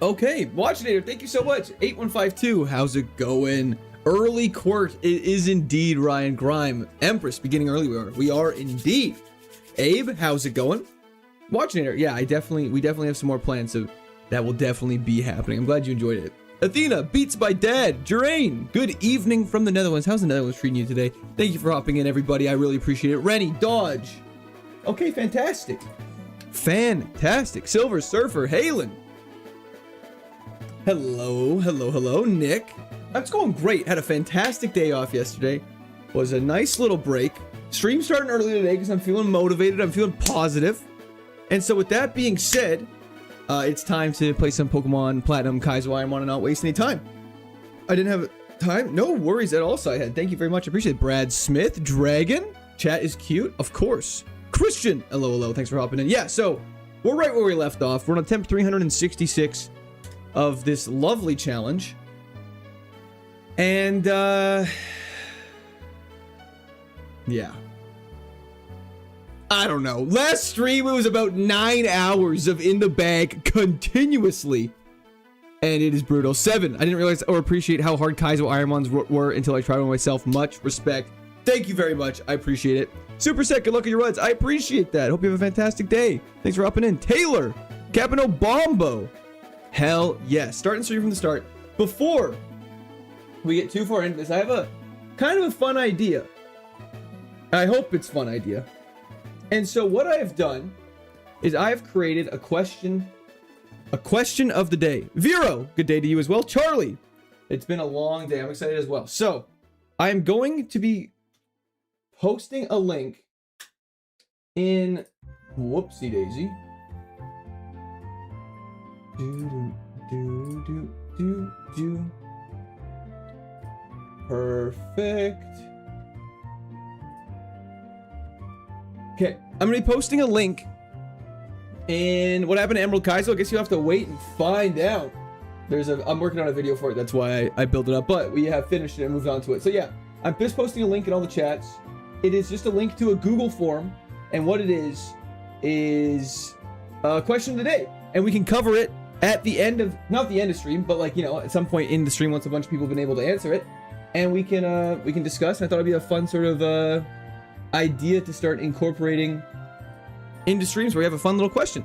Okay, Watchinator, thank you so much. 8152, how's it going? Early court, it is indeed Ryan Grime. Empress, beginning early, we are indeed. Abe, how's it going? Watchinator, yeah, we definitely have some more plans, so that will definitely be happening. I'm glad you enjoyed it. Athena, Beats by Dad. Jerain, good evening from the Netherlands. How's the Netherlands treating you today? Thank you for hopping in, everybody. I really appreciate it. Rennie, Dodge. Okay, fantastic. Fantastic. Silver Surfer, Halen. Hello, Nick. That's going great. Had a fantastic day off yesterday. Was a nice little break. Stream starting early today because I'm feeling motivated. I'm feeling positive. And so with that being said, it's time to play some Pokemon Platinum KAIZO IRONMON and not waste any time. I didn't have time. No worries at all, Sci-Head. Thank you very much. I appreciate it. Brad Smith, Dragon. Chat is cute. Of course. Christian. Hello. Thanks for hopping in. Yeah, so we're right where we left off. We're on attempt 366 of this lovely challenge. And, yeah. I don't know. Last stream, it was about 9 hours of in the bag continuously. And it is brutal. 7. I didn't realize or appreciate how hard KAIZO IRONMONs were until I tried one myself. Much respect. Thank you very much. I appreciate it. Super Set, good luck on your runs. I appreciate that. Hope you have a fantastic day. Thanks for hopping in. Taylor, Capino Bombo. Hell yes. Starting stream from the start. Before we get too far into this, I have a kind of a fun idea. I hope it's a fun idea. And so what I have done is I have created a question of the day. Vero, good day to you as well. Charlie, it's been a long day. I'm excited as well. So I am going to be posting a link in whoopsie daisy. Perfect. Okay, I'm gonna be posting a link in what happened to Emerald KAIZO. I guess you'll have to wait and find out. I'm working on a video for it. That's why I built it up, but we have finished it and moved on to it. So yeah, I'm just posting a link in all the chats. It is just a link to a Google form, and what it is a question of the day, and we can cover it at the end of, not the end of stream, but like, you know, at some point in the stream once a bunch of people have been able to answer it, and we can discuss. And I thought it'd be a fun sort of idea to start incorporating into streams where we have a fun little question.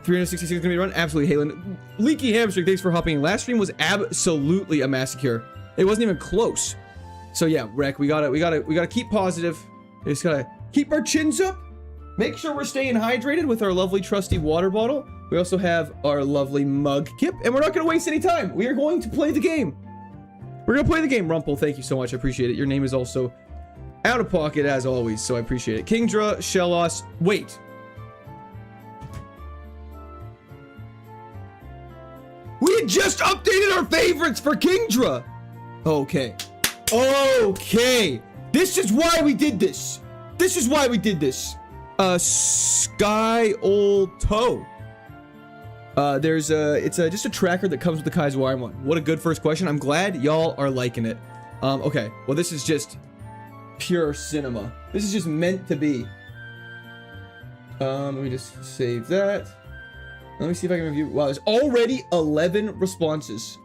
366 is gonna be run. Absolutely, Halen. Leaky Hamstring, thanks for hopping in. Last stream was absolutely a massacre. It wasn't even close. So yeah, Rec, we gotta keep positive. We just gotta keep our chins up. Make sure we're staying hydrated with our lovely trusty water bottle. We also have our lovely mug kip, and we're not gonna waste any time. We are going to play the game. We're gonna play the game. Rumple, thank you so much. I appreciate it. Your name is also out of pocket as always, so I appreciate it. Kingdra, Shellos, wait. We had just updated our favorites for Kingdra. Okay. This is why we did this. Sky Old Toe. It's just a tracker that comes with the KAIZO IRONMON. What a good first question. I'm glad y'all are liking it. Okay. Well, this is just pure cinema. This is just meant to be. Let me just save that. Let me see if I can review. Wow, there's already 11 responses.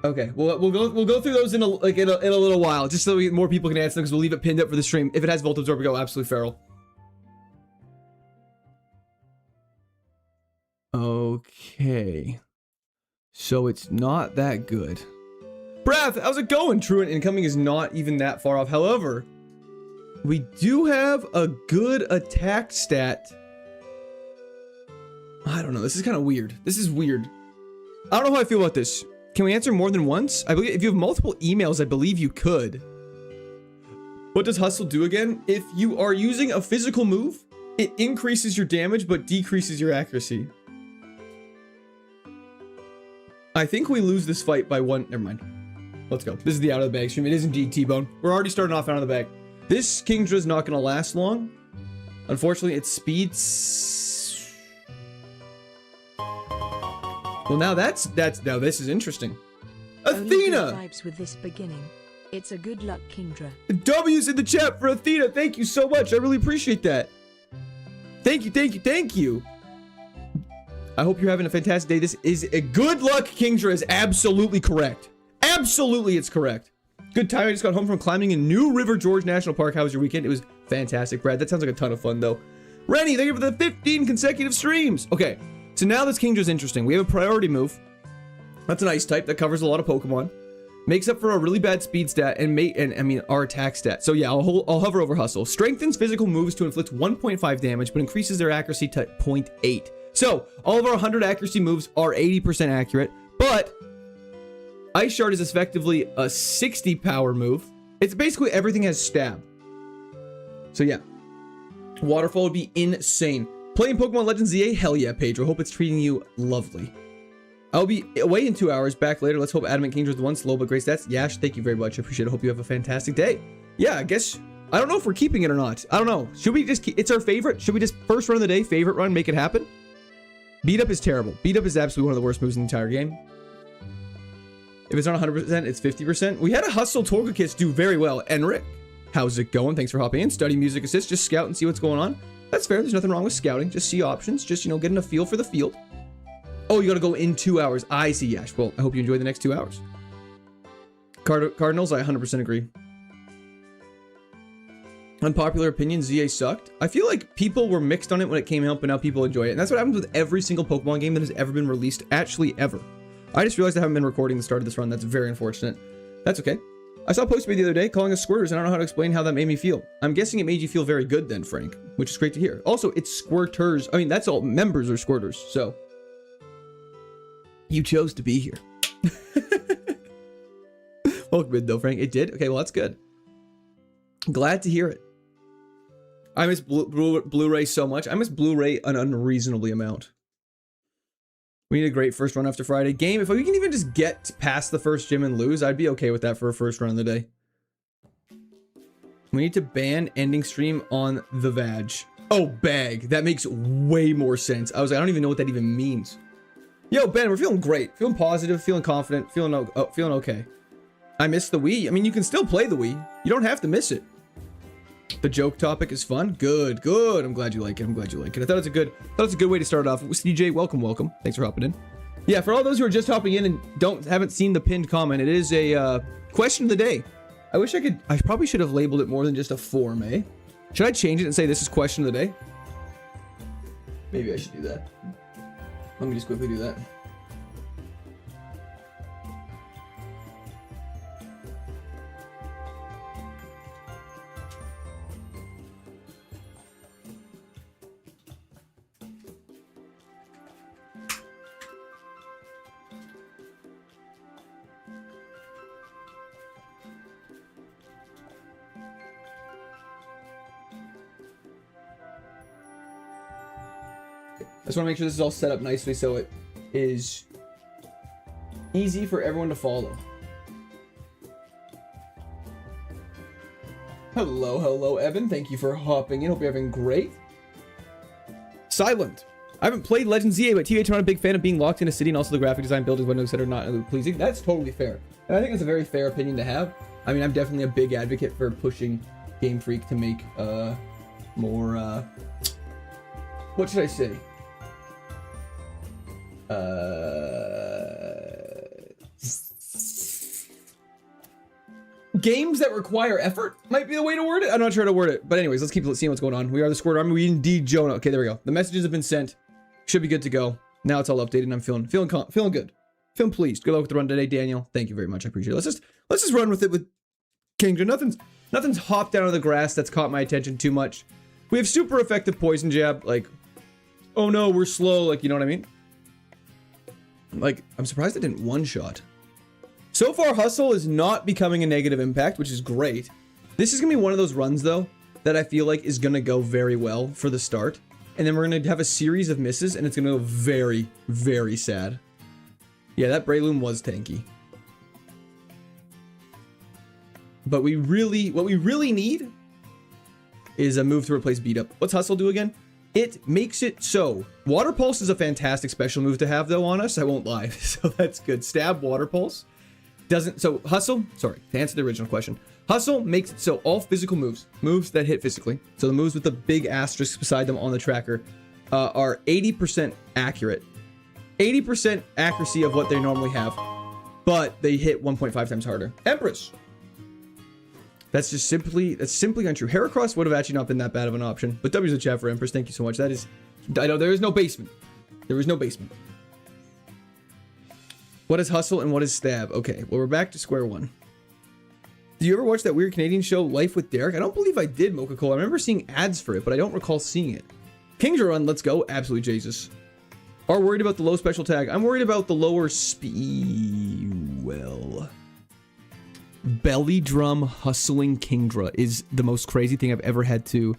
Okay, we'll go through those in a little while, just so more people can answer them, because we'll leave it pinned up for the stream. If it has Volt Absorb, we go absolutely feral. Okay, so it's not that good. Brav, how's it going? Truant incoming is not even that far off. However, we do have a good attack stat. I don't know. This is kind of weird. This is weird. I don't know how I feel about this. Can we answer more than once? I believe if you have multiple emails, I believe you could. What does Hustle do again? If you are using a physical move, it increases your damage but decreases your accuracy. I think we lose this fight by one. Never mind. Let's go. This is the out of the bag stream. It is indeed T-Bone. We're already starting off out of the bag. This Kingdra is not going to last long. Unfortunately, its speed. Well, now now this is interesting. Athena! Vibes with this beginning. It's a good luck, Kingdra. W's in the chat for Athena. Thank you so much. I really appreciate that. Thank you. I hope you're having a fantastic day. This is a good luck. Kingdra is absolutely correct. Absolutely, it's correct. Good time. I just got home from climbing in New River Gorge National Park. How was your weekend? It was fantastic, Brad. That sounds like a ton of fun, though. Rennie, thank you for the 15 consecutive streams. Okay, so now this Kingdra is interesting. We have a priority move. That's an ice type that covers a lot of Pokemon. Makes up for a really bad speed stat and our attack stat. So yeah, I'll hover over Hustle. Strengthens physical moves to inflict 1.5 damage, but increases their accuracy to 0.8. So all of our 100 accuracy moves are 80% accurate, but Ice Shard is effectively a 60 power move. It's basically everything has stab. So yeah, Waterfall would be insane. Playing Pokemon Legends ZA? Hell yeah, Pedro. Hope it's treating you lovely. I'll be away in 2 hours, back later. Let's hope Adamant Kingdra is the one. Slow but great stats. Yash, thank you very much. I appreciate it. Hope you have a fantastic day. Yeah, I guess, I don't know if we're keeping it or not. I don't know. Should we just keep, it's our favorite. Should we just first run of the day, favorite run, make it happen? Beat Up is terrible. Beat Up is absolutely one of the worst moves in the entire game. If it's not 100%, it's 50%. We had a Hustle Torkokiss do very well. Enric, how's it going? Thanks for hopping in. Study music assist. Just scout and see what's going on. That's fair. There's nothing wrong with scouting. Just see options. Just, you know, getting a feel for the field. Oh, you gotta go in 2 hours. I see, Yash. Well, I hope you enjoy the next 2 hours. Cardinals, I 100% agree. Unpopular opinion, ZA sucked. I feel like people were mixed on it when it came out, but now people enjoy it. And that's what happens with every single Pokemon game that has ever been released. Actually, ever. I just realized I haven't been recording the start of this run. That's very unfortunate. That's okay. I saw a post made the other day calling us squirters, and I don't know how to explain how that made me feel. I'm guessing it made you feel very good then, Frank, which is great to hear. Also, it's squirters. I mean, that's all. Members are squirters, so you chose to be here. Welcome in, though, Frank. It did? Okay, well, that's good. Glad to hear it. I miss Blu-ray so much. I miss Blu-ray an unreasonably amount. We need a great first run after Friday. Game, if we can even just get past the first gym and lose, I'd be okay with that for a first run of the day. We need to ban ending stream on the Vag. Oh, bag. That makes way more sense. I was like, I don't even know what that even means. Yo, Ben, we're feeling great. Feeling positive, feeling confident, feeling okay. I missed the Wii. I mean, you can still play the Wii. You don't have to miss it. The joke topic is fun. Good, good. I'm glad you like it. I'm glad you like it. I thought it's a good way to start off. DJ, welcome. Thanks for hopping in. Yeah, for all those who are just hopping in and haven't seen the pinned comment, it is a question of the day. I probably should have labeled it more than just a form, eh? Should I change it and say this is question of the day? Maybe I should do that. Let me just quickly do that. I just want to make sure this is all set up nicely so it is easy for everyone to follow. Hello, Evan. Thank you for hopping in. Hope you're having great. Silent. I haven't played Legends ZA, but TH, I'm not a big fan of being locked in a city, and also the graphic design, buildings, windows that are not pleasing. That's totally fair. And I think it's a very fair opinion to have. I mean, I'm definitely a big advocate for pushing Game Freak to make more, what should I say? Games that require effort might be the way to word it. I'm not sure how to word it, but anyways, let's keep seeing what's going on. We are the Squirt Army. We indeed Jonah. Okay, there we go. The messages have been sent. Should be good to go. Now it's all updated, and I'm feeling good. Feeling pleased. Good luck with the run today, Daniel. Thank you very much. I appreciate it. Let's just run with it with Kingdra. Nothing's hopped out of the grass that's caught my attention too much. We have super effective poison jab. Like, oh no, we're slow. Like, you know what I mean? Like, I'm surprised it didn't one-shot. So far, Hustle is not becoming a negative impact, which is great. This is going to be one of those runs, though, that I feel like is going to go very well for the start. And then we're going to have a series of misses, and it's going to go very, very sad. Yeah, that Breloom was tanky. But what we really need is a move to replace Beat Up. What's Hustle do again? It makes it so. Water Pulse is a fantastic special move to have, though, on us. I won't lie. So that's good. Stab, Water Pulse. So Hustle, sorry, to answer the original question. Hustle makes it so all physical moves that hit physically, so the moves with the big asterisk beside them on the tracker, are 80% accurate. 80% accuracy of what they normally have, but they hit 1.5 times harder. Empress. That's simply untrue. Heracross would have actually not been that bad of an option, but W's in chat for Empress. Thank you so much. That is, I know there is no basement. There is no basement. What is hustle and what is stab? Okay, well, we're back to square one. Did you ever watch that weird Canadian show, Life with Derek? I don't believe I did, Mocha-Cola. I remember seeing ads for it, but I don't recall seeing it. King's Run, let's go. Absolutely, Jesus. Are worried about the low special tag. I'm worried about the lower speed. Well, belly drum hustling Kingdra is the most crazy thing I've ever had to.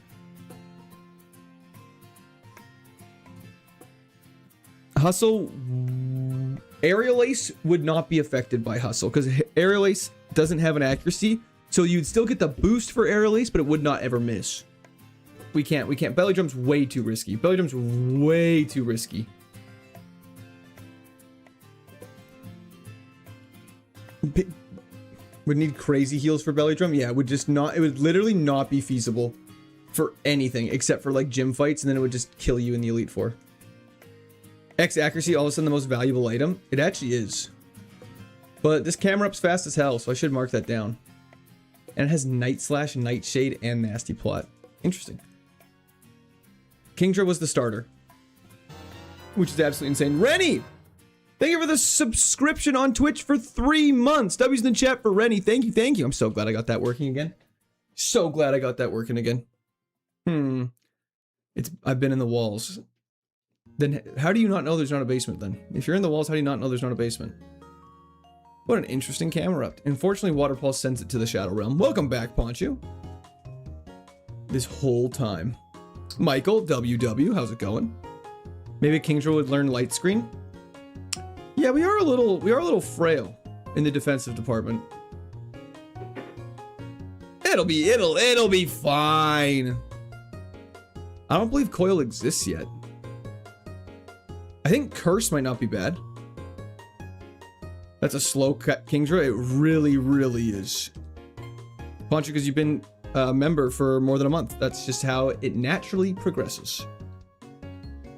Hustle. Aerial Ace would not be affected by hustle because Aerial Ace doesn't have an accuracy, so you'd still get the boost for Aerial Ace, but it would not ever miss. We can't. Belly drum's way too risky. Belly drum's way too risky. Would need crazy heals for belly drum. Yeah, it would just not. It would literally not be feasible for anything except for like gym fights, and then it would just kill you in the Elite Four. X accuracy, all of a sudden the most valuable item. It actually is. But this camera up's fast as hell, so I should mark that down. And it has Night Slash, Nightshade, and Nasty Plot. Interesting. Kingdra was the starter, which is absolutely insane. Rennie! Thank you for the subscription on Twitch for 3 months. W's in the chat for Rennie. Thank you, thank you. I'm so glad I got that working again. So glad I got that working again. I've been in the walls. Then how do you not know there's not a basement then? If you're in the walls, how do you not know there's not a basement? What an interesting camera up. Unfortunately, Water Pulse sends it to the Shadow Realm. Welcome back, Ponchu. This whole time. Michael, WW, how's it going? Maybe Kingdra would learn light screen. Yeah, we are a little frail in the defensive department. It'll be fine. I don't believe Coil exists yet. I think Curse might not be bad. That's a slow cut Kingdra. It really, really is. Poncho, because you've been a member for more than a month. That's just how it naturally progresses.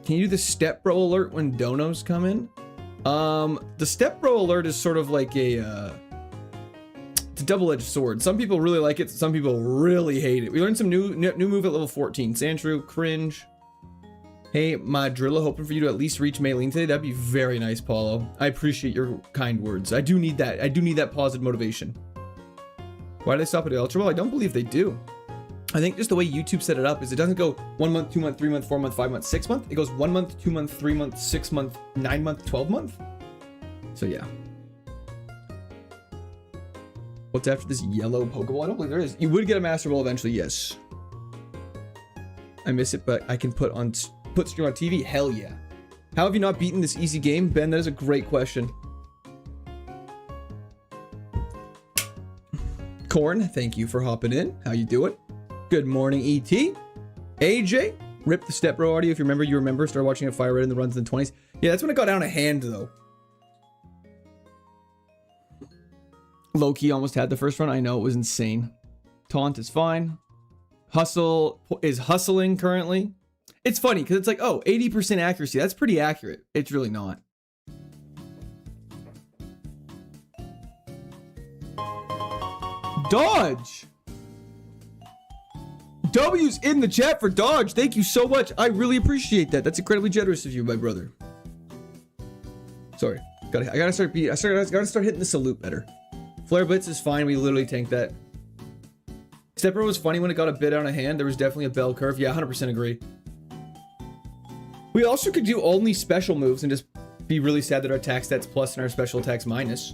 Can you do the Step Bro alert when donos come in? The Step Bro alert is sort of like a, it's a double-edged sword. Some people really like it. Some people really hate it. We learned some new move at level 14. Sandshrew, cringe. Hey, my Drilla, hoping for you to at least reach Maylene today. That'd be very nice, Paulo. I appreciate your kind words. I do need that. I do need that positive motivation. Why do they stop at Ultra Ball? I don't believe they do. I think just the way YouTube set it up is it doesn't go 1 month, 2 month, 3 month, 4 month, 5 month, 6 month. It goes 1 month, 2 month, 3 month, 6 month, 9 month, 12 month. So yeah. What's after this yellow Pokeball? I don't believe there is. You would get a Master Ball eventually, yes. I miss it, but I can put stream on TV? Hell yeah. How have you not beaten this easy game? Ben, that is a great question. Corn, thank you for hopping in. How you doing? Good morning, ET. AJ, rip the Step Bro audio. If you remember, started watching a Fire Red in the runs in the 20s. Yeah, that's when it got out of hand, though. Loki almost had the first run. I know, it was insane. Taunt is fine. Hustle is hustling currently. It's funny because it's like, oh, 80% accuracy. That's pretty accurate. It's really not. Dodge. W's in the chat for Dodge. Thank you so much. I really appreciate that. That's incredibly generous of you, my brother. Sorry. I gotta start hitting the salute better. Flare Blitz is fine. We literally tanked that. Stepper was funny when it got a bit out of hand. There was definitely a bell curve. Yeah, 100% agree. We also could do only special moves and just be really sad that our attack stats plus and our special attacks minus.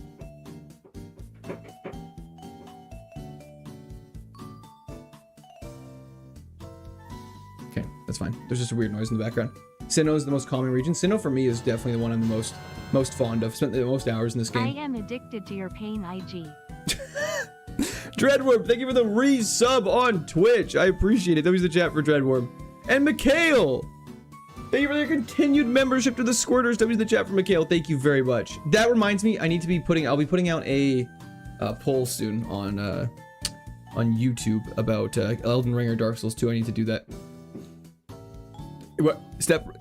Okay, that's fine. There's just a weird noise in the background. Sinnoh is the most common region. Sinnoh for me is definitely the one I'm the most fond of. Spent the most hours in this game. I am addicted to your pain, IG. Dreadworm, thank you for the resub on Twitch. I appreciate it. That was the chat for Dreadworm. And Mikhail, thank you for your continued membership to the Squirters. That was the chat for Mikhail. Thank you very much. That reminds me, I'll be putting out a poll soon on YouTube about Elden Ring or Dark Souls 2. I need to do that. What?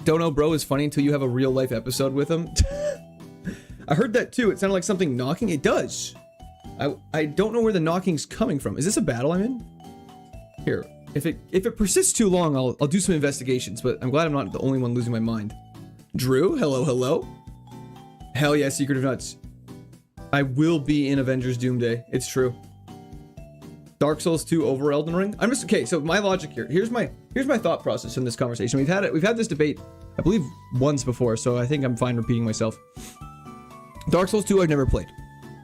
Don't know, bro, is funny until you have a real life episode with him. I heard that too. It sounded like something knocking. It does. I don't know where the knocking's coming from. Is this a battle I'm in? Here. If it persists too long, I'll do some investigations, but I'm glad I'm not the only one losing my mind. Drew, hello, hello. Hell yeah, Secret of Nuts. I will be in Avengers Doomsday. It's true. Dark Souls 2 over Elden Ring. I'm just okay. So my logic here. Here's my thought process in this conversation. We've had this debate, I believe, once before. So I think I'm fine repeating myself. Dark Souls 2 I've never played.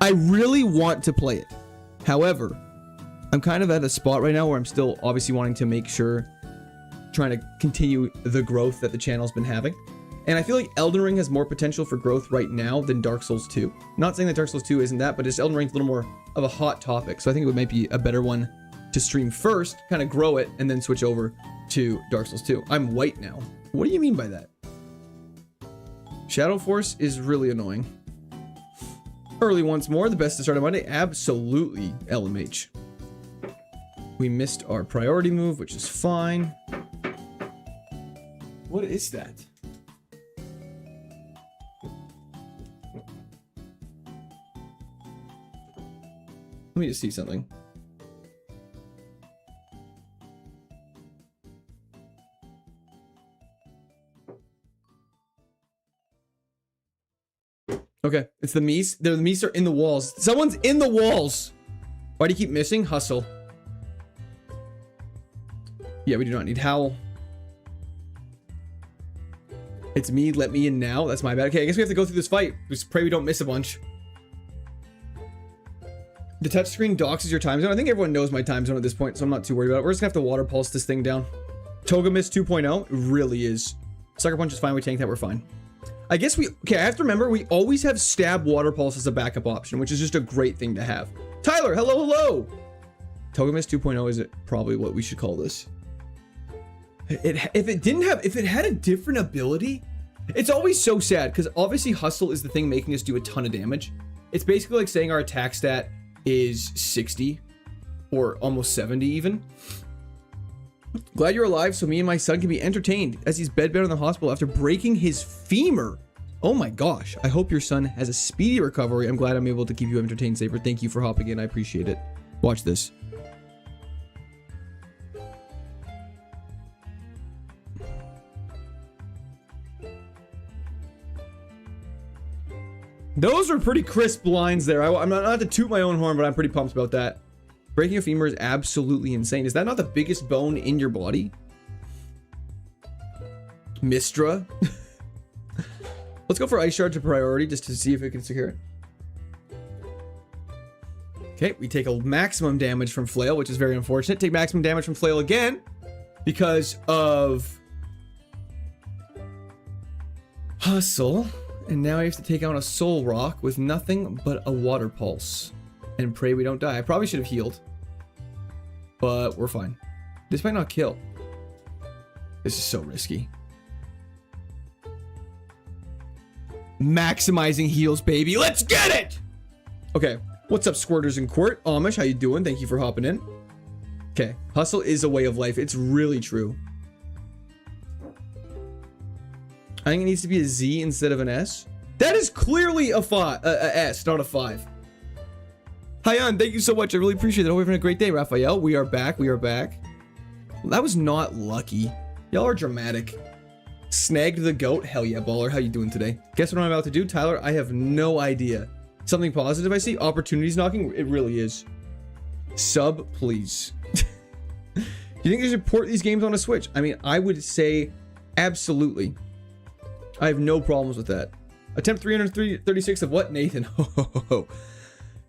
I really want to play it. However, I'm kind of at a spot right now where I'm still obviously wanting to make sure, trying to continue the growth that the channel's been having. And I feel like Elden Ring has more potential for growth right now than Dark Souls 2. Not saying that Dark Souls 2 isn't that, but just Elden Ring's a little more of a hot topic. So I think it might be a better one to stream first, kind of grow it, and then switch over to Dark Souls 2. I'm white now. What do you mean by that? Shadow Force is really annoying. Early once more, the best to start on Monday. Absolutely, LMH. We missed our priority move, which is fine. What is that? Let me just see something. Okay, it's the Mies. The Mies are in the walls. Someone's in the walls. Why do you keep missing? Hustle. Yeah, we do not need Howl. It's me. Let me in now. That's my bad. Okay, I guess we have to go through this fight. Just pray we don't miss a bunch. The touchscreen doxes your time zone. I think everyone knows my time zone at this point, so I'm not too worried about it. We're just gonna have to water pulse this thing down. Togemis 2.0 really is. Sucker Punch is fine. We tank that. We're fine. I guess okay, I have to remember, we always have Stab Water Pulse as a backup option, which is just a great thing to have. Tyler, hello, hello! Togemis 2.0 is probably what we should call this. If it had a different ability, it's always so sad, because obviously Hustle is the thing making us do a ton of damage. It's basically like saying our attack stat is 60, or almost 70 even. Glad you're alive so me and my son can be entertained as he's bedbound in the hospital after breaking his femur. Oh my gosh. I hope your son has a speedy recovery. I'm glad I'm able to keep you entertained, Saber. Thank you for hopping in. I appreciate it. Watch this. Those were pretty crisp lines there. I'm not to toot my own horn, but I'm pretty pumped about that. Breaking a femur is absolutely insane. Is that not the biggest bone in your body? Mistra. Let's go for Ice Shard to priority just to see if it can secure it. Okay, we take a maximum damage from Flail, which is very unfortunate. Take maximum damage from Flail again because of Hustle. And now I have to take out a Soul Rock with nothing but a Water Pulse. And pray we don't die. I probably should have healed. But we're fine. This might not kill. This is so risky. Maximizing heals, baby. Let's get it! Okay. What's up, Squirters and Quirt? Amish, how you doing? Thank you for hopping in. Okay. Hustle is a way of life. It's really true. I think it needs to be a Z instead of an S. That is clearly a S, not a 5. Hi, on. Thank you so much. I really appreciate it. Hope you're having a great day, Raphael. We are back. We are back. Well, that was not lucky. Y'all are dramatic. Snagged the goat. Hell yeah, baller. How you doing today? Guess what I'm about to do, Tyler? I have no idea. Something positive I see? Opportunities knocking? It really is. Sub, please. Do you think they should port these games on a Switch? I mean, I would say absolutely. I have no problems with that. Attempt 336 of what, Nathan?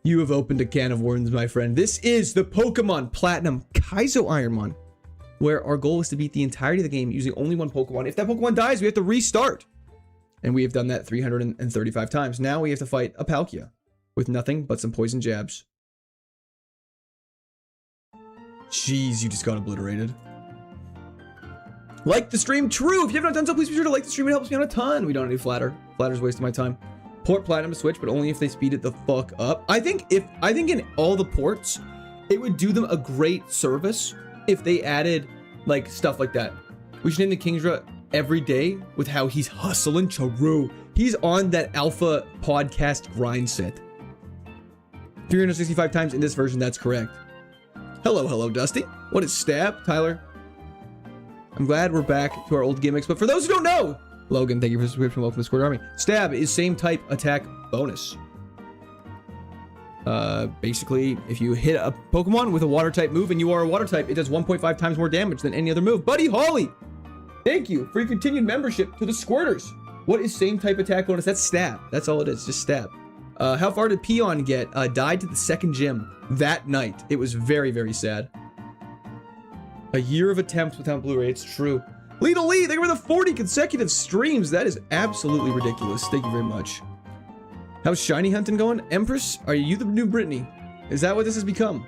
You have opened a can of worms, my friend. This is the Pokemon Platinum KAIZO IRONMON, where our goal is to beat the entirety of the game using only one Pokemon. If that Pokemon dies, we have to restart. And we have done that 335 times. Now we have to fight a Palkia with nothing but some poison jabs. Jeez, you just got obliterated. Like the stream, true. If you haven't done so, please be sure to like the stream. It helps me out a ton. We don't need Flatter. Flatter's wasting my time. Port Platinum to Switch, but only if they speed it the fuck up. I think in all the ports, it would do them a great service if they added like stuff like that. We should name the Kingdra every day with how he's hustling Charu. He's on that alpha podcast grind set. 365 times in this version, that's correct. Hello, Dusty. What is stab, Tyler? I'm glad we're back to our old gimmicks, but for those who don't know, Logan, thank you for the subscription. Welcome to Squared Army. Stab is same type attack bonus. Basically, if you hit a Pokemon with a water type move and you are a water type, it does 1.5 times more damage than any other move. Buddy Holly, thank you for your continued membership to the Squirters. What is same type attack bonus? That's stab. That's all it is, just stab. How far did Peon get? Died to the second gym that night. It was very, very sad. A year of attempts without Blu-ray. It's true. Lita Lee, thank you for the 40 consecutive streams. That is absolutely ridiculous. Thank you very much. How's shiny hunting going? Empress, are you the new Brittany? Is that what this has become?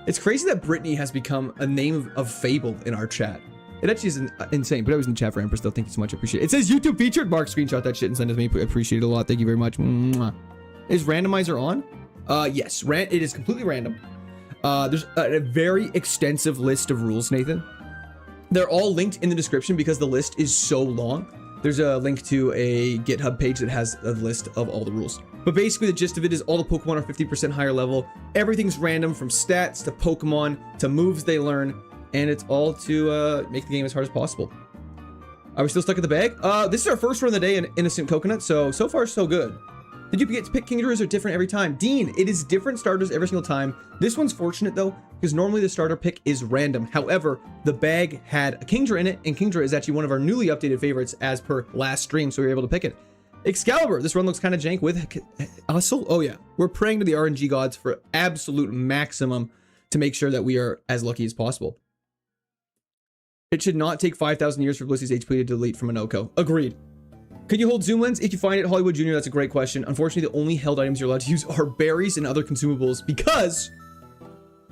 It's crazy that Brittany has become a name of fable in our chat. It actually is insane, but I was in the chat for Empress though. Thank you so much. I appreciate it. It says YouTube featured. Mark, screenshot that shit and send it to me. I appreciate it a lot. Thank you very much. Mwah. Is randomizer on? Yes, it is completely random. There's a very extensive list of rules, Nathan. They're all linked in the description because the list is so long. There's a link to a GitHub page that has a list of all the rules. But basically the gist of it is all the Pokemon are 50% higher level. Everything's random from stats to Pokemon to moves they learn. And it's all to make the game as hard as possible. Are we still stuck at the bag? This is our first run of the day in Innocent Coconut. So far so good. Did you get to pick Kingdras or different every time? Dean, it is different starters every single time. This one's fortunate though, because normally the starter pick is random. However, the bag had a Kingdra in it, and Kingdra is actually one of our newly updated favorites as per last stream, so we were able to pick it. Excalibur, this run looks kind of jank with Hustle. Oh yeah, we're praying to the RNG gods for absolute maximum to make sure that we are as lucky as possible. It should not take 5,000 years for Blissey's HP to delete from an OCO. Agreed. Can you hold zoom lens if you find it? Hollywood Jr., that's a great question. Unfortunately, the only held items you're allowed to use are berries and other consumables because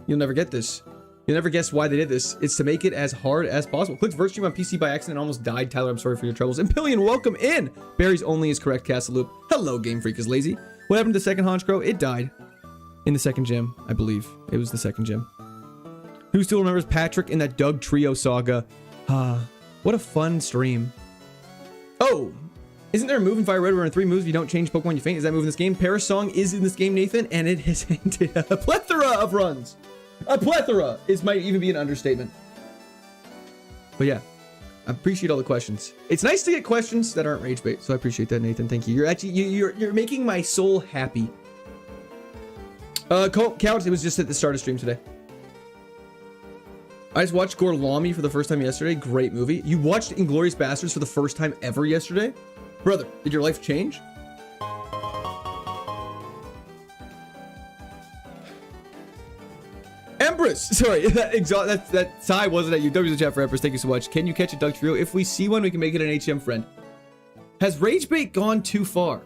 you'll never get this. You'll never guess why they did this. It's to make it as hard as possible. Clicked Vert Stream on PC by accident and almost died. Tyler, I'm sorry for your troubles. Impillion, welcome in. Berries only is correct, Castle Loop. Hello, Game Freak is lazy. What happened to the second Honchkrow? It died in the second gym, I believe. It was the second gym. Who still remembers Patrick in that Doug Trio saga? What a fun stream. Oh, isn't there a move in Fire Red where in 3 moves if you don't change Pokemon you faint? Is that move in this game? Paris Song is in this game, Nathan, and it has ended a plethora of runs. A plethora might even be an understatement. But yeah, I appreciate all the questions. It's nice to get questions that aren't rage bait, so I appreciate that, Nathan. Thank you. You're actually you're making my soul happy. Couch, it was just at the start of stream today. I just watched Gorlami for the first time yesterday. Great movie. You watched Inglourious Basterds for the first time ever yesterday? Brother, did your life change? Empress! Sorry, that sigh wasn't at you. W the chat for Empress. Thank you so much. Can you catch a Doug Trio? If we see one, we can make it an HM friend. Has Rage Bait gone too far?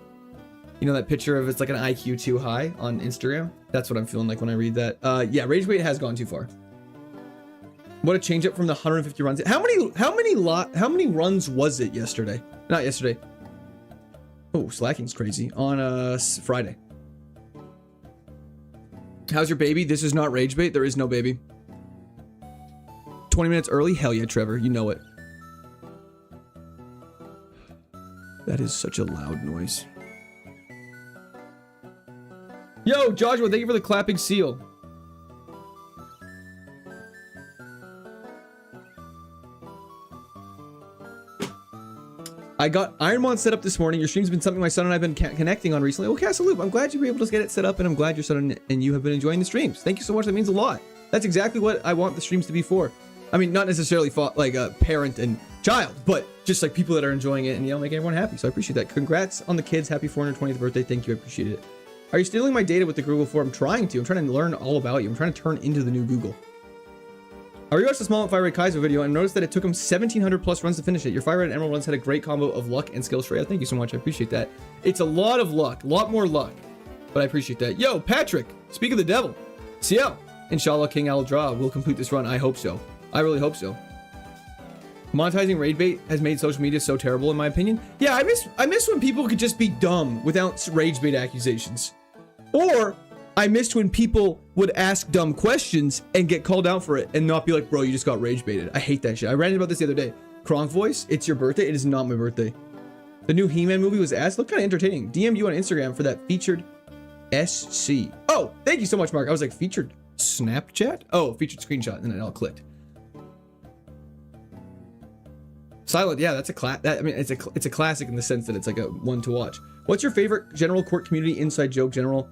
You know that picture of it's like an IQ too high on Instagram? That's what I'm feeling like when I read that. Yeah, Rage Bait has gone too far. What a change up from the 150 runs. How many runs was it yesterday? Not yesterday. Oh, slacking's crazy. On Friday. How's your baby? This is not rage bait. There is no baby. 20 minutes early? Hell yeah, Trevor. You know it. That is such a loud noise. Yo, Joshua, thank you for the clapping seal. I got Ironmon set up this morning. Your stream's been something my son and I have been connecting on recently. Well, Castle Loop, I'm glad you were able to get it set up, and I'm glad your son and you have been enjoying the streams. Thank you so much. That means a lot. That's exactly what I want the streams to be for. I mean, not necessarily like a parent and child, but just like people that are enjoying it and, you know, make everyone happy. So I appreciate that. Congrats on the kids. Happy 420th birthday. Thank you. I appreciate it. Are you stealing my data with the Google form? I'm trying to learn all about you. I'm trying to turn into the new Google. I rewatched the Small Fire Red KAIZO video and noticed that it took him 1,700 plus runs to finish it. Your Fire Red and Emerald runs had a great combo of luck and skill. Shreya, thank you so much. I appreciate that. It's a lot of luck, a lot more luck, but I appreciate that. Yo, Patrick, speak of the devil. CL, inshallah, King Aldra will complete this run. I hope so. I really hope so. Monetizing raid bait has made social media so terrible, in my opinion. Yeah, I miss when people could just be dumb without rage bait accusations. Or I missed when people would ask dumb questions and get called out for it and not be like, bro, you just got rage baited. I hate that shit. I ranted about this the other day. Kronk voice. It's your birthday. It is not my birthday. The new He-Man movie was ass. Looked kind of entertaining. DM'd you on Instagram for that featured SC. Oh, thank you so much, Mark. I was like, featured Snapchat? Oh, featured screenshot, and then it all clicked. Silent, yeah, that's a I mean, it's a classic in the sense that it's like a one to watch. What's your favorite General Court community inside joke, General?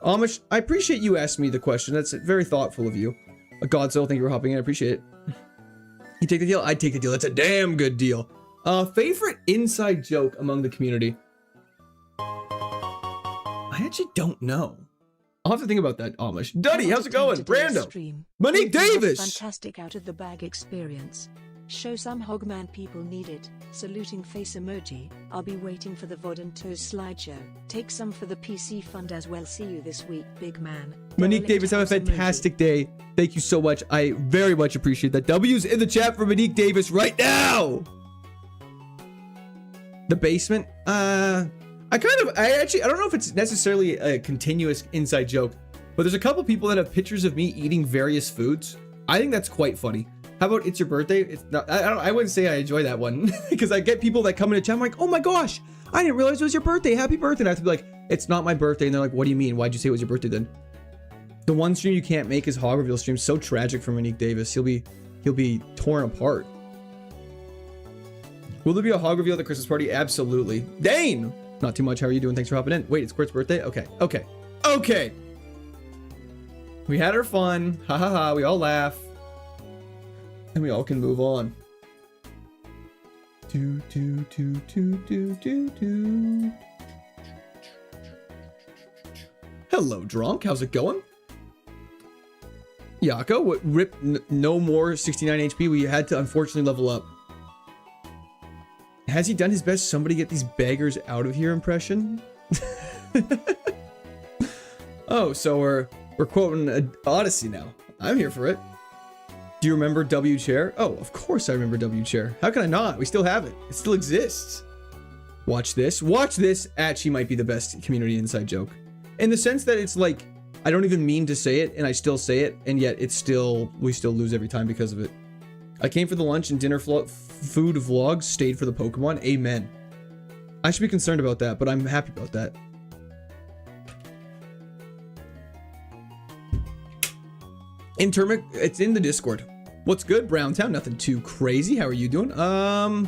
Amish, I appreciate you asking me the question. That's very thoughtful of you. Godzilla, thank you for hopping in. I appreciate it. You take the deal? I'd take the deal. That's a damn good deal. Favorite inside joke among the community? I actually don't know. I'll have to think about that, Amish. Duddy, how's it going? Brando. Monique Davis. Fantastic out of the bag experience. Show some Hogman people need it. Saluting face emoji. I'll be waiting for the VOD and Toes slideshow. Take some for the PC fund as well. See you this week, big man. Monique Davis, have a fantastic day. Thank you so much. I very much appreciate that. W's in the chat for Monique Davis right now. The basement. I don't know if it's necessarily a continuous inside joke, but there's a couple people that have pictures of me eating various foods. I think that's quite funny. How about it's your birthday? It's not. I wouldn't say I enjoy that one because I get people that come into chat. I'm like, oh my gosh, I didn't realize it was your birthday. Happy birthday! And I have to be like, it's not my birthday, and they're like, what do you mean? Why'd you say it was your birthday then? The one stream you can't make is Hog Reveal stream. So tragic for Monique Davis. He'll be torn apart. Will there be a Hog Reveal at the Christmas party? Absolutely. Dane! Not too much. How are you doing? Thanks for hopping in. Wait, it's Squirt's birthday? Okay. We had our fun. Ha ha ha. We all laugh. And we all can move on. Hello, Drunk. How's it going? Yako, what rip no more 69 HP. We had to unfortunately level up. Has he done his best somebody get these beggars out of here impression? Oh, so we're quoting Odyssey now. I'm here for it. Do you remember W Chair? Oh, of course I remember W Chair. How can I not? We still have it. It still exists. Watch this. Watch this actually might be the best community inside joke. In the sense that it's like, I don't even mean to say it and I still say it, and yet we still lose every time because of it. I came for the lunch and dinner food vlogs, stayed for the Pokemon. Amen. I should be concerned about that, but I'm happy about that. Intermic, it's in the Discord. What's good, Browntown? Nothing too crazy. How are you doing? Oh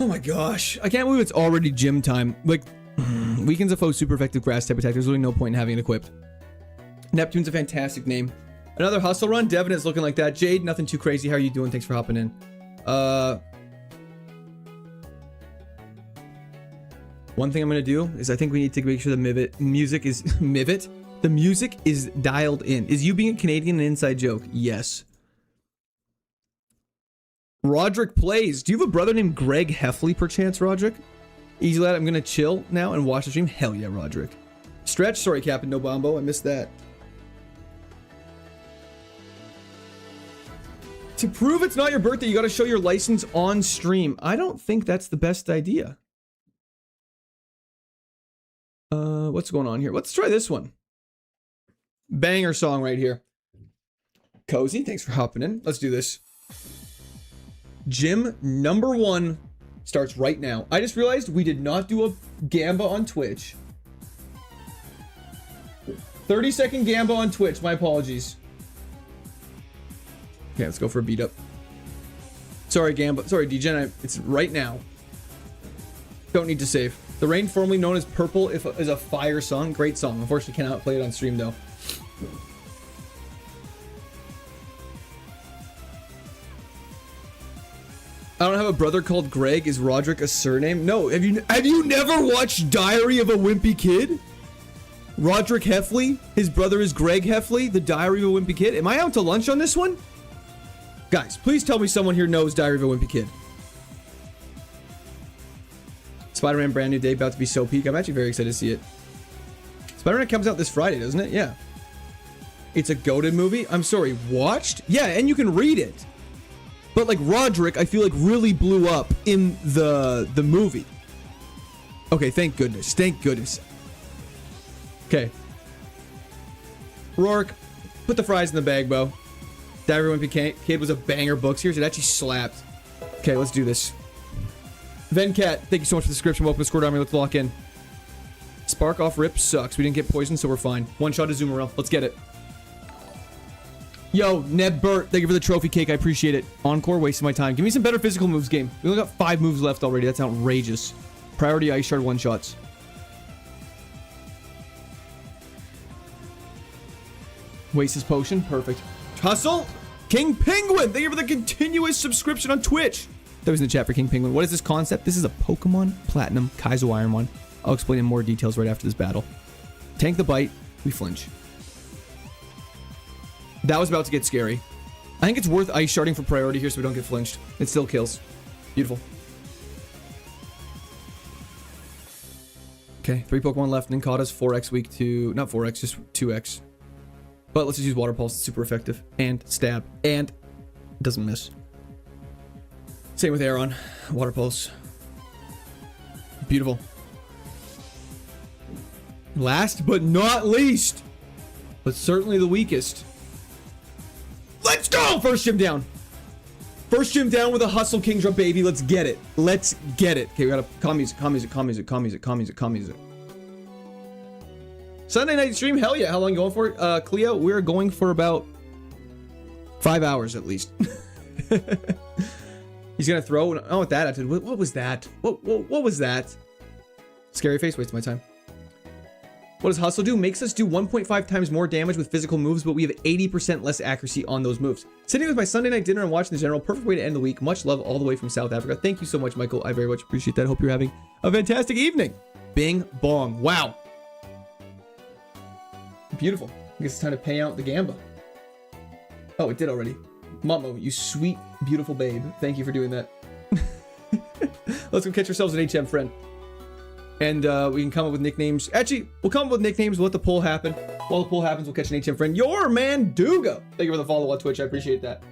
my gosh. I can't believe it's already gym time. Like, Weekends of Foe, super effective grass type attack. There's really no point in having it equipped. Neptune's a fantastic name. Another hustle run. Devin is looking like that. Jade, nothing too crazy. How are you doing? Thanks for hopping in. One thing I'm gonna do is I think we need to make sure the music is Mivet. The music is dialed in. Is you being a Canadian an inside joke? Yes. Roderick plays. Do you have a brother named Greg Heffley, perchance, Roderick? Easy lad, I'm gonna chill now and watch the stream. Hell yeah, Roderick. Stretch, sorry, Captain No Bombo, I missed that. To prove it's not your birthday, you gotta show your license on stream. I don't think that's the best idea. What's going on here? Let's try this one. Banger song right here. Cozy, thanks for hopping in. Let's do this. Gym number 1 starts right now. I just realized we did not do a Gamba on Twitch. 30-second Gamba on Twitch. My apologies. Okay, let's go for a beat up. Sorry, Gamba. Sorry, Degen. It's right now. Don't need to save. The Rain, formerly known as Purple, is a fire song. Great song. Unfortunately, cannot play it on stream though. I don't have a brother called Greg. Is Roderick a surname? No. Have you never watched Diary of a Wimpy Kid? Roderick Heffley. His brother is Greg Heffley. The Diary of a Wimpy Kid. Am I out to lunch on this one? Guys, please tell me someone here knows Diary of a Wimpy Kid. Spider-Man brand new day, about to be so peak. I'm actually very excited to see it. Spider-Man comes out this Friday, doesn't it? Yeah. It's a goated movie. I'm sorry, watched? Yeah, and you can read it. But like Roderick, I feel like really blew up in the movie. Okay, thank goodness. Thank goodness. Okay. Rourke, put the fries in the bag, Bo. Diary of a Wimpy Kid was a banger book series. It actually slapped. Okay, let's do this. Vencat, thank you so much for the subscription. Welcome to Squirt Army. Let's lock in. Spark off rip sucks. We didn't get poisoned, so we're fine. One shot of Zoomerell. Let's get it. Yo, Neb Burt, thank you for the trophy cake. I appreciate it. Encore, wasting my time. Give me some better physical moves, game. We only got 5 moves left already. That's outrageous. Priority Ice Shard one-shots. Waste his potion. Perfect. Hustle. King Penguin, thank you for the continuous subscription on Twitch. That was in the chat for King Penguin. What is this concept? This is a Pokemon Platinum KAIZO Ironmon. I'll explain in more details right after this battle. Tank the bite. We flinch. That was about to get scary. I think it's worth Ice Sharding for priority here so we don't get flinched. It still kills. Beautiful. Okay, 3 Pokemon left. Ninkata's 4x weak to... Not 4x, just 2x. But let's just use Water Pulse. It's super effective. And stab. And doesn't miss. Same with Aeron. Water Pulse. Beautiful. Last but not least, but certainly the weakest. Let's go! First gym down. First gym down with a Hustle Kingdra, baby. Let's get it. Let's get it. Okay, we gotta calm music, calm music, calm music, calm music, calm music, calm music. Sunday night stream? Hell yeah. How long are you going for? Cleo, we're going for about 5 hours at least. He's gonna throw. Oh, with that, I did. What was that? What was that? Scary face, wasting my time. What does Hustle do? Makes us do 1.5 times more damage with physical moves, but we have 80% less accuracy on those moves. Sitting with my Sunday night dinner and watching the general. Perfect way to end the week. Much love all the way from South Africa. Thank you so much, Michael. I very much appreciate that. Hope you're having a fantastic evening. Bing bong. Wow. Beautiful. I guess it's time to pay out the Gamba. Oh, it did already. Momo, you sweet, beautiful babe. Thank you for doing that. Let's go catch ourselves an HM friend. And we can come up with nicknames. Actually, we'll come up with nicknames. We'll let the poll happen. While the poll happens, we'll catch an HM friend. Your man, Duga. Thank you for the follow on Twitch. I appreciate that.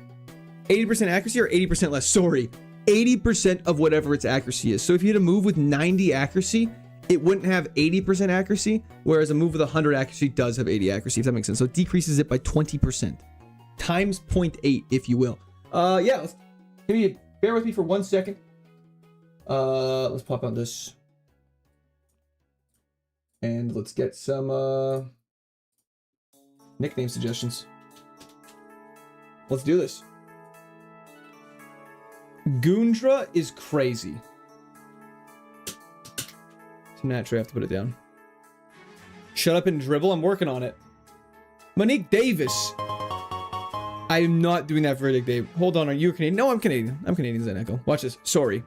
80% accuracy or 80% less? Sorry. 80% of whatever its accuracy is. So if you had a move with 90 accuracy, it wouldn't have 80% accuracy, whereas a move with 100 accuracy does have 80 accuracy, if that makes sense. So it decreases it by 20%. Times 0.8, if you will. Yeah, bear with me for 1 second. Let's pop on this. And let's get some nickname suggestions. Let's do this. Goondra is crazy. Naturally, I have to put it down. Shut up and dribble. I'm working on it. Monique Davis. I am not doing that for Nick Dave. Hold on, are you Canadian? No, I'm Canadian. I'm Canadian, Zen Echo. Watch this. Sorry.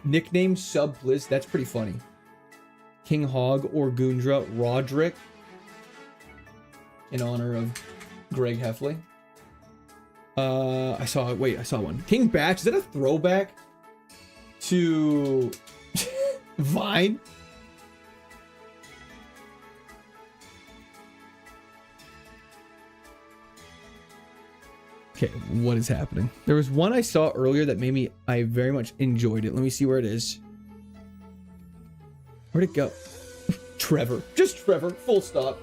Nickname Sub Blizz. That's pretty funny. King Hog or Goondra Roderick. In honor of Greg Heffley. I saw one. King Batch. Is that a throwback to Vine? Okay, what is happening? There was one I saw earlier that I very much enjoyed it. Let me see where it is. Where'd it go? Trevor. Just Trevor. Full stop.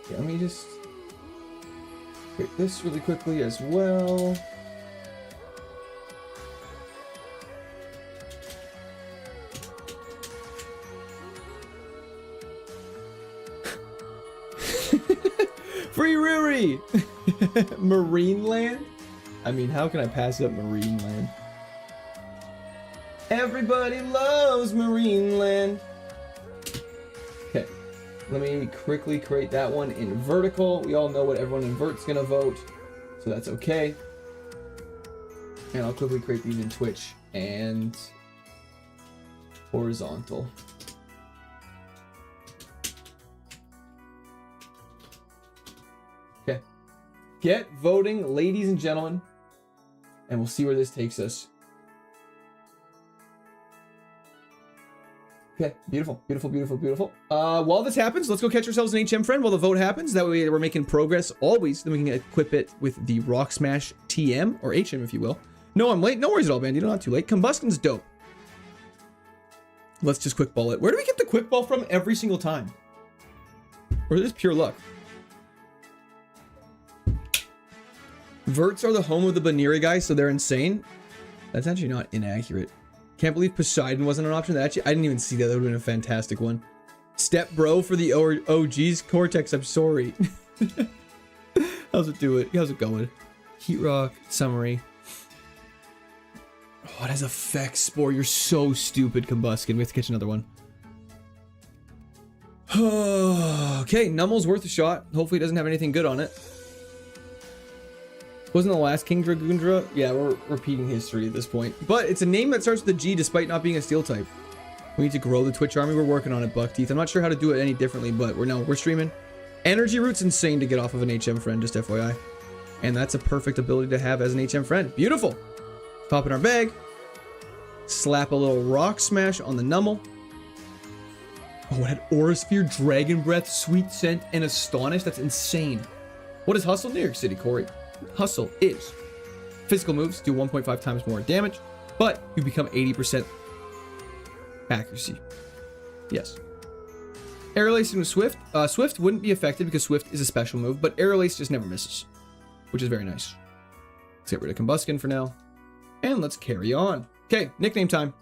Okay, let me just create this really quickly as well. Free Riri! Marineland? I mean, how can I pass up Marineland? Everybody loves Marineland. Okay, let me quickly create that one in vertical. We all know what everyone in vert's gonna vote, so that's okay. And I'll quickly create these in Twitch and horizontal. Okay. Get voting, ladies and gentlemen, and we'll see where this takes us. Okay, beautiful, beautiful, beautiful, beautiful. While this happens, let's go catch ourselves an HM friend while the vote happens. That way we're making progress always. Then we can equip it with the Rock Smash TM, or HM if you will. No, I'm late. No worries at all, man. You're not too late. Combustion's dope. Let's just quick ball it. Where do we get the quick ball from every single time? Or is this pure luck? Verts are the home of the Baniri guys, so they're insane. That's actually not inaccurate. Can't believe Poseidon wasn't an option. That actually, I didn't even see that. That would have been a fantastic one. Step bro for the OGs. Cortex, I'm sorry. How's it do it? How's it going? Heat Rock, summary. Oh, it has effects, Spore. You're so stupid, Combuskin. We have to catch another one. Okay, Nummel's worth a shot. Hopefully it doesn't have anything good on it. Wasn't the last Kingdra Gundra? Yeah, we're repeating history at this point. But it's a name that starts with a G despite not being a steel type. We need to grow the Twitch army. We're working on it, Buckteeth. I'm not sure how to do it any differently, but we're streaming. Energy Root's insane to get off of an HM friend, just FYI. And that's a perfect ability to have as an HM friend. Beautiful. Pop in our bag. Slap a little Rock Smash on the Nummel. Oh, it had Aura Sphere, Dragon Breath, Sweet Scent, and Astonish. That's insane. What is Hustle? New York City, Corey. Hustle is physical moves do 1.5 times more damage, but you become 80% accuracy. Yes. Air Lacing with Swift. Swift wouldn't be affected because Swift is a special move, but Air Lace just never misses, which is very nice. Let's get rid of Combuskin for now, and let's carry on. Okay, nickname time.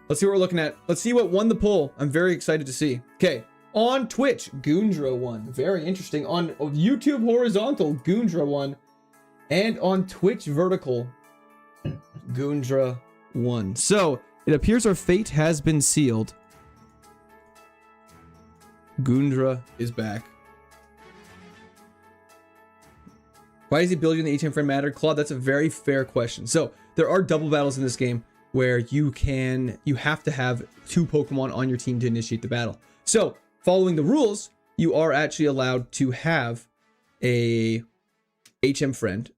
Let's see what we're looking at. Let's see what won the poll. I'm very excited to see. Okay, on Twitch, Gundra won. Very interesting. On YouTube horizontal, Gundra won. And on Twitch vertical, Gundra won. So, it appears our fate has been sealed. Gundra is back. Why is he building the HM friend matter? Claude, that's a very fair question. So, there are double battles in this game where you have to have 2 Pokemon on your team to initiate the battle. So, following the rules, you are actually allowed to have a HM friend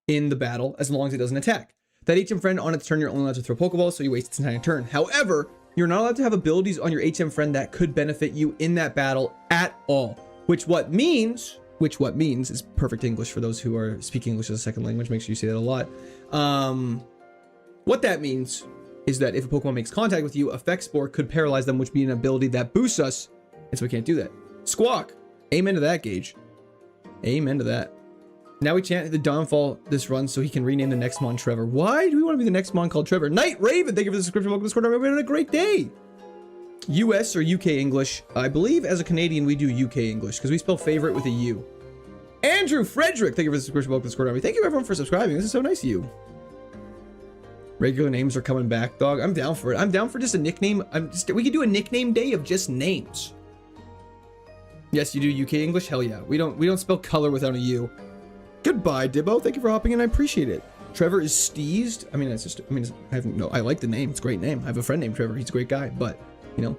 in the battle as long as it doesn't attack. That HM friend on its turn, you're only allowed to throw Pokeballs, so you waste its entire turn. However, you're not allowed to have abilities on your HM friend that could benefit you in that battle at all. Which what means is perfect English for those who are speaking English as a second language. Make sure you say that a lot. What that means is that if a Pokemon makes contact with you, Effect Spore could paralyze them, which would be an ability that boosts us, and so we can't do that. Squawk. Amen to that, Gage. Amen to that. Now we chant the downfall this run so he can rename the next Mon Trevor. Why do we want to be the next Mon called Trevor? Night Raven, thank you for the subscription. Welcome to Discord. We're having a great day. US or UK English. I believe as a Canadian we do UK English because we spell favorite with a U. Andrew Frederick, thank you for the subscription. Welcome to Discord. Thank you everyone for subscribing. This is so nice of you. Regular names are coming back, dog. I'm down for it. I'm down for just a nickname. We could do a nickname day of just names. Yes, you do UK English. Hell yeah. We don't spell color without a U. Goodbye, Dibbo. Thank you for hopping in. I appreciate it. Trevor is steezed. I mean, I like the name. It's a great name. I have a friend named Trevor. He's a great guy, but you know,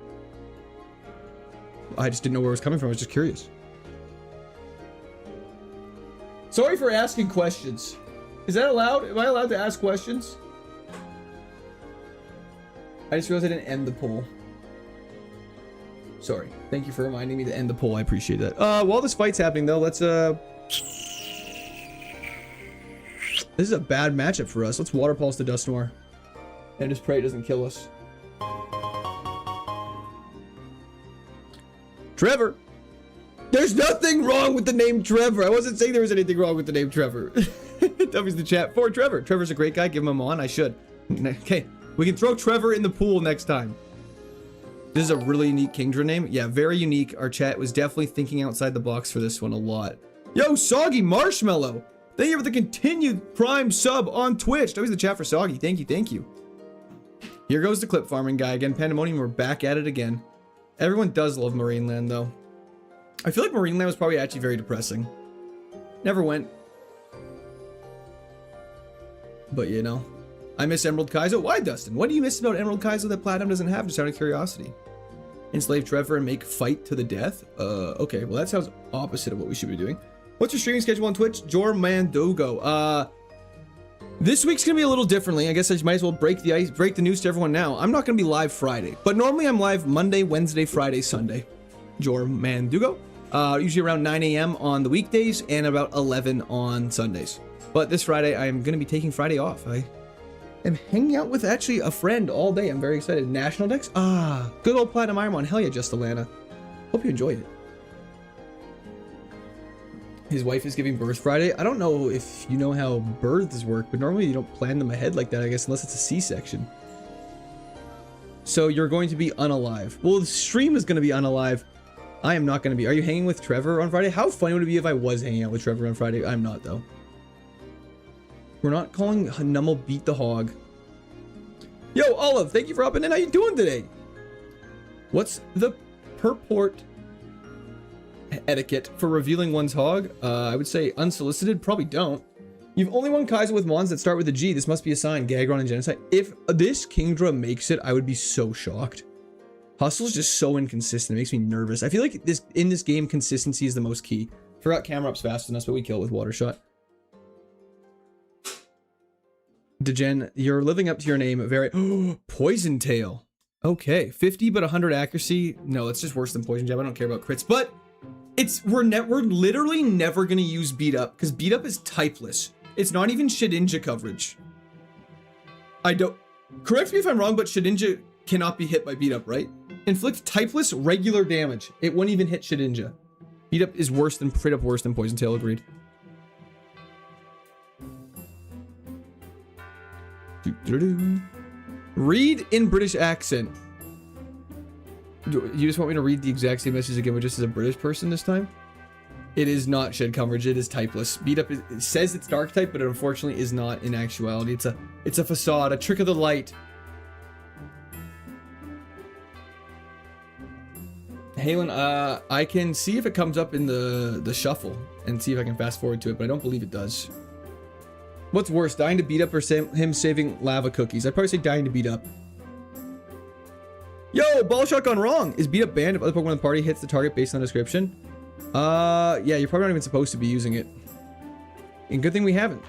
I just didn't know where it was coming from. I was just curious. Sorry for asking questions. Is that allowed? Am I allowed to ask questions? I just realized I didn't end the poll. Sorry. Thank you for reminding me to end the poll. I appreciate that. While this fight's happening though, let's this is a bad matchup for us. Let's Water Pulse the Dusknoir and just pray it doesn't kill us. Trevor. There's nothing wrong with the name Trevor. I wasn't saying there was anything wrong with the name Trevor. W's the chat for Trevor. Trevor's a great guy. Give him a Mon. I should. Okay. We can throw Trevor in the pool next time. This is a really unique Kingdra name. Yeah, very unique. Our chat was definitely thinking outside the box for this one a lot. Yo, Soggy Marshmallow. Thank you for the continued Prime sub on Twitch. That was the chat for Soggy. Thank you, thank you. Here goes the clip farming guy again. Pandemonium, we're back at it again. Everyone does love Marineland, though. I feel like Marineland was probably actually very depressing. Never went. But, you know. I miss Emerald Kaizo. Why, Dustin? What do you miss about Emerald Kaizo that Platinum doesn't have? Just out of curiosity. Enslave Trevor and make fight to the death? Okay. Well, that sounds opposite of what we should be doing. What's your streaming schedule on Twitch? Jormandogo. This week's gonna be a little differently. I guess I might as well break the news to everyone now. I'm not gonna be live Friday, but normally I'm live Monday, Wednesday, Friday, Sunday. Jormandogo. Usually around 9 a.m. on the weekdays and about 11 on Sundays. But this Friday, I'm gonna be taking Friday off. I am hanging out with actually a friend all day. I'm very excited. National Dex? Good old Platinum Ironmon. Hell yeah, Just Alana. Hope you enjoy it. His wife is giving birth Friday. I don't know if you know how births work, but normally you don't plan them ahead like that, I guess, unless it's a C-section. So you're going to be unalive. Well, the stream is going to be unalive. I am not going to be. Are you hanging with Trevor on Friday? How funny would it be if I was hanging out with Trevor on Friday? I'm not, though. We're not calling Nummel Beat the Hog. Yo, Olive, thank you for hopping in. How you doing today? What's the purport etiquette for revealing one's hog? I would say unsolicited. Probably don't. You've only won Kaizo with Mons that start with a G. This must be a sign. Gagron and Genocide. If this Kingdra makes it, I would be so shocked. Hustle's just so inconsistent. It makes me nervous. I feel like in this game, consistency is the most key. Forgot camera up's faster than us, but we kill it with water shot. Degen, you're living up to your name. Very Poison Tail. Okay, 50 but 100 accuracy. No, that's just worse than Poison Jab. I don't care about crits, but we're literally never gonna use beat up because beat up is typeless. It's not even Shedinja coverage. Correct me if I'm wrong, but Shedinja cannot be hit by beat up, right? Inflict typeless regular damage. It won't even hit Shedinja. Beat up is straight up worse than Poison Tail, agreed. Read in British accent. You just want me to read the exact same message again, but just as a British person this time? It is not shed coverage. It is typeless. Beat up it says it's dark type, but it unfortunately is not in actuality. It's a facade, a trick of the light. Halen, I can see if it comes up in the shuffle and see if I can fast forward to it, but I don't believe it does. What's worse, dying to beat up or him saving lava cookies? I'd probably say dying to beat up. Yo, ball shot gone wrong. Is beat up banned if other Pokemon in the party hits the target based on the description? Yeah, you're probably not even supposed to be using it. And good thing we haven't.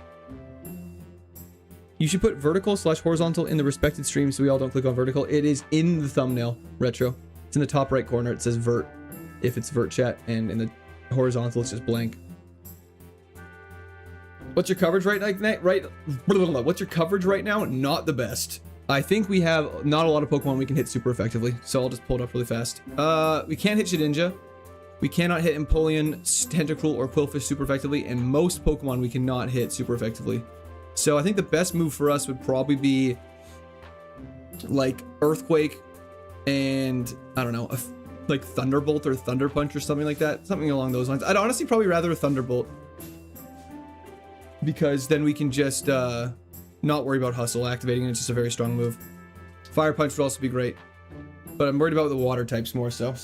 You should put vertical/horizontal in the respected stream so we all don't click on vertical. It is in the thumbnail, Retro. It's in the top right corner. It says vert if it's vert chat, and in the horizontal it's just blank. What's your coverage right now? What's your coverage right now? Not the best. I think we have not a lot of Pokemon we can hit super effectively, so I'll just pull it up really fast. We can't hit Shedinja. We cannot hit Empoleon, Tentacruel, or Quillfish super effectively, and most Pokemon we cannot hit super effectively. So I think the best move for us would probably be like Earthquake and, I don't know, like Thunderbolt or Thunder Punch or something like that. Something along those lines. I'd honestly probably rather a Thunderbolt, because then we can just not worry about Hustle activating, and it's just a very strong move. Fire Punch would also be great, but I'm worried about the water types more so.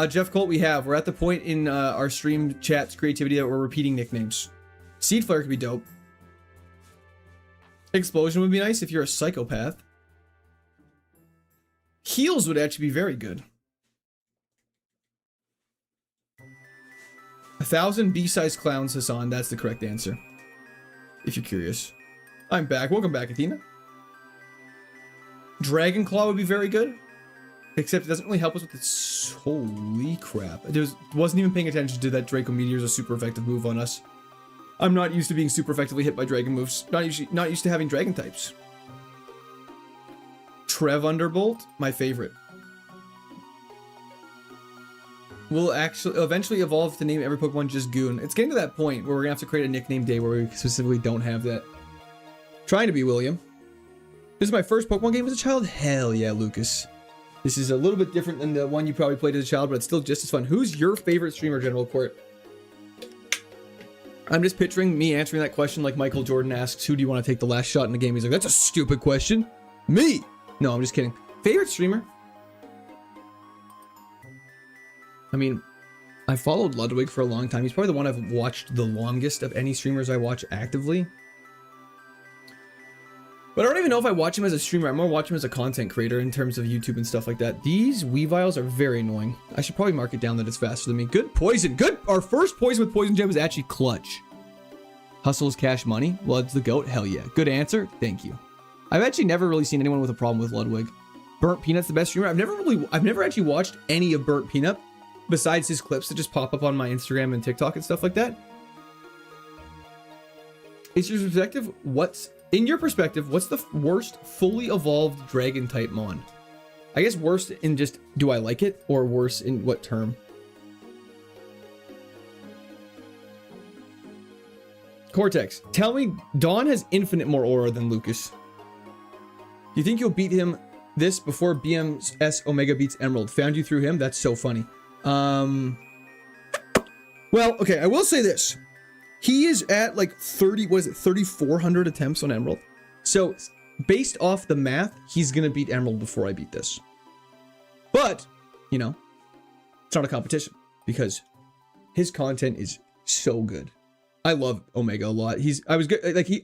Jeff Colt, we're at the point in our stream chat's creativity that we're repeating nicknames. Seed Flare could be dope. Explosion would be nice if you're a psychopath. Heals would actually be very good. 1,000 B-sized clowns, Hassan. That's the correct answer. If you're curious. I'm back. Welcome back, Athena. Dragon Claw would be very good. Except it doesn't really help us with this. Holy crap. I wasn't even paying attention to that Draco Meteor is a super effective move on us. I'm not used to being super effectively hit by dragon moves. Not used to having dragon types. Trev Underbolt, my favorite. We'll actually eventually evolve to name every Pokemon just Goon. It's getting to that point where we're gonna have to create a nickname day where we specifically don't have that. Trying to be William. This is my first Pokemon game as a child? Hell yeah, Lucas. This is a little bit different than the one you probably played as a child, but it's still just as fun. Who's your favorite streamer, General Court? I'm just picturing me answering that question like Michael Jordan asks, who do you want to take the last shot in the game? He's like, that's a stupid question. Me! No, I'm just kidding. Favorite streamer? I mean, I followed Ludwig for a long time. He's probably the one I've watched the longest of any streamers I watch actively. But I don't even know if I watch him as a streamer. I more watch him as a content creator in terms of YouTube and stuff like that. These Weaviles are very annoying. I should probably mark it down that it's faster than me. Good poison. Good. Our first poison with Poison Gem is actually clutch. Hustle is cash money. Lud's the goat. Hell yeah. Good answer. Thank you. I've actually never really seen anyone with a problem with Ludwig. Burnt Peanut's the best streamer. I've never actually watched any of Burnt Peanut besides his clips that just pop up on my Instagram and TikTok and stuff like that. In your perspective, what's the worst fully evolved dragon type mon? I guess worst in just, do I like it? Or worse in what term? Cortex, tell me, Dawn has infinite more aura than Lucas. Do you think you'll beat him this before BMS Omega beats Emerald? Found you through him? That's so funny. Well, okay, I will say this. He is at like 3,400 attempts on Emerald. So, based off the math, he's gonna beat Emerald before I beat this. But, you know, it's not a competition because his content is so good. I love Omega a lot. He was actually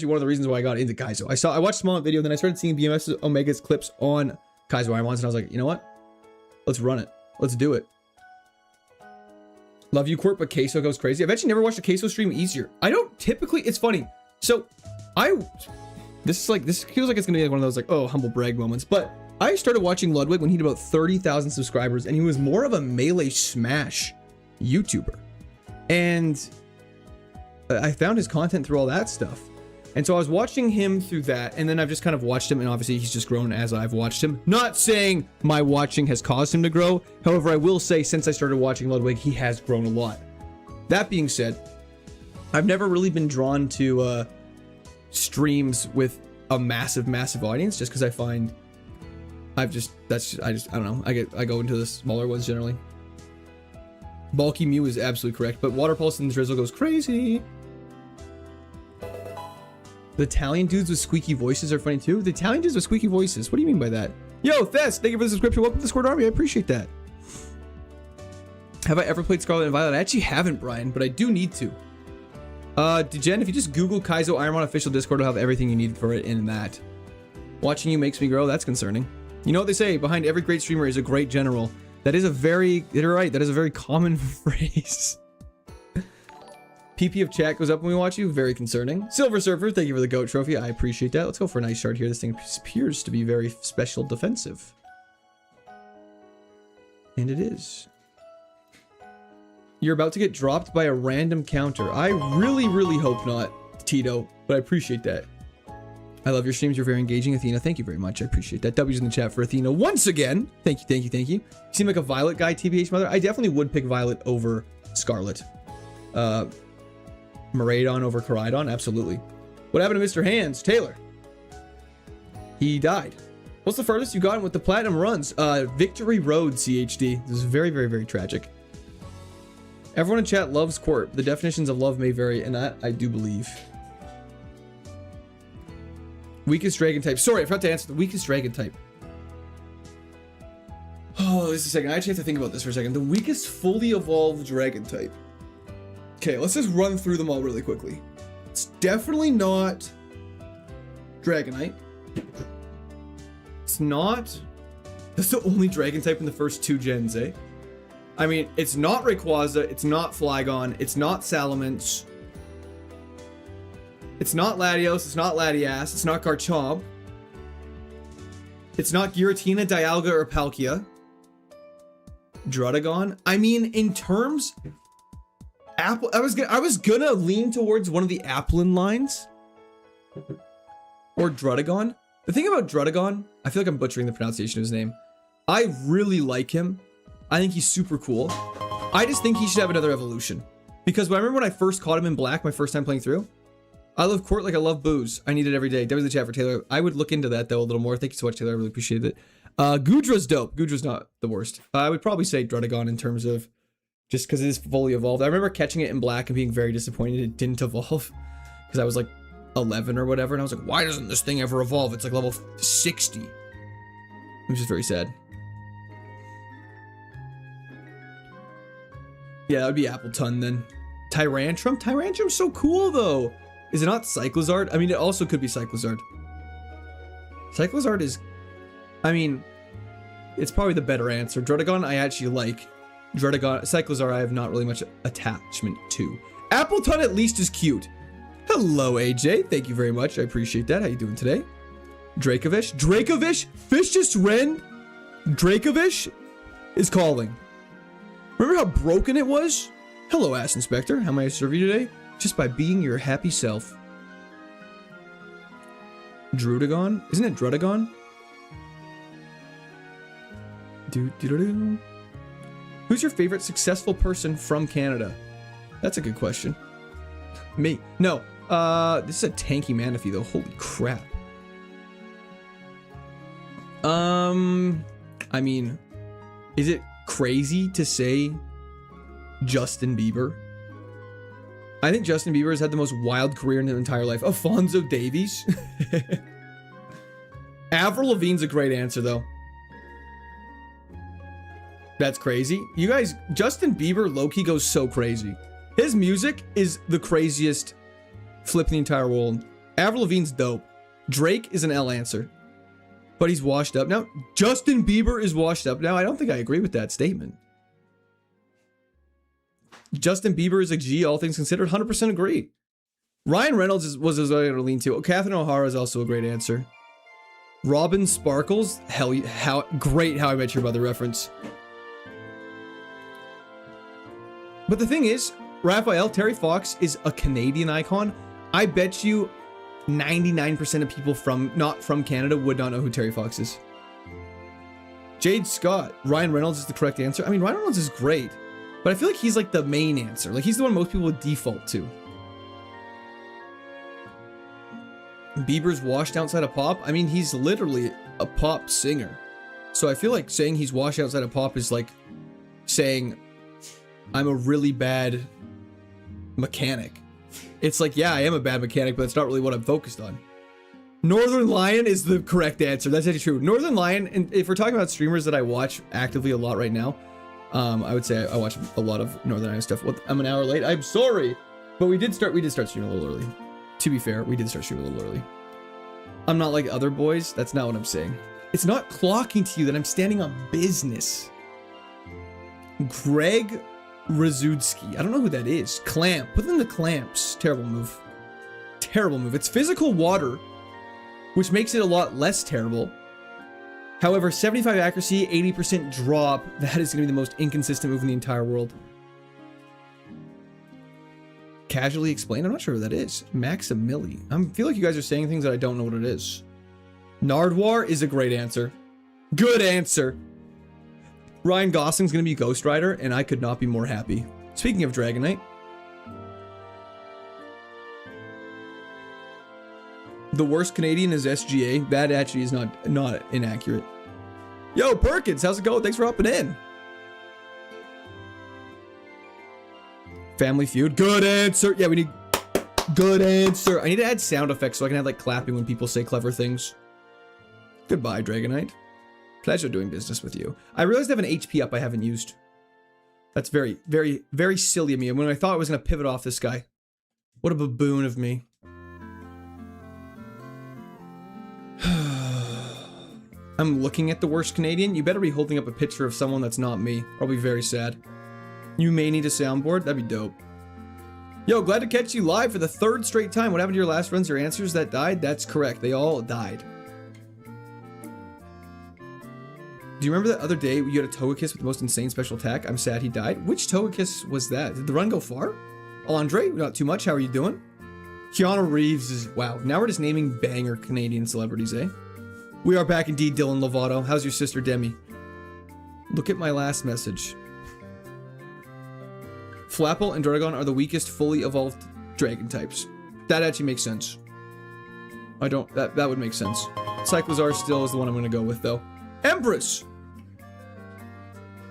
one of the reasons why I got into Kaizo. I watched Small video, then I started seeing BMS Omega's clips on KAIZO IRONMON, and I was like, you know what? Let's run it. Let's do it. Love you, Court, but Queso goes crazy. I've actually never watched a Queso stream easier. I don't typically, it's funny. So, this feels like it's gonna be like one of those like, oh, humble brag moments, but I started watching Ludwig when he had about 30,000 subscribers, and he was more of a Melee Smash YouTuber. And I found his content through all that stuff. And so I was watching him through that, and then I've just kind of watched him, and obviously he's just grown as I've watched him. Not saying my watching has caused him to grow. However, I will say since I started watching Ludwig, he has grown a lot. That being said, I've never really been drawn to streams with a massive audience, just because I find I don't know. I go into the smaller ones generally. Bulky Mew is absolutely correct, but Water Pulse and Drizzle goes crazy. The Italian dudes with squeaky voices are funny too. The Italian dudes with squeaky voices. What do you mean by that? Yo, Thess, thank you for the subscription. Welcome to the Squared Army. I appreciate that. Have I ever played Scarlet and Violet? I actually haven't, Brian, but I do need to. Jen, if you just Google KAIZO IRONMON official Discord, it'll have everything you need for it in that. Watching you makes me grow. That's concerning. You know what they say? Behind every great streamer is a great general. That is a very, you're right. That is a very common phrase. PP of chat goes up when we watch you. Very concerning. Silver Surfer, thank you for the GOAT trophy. I appreciate that. Let's go for a nice shard here. This thing appears to be very special defensive. And it is. You're about to get dropped by a random counter. I really, really hope not, Tito, but I appreciate that. I love your streams. You're very engaging, Athena. Thank you very much. I appreciate that. W's in the chat for Athena once again. Thank you, thank you, thank you. You seem like a Violet guy, TBH Mother. I definitely would pick Violet over Scarlet. Miraidon over Koraidon, absolutely. What happened to Mr. Hands? Taylor. He died. What's the furthest you gotten with the platinum runs? Victory Road, CHD. This is very, very, very tragic. Everyone in chat loves Court. The definitions of love may vary, and that I do believe. Weakest dragon type. Sorry, I forgot to answer the weakest dragon type. Oh, just a second. I actually have to think about this for a second. The weakest fully evolved dragon type. Okay, let's just run through them all really quickly. It's definitely not Dragonite. It's not... That's the only dragon type in the first 2 gens, eh? I mean, it's not Rayquaza, it's not Flygon, it's not Salamence. It's not Latios, it's not Latias, it's not Garchomp. It's not Giratina, Dialga, or Palkia. Druddigon. I mean, in terms... Apple, I was gonna lean towards one of the Applin lines. Or Druddigon. The thing about Druddigon, I feel like I'm butchering the pronunciation of his name. I really like him. I think he's super cool. I just think he should have another evolution. Because I remember when I first caught him in Black, my first time playing through. I love Court like I love booze. I need it every day. W in the chat for Taylor. I would look into that though a little more. Thank you so much, Taylor. I really appreciate it. Goodra's dope. Goodra's not the worst. I would probably say Druddigon in terms of just because it is fully evolved. I remember catching it in Black and being very disappointed it didn't evolve. Because I was like 11 or whatever. And I was like, why doesn't this thing ever evolve? It's like level 60. Which is very sad. Yeah, that would be Appletun then. Tyrantrum? Tyrantrum's so cool though. Is it not Cyclizard? I mean, it also could be Cyclizard. Cyclizard is... I mean, it's probably the better answer. Druddigon I actually like. Cyclizar I have not really much attachment to. Appletun at least is cute. Hello, AJ. Thank you very much. I appreciate that. How you doing today? Dracovish? Dracovish? Fish just ran? Dracovish is calling. Remember how broken it was? Hello, Ass Inspector. How may I serve you today? Just by being your happy self. Druddigon? Isn't it Druddigon? Who's your favorite successful person from Canada? That's a good question. Me. No. This is a tanky Manaphy though. Holy crap. I mean, is it crazy to say Justin Bieber? I think Justin Bieber has had the most wild career in his entire life. Alfonso Davies. Avril Lavigne's a great answer though. That's crazy. You guys, Justin Bieber low-key goes so crazy. His music is the craziest flip in the entire world. Avril Lavigne's dope. Drake is an L answer. But he's washed up now. Justin Bieber is washed up now. I don't think I agree with that statement. Justin Bieber is a G, all things considered. 100% agree. Ryan Reynolds was as I to lean to. Catherine O'Hara is also a great answer. Robin Sparkles. Hell, how great How I Met Your Mother reference. But the thing is, Raphael, Terry Fox is a Canadian icon. I bet you 99% of people not from Canada would not know who Terry Fox is. Jade Scott. Ryan Reynolds is the correct answer. I mean, Ryan Reynolds is great, but I feel like he's like the main answer. Like he's the one most people would default to. Bieber's washed outside of pop. I mean, he's literally a pop singer. So I feel like saying he's washed outside of pop is like saying I'm a really bad mechanic. It's like, yeah, I am a bad mechanic, but it's not really what I'm focused on. Northern Lion is the correct answer. That's actually true. Northern Lion, and if we're talking about streamers that I watch actively a lot right now, I would say I watch a lot of Northern Lion stuff. I'm an hour late. I'm sorry, but we did start streaming a little early. To be fair, we did start streaming a little early. I'm not like other boys. That's not what I'm saying. It's not clocking to you that I'm standing on business. Greg Razudsky. I don't know who that is. Clamp. Put in the clamps. Terrible move. Terrible move. It's physical water, which makes it a lot less terrible. However, 75 accuracy, 80% drop. That is going to be the most inconsistent move in the entire world. Casually explained? I'm not sure who that is. Maximili. I feel like you guys are saying things that I don't know what it is. Nardwar is a great answer. Good answer. Ryan Gosling's going to be Ghost Rider, and I could not be more happy. Speaking of Dragonite, the worst Canadian is SGA. That actually is not inaccurate. Yo, Perkins, how's it going? Thanks for hopping in. Family Feud. Good answer. Yeah, we need good answer. I need to add sound effects so I can have like clapping when people say clever things. Goodbye, Dragonite. Pleasure doing business with you. I realized I have an HP up I haven't used. That's very, very, very silly of me. And when I thought I was going to pivot off this guy. What a baboon of me. I'm looking at the worst Canadian. You better be holding up a picture of someone that's not me. I'll be very sad. You may need a soundboard. That'd be dope. Yo, glad to catch you live for the 3rd straight time. What happened to your last runs? Your answers that died? That's correct. They all died. Do you remember that other day you had a Togekiss with the most insane special attack? I'm sad he died. Which Togekiss was that? Did the run go far? Andre, not too much. How are you doing? Keanu Reeves is... Wow. Now we're just naming banger Canadian celebrities, eh? We are back indeed, Dylan Lovato. How's your sister, Demi? Look at my last message. Flapple and Dragon are the weakest fully evolved dragon types. That actually makes sense. That would make sense. Cyclizar still is the one I'm going to go with, though. Empress!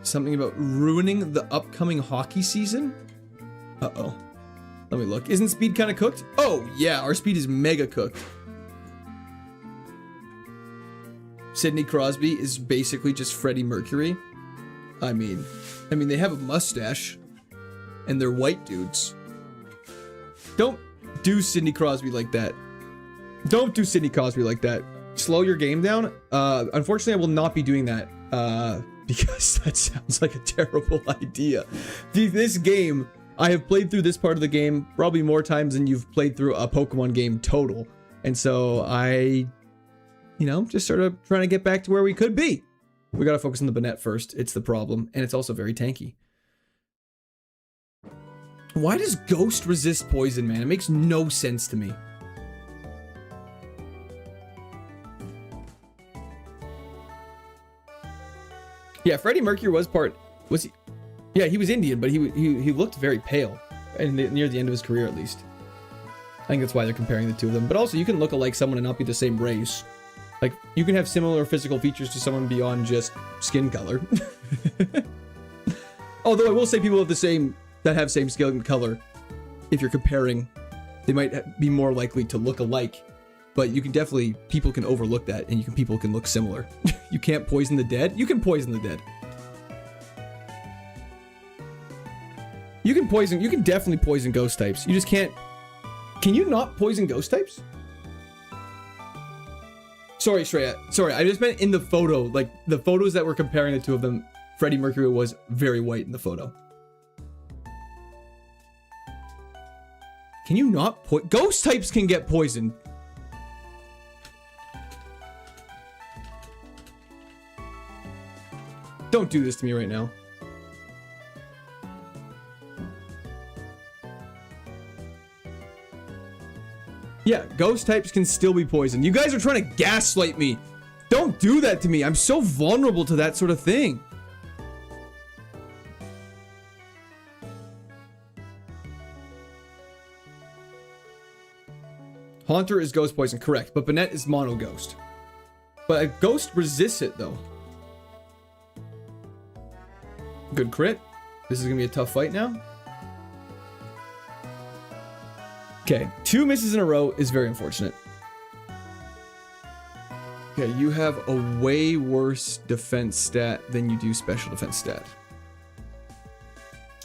Something about ruining the upcoming hockey season? Uh-oh. Let me look. Isn't speed kind of cooked? Oh, yeah. Our speed is mega cooked. Sidney Crosby is basically just Freddie Mercury. I mean, they have a mustache. And they're white dudes. Don't do Sidney Crosby like that. Don't do Sidney Crosby like that. Slow your game down. Unfortunately, I will not be doing that. Because that sounds like a terrible idea. This game, I have played through this part of the game probably more times than you've played through a Pokemon game total. And so I, just sort of trying to get back to where we could be. We gotta focus on the Banette first. It's the problem. And it's also very tanky. Why does Ghost resist poison, man? It makes no sense to me. Yeah, Freddie Mercury was he? Yeah, he was Indian, but he looked very pale, and near the end of his career at least. I think that's why they're comparing the two of them. But also, you can look alike someone and not be the same race. Like, you can have similar physical features to someone beyond just skin color. Although I will say people that have same skin color, if you're comparing, they might be more likely to look alike. But you can definitely, people can overlook that, and people can look similar. You can't poison the dead? You can poison the dead. You can definitely poison ghost types. You just can't. Can you not poison ghost types? Sorry, Shreya. Sorry, I just meant in the photo. Like, the photos that were comparing the two of them, Freddie Mercury was very white in the photo. Can you not ghost types can get poisoned. Don't do this to me right now. Yeah, ghost types can still be poisoned. You guys are trying to gaslight me. Don't do that to me. I'm so vulnerable to that sort of thing. Haunter is ghost poison, correct. But Banette is mono ghost. But a ghost resists it, though. Good crit. This is going to be a tough fight now. Okay, 2 misses in a row is very unfortunate. Okay, you have a way worse defense stat than you do special defense stat.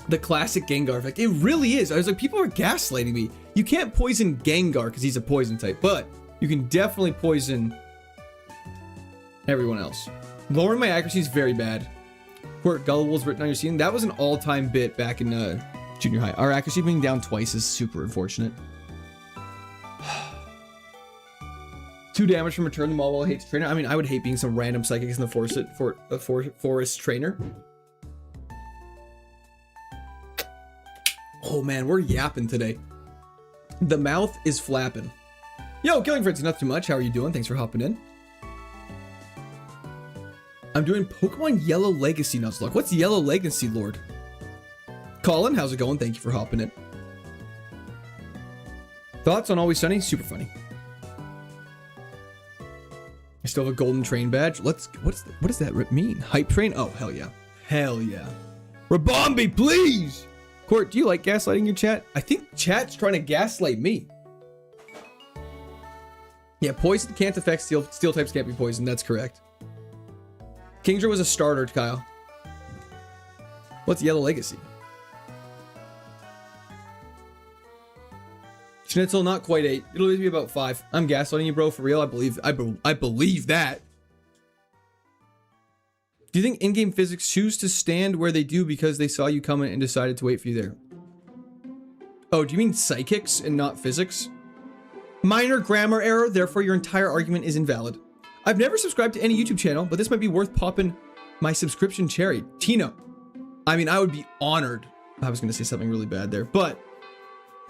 The classic Gengar effect. It really is. I was like, people are gaslighting me. You can't poison Gengar because he's a poison type, but you can definitely poison everyone else. Lowering my accuracy is very bad. Quirk, gullible is written on your scene. That was an all-time bit back in junior high. Our accuracy being down twice is super unfortunate. 2 damage from Return the Mall hates trainer. I mean, I would hate being some random psychics in the forest trainer. Oh man, we're yapping today. The mouth is flapping. Yo, Killing Frenzy, not too much. How are you doing? Thanks for hopping in. I'm doing Pokemon Yellow Legacy Nuzlocke. What's Yellow Legacy, Lord? Colin, how's it going? Thank you for hopping in. Thoughts on Always Sunny? Super funny. I still have a golden train badge. What does that mean? Hype train? Oh, hell yeah. Hell yeah. Rabombi, please! Court, do you like gaslighting your chat? I think chat's trying to gaslight me. Yeah, poison can't affect steel types can't be poisoned. That's correct. Kingdra was a starter, Kyle. What's Yellow Legacy? Schnitzel, not quite 8. It'll be about 5. I'm gaslighting you, bro. For real, I believe that. Do you think in-game physics choose to stand where they do because they saw you coming and decided to wait for you there? Oh, do you mean psychics and not physics? Minor grammar error, therefore your entire argument is invalid. I've never subscribed to any YouTube channel, but this might be worth popping my subscription cherry. Tino. I mean, I would be honored. I was going to say something really bad there, but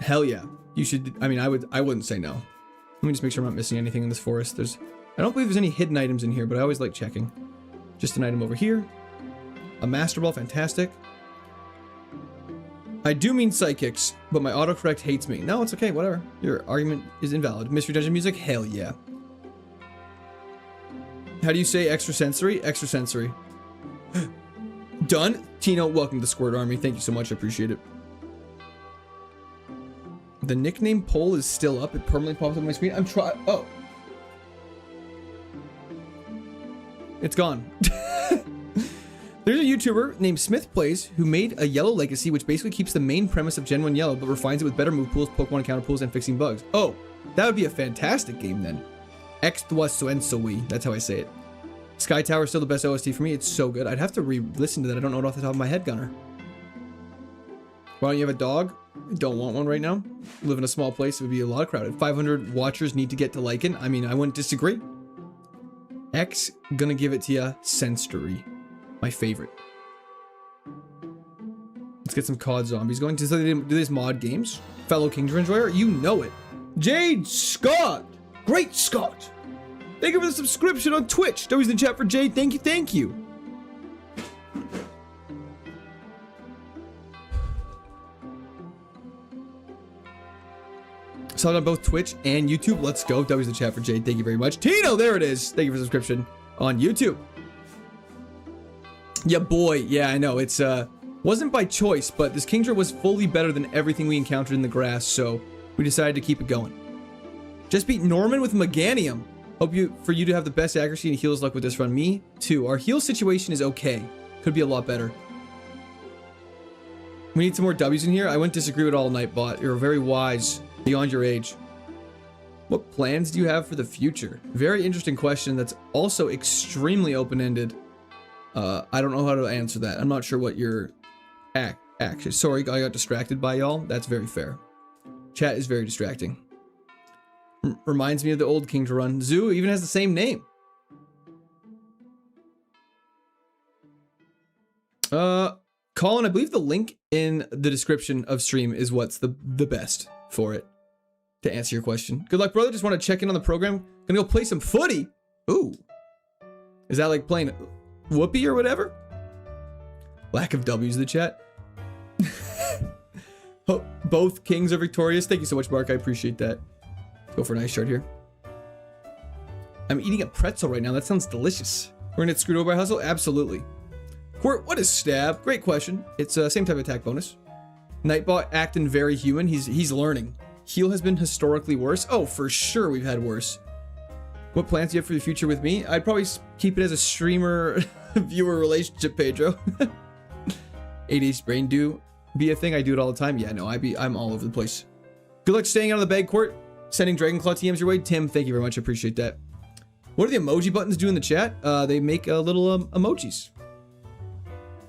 hell yeah. You should, I mean, I wouldn't say no. Let me just make sure I'm not missing anything in this forest. I don't believe there's any hidden items in here, but I always like checking. Just an item over here. A Master Ball, fantastic. I do mean psychics, but my autocorrect hates me. No, it's okay, whatever. Your argument is invalid. Mystery Dungeon music? Hell yeah. How do you say extrasensory? Extrasensory. Done. Tino, welcome to the Squirt Army. Thank you so much. I appreciate it. The nickname poll is still up. It permanently pops up on my screen. I'm trying. Oh. It's gone. There's a YouTuber named Smith Plays who made a Yellow Legacy, which basically keeps the main premise of Gen 1 Yellow, but refines it with better move pools, Pokemon encounter pools, and fixing bugs. Oh, that would be a fantastic game then. Extuasuensoi. That's how I say it. Sky Tower is still the best OST for me. It's so good. I'd have to re-listen to that. I don't know it off the top of my head, Gunner. Why don't you have a dog? I don't want one right now. Live in a small place. It would be a lot crowded. 500 watchers need to get to Lycan. I mean, I wouldn't disagree. X, gonna give it to ya. Sensory. My favorite. Let's get some COD zombies going. So they do these mod games. Fellow Kingdom enjoyer, you know it. Jade Scott. Great Scott. Thank you for the subscription on Twitch. Always in the chat for Jade. Thank you, thank you. Saw it on both Twitch and YouTube. Let's go. W's the chat for Jade. Thank you very much. Tino, there it is. Thank you for the subscription on YouTube. Yeah, boy. Yeah, I know. It's wasn't by choice, but this Kingdra was fully better than everything we encountered in the grass, so we decided to keep it going. Just beat Norman with Meganium. Hope for you to have the best accuracy and heals luck with this run. Me too. Our heal situation is okay. Could be a lot better. We need some more W's in here. I wouldn't disagree with all, Nightbot. You're very wise, beyond your age. What plans do you have for the future? Very interesting question that's also extremely open-ended. I don't know how to answer that. I'm not sure what your action. Sorry, I got distracted by y'all. That's very fair. Chat is very distracting. Reminds me of the old Kingdra run. Zoo even has the same name. Colin, I believe the link in the description of stream is what's the best for it, to answer your question. Good luck, brother. Just want to check in on the program. Gonna go play some footy. Ooh. Is that like playing Whoopee or whatever? Lack of W's in the chat. Both kings are victorious. Thank you so much, Mark. I appreciate that. Go for a nice shard here. I'm eating a pretzel right now. That sounds delicious. We're gonna get screwed over by hustle? Absolutely. Quirt, what is stab? Great question. It's same type of attack bonus. Nightbot acting very human. He's learning. Heal has been historically worse. Oh, for sure we've had worse. What plans do you have for the future with me? I'd probably keep it as a streamer viewer relationship, Pedro. 80's brain do be a thing. I do it all the time. Yeah, no, I'm all over the place. Good luck staying out of the bag, Court. Sending Dragonclaw TMs your way. Tim, thank you very much. I appreciate that. What do the emoji buttons do in the chat? They make little emojis.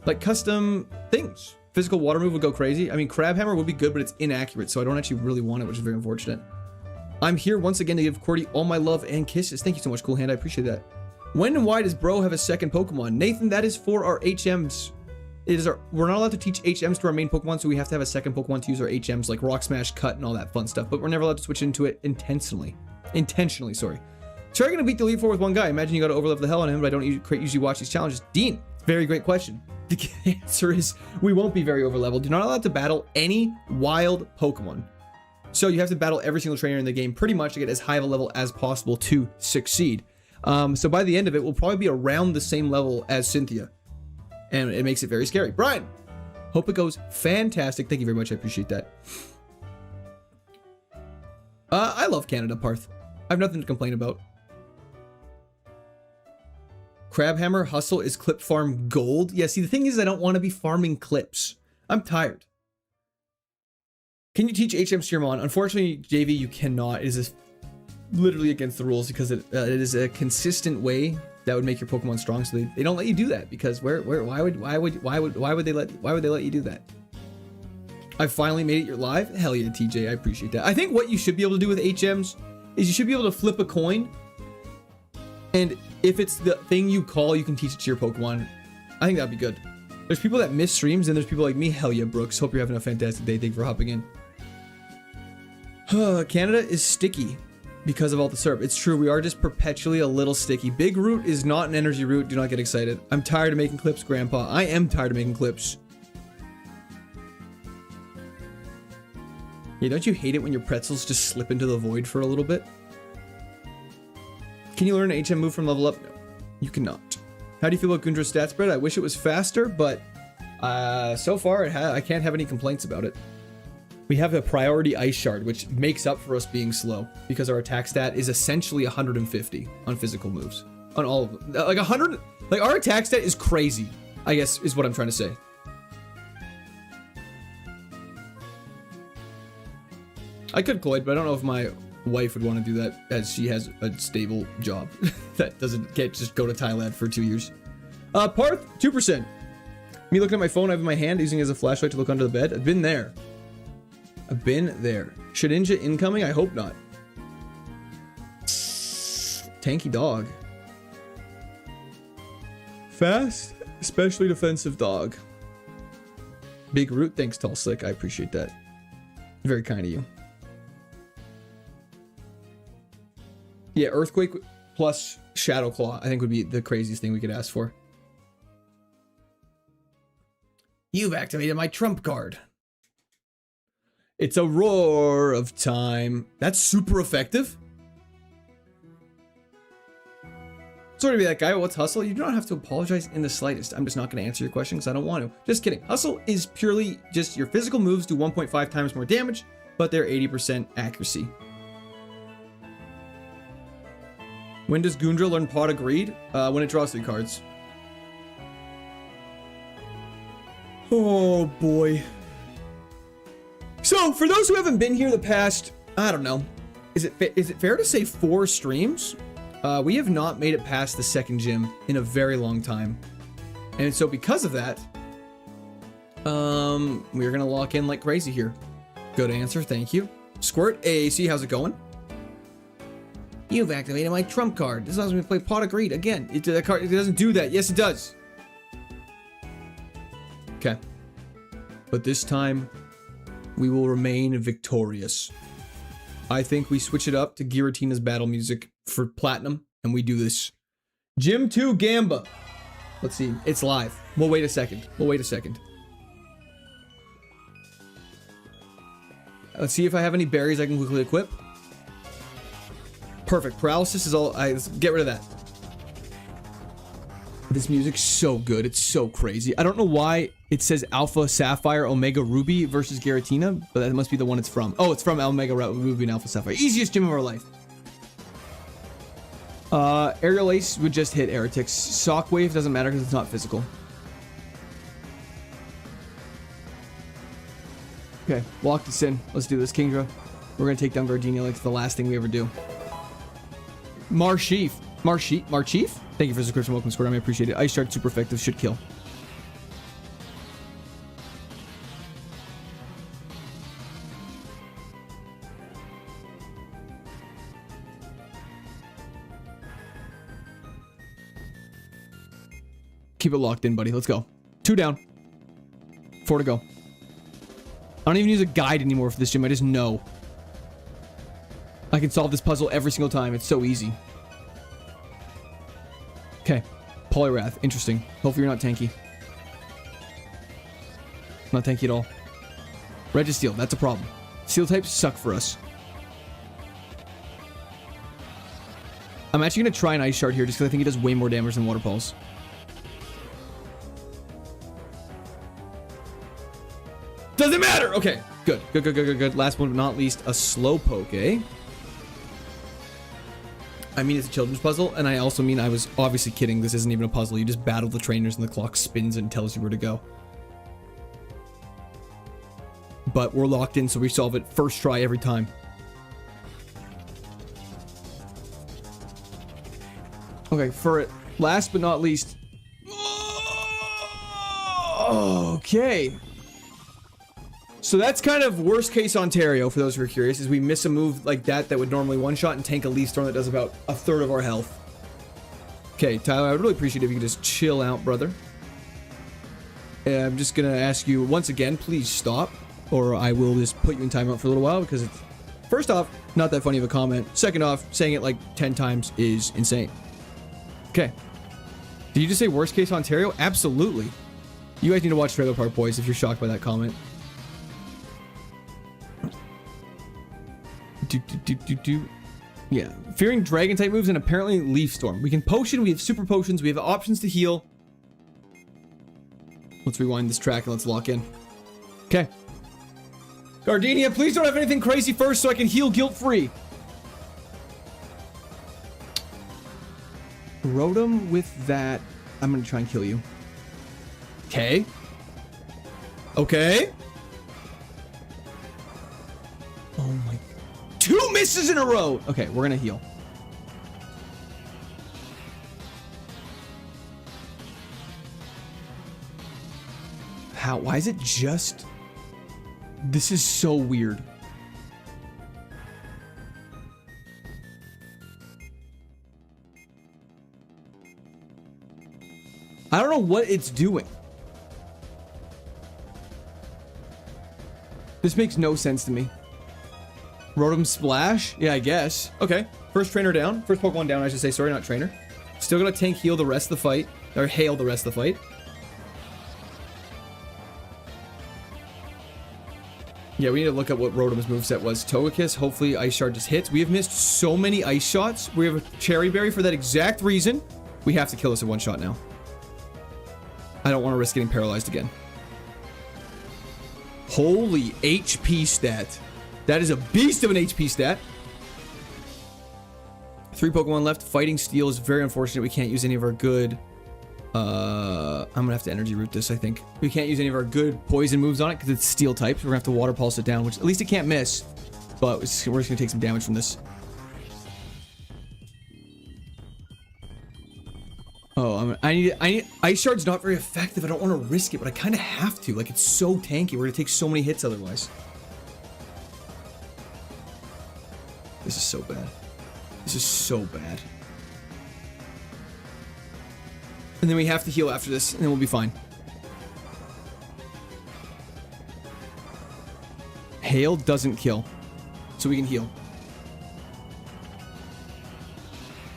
Like custom things. Physical water move would go crazy. I mean, Crab Hammer would be good, but it's inaccurate, so I don't actually really want it, which is very unfortunate. I'm here once again to give Cordy all my love and kisses. Thank you so much, Cool Hand. I appreciate that. When and why does Bro have a second Pokemon? Nathan, that is for our HMs. We're not allowed to teach HMs to our main Pokemon, so we have to have a second Pokemon to use our HMs, like Rock Smash, Cut, and all that fun stuff. But we're never allowed to switch into it intentionally. Sorry. So you're gonna beat the Elite Four with one guy. Imagine you gotta overlevel the hell out of him, but I don't usually watch these challenges. Dean, very great question. The answer is we won't be very overleveled. You're not allowed to battle any wild Pokemon. So you have to battle every single trainer in the game pretty much to get as high of a level as possible to succeed. So by the end of it, we'll probably be around the same level as Cynthia. And it makes it very scary. Brian, hope it goes fantastic. Thank you very much. I appreciate that. I love Canada, Parth. I have nothing to complain about. Crabhammer Hustle is clip farm gold. Yeah, see, the thing is I don't want to be farming clips. I'm tired. Can you teach HMs to your mon? Unfortunately, JV, you cannot. It is literally against the rules because it is a consistent way that would make your Pokemon strong. So they don't let you do that because why would they let you do that? I finally made it your live. Hell yeah, TJ, I appreciate that. I think what you should be able to do with HMs is you should be able to flip a coin, and if it's the thing you call, you can teach it to your Pokemon. I think that'd be good. There's people that miss streams, and there's people like me. Hell yeah, Brooks. Hope you're having a fantastic day. Thank you for hopping in. Canada is sticky because of all the syrup. It's true. We are just perpetually a little sticky. Big Root is not an energy root. Do not get excited. I'm tired of making clips, Grandpa. I am tired of making clips. Yeah, don't you hate it when your pretzels just slip into the void for a little bit? Can you learn an HM move from level up? No, you cannot. How do you feel about Gundra's stat spread? I wish it was faster, but so far I can't have any complaints about it. We have a priority ice shard, which makes up for us being slow because our attack stat is essentially 150 on physical moves. On all of them. Like 100, like our attack stat is crazy, I guess is what I'm trying to say. I could Cloyd, but I don't know if my wife would want to do that as she has a stable job that can't just go to Thailand for 2 years. Parth, 2%. Me looking at my phone, I have in my hand, using it as a flashlight to look under the bed. I've been there. Shedinja incoming? I hope not. Tanky dog. Fast, especially defensive dog. Big Root, thanks Tall Slick. I appreciate that. Very kind of you. Yeah, Earthquake plus Shadow Claw, I think would be the craziest thing we could ask for. You've activated my trump card. It's a roar of time. That's super effective. Sorry to be that guy. What's hustle? You don't have to apologize in the slightest. I'm just not going to answer your question because I don't want to. Just kidding. Hustle is purely just your physical moves do 1.5 times more damage, but they're 80% accuracy. When does Gundra learn Pot of Greed? When it draws 3 cards. Oh boy. So for those who haven't been here the past, I don't know, is it fair to say 4 streams? We have not made it past the second gym in a very long time. And so because of that, we're gonna lock in like crazy here. Good answer, thank you. Squirt AC, how's it going? You've activated my trump card. This allows me to play Pot of Greed again. It doesn't do that. Yes, it does. Okay. But this time, we will remain victorious. I think we switch it up to Giratina's battle music for platinum, and we do this. Gym 2 Gamba. Let's see. It's live. We'll wait a second. Let's see if I have any berries I can quickly equip. Perfect. Paralysis is all. Let's get rid of that. This music's so good. It's so crazy. I don't know why it says Alpha Sapphire Omega Ruby versus Giratina, but that must be the one it's from. Oh, it's from Omega Ruby and Alpha Sapphire. Easiest gym of our life. Aerial Ace would just hit Heretics. Shockwave doesn't matter because it's not physical. Okay, lock this in. Let's do this, Kingdra. We're gonna take down Gardenia like it's the last thing we ever do. Marchief. Thank you for the subscription. Welcome, Squirt. I appreciate it. Ice Shard, super effective. Should kill. Keep it locked in, buddy. Let's go. 2 down. 4 to go. I don't even use a guide anymore for this gym. I just know. I can solve this puzzle every single time. It's so easy. Okay. Polyrath. Interesting. Hopefully you're not tanky. Not tanky at all. Registeel. That's a problem. Steel types suck for us. I'm actually going to try an Ice Shard here just because I think he does way more damage than Water Pulse. Doesn't matter! Okay. Good. Last one but not least, a Slowpoke, eh? I mean, it's a children's puzzle, and I also mean I was obviously kidding. This isn't even a puzzle. You just battle the trainers and the clock spins and tells you where to go. But we're locked in, so we solve it first try every time. Okay, for it, last but not least. Okay. So that's kind of worst case Ontario, for those who are curious, is we miss a move like that would normally one-shot and tank a Leaf Storm that does about 1/3 of our health. Okay, Tyler, I would really appreciate it if you could just chill out, brother. I'm just gonna ask you once again, please stop, or I will just put you in timeout for a little while, because it's, first off, not that funny of a comment. Second off, saying it like 10 times is insane. Okay. Did you just say worst case Ontario? Absolutely. You guys need to watch Trailer Park Boys if you're shocked by that comment. Yeah, fearing dragon type moves and apparently Leaf Storm. We can potion, we have super potions, we have options to heal. Let's rewind this track and let's lock in. Okay. Gardenia, please don't have anything crazy first so I can heal guilt-free. Rotom with that. I'm gonna try and kill you. Okay. Okay. Oh my. 2 misses in a row. Okay, we're gonna heal. How? Why is it just... This is so weird. I don't know what it's doing. This makes no sense to me. Rotom Splash? Yeah, I guess. Okay. First trainer down. First Pokemon down, I should say. Sorry, not trainer. Still gonna tank heal the rest of the fight. Or hail the rest of the fight. Yeah, we need to look at what Rotom's moveset was. Togekiss, hopefully Ice Shard just hits. We have missed so many Ice Shots. We have a Cherry Berry for that exact reason. We have to kill this at one shot now. I don't want to risk getting paralyzed again. Holy HP stat. That is a beast of an HP stat. 3 Pokemon left. Fighting Steel is very unfortunate. We can't use any of our good... I'm gonna have to Energy Root this, I think. We can't use any of our good poison moves on it because it's Steel type. So we're gonna have to Water Pulse it down, which at least it can't miss. But we're just gonna take some damage from this. Oh, I need Ice Shard's not very effective. I don't want to risk it, but I kind of have to. Like, it's so tanky. We're gonna take so many hits otherwise. This is so bad. This is so bad. And then we have to heal after this, and then we'll be fine. Hail doesn't kill, so we can heal.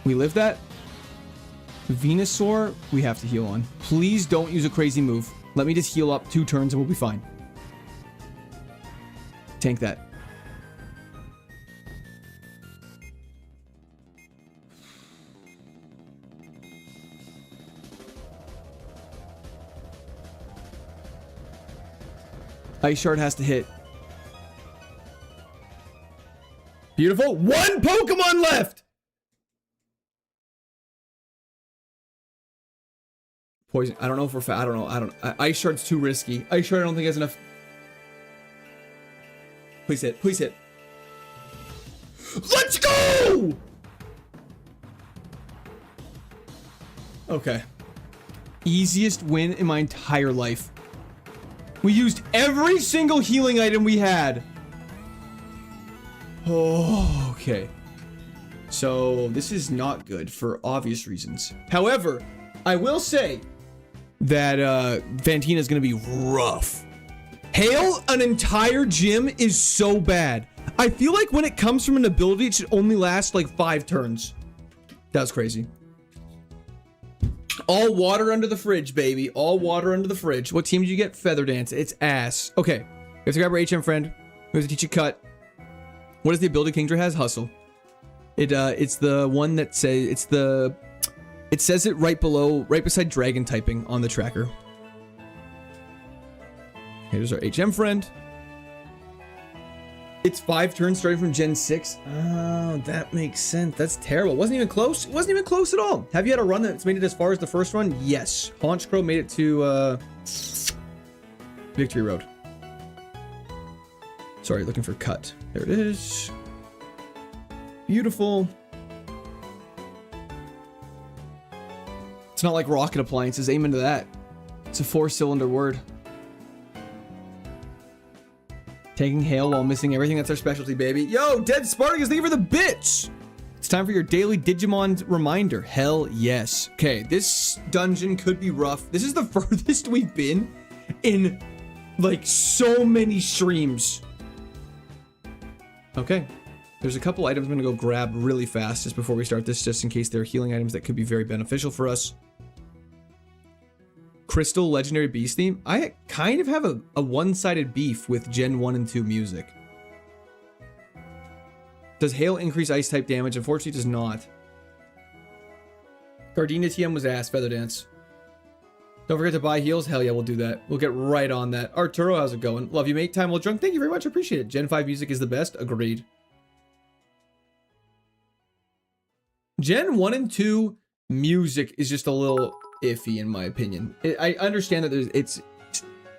We live that. Venusaur, we have to heal on. Please don't use a crazy move. Let me just heal up 2 turns and we'll be fine. Tank that. Ice Shard has to hit. Beautiful. 1 Pokemon left! Poison. I don't know if we're I don't know. Ice Shard's too risky. Ice Shard I don't think has enough. Please hit. Please hit. Let's go! Okay. Easiest win in my entire life. We used every single healing item we had. Oh, okay. So this is not good for obvious reasons. However, I will say that Fantina is going to be rough. Hail an entire gym is so bad. I feel like when it comes from an ability, it should only last like 5 turns. That was crazy. All water under the fridge, baby. All water under the fridge. What team did you get? Feather Dance. It's ass. Okay. We have to grab our HM friend. We have to teach you cut. What is the ability Kingdra has? Hustle. It's the one that says it says it right below, right beside dragon typing on the tracker. Okay, there's our HM friend. It's 5 turns starting from Gen 6. Oh, that makes sense. That's terrible. It wasn't even close. It wasn't even close at all. Have you had a run that's made it as far as the first run? Yes. Honchkrow made it to Victory Road. Sorry, looking for cut. There it is. Beautiful. It's not like rocket appliances. Aim into that. It's a 4-cylinder word. Taking hail while missing everything. That's our specialty, baby. Yo, Dead Spartacus, thank you for the bits. It's time for your daily Digimon reminder. Hell yes. Okay, this dungeon could be rough. This is the furthest we've been in like so many streams. Okay. There's a couple items I'm going to go grab really fast just before we start this, just in case they're healing items that could be very beneficial for us. Crystal Legendary Beast theme. I kind of have a one-sided beef with Gen 1 and 2 music. Does Hail increase ice type damage? Unfortunately, it does not. Gardenia TM was ass. Feather Dance. Don't forget to buy heals. Hell yeah, we'll do that. We'll get right on that. Arturo, how's it going? Love you, mate. Time well drunk. Thank you very much. I appreciate it. Gen 5 music is the best. Agreed. Gen 1 and 2 music is just a little iffy in my opinion. I understand that it's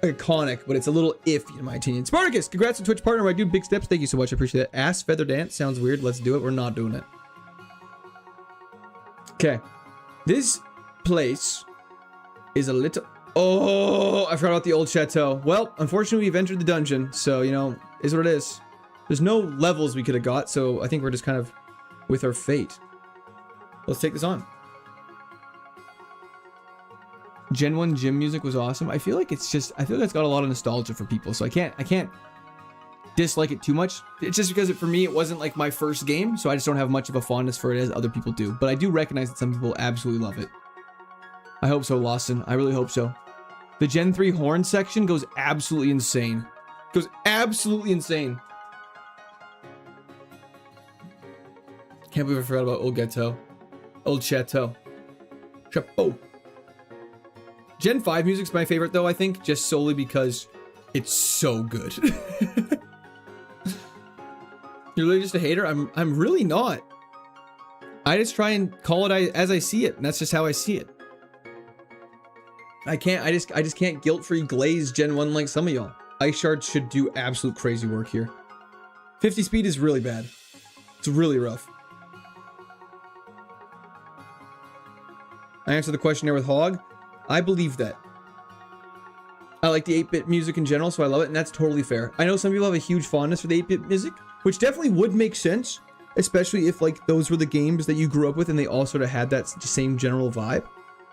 iconic, but it's a little iffy in my opinion. Spartacus, congrats on Twitch partner, my dude. Big steps. Thank you so much. I appreciate it. Ass Feather Dance sounds weird. Let's do it. We're not doing it. Okay. This place is a little... Oh, I forgot about the old chateau. Well, unfortunately, we've entered the dungeon, so, you know, is what it is. There's no levels we could have got, so I think we're just kind of with our fate. Let's take this on. Gen 1 gym music was awesome. I feel like it's got a lot of nostalgia for people, so I can't dislike it too much. It's just because for me it wasn't like my first game, so I just don't have much of a fondness for it as other people do. But I do recognize that some people absolutely love it. I hope so, Lawson. I really hope so. The Gen 3 horn section goes absolutely insane. Goes absolutely insane. Can't believe I forgot about Old Ghetto. Old Chateau. Chapeau. Gen 5 music's my favorite though, I think, just solely because it's so good. You're really just a hater? I'm really not. I just try and call it as I see it, and that's just how I see it. I just can't guilt-free glaze Gen 1 like some of y'all. Ice Shards should do absolute crazy work here. 50 speed is really bad. It's really rough. I answered the questionnaire with Hog. I believe that. I like the 8-bit music in general, so I love it, and that's totally fair. I know some people have a huge fondness for the 8-bit music, which definitely would make sense, especially if like those were the games that you grew up with and they all sort of had that same general vibe.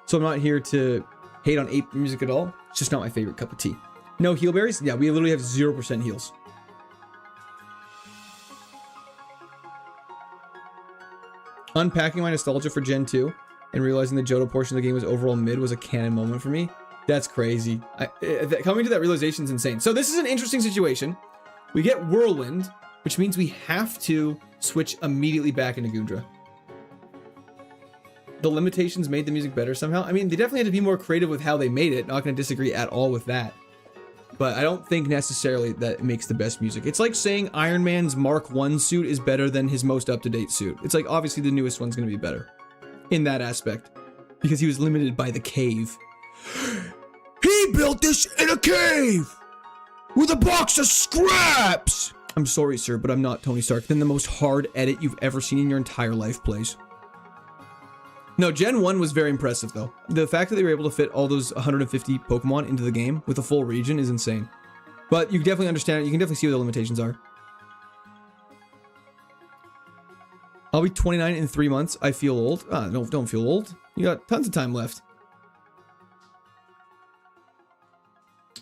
So I'm not here to hate on 8-bit music at all. It's just not my favorite cup of tea. No heal berries? Yeah, we literally have 0% heals. Unpacking my nostalgia for Gen 2 and realizing the Johto portion of the game was overall mid was a canon moment for me. That's crazy. Coming to that realization is insane. So this is an interesting situation. We get Whirlwind, which means we have to switch immediately back into Gundra. The limitations made the music better somehow. I mean, they definitely had to be more creative with how they made it. Not going to disagree at all with that. But I don't think necessarily that it makes the best music. It's like saying Iron Man's Mark 1 suit is better than his most up-to-date suit. It's like, obviously, the newest one's going to be better in that aspect because he was limited by the cave. He built this in a cave with a box of scraps. I'm sorry, sir, but I'm not Tony Stark. Then the most hard edit you've ever seen in your entire life, please. No, Gen 1 was very impressive, though. The fact that they were able to fit all those 150 Pokemon into the game with a full region is insane. But you can definitely understand it. You can definitely see what the limitations are. I'll be 29 in 3 months. I feel old. No, don't feel old. You got tons of time left.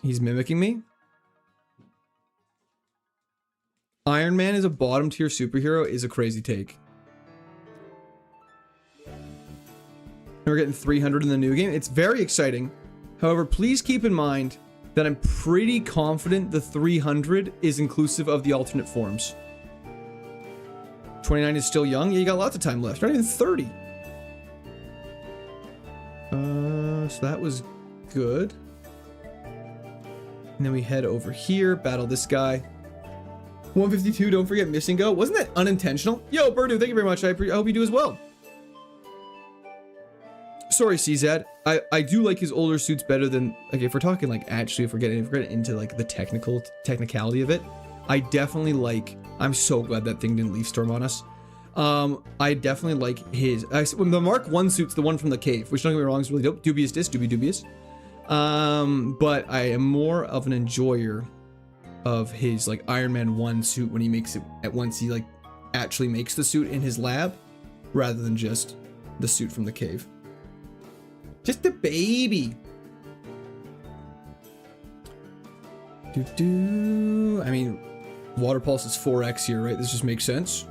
He's mimicking me. Iron Man is a bottom tier superhero is a crazy take. And we're getting 300 in the new game. It's very exciting. However, please keep in mind that I'm pretty confident the 300 is inclusive of the alternate forms. 29 is still young. Yeah, you got lots of time left. Not even 30. So that was good. And then we head over here, battle this guy. 152, don't forget Missing Go. Wasn't that unintentional? Yo, Birdu, thank you very much. I hope you do as well. Sorry, CZ. I do like his older suits better than, like, if we're talking, like, actually, if we're getting into, like, the technicality of it, I definitely like, I'm so glad that thing didn't leaf storm on us. I definitely like his, the Mark 1 suit's the one from the cave, which don't get me wrong, is really dope. Dubious disc, dubious. But I am more of an enjoyer of his, like, Iron Man 1 suit when he makes it, at once he, like, actually makes the suit in his lab, rather than just the suit from the cave. Just a baby. I mean, Water Pulse is 4x here, right? This just makes sense.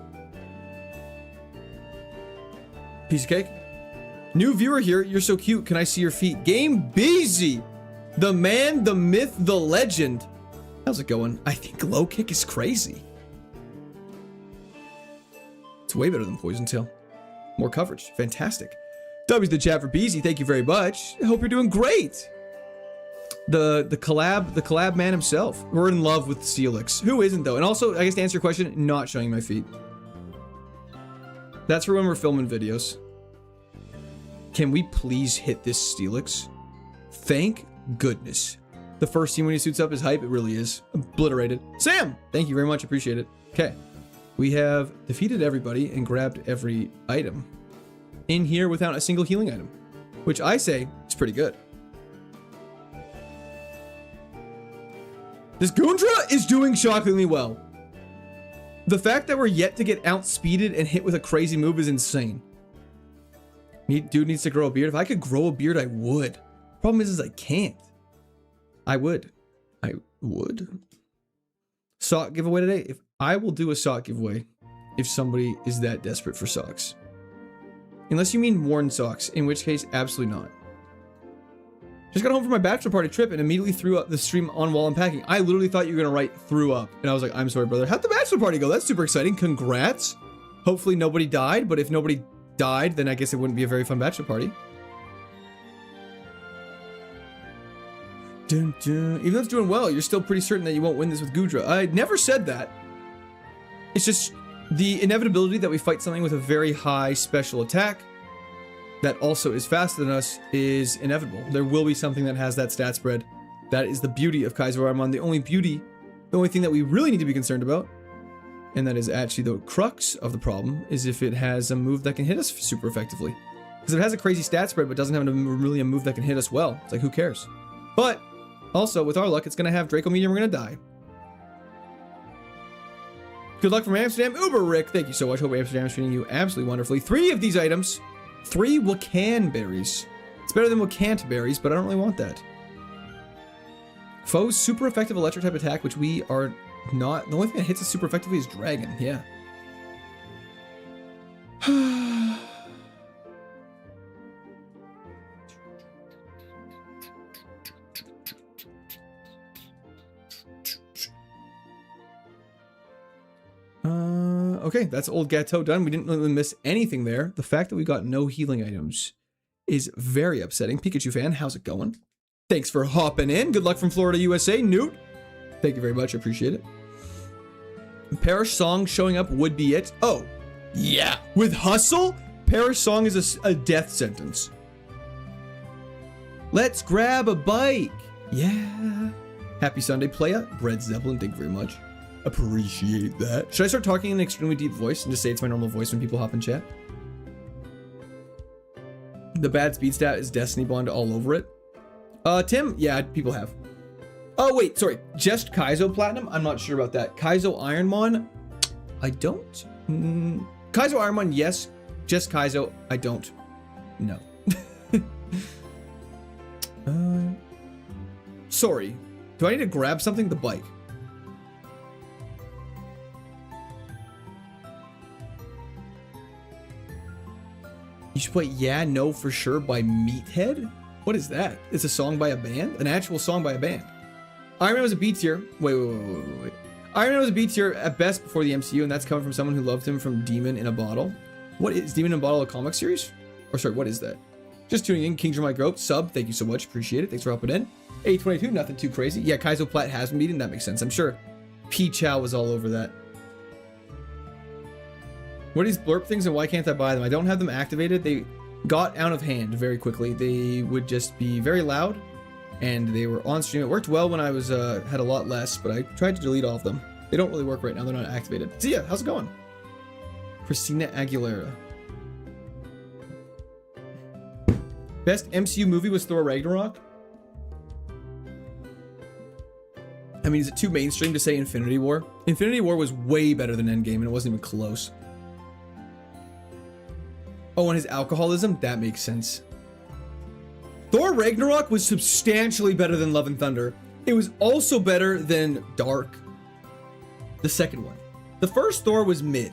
Piece of cake. New viewer here. You're so cute. Can I see your feet? Game Beezy. The man, the myth, the legend. How's it going? I think low kick is crazy. It's way better than Poison Tail. More coverage. Fantastic. W's the chat for Beezy. Thank you very much. I hope you're doing great. The collab man himself. We're in love with Steelix. Who isn't though? And also, I guess to answer your question, not showing my feet. That's for when we're filming videos. Can we please hit this Steelix? Thank goodness. The first scene when he suits up is hype. It really is. Obliterated. Sam! Thank you very much. Appreciate it. Okay. We have defeated everybody and grabbed every item in here without a single healing item, which I say is pretty good. This Gundra is doing shockingly well. The fact that we're yet to get outspeeded and hit with a crazy move is insane. Dude needs to grow a beard. If I could grow a beard, I would. Problem is I can't. I would. Sock giveaway today. If I will do a sock giveaway if somebody is that desperate for socks. Unless you mean worn socks, in which case, absolutely not. Just got home from my bachelor party trip and immediately threw up the stream on while unpacking. I literally thought you were gonna write threw up. And I was like, I'm sorry, brother. How'd the bachelor party go? That's super exciting. Congrats. Hopefully nobody died, but if nobody died, then I guess it wouldn't be a very fun bachelor party. Dun, dun. Even though it's doing well, you're still pretty certain that you won't win this with Gudra. I never said that. It's just the inevitability that we fight something with a very high special attack that also is faster than us is inevitable. There will be something that has that stat spread. That is the beauty of KAIZO IRONMON. The only thing that we really need to be concerned about, and that is actually the crux of the problem, is if it has a move that can hit us super effectively. Because if it has a crazy stat spread but doesn't have really a move that can hit us well, it's like, who cares? But also, with our luck, it's going to have Draco Meteor and we're going to die. Good luck from Amsterdam. Uber Rick, thank you so much. Hope Amsterdam is treating you absolutely wonderfully. 3 of these items. 3 Wakan berries. It's better than Wakant berries, but I don't really want that. Foe's super effective electric type attack, which we are not. The only thing that hits us super effectively is Dragon. Yeah. Okay, that's Old Gateau done. We didn't really miss anything there. The fact that we got no healing items is very upsetting. Pikachu fan, how's it going? Thanks for hopping in. Good luck from Florida, USA. Newt, thank you very much. I appreciate it. Parish Song showing up would be it. Oh, yeah. With Hustle, Parish Song is a death sentence. Let's grab a bike. Yeah. Happy Sunday, playa. Bread Zeppelin, thank you very much. Appreciate that. Should I start talking in an extremely deep voice and just say it's my normal voice when people hop in chat? The bad speed stat is Destiny Bond all over it. Tim, yeah, people have. Oh, wait, sorry. Just KAIZO Platinum? I'm not sure about that. KAIZO IRONMON? I don't. KAIZO IRONMON, yes. Just KAIZO, I don't. No. Sorry. Do I need to grab something? The bike. You should play Yeah, No, For Sure by Meathead? What is that? It's a song by a band? An actual song by a band. Iron Man was a B tier. Wait. Iron Man was a B tier at best before the MCU, and that's coming from someone who loved him from Demon in a Bottle. What is Demon in a Bottle, a comic series? Or sorry, what is that? Just tuning in, King Jeremiah Grope, sub, thank you so much, appreciate it. Thanks for hopping in. 822, nothing too crazy. Yeah, KAIZO Plat has been beaten, that makes sense. I'm sure P Chow was all over that. What are these blurb things and why can't I buy them? I don't have them activated. They got out of hand very quickly. They would just be very loud and they were on stream. It worked well when I was had a lot less, but I tried to delete all of them. They don't really work right now. They're not activated. Zia, how's it going? Christina Aguilera. Best MCU movie was Thor Ragnarok. I mean, is it too mainstream to say Infinity War? Infinity War was way better than Endgame and it wasn't even close. Oh, and his alcoholism? That makes sense. Thor Ragnarok was substantially better than Love and Thunder. It was also better than Dark. The second one. The first Thor was mid.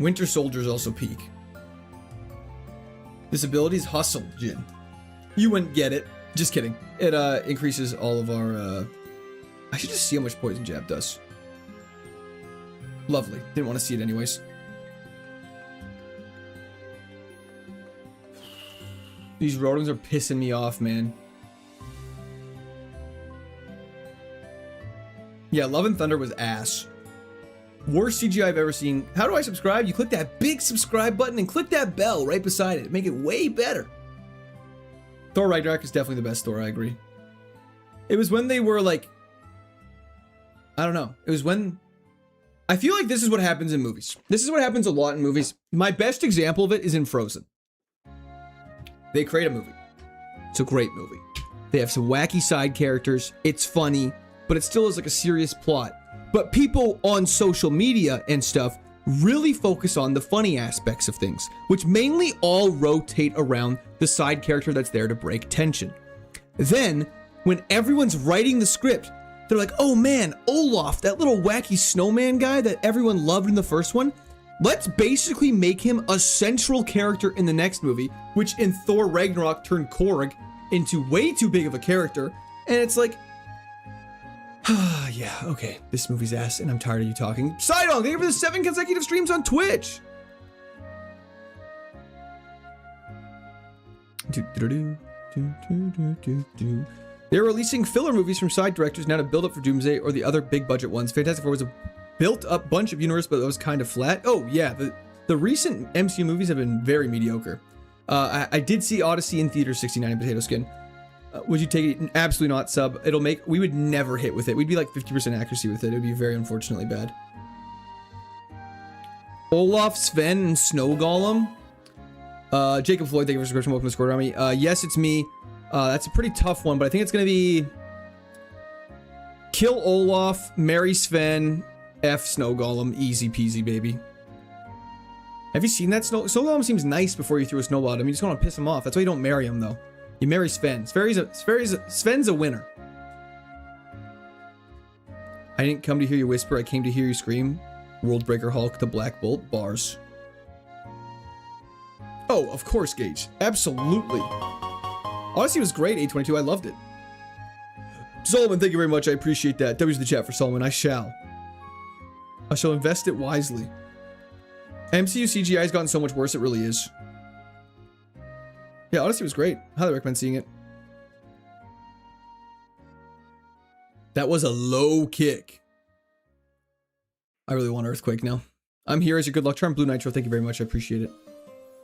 Winter Soldier's also peak. This ability's Hustle, Jin. You wouldn't get it. Just kidding. It increases all of our... I should just see how much Poison Jab does. Lovely. Didn't want to see it anyways. These rodents are pissing me off, man. Yeah, Love and Thunder was ass. Worst CGI I've ever seen. How do I subscribe? You click that big subscribe button and click that bell right beside it. Make it way better. Thor Ragnarok is definitely the best Thor, I agree. It was when they were like... I don't know. It was when... I feel like this is what happens in movies. This is what happens a lot in movies. My best example of it is in Frozen. They create a movie. It's a great movie. They have some wacky side characters. It's funny, but it still is like a serious plot. But people on social media and stuff really focus on the funny aspects of things, which mainly all rotate around the side character that's there to break tension. Then, when everyone's writing the script, they're like, oh man, Olaf, that little wacky snowman guy that everyone loved in the first one, let's basically make him a central character in the next movie, which in Thor Ragnarok turned Korg into way too big of a character. And it's like, yeah, okay, this movie's ass, and I'm tired of you talking. Sidong, thank you for the 7 consecutive streams on Twitch. They're releasing filler movies from side directors now to build up for Doomsday or the other big budget ones. Fantastic Four was a built up bunch of universe, but it was kind of flat. Oh yeah, the recent MCU movies have been very mediocre. I did see Odyssey in theater, 69 potato skin. Would you take it? Absolutely not, sub. We would never hit with it. We'd be like 50% accuracy with it. It would be very unfortunately bad. Olaf, Sven, and Snow Golem. Jacob Floyd, thank you for subscription. Welcome to Squad Army. Yes, it's me. That's a pretty tough one, but I think it's gonna be kill Olaf, marry Sven, F Snow Golem, easy peasy, baby. Have you seen that? Snow Golem seems nice before you threw a snowball at him. You just want to piss him off. That's why you don't marry him, though. You marry Sven. Sven's a winner. I didn't come to hear you whisper. I came to hear you scream. Worldbreaker Hulk, the Black Bolt, bars. Oh, of course, Gage. Absolutely. Odyssey was great, 822. I loved it. Solomon, thank you very much. I appreciate that. W's the chat for Solomon. I shall invest it wisely. MCU CGI has gotten so much worse. It really is. Yeah, Odyssey was great. Highly recommend seeing it. That was a low kick. I really want Earthquake now. I'm here as your good luck charm. Blue Nitro, thank you very much. I appreciate it.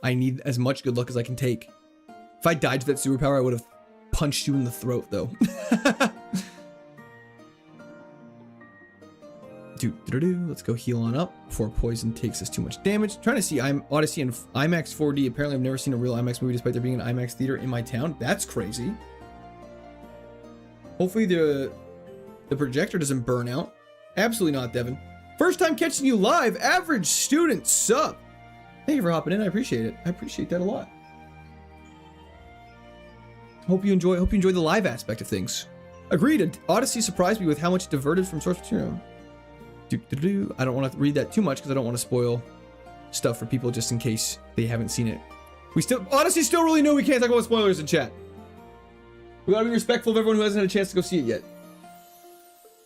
I need as much good luck as I can take. If I died to that superpower, I would have punched you in the throat, though. Let's go heal on up before poison takes us too much damage. Trying to see Odyssey in IMAX 4D. Apparently, I've never seen a real IMAX movie despite there being an IMAX theater in my town. That's crazy. Hopefully, the projector doesn't burn out. Absolutely not, Devin. First time catching you live. Average student sub. Thank you for hopping in. I appreciate it. I appreciate that a lot. Hope you enjoy the live aspect of things. Agreed. Odyssey surprised me with how much it diverted from source material. I don't want to read that too much because I don't want to spoil stuff for people just in case they haven't seen it. Odyssey's still really new. We can't talk about spoilers in chat. We gotta be respectful of everyone who hasn't had a chance to go see it yet.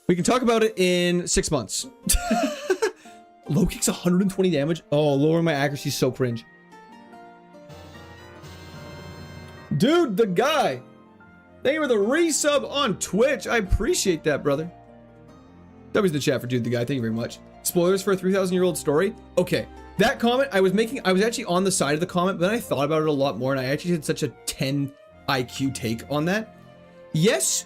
We can talk about it in 6 months. Low kick's 120 damage. Oh, lowering my accuracy is so cringe. Dude, the guy. Thank you for the resub on Twitch. I appreciate that, brother. That was the chat for Dude the Guy. Thank you very much. Spoilers for a 3,000-year-old story. Okay, that comment I was actually on the side of the comment, but then I thought about it a lot more, and I actually had such a 10 IQ take on that. Yes,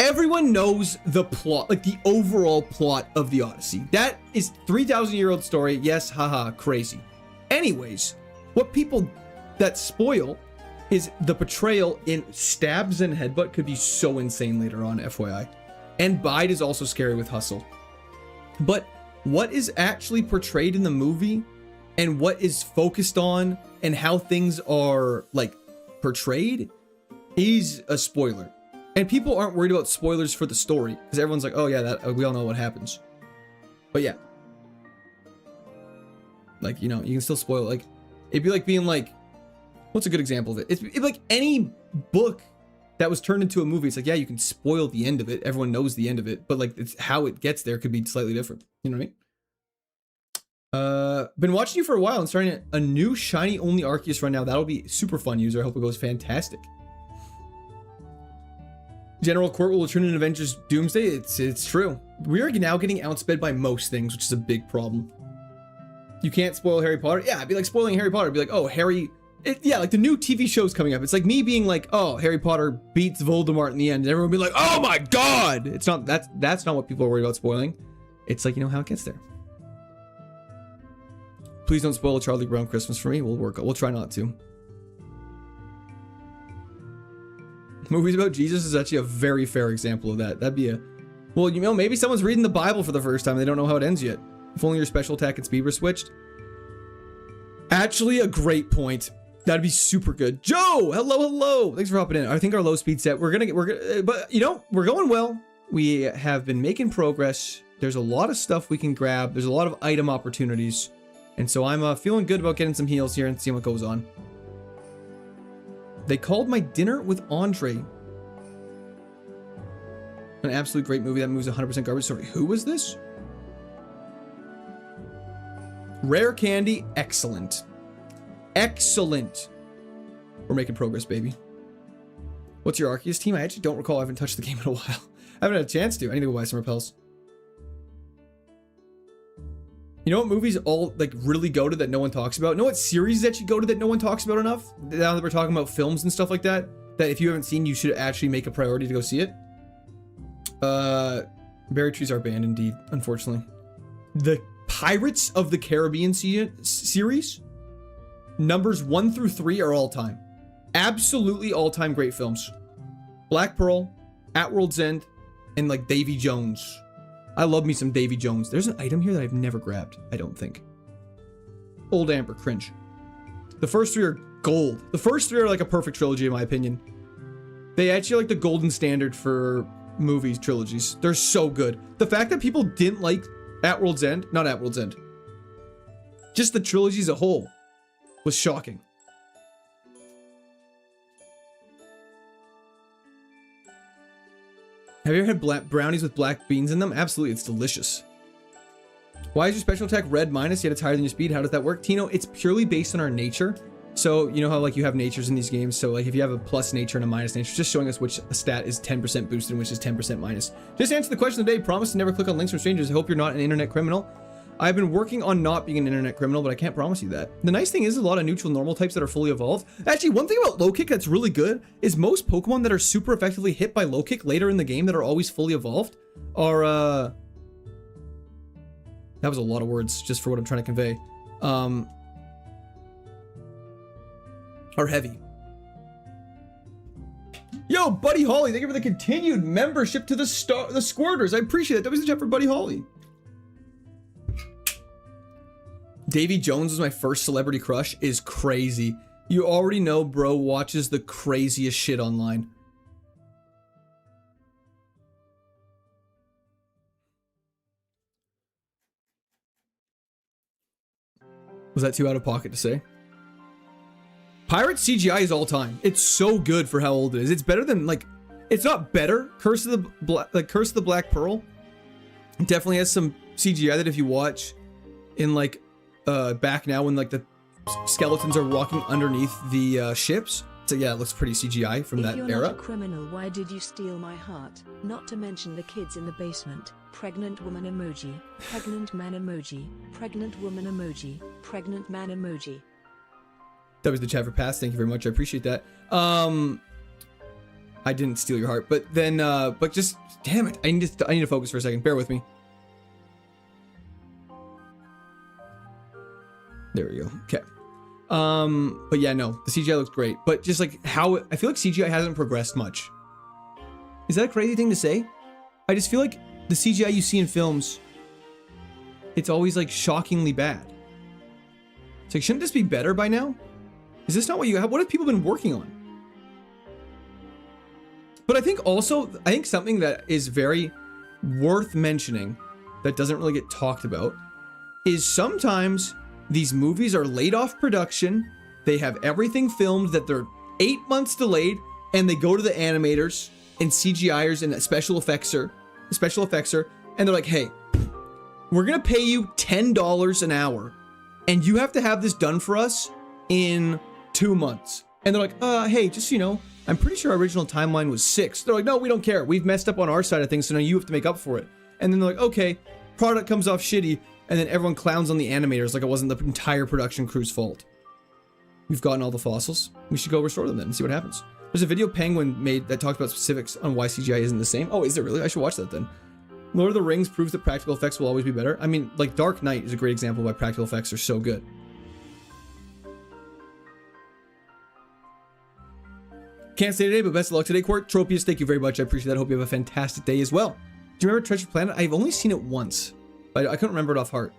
everyone knows the plot, like the overall plot of the Odyssey. That is 3,000-year-old story. Yes, haha, crazy. Anyways, what people that spoil is the portrayal in stabs and headbutt could be so insane later on, FYI. And Bide is also scary with Hustle. But what is actually portrayed in the movie and what is focused on and how things are like portrayed is a spoiler. And people aren't worried about spoilers for the story because everyone's like, oh yeah, that we all know what happens. But yeah. Like, you know, you can still spoil it. Like, it'd be like being like, what's a good example of it? It'd be like any book that was turned into a movie. It's like, yeah, you can spoil the end of it. Everyone knows the end of it, but like it's how it gets there could be slightly different. You know what I mean? Been watching you for a while and starting a new shiny only Arceus run now. That'll be super fun, user. I hope it goes fantastic. General Court will return in Avengers Doomsday. It's true. We are now getting outsped by most things, which is a big problem. You can't spoil Harry Potter. Yeah, it'd be like spoiling Harry Potter. It'd be like, oh, yeah, like the new TV show's coming up. It's like me being like, oh, Harry Potter beats Voldemort in the end. And everyone would be like, oh my God. It's not, that's not what people are worried about spoiling. It's like, you know, how it gets there. Please don't spoil Charlie Brown Christmas for me. We'll try not to. Movies about Jesus is actually a very fair example of that. That'd be well, you know, maybe someone's reading the Bible for the first time. They don't know how it ends yet. If only your special attack and speed were switched. Actually, a great point. That'd be super good. Joe, hello. Thanks for hopping in. I think our low speed set, we're gonna, but you know, we're going well. We have been making progress. There's a lot of stuff we can grab. There's a lot of item opportunities. And so I'm feeling good about getting some heals here and seeing what goes on. They Called My Dinner with Andre. An absolute great movie. That movie's 100% garbage. Sorry, who was this? Rare Candy, excellent. Excellent. We're making progress, baby. What's your Arceus team? I actually don't recall. I haven't touched the game in a while. I haven't had a chance to. I need to go buy some repels. You know what movies all like really go to that no one talks about? You know what series that you go to that no one talks about enough? Now that we're talking about films and stuff like that, that if you haven't seen, you should actually make a priority to go see it. Berry trees are banned indeed, unfortunately. The Pirates of the Caribbean series, numbers 1 through 3 are all time. Absolutely all time great films. Black Pearl, At World's End, and like Davy Jones. I love me some Davy Jones. There's an item here that I've never grabbed, I don't think. Old Amber, cringe. The first 3 are gold. The first 3 are like a perfect trilogy in my opinion. They actually are like the golden standard for movies trilogies. They're so good. The fact that people didn't like At World's End, not At World's End, just the trilogy as a whole was shocking. Have you ever had brownies with black beans in them? Absolutely, it's delicious. Why is your special attack red minus yet it's higher than your speed? How does that work? Tino, it's purely based on our nature. So, you know how like you have natures in these games? So like if you have a plus nature and a minus nature, just showing us which stat is 10% boosted and which is 10% minus. Just answer the question of the day. Promise to never click on links from strangers. I hope you're not an internet criminal. I've been working on not being an internet criminal, but I can't promise you that. The nice thing is a lot of neutral normal types that are fully evolved. Actually, one thing about low kick that's really good is most Pokemon that are super effectively hit by low kick later in the game that are always fully evolved are, that was a lot of words just for what I'm trying to convey. Are heavy. Yo, Buddy Holly, thank you for the continued membership to the Squirters. I appreciate it. That was the chat for Buddy Holly. Davy Jones was my first celebrity crush is crazy. You already know bro watches the craziest shit online. Was that too out of pocket to say? Pirate CGI is all time. It's so good for how old it is. It's better than like, it's not better. Curse of the Black Pearl. It definitely has some CGI that if you watch in like back now when like the skeletons are walking underneath the ships. So yeah, it looks pretty CGI from that era. If you're not a criminal, why did you steal my heart? Not to mention the kids in the basement. Pregnant woman emoji. Pregnant man emoji. Pregnant woman emoji. Pregnant man emoji. That was the chat for pass. Thank you very much. I appreciate that. I didn't steal your heart, but then, but just damn it. I need to focus for a second. Bear with me. There we go. Okay. But yeah, no, the CGI looks great, but just like how I feel like CGI hasn't progressed much. Is that a crazy thing to say? I just feel like the CGI you see in films, it's always like shockingly bad. It's like, shouldn't this be better by now? Is this not what you have? What have people been working on? But I think also, something that is very worth mentioning that doesn't really get talked about is sometimes these movies are laid off production. They have everything filmed that they're 8 months delayed, and they go to the animators and CGIers and special effectser, and they're like, hey, we're gonna pay you $10 an hour, and you have to have this done for us in 2 months. And they're like, hey, just so you know, I'm pretty sure our original timeline was 6. They're like, no, we don't care. We've messed up on our side of things, so now you have to make up for it. And then they're like, okay, product comes off shitty, and then everyone clowns on the animators like it wasn't the entire production crew's fault. We've gotten all the fossils. We should go restore them then and see what happens. There's a video Penguin made that talked about specifics on why CGI isn't the same. Oh, is there really? I should watch that then. Lord of the Rings proves that practical effects will always be better. I mean, like Dark Knight is a great example of why practical effects are so good. Can't say today, but best of luck today, Court. Tropius, thank you very much. I appreciate that. I hope you have a fantastic day as well. Do you remember Treasure Planet? I've only seen it once. But I couldn't remember it off heart.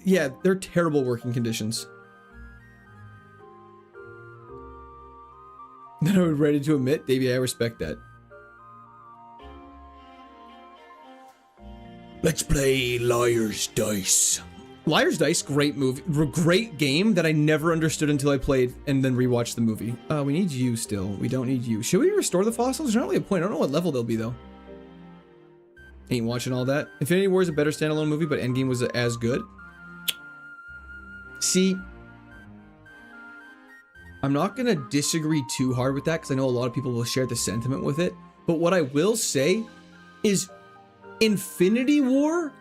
Yeah, they're terrible working conditions. Then I was ready to admit, Davey, I respect that. Let's play Liar's Dice. Liar's Dice, great movie, great game that I never understood until I played and then rewatched the movie. We need you still. We don't need you. Should we restore the fossils? There's not really a point. I don't know what level they'll be though. Ain't watching all that. Infinity War is a better standalone movie, but Endgame was as good. See, I'm not gonna disagree too hard with that because I know a lot of people will share the sentiment with it. But what I will say is Infinity War,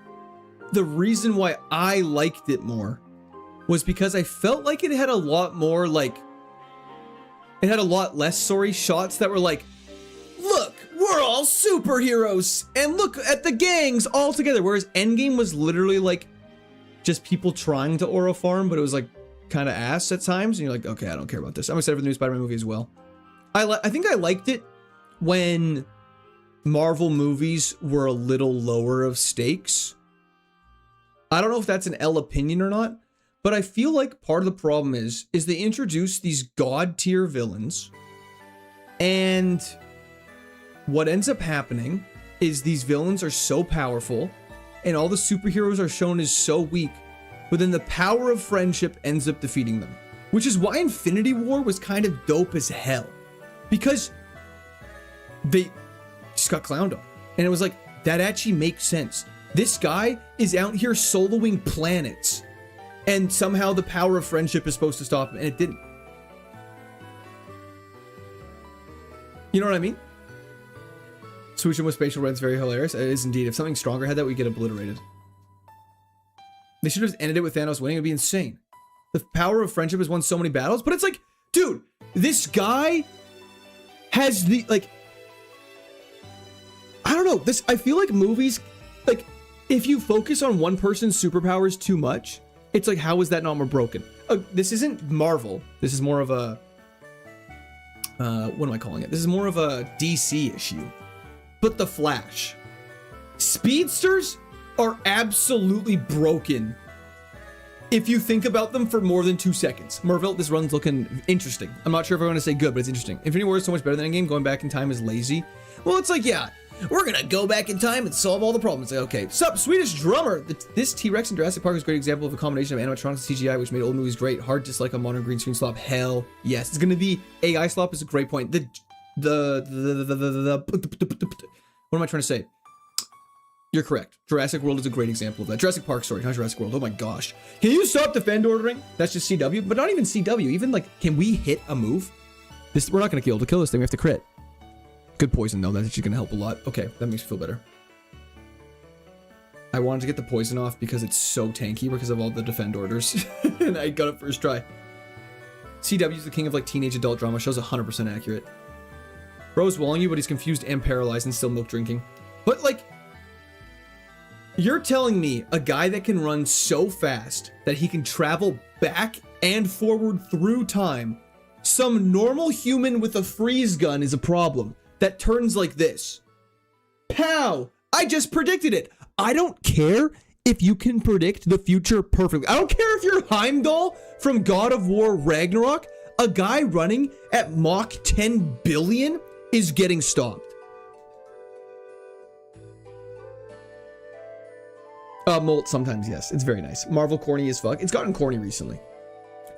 the reason why I liked it more was because I felt like it had a lot more like, it had a lot less, sorry, shots that were like, look, we're all superheroes and look at the gangs all together. Whereas Endgame was literally like just people trying to Oro farm, but it was like kind of ass at times. And you're like, okay, I don't care about this. I'm excited for the new Spider-Man movie as well. I think I liked it when Marvel movies were a little lower of stakes. I don't know if that's an L opinion or not, but I feel like part of the problem is they introduce these god tier villains, and what ends up happening is these villains are so powerful and all the superheroes are shown as so weak, but then the power of friendship ends up defeating them. Which is why Infinity War was kind of dope as hell, because they just got clowned on. And it was like, that actually makes sense. This guy is out here soloing planets, and somehow the power of friendship is supposed to stop him, and it didn't. You know what I mean? Switching with spatial red's very hilarious. It is indeed. If something stronger had that, we'd get obliterated. They should have just ended it with Thanos winning. It'd be insane. The power of friendship has won so many battles, but it's like, dude, this guy has the, like, I don't know. This, I feel like movies, like, if you focus on one person's superpowers too much, it's like, how is that not more broken? This isn't Marvel. This is more of a, what am I calling it? This is more of a DC issue. But the Flash. Speedsters are absolutely broken if you think about them for more than 2 seconds. Marvel, this run's looking interesting. I'm not sure if I want to say good, but it's interesting. Infinity War is so much better than Endgame. Going back in time is lazy. Well, it's like, yeah, we're gonna go back in time and solve all the problems. Like, okay, sup, Swedish drummer. This T-Rex in Jurassic Park is a great example of a combination of animatronics and CGI, which made old movies great. Hard dislike a modern green screen slop. Hell yes, it's gonna be AI slop is a great point. What am I trying to say? You're correct. Jurassic World is a great example of that. Jurassic Park, sorry, not Jurassic World. Oh my gosh. Can you stop defend ordering? That's just CW, but not even CW. Even like, can we hit a move? This, we're not gonna kill. To kill this thing, we have to crit. Good poison though. That's actually gonna help a lot. Okay, that makes me feel better. I wanted to get the poison off because it's so tanky because of all the defend orders, and I got it first try. CW is the king of like teenage adult drama. Show's 100% accurate. Bro's walling you, but he's confused and paralyzed and still milk drinking. But like, you're telling me a guy that can run so fast that he can travel back and forward through time, some normal human with a freeze gun is a problem that turns like this. Pow! I just predicted it. I don't care if you can predict the future perfectly. I don't care if you're Heimdall from God of War Ragnarok. A guy running at Mach 10 billion is getting stopped. Molt sometimes, yes. It's very nice. Marvel corny as fuck. It's gotten corny recently.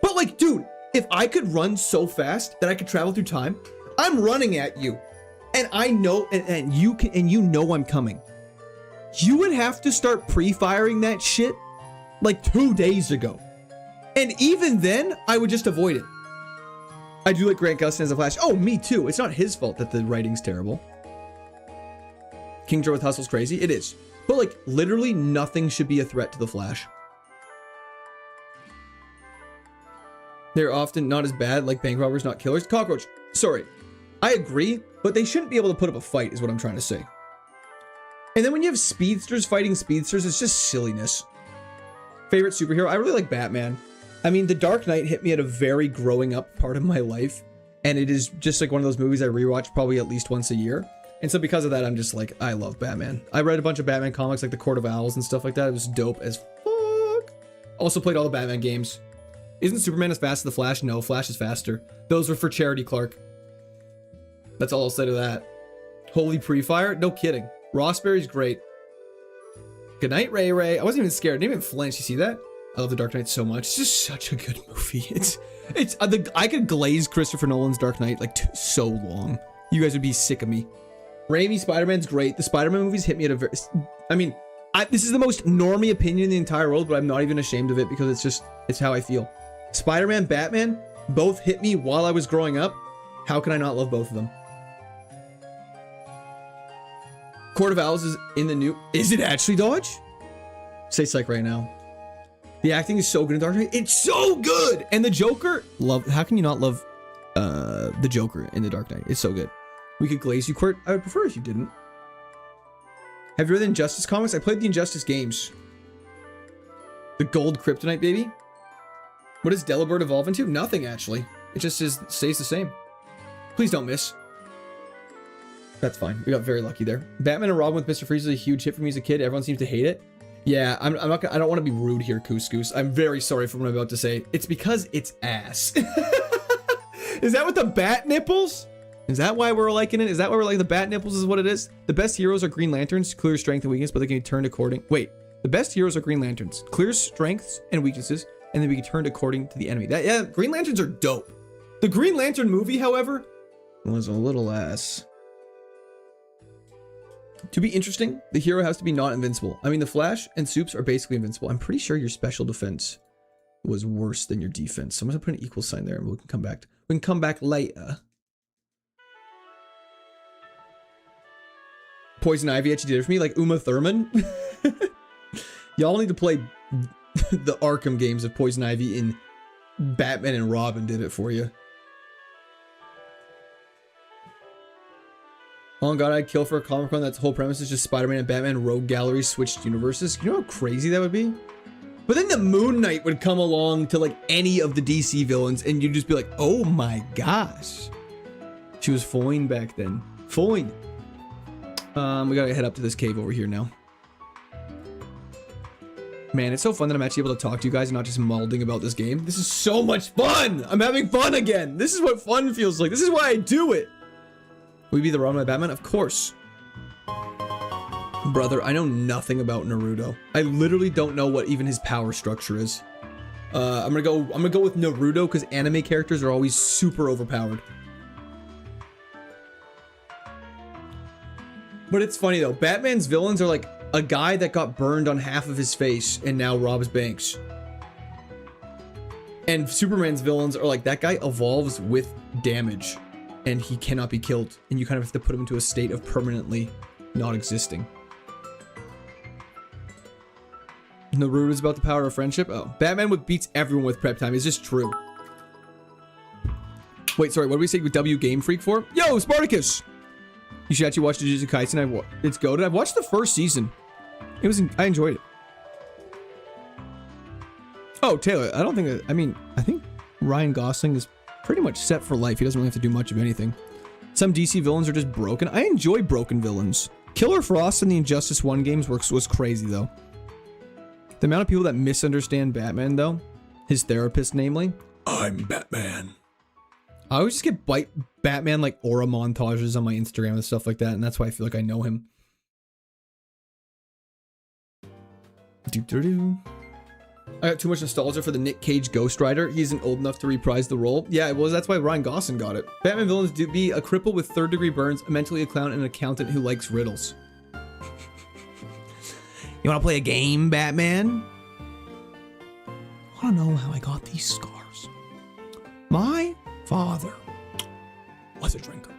But like, dude, if I could run so fast that I could travel through time, I'm running at you. And I know, and you can, and you know I'm coming. You would have to start pre-firing that shit like 2 days ago. And even then, I would just avoid it. I do like Grant Gustin as a Flash. Oh, me too. It's not his fault that the writing's terrible. King Joe with Hustle's crazy. It is. But like, literally nothing should be a threat to the Flash. They're often not as bad, like bank robbers, not killers. Cockroach, sorry. I agree, but they shouldn't be able to put up a fight is what I'm trying to say. And then when you have speedsters fighting speedsters, it's just silliness. Favorite superhero? I really like Batman. I mean, The Dark Knight hit me at a very growing up part of my life. And it is just like one of those movies I rewatch probably at least once a year. And so because of that, I'm just like, I love Batman. I read a bunch of Batman comics like The Court of Owls and stuff like that. It was dope as fuck. Also played all the Batman games. Isn't Superman as fast as the Flash? No, Flash is faster. Those were for Charity Clark. That's all I'll say to that. Holy pre-fire? No kidding. Rossberry's great. Good night, Ray Ray. I wasn't even scared. I didn't even flinch. You see that? I love The Dark Knight so much. It's just such a good movie. I could glaze Christopher Nolan's Dark Knight like so long. You guys would be sick of me. Raimi Spider-Man's great. The Spider-Man movies hit me at a very, I mean, this is the most normie opinion in the entire world, but I'm not even ashamed of it because it's how I feel. Spider-Man, Batman, both hit me while I was growing up. How can I not love both of them? Court of Owls is in the new, is it actually Dodge? Say psych right now. The acting is so good in Dark Knight. It's so good! And the Joker, how can you not love the Joker in the Dark Knight? It's so good. We could glaze you, Court. I would prefer if you didn't. Have you read the Injustice comics? I played the Injustice games. The gold kryptonite, baby. What does Delibird evolve into? Nothing, actually. It just stays the same. Please don't miss. That's fine. We got very lucky there. Batman and Robin with Mr. Freeze was a huge hit for me as a kid. Everyone seems to hate it. Yeah, I'm not gonna, I don't want to be rude here, Couscous. I'm very sorry for what I'm about to say. It's because it's ass. Is that with the bat nipples? Is that why we're liking it? Is that why we're like the bat nipples is what it is? The best heroes are Green Lanterns, clear strength and weakness, but they can be turned according. Wait, the best heroes are Green Lanterns, clear strengths and weaknesses, and then we can turn according to the enemy. Yeah, Green Lanterns are dope. The Green Lantern movie, however, was a little ass. To be interesting, the hero has to be not invincible. I mean, the Flash and Supes are basically invincible. I'm pretty sure your special defense was worse than your defense. So I'm gonna put an equal sign there and we can come back. We can come back later. Poison Ivy actually did it for me, like Uma Thurman. Y'all need to play the Arkham games of Poison Ivy in Batman and Robin did it for you. Oh god, I'd kill for a Comic Con that's whole premise is just Spider-Man and Batman rogue galleries switched universes. You know how crazy that would be? But then the Moon Knight would come along to like any of the DC villains and you'd just be like, oh my gosh. She was fine back then. Fine. We gotta head up to this cave over here now. Man, it's so fun that I'm actually able to talk to you guys and not just mauling about this game. This is so much fun! I'm having fun again! This is what fun feels like. This is why I do it! Will you be the Robin by Batman? Of course. Brother, I know nothing about Naruto. I literally don't know what even his power structure is. I'm gonna go with Naruto because anime characters are always super overpowered. But it's funny though, Batman's villains are like a guy that got burned on half of his face and now robs banks. And Superman's villains are like that guy evolves with damage and he cannot be killed. And you kind of have to put him into a state of permanently not existing. Naruto is about the power of friendship. Oh, Batman beats everyone with prep time. Is this true? Wait, sorry, what did we say with W Game Freak for? Yo, Spartacus! You should actually watch Jujutsu Kaisen. It's goated. I've watched the first season. I enjoyed it. Oh, Taylor, I don't think, I think Ryan Gosling is pretty much set for life. He doesn't really have to do much of anything. Some DC villains are just broken. I enjoy broken villains. Killer Frost in the Injustice 1 games was crazy, though. The amount of people that misunderstand Batman, though, his therapist, namely, I'm Batman. I always just get Batman like aura montages on my Instagram and stuff like that, and that's why I feel like I know him. I got too much nostalgia for the Nick Cage Ghost Rider. He isn't old enough to reprise the role. Yeah, well, that's why Ryan Gosling got it. Batman villains do be a cripple with third-degree burns, a mentally a clown, and an accountant who likes riddles. You want to play a game, Batman? I want to know how I got these scars. My father was a drinker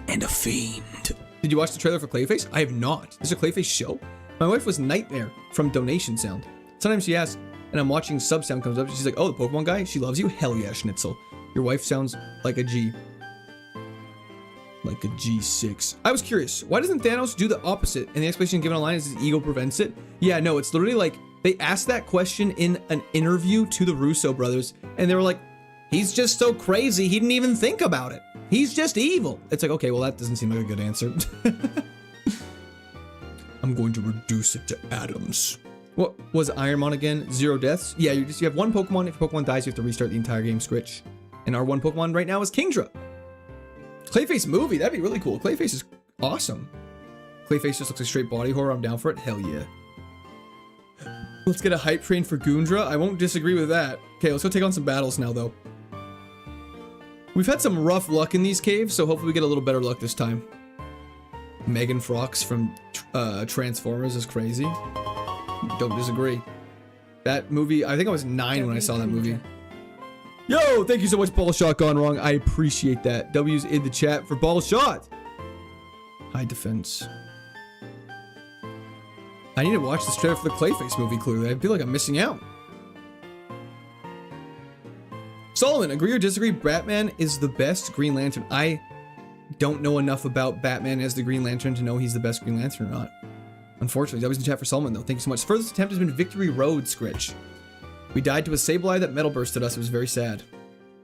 and a fiend. Did you watch the trailer for Clayface? I have not. Is a Clayface show? My wife was Nightmare from Donation Sound. Sometimes she asks, and I'm watching sub sound comes up. She's like, "Oh, the Pokemon guy, she loves you. Hell yeah, Schnitzel. Your wife sounds like a G, like a G6." I was curious, why doesn't Thanos do the opposite? And the explanation given online is his ego prevents it. Yeah, no, it's literally like they asked that question in an interview to the Russo brothers, and they were like, he's just so crazy, he didn't even think about it. He's just evil. It's like, okay, well, that doesn't seem like a good answer. I'm going to reduce it to atoms. What was Ironmon again? 0 deaths? Yeah, you have one Pokemon. If your Pokemon dies, you have to restart the entire game scritch. And our one Pokemon right now is Kingdra. Clayface movie, that'd be really cool. Clayface is awesome. Clayface just looks like straight body horror. I'm down for it. Hell yeah. Let's get a hype train for Gundra. I won't disagree with that. Okay, let's go take on some battles now, though. We've had some rough luck in these caves, so hopefully we get a little better luck this time. Megan Frox from Transformers is crazy. Don't disagree. That movie, I think I was 9 when I saw that movie. Yo, thank you so much, Ball Shot Gone Wrong. I appreciate that. W's in the chat for Ball Shot. High defense. I need to watch this trailer for the Clayface movie, clearly. I feel like I'm missing out. Solomon, agree or disagree? Batman is the best Green Lantern. I don't know enough about Batman as the Green Lantern to know he's the best Green Lantern or not. Unfortunately, that was in the chat for Solomon, though. Thank you so much. Furthest attempt has been Victory Road, Scritch. We died to a Sableye that metal bursted us. It was very sad.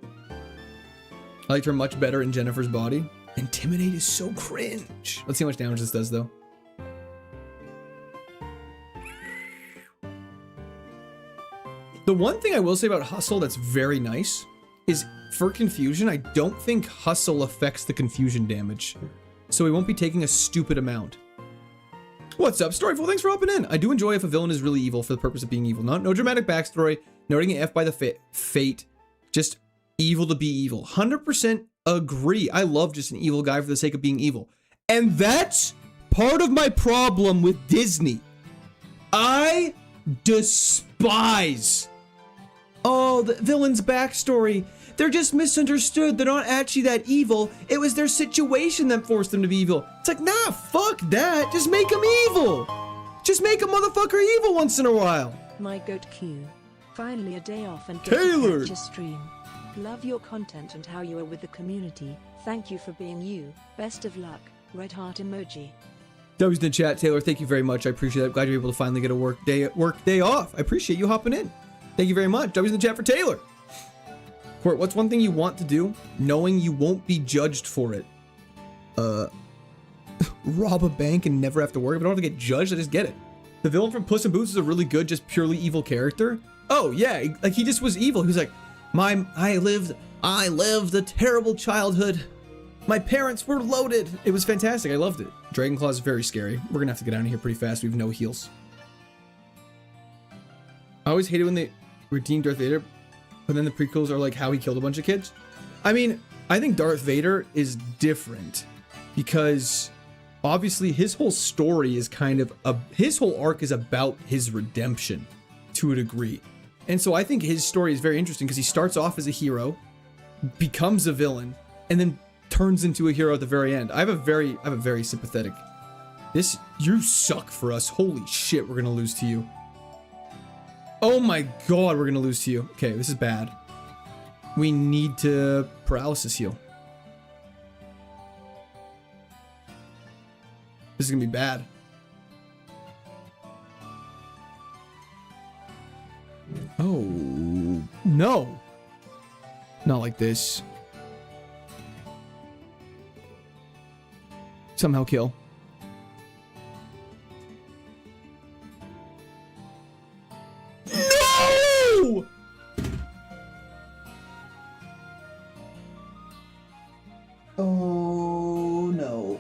I liked her much better in Jennifer's body. Intimidate is so cringe. Let's see how much damage this does, though. The one thing I will say about Hustle that's very nice is for confusion, I don't think Hustle affects the confusion damage. So we won't be taking a stupid amount. What's up, Storyful? Thanks for hopping in. I do enjoy if a villain is really evil for the purpose of being evil. No dramatic backstory, noting an F by the fate, just evil to be evil. 100% agree. I love just an evil guy for the sake of being evil. And that's part of my problem with Disney. I despise, oh, the villain's backstory. They're just misunderstood. They're not actually that evil. It was their situation that forced them to be evil. It's like, nah, fuck that. Just make them evil. Just make a motherfucker evil once in a while. My goat Q. Finally a day off and Taylor. get to stream. Love your content and how you are with the community. Thank you for being you. Best of luck. Red heart emoji. W's in the chat, Taylor. Thank you very much. I appreciate that. Glad you're able to finally get a work day off. I appreciate you hopping in. Thank you very much. W's in the chat for Taylor. Court, what's one thing you want to do, knowing you won't be judged for it? Rob a bank and never have to worry. If I don't have to get judged, I just get it. The villain from Puss in Boots is a really good, just purely evil character. Oh yeah, like he just was evil. He was like, I lived a terrible childhood. My parents were loaded. It was fantastic. I loved it. Dragonclaw is very scary. We're gonna have to get out of here pretty fast. We have no heals. I always hated when they redeemed Darth Vader, but then the prequels are like how he killed a bunch of kids. I mean, I think Darth Vader is different because obviously his whole story is kind of his whole arc is about his redemption to a degree. And so I think his story is very interesting because he starts off as a hero, becomes a villain, and then turns into a hero at the very end. I have a very sympathetic. You suck for us. Holy shit, we're gonna lose to you. Oh my god, we're gonna lose to you. Okay, this is bad. We need to paralysis heal. This is gonna be bad. Oh, no. Not like this. Somehow kill. No! Oh no.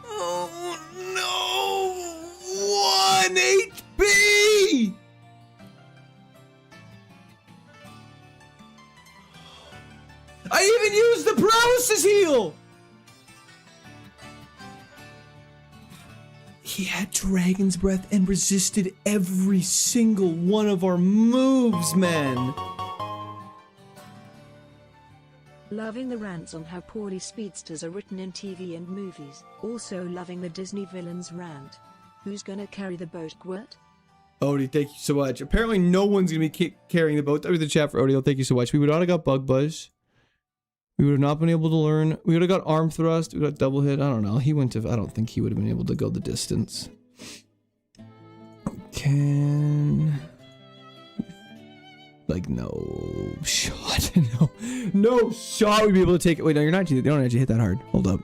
Oh no! 1 HP! I even used the paralysis heal! He had Dragon's Breath and resisted every single one of our moves, man. Loving the rants on how poorly speedsters are written in TV and movies. Also loving the Disney villains rant. Who's gonna carry the boat, Gwert? Odie, thank you so much. Apparently no one's gonna be carrying the boat. That was the chat for Odie. Thank you so much. We would not have got Bug Buzz. We would have not been able to learn. We would have got arm thrust. We would have double hit. I don't know. He wouldn't have. I don't think he would have been able to go the distance. Like, no shot. No shot we'd be able to take it. Wait, no, you're not. They don't actually hit that hard. Hold up.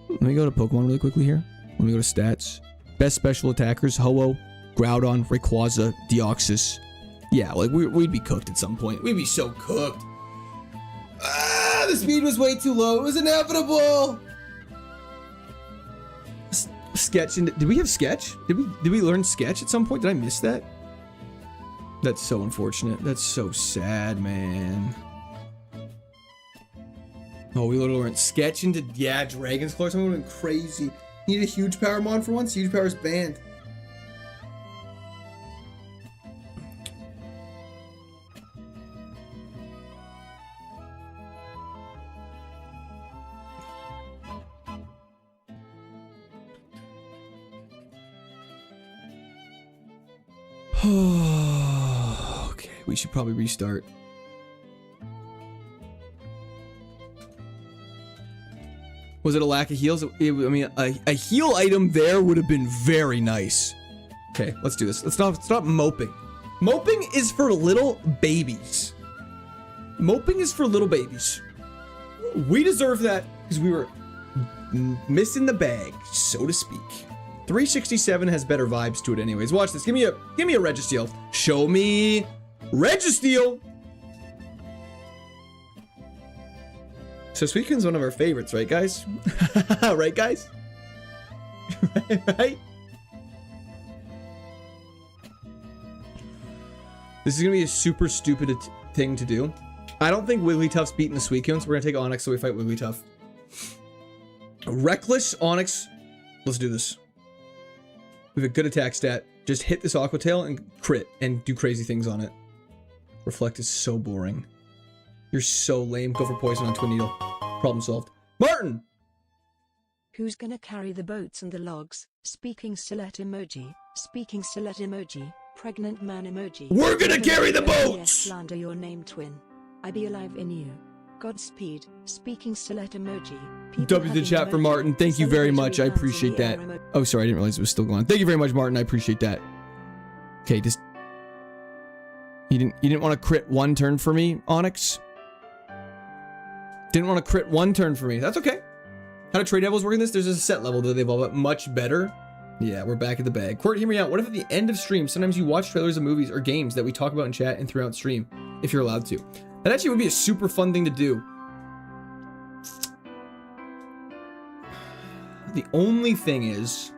Let me go to Pokemon really quickly here. Let me go to stats. Best special attackers: Ho-Oh, Groudon, Rayquaza, Deoxys. Yeah, like we'd be cooked at some point. We'd be so cooked. Ah, the speed was way too low. It was inevitable. sketch in. Did we have sketch? Did we learn sketch at some point? Did I miss that? That's so unfortunate. That's so sad, man. Oh, we literally learned sketch into, yeah, Dragon's Claw. Someone went crazy. You need a huge power mon for once? Huge power is banned. Okay, we should probably restart. Was it a lack of heals? I mean, a heal item there would have been very nice. Okay, let's do this. Let's stop moping. Moping is for little babies. Moping is for little babies. We deserve that because we were missing the bag, so to speak. 367 has better vibes to it anyways. Watch this. Give me a Registeel. Show me Registeel. So Suicune's one of our favorites, right guys? Right guys? Right? This is gonna be a super stupid thing to do. I don't think Wigglytuff's beating the Suicune, so we're gonna take Onyx so we fight Wigglytuff. Reckless Onyx. Let's do this. We have a good attack stat. Just hit this Aqua Tail and crit and do crazy things on it. Reflect is so boring. You're so lame. Go for poison on Twin Needle. Problem solved. Martin! Who's gonna carry the boats and the logs? Speaking stilet emoji. Speaking stilet emoji. Pregnant man emoji. We're gonna carry the boats! Yes, slander your name, twin. I be alive in you. Godspeed. Speaking stilet emoji. W the chat for Martin. Thank you very much. I appreciate that. Oh, sorry. I didn't realize it was still going on. Thank you very much, Martin. I appreciate that. Okay, just... You didn't want to crit one turn for me, Onyx? Didn't want to crit one turn for me. That's okay. How do Trade Devils work in this? There's a set level that they evolve at much better. Yeah, we're back at the bag. Court, hear me out. What if at the end of stream, sometimes you watch trailers of movies or games that we talk about in chat and throughout stream, if you're allowed to? That actually would be a super fun thing to do. The only thing is,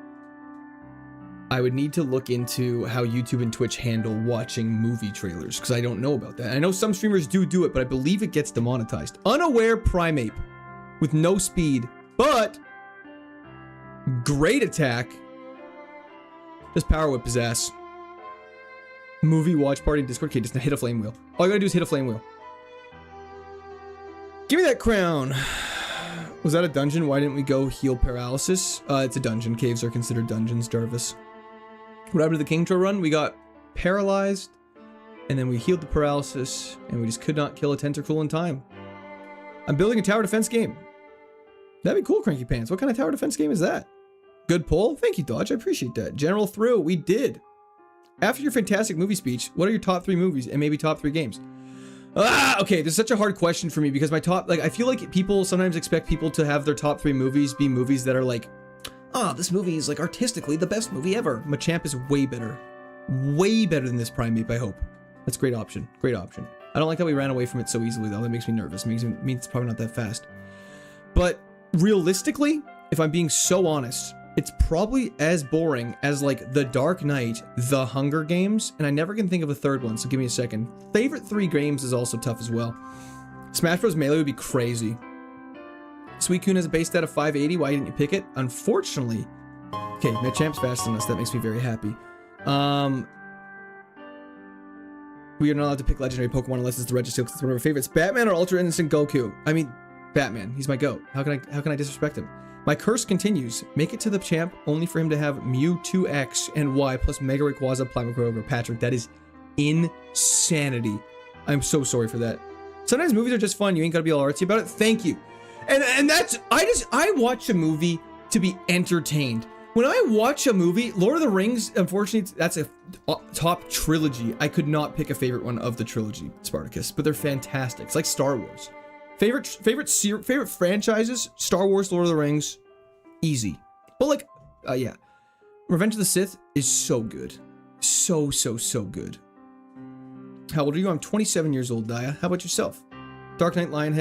I would need to look into how YouTube and Twitch handle watching movie trailers, because I don't know about that. I know some streamers do it, but I believe it gets demonetized. Unaware Primeape with no speed, but great attack. Just power whip his ass. Movie watch party Discord. Okay, just hit a flame wheel. All I gotta do is hit a flame wheel. Give me that crown. Was that a dungeon? Why didn't we go heal paralysis? It's a dungeon. Caves are considered dungeons, Jarvis. What happened to the King Troll run? We got paralyzed, and then we healed the paralysis, and we just could not kill a Tentacruel in time. I'm building a tower defense game. That'd be cool, Cranky Pants. What kind of tower defense game is that? Good poll. Thank you, Dodge. I appreciate that. General Thrill, we did. After your fantastic movie speech, what are your top 3 movies and maybe top 3 games? Okay, this is such a hard question for me because my top, like, I feel like people sometimes expect people to have their top 3 movies be movies that are like, oh, this movie is like artistically the best movie ever. Machamp is way better. Way better than this Primeape, I hope. That's a great option. Great option. I don't like how we ran away from it so easily though. That makes me nervous. It means it's probably not that fast. But realistically, if I'm being so honest, it's probably as boring as like The Dark Knight, The Hunger Games, and I never can think of a third one, so give me a second. Favorite 3 games is also tough as well. Smash Bros. Melee would be crazy. Suicune has a base stat of 580, why didn't you pick it? Unfortunately. Okay, Machamp's faster than us, that makes me very happy. We are not allowed to pick legendary Pokemon unless it's the Registeel because it's one of our favorites. Batman or Ultra Instinct Goku? I mean, Batman, he's my GOAT. How can I disrespect him? My curse continues. Make it to the champ only for him to have Mew 2X and Y plus Mega Rayquaza Plymacrover. Patrick, that is insanity. I'm so sorry for that. Sometimes movies are just fun. You ain't gotta be all artsy about it. Thank you. And that's, I watch a movie to be entertained. When I watch a movie, Lord of the Rings, unfortunately, that's a top trilogy. I could not pick a favorite one of the trilogy, Spartacus, but they're fantastic. It's like Star Wars. Favorite franchises, Star Wars, Lord of the Rings, easy. But like, yeah. Revenge of the Sith is so good. So good. How old are you? I'm 27 years old, Daya. How about yourself? Dark Knight, Lion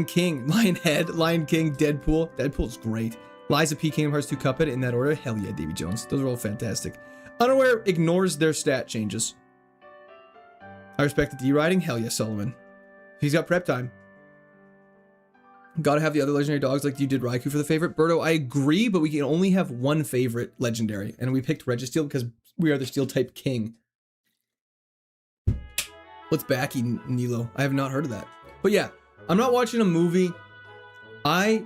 King, Deadpool. Deadpool's great. Liza P, Kingdom Hearts 2, Cuphead in that order. Hell yeah, Davy Jones. Those are all fantastic. Unaware ignores their stat changes. I respect the D-riding. Hell yeah, Solomon. He's got prep time. Gotta have the other legendary dogs like you did Raikou for the favorite. Birdo, I agree, but we can only have one favorite legendary. And we picked Registeel because we are the steel type king. What's Backy, Nilo? I have not heard of that. But yeah, I'm not watching a movie. I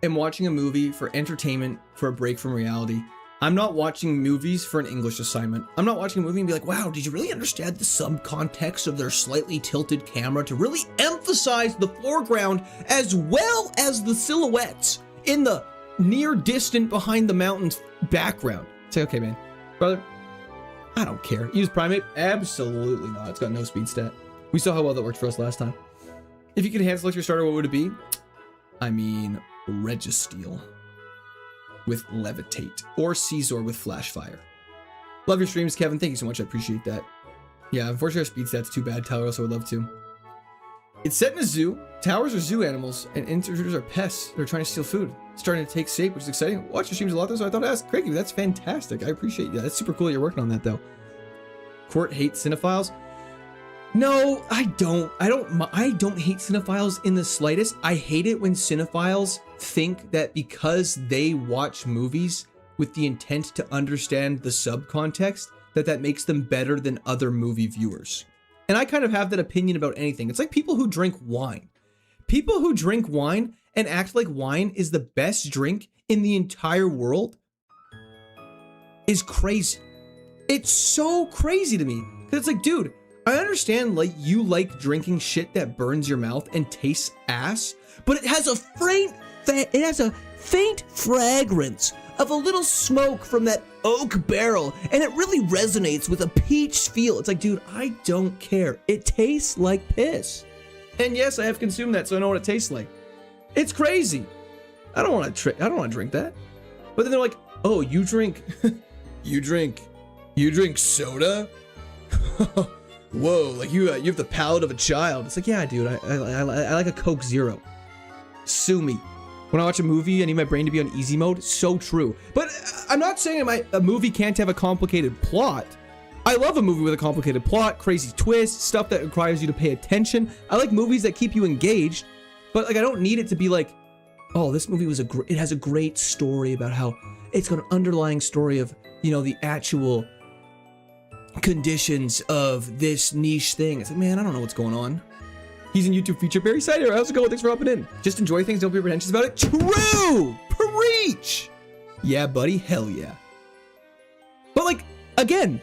am watching a movie for entertainment, for a break from reality. I'm not watching movies for an English assignment. I'm not watching a movie and be like, wow, did you really understand the subcontext of their slightly tilted camera to really emphasize the foreground as well as the silhouettes in the near distant behind the mountains background? Say, okay, man, brother, I don't care. Use Primate? Absolutely not. It's got no speed stat. We saw how well that worked for us last time. If you could hand select your starter, what would it be? I mean, Registeel with Levitate, or Caesar with Flash Fire. Love your streams, Kevin. Thank you so much. I appreciate that. Yeah, unfortunately our speed stat's too bad. Tyler also would love to. It's set in a zoo. Towers are zoo animals, and intruders are pests. They're trying to steal food. It's starting to take shape, which is exciting. Watch your streams a lot though, so I thought I'd ask. Craigie, that's fantastic. I appreciate you. That's super cool that you're working on that though. Court hates cinephiles. No, I don't hate cinephiles in the slightest. I hate it when cinephiles think that because they watch movies with the intent to understand the subcontext, that makes them better than other movie viewers. And I kind of have that opinion about anything. It's like people who drink wine. People who drink wine and act like wine is the best drink in the entire world is crazy. It's so crazy to me. Because it's like, dude, I understand like you like drinking shit that burns your mouth and tastes ass, but it has a faint fragrance of a little smoke from that oak barrel, and it really resonates with a peach feel. It's like, dude, I don't care. It tastes like piss. And yes, I have consumed that, so I know what it tastes like. It's crazy. I don't want to drink that. But then they're like, "Oh, you drink you drink soda?" Whoa, like you have the palate of a child. It's like, yeah, dude, I like a Coke Zero. Sue me. When I watch a movie, I need my brain to be on easy mode. So true. But I'm not saying a movie can't have a complicated plot. I love a movie with a complicated plot, crazy twists, stuff that requires you to pay attention. I like movies that keep you engaged, but like I don't need it to be like, oh, this movie was it has a great story about how it's got an underlying story of, you know, the actual conditions of this niche thing. It's like, man, I don't know what's going on. He's in YouTube feature. Barry Sider, how's it going? Thanks for hopping in. Just enjoy things, don't be pretentious about it. True! Preach! Yeah, buddy, hell yeah. But like, again,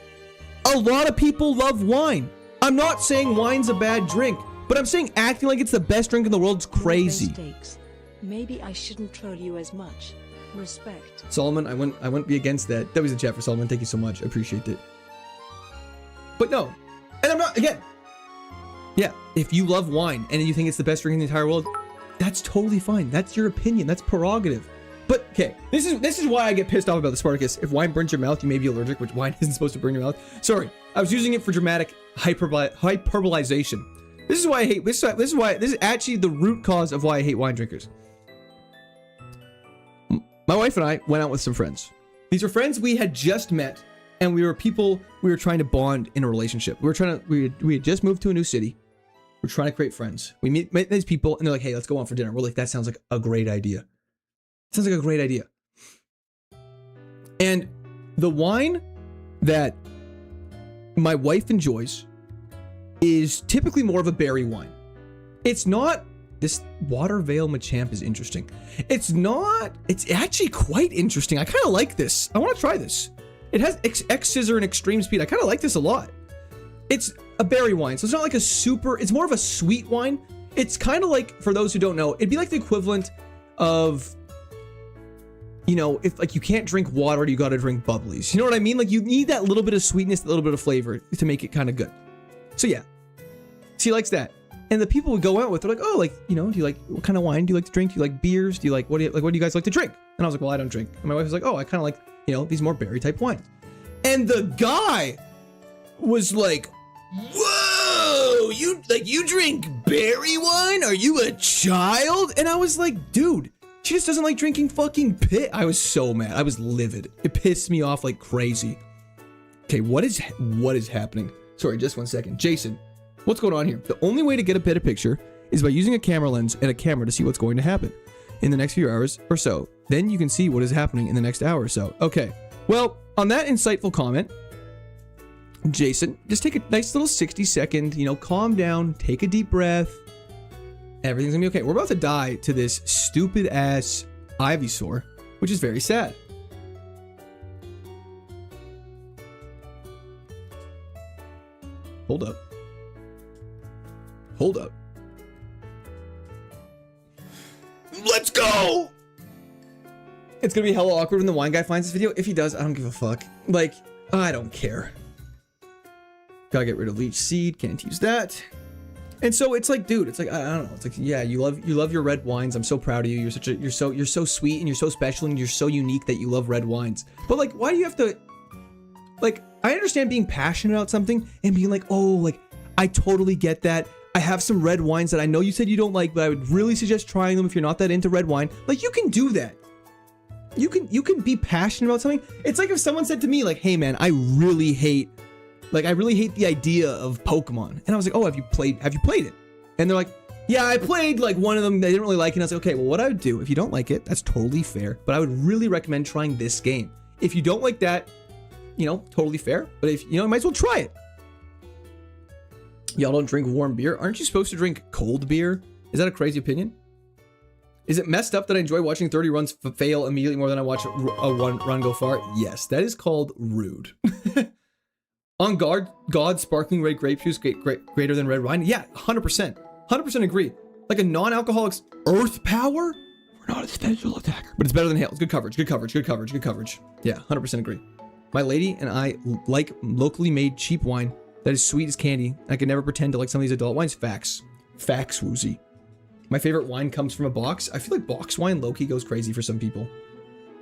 a lot of people love wine. I'm not saying wine's a bad drink, but I'm saying acting like it's the best drink in the world is crazy. Mistakes. Maybe I shouldn't troll you as much. Respect. Solomon, I wouldn't be against that. That was a chat for Solomon. Thank you so much. I appreciate it. But no, and I'm not, again, yeah, if you love wine and you think it's the best drink in the entire world, that's totally fine. That's your opinion. That's prerogative. But okay, this is why I get pissed off about the Spartacus. If wine burns your mouth, you may be allergic, which wine isn't supposed to burn your mouth. Sorry, I was using it for dramatic hyperbolization. This is why I hate, this is actually the root cause of why I hate wine drinkers. My wife and I went out with some friends. These were friends we had just met. And we were trying to bond in a relationship. We had just moved to a new city. We're trying to create friends. We met these people and they're like, hey, let's go out for dinner. We're like, that sounds like a great idea. Sounds like a great idea. And the wine that my wife enjoys is typically more of a berry wine. It's not, this Water Vale Machamp is interesting. It's actually quite interesting. I kind of like this. I want to try this. It has X Scissor and Extreme Speed. I kind of like this a lot. It's a berry wine, so it's not like it's more of a sweet wine. It's kind of like, for those who don't know, it'd be like the equivalent of, you know, if like you can't drink water, you got to drink bubblies. You know what I mean? Like you need that little bit of sweetness, a little bit of flavor to make it kind of good. So yeah, she likes that. And the people we go out with, they're like, oh, like, you know, do you like, what kind of wine do you like to drink? Do you like beers? Do you like, what do you guys like to drink? And I was like, well, I don't drink. And my wife was like, oh, I kind of like, you know, these more berry type wines. And the guy was like, whoa, you drink berry wine? Are you a child? And I was like, dude, She just doesn't like drinking fucking piss. I was so mad. I was livid. It pissed me off like crazy. Okay, what is happening? Sorry, just 1 second. Jason, what's going on here? The only way to get a better picture is by using a camera lens and a camera to see what's going to happen in the next few hours or so. Then you can see what is happening in the next hour or so. Okay, well, on that insightful comment, Jason, just take a nice little 60-second, calm down, take a deep breath. Everything's gonna be okay. We're about to die to this stupid ass Ivysaur, which is very sad. Hold up. Hold up. Let's go! It's gonna be hella awkward when the wine guy finds this video. If he does, I don't give a fuck. Like, I don't care. Gotta get rid of leech seed. Can't use that. And so it's like, dude, it's like, I don't know. It's like, yeah, you love your red wines. I'm so proud of you. You're so sweet and you're so special and you're so unique that you love red wines. But like, why do you have to, like, I understand being passionate about something and being like, oh, like, I totally get that. I have some red wines that I know you said you don't like, but I would really suggest trying them if you're not that into red wine. Like, you can do that. You can be passionate about something. It's like if someone said to me, like, hey man, I really hate the idea of Pokemon. And I was like, oh, have you played it? And they're like, yeah, I played like one of them. They didn't really like it. And I was like, okay, well, what I would do, if you don't like it, that's totally fair. But I would really recommend trying this game. If you don't like that, totally fair. But if, you might as well try it. Y'all don't drink warm beer. Aren't you supposed to drink cold beer? Is that a crazy opinion? Is it messed up that I enjoy watching 30 runs fail immediately more than I watch a one run go far? Yes, that is called rude. On guard, God, sparkling red grape juice greater than red wine? Yeah, 100%. 100% agree. Like a non-alcoholic earth power? We're not a special attacker. But it's better than hail. It's good coverage, good coverage, good coverage, good coverage. Yeah, 100% agree. My lady and I like locally made cheap wine that is sweet as candy. I can never pretend to like some of these adult wines. Facts. Facts, Woozy. My favorite wine comes from a box. I feel like box wine low-key goes crazy for some people.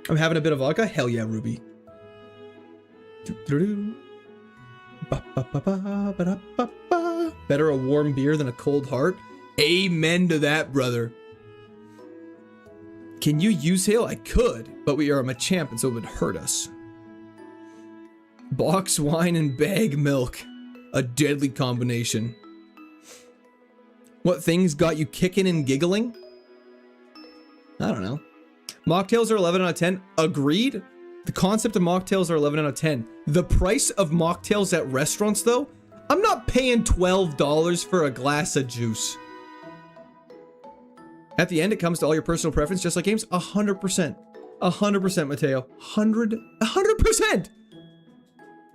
I'm having a bit of vodka. Hell yeah, Ruby. Better a warm beer than a cold heart. Amen to that, brother. Can you use hail? I could, but we are a Machamp and so it would hurt us. Box wine and bag milk. A deadly combination. What things got you kicking and giggling? I don't know. Mocktails are 11 out of 10. Agreed. The concept of mocktails are 11 out of 10. The price of mocktails at restaurants, though, I'm not paying $12 for a glass of juice. At the end, it comes to all your personal preference, just like games. 100%. 100%, Mateo. 100%.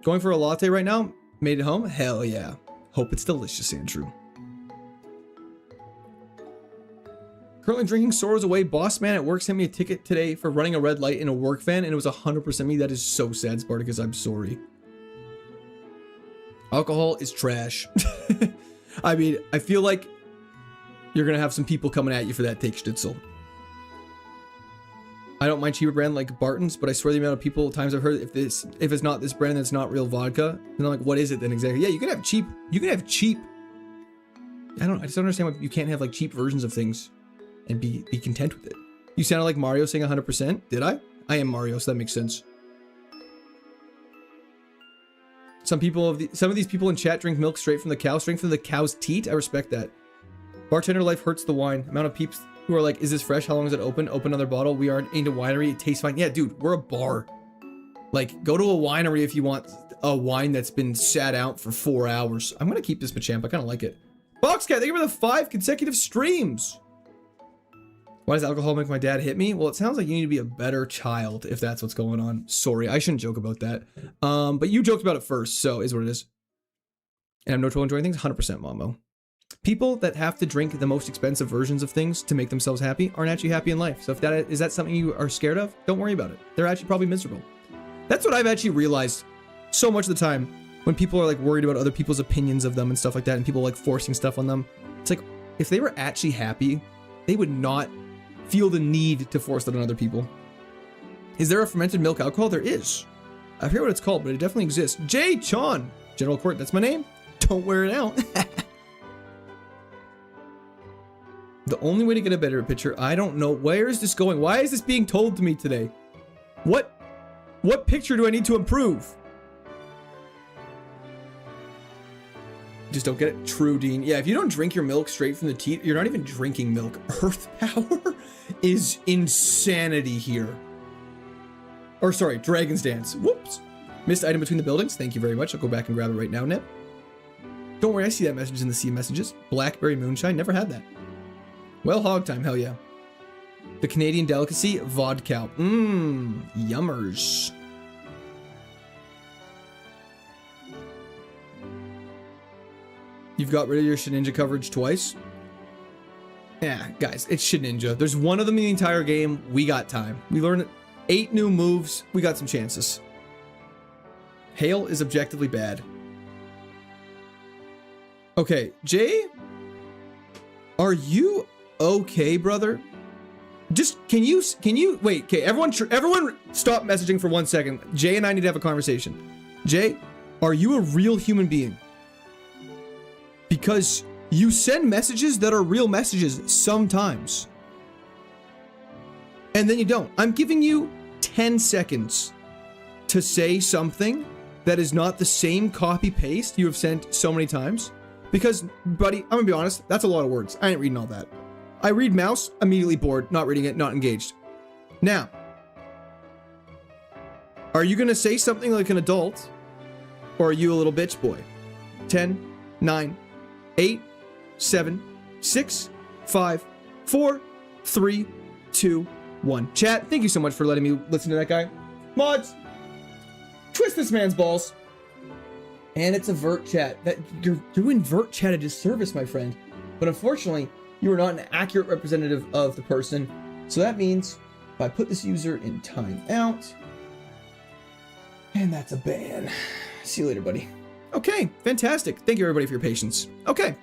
Going for a latte right now? Made it home? Hell yeah. Hope it's delicious, Andrew. Currently drinking Sorrows Away. Boss man at work sent me a ticket today for running a red light in a work van, and it was 100% me. That is so sad, Spartacus. I'm sorry. Alcohol is trash. I mean, I feel like you're gonna have some people coming at you for that take, Stitzel. I don't mind cheaper brand like Barton's, but I swear the amount of times I've heard if it's not this brand, that's not real vodka. And I'm like, what is it then exactly? Yeah, you can have cheap. You can have cheap. I just don't understand why you can't have like cheap versions of things and be content with it. You sounded like Mario saying 100%. Did I? I am Mario, so that makes sense. Some of these people in chat drink milk straight from the cow, straight from the cow's teat. I respect that. Bartender life hurts the wine. Amount of peeps who are like, is this fresh? How long is it open? Open another bottle. We aren't into winery. It tastes fine. Yeah, dude, we're a bar. Like, go to a winery if you want a wine that's been sat out for 4 hours. I'm gonna keep this Machamp. I kind of like it. Boxcat, thank you for the 5 consecutive streams. Why does alcohol make my dad hit me? Well, it sounds like you need to be a better child if that's what's going on. Sorry, I shouldn't joke about that. But you joked about it first, so is what it is. And I'm no trouble enjoying things. 100% Momo. People that have to drink the most expensive versions of things to make themselves happy aren't actually happy in life. So if that is that something you are scared of, don't worry about it. They're actually probably miserable. That's what I've actually realized so much of the time when people are like worried about other people's opinions of them and stuff like that, and people like forcing stuff on them. It's like, if they were actually happy, they would not feel the need to force that on other people. Is there a fermented milk alcohol? There is. I forget what it's called, but it definitely exists. Jay Chon, General Court, that's my name. Don't wear it out. The only way to get a better picture, I don't know. Where is this going? Why is this being told to me today? What picture do I need to improve? Just don't get it. True, Dean. Yeah, if you don't drink your milk straight from the teat, you're not even drinking milk. Earth power is insanity here. Or sorry, Dragon's Dance. Whoops. Missed item between the buildings. Thank you very much. I'll go back and grab it right now, Nip. Don't worry, I see that message in the sea messages. Blackberry moonshine. Never had that. Well, hog time. Hell yeah. The Canadian delicacy, vodka. Mmm, yummers. You've got rid of your Shedinja coverage twice? Yeah, guys, it's Shedinja. There's one of them in the entire game. We got time. We learned 8 new moves. We got some chances. Hail is objectively bad. Okay, Jay? Are you okay, brother? Just, can you, wait, okay, everyone stop messaging for 1 second. Jay and I need to have a conversation. Jay, are you a real human being? Because you send messages that are real messages sometimes. And then you don't. I'm giving you 10 seconds to say something that is not the same copy paste you have sent so many times. Because, buddy, I'm gonna be honest, that's a lot of words. I ain't reading all that. I read mouse, immediately bored, not reading it, not engaged. Now, are you gonna say something like an adult, or are you a little bitch boy? 10, 9, 8, 7, 6, 5, 4, 3, 2, 1. Chat, thank you so much for letting me listen to that guy. Mods, twist this man's balls. And it's a vert chat. That you're doing vert chat a disservice, my friend. But unfortunately, you are not an accurate representative of the person. So that means if I put this user in timeout, and that's a ban. See you later, buddy. Okay, fantastic. Thank you, everybody, for your patience. Okay.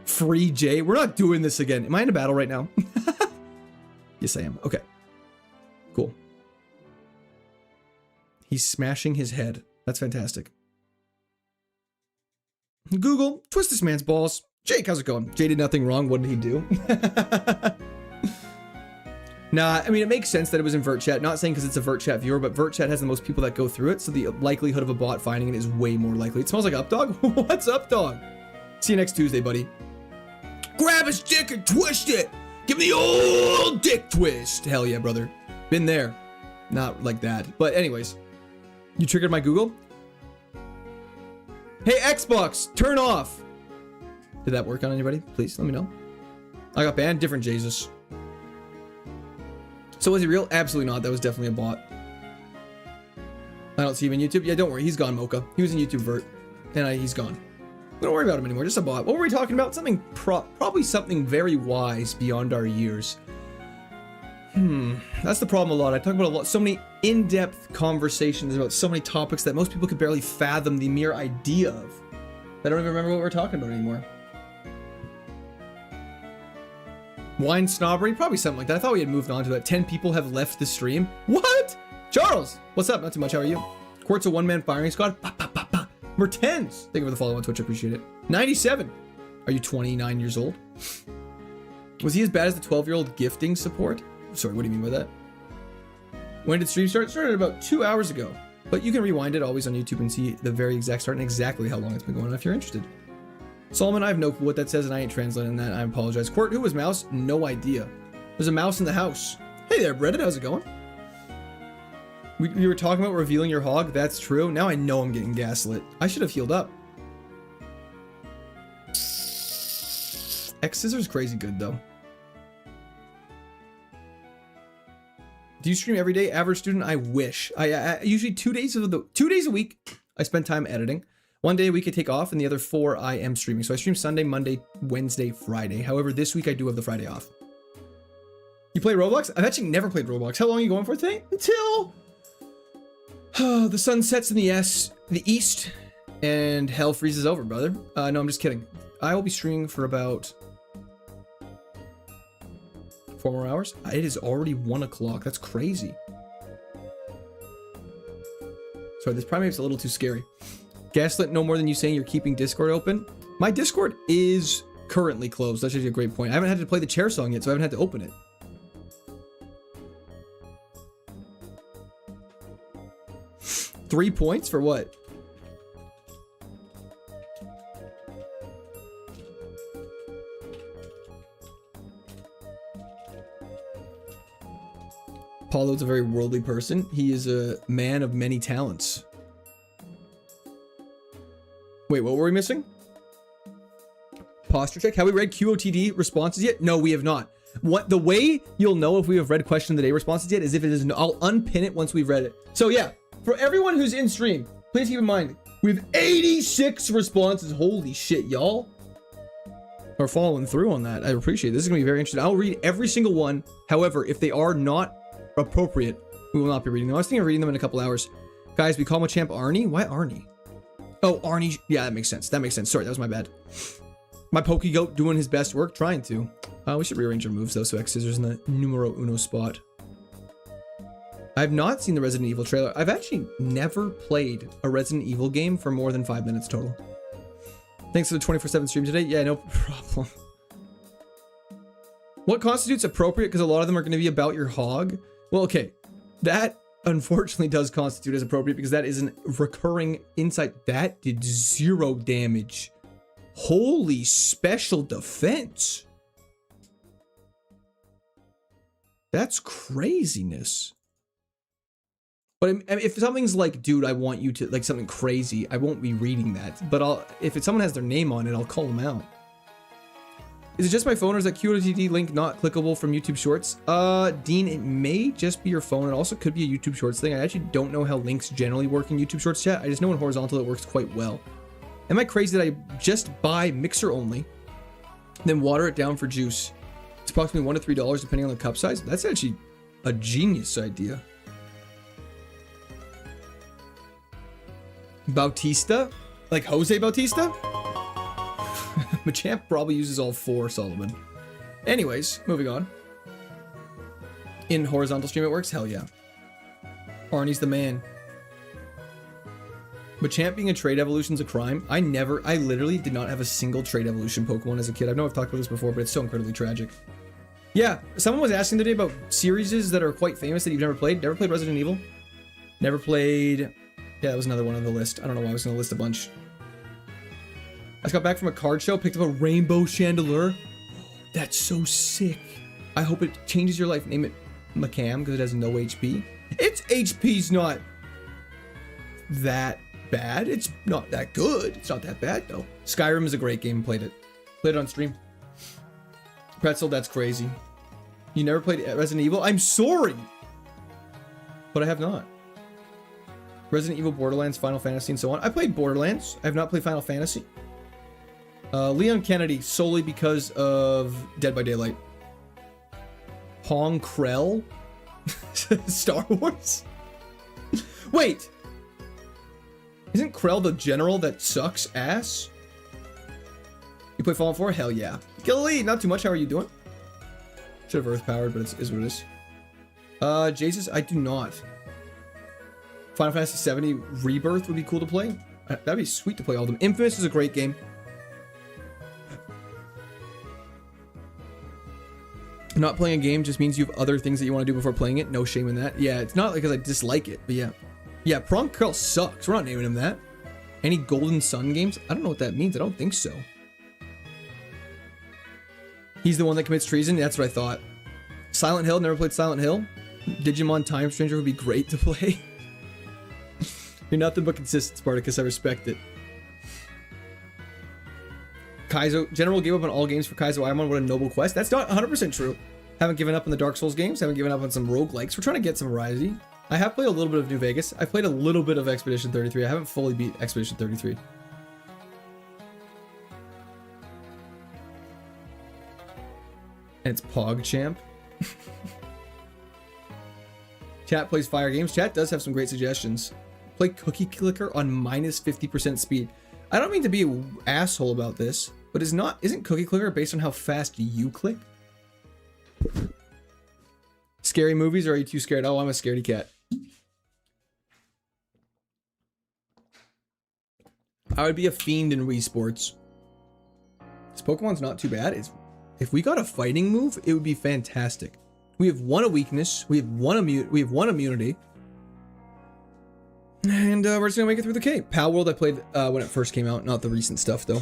Free Jay. We're not doing this again. Am I in a battle right now? Yes, I am. Okay. Cool. He's smashing his head. That's fantastic. Google, twist this man's balls. Jake, how's it going? Jay did nothing wrong. What did he do? Nah, I mean, it makes sense that it was in vert chat. Not saying because it's a vert chat viewer, but vert chat has the most people that go through it, so the likelihood of a bot finding it is way more likely. It smells like up dog. What's up, dog? See you next Tuesday, buddy. Grab his dick and twist it. Give me the old dick twist. Hell yeah, brother. Been there. Not like that. But anyways, you triggered my Google. Hey, Xbox, turn off. Did that work on anybody? Please let me know. I got banned. Different Jesus. So was he real? Absolutely not. That was definitely a bot. I don't see him in YouTube. Yeah, don't worry. He's gone, Mocha. He was in YouTube vert. And he's gone. Don't worry about him anymore. Just a bot. What were we talking about? Something probably something very wise beyond our years. That's the problem a lot. I talk about a lot. So many in-depth conversations about so many topics that most people could barely fathom the mere idea of. I don't even remember what we're talking about anymore. Wine snobbery? Probably something like that. I thought we had moved on to that. 10 people have left the stream. What? Charles! What's up? Not too much. How are you? Quartz a one-man firing squad. Bah, bah, bah, bah. We're 10s. Thank you for the follow on Twitch. I appreciate it. 97. Are you 29 years old? Was he as bad as the 12-year-old gifting support? Sorry, what do you mean by that? When did stream start? It started about 2 hours ago. But you can rewind it always on YouTube and see the very exact start and exactly how long it's been going on if you're interested. Solomon, I have no clue what that says and I ain't translating that. I apologize. Court, who was mouse? No idea. There's a mouse in the house. Hey there, Reddit. How's it going? We were talking about revealing your hog. That's true. Now I know I'm getting gaslit. I should have healed up. X Scissor's crazy good though. Do you stream every day? Average student? I wish. I usually 2 days a week. I spend time editing. 1 day a week I take off, and the other 4 I am streaming. So I stream Sunday, Monday, Wednesday, Friday. However, this week I do have the Friday off. You play Roblox? I've actually never played Roblox. How long are you going for today? Until the sun sets in the east, and hell freezes over, brother. No, I'm just kidding. I will be streaming for about 4 more hours. It is already 1 o'clock. That's crazy. Sorry, this primate's a little too scary. Gaslit no more than you saying you're keeping Discord open. My Discord is currently closed. That's actually a great point. I haven't had to play the chair song yet, so I haven't had to open it. Three points for what? Paulo's a very worldly person. He is a man of many talents. Wait, what were we missing? Posture check. Have we read QOTD responses yet? No, we have not. What the way you'll know if we have read question of the day responses yet is if it is. I'll unpin it once we've read it. So yeah, for everyone who's in stream, please keep in mind we have 86 responses. Holy shit, y'all are following through on that. I appreciate it. This is gonna be very interesting. I'll read every single one. However, if they are not appropriate, we will not be reading them. I was thinking of reading them in a couple hours. Guys, we call Machamp Arnie. Why Arnie? Oh, Arnie. Yeah, that makes sense. That makes sense. Sorry, that was my bad. My Pokegoat doing his best work, trying to. We should rearrange our moves though, so X Scissors in the numero uno spot. I've not seen the Resident Evil trailer. I've actually never played a Resident Evil game for more than 5 minutes total. Thanks for the 24/7 stream today. Yeah, no problem. What constitutes appropriate? Because a lot of them are going to be about your hog. Well, okay. That unfortunately does constitute as appropriate because that is a recurring insight. That did 0 damage. Holy special defense. That's craziness. But if something's like, dude, I want you to, like something crazy, I won't be reading that. But if someone has their name on it, I'll call them out. Is it just my phone or is that QOTD link not clickable from YouTube Shorts? Dean, it may just be your phone. It also could be a YouTube Shorts thing. I actually don't know how links generally work in YouTube Shorts chat. I just know in horizontal it works quite well. Am I crazy that I just buy mixer only, then water it down for juice? It's approximately $1 to $3 depending on the cup size. That's actually a genius idea. Bautista? Like Jose Bautista? Machamp probably uses all 4, Solomon. Anyways, moving on. In horizontal stream it works? Hell yeah. Arnie's the man. Machamp being a trade evolution's a crime. I literally did not have a single trade evolution Pokemon as a kid. I know I've talked about this before, but it's so incredibly tragic. Yeah, someone was asking today about series that are quite famous that you've never played. Never played Resident Evil. Never played... Yeah, that was another one on the list. I don't know why I was going to list a bunch. I just got back from a card show, picked up a rainbow chandelier. That's so sick. I hope it changes your life. Name it Macam because it has no HP. Its HP's not that bad. It's not that good. It's not that bad though. Skyrim is a great game. Played it on stream. Pretzel, that's crazy. You never played Resident Evil? I'm sorry, but I have not. Resident Evil, Borderlands, Final Fantasy, and so on. I played Borderlands. I have not played Final Fantasy. Leon Kennedy, solely because of Dead by Daylight. Hong Krell? Star Wars? Wait! Isn't Krell the general that sucks ass? You play Fallout 4? Hell yeah. Gilly, not too much. How are you doing? Should have Earth powered, but it is what it is. Jesus, I do not. Final Fantasy VII Rebirth would be cool to play. That'd be sweet to play all of them. Infamous is a great game. Not playing a game just means you have other things that you want to do before playing it. No shame in that. Yeah, it's not because I dislike it, but yeah. Yeah, Prong Curl sucks. We're not naming him that. Any Golden Sun games? I don't know what that means. I don't think so. He's the one that commits treason? That's what I thought. Silent Hill? Never played Silent Hill? Digimon Time Stranger would be great to play. You're nothing but consistent, Spartacus. I respect it. Kaizo. General gave up on all games for Kaizo Iromon. What a noble quest. That's not 100% true. Haven't given up on the Dark Souls games. Haven't given up on some roguelikes. We're trying to get some variety. I have played a little bit of New Vegas. I played a little bit of Expedition 33. I haven't fully beat Expedition 33. And it's PogChamp. Chat plays fire games. Chat does have some great suggestions. Play Cookie Clicker on minus 50% speed. I don't mean to be an asshole about this, but isn't Cookie Clicker based on how fast you click? Scary movies, or are you too scared? Oh, I'm a scaredy cat. I would be a fiend in Wii Sports. This Pokemon's not too bad. If we got a fighting move, it would be fantastic. We have one a weakness. We have one immunity. And we're just gonna make it through the cave. Pal World I played when it first came out, not the recent stuff though.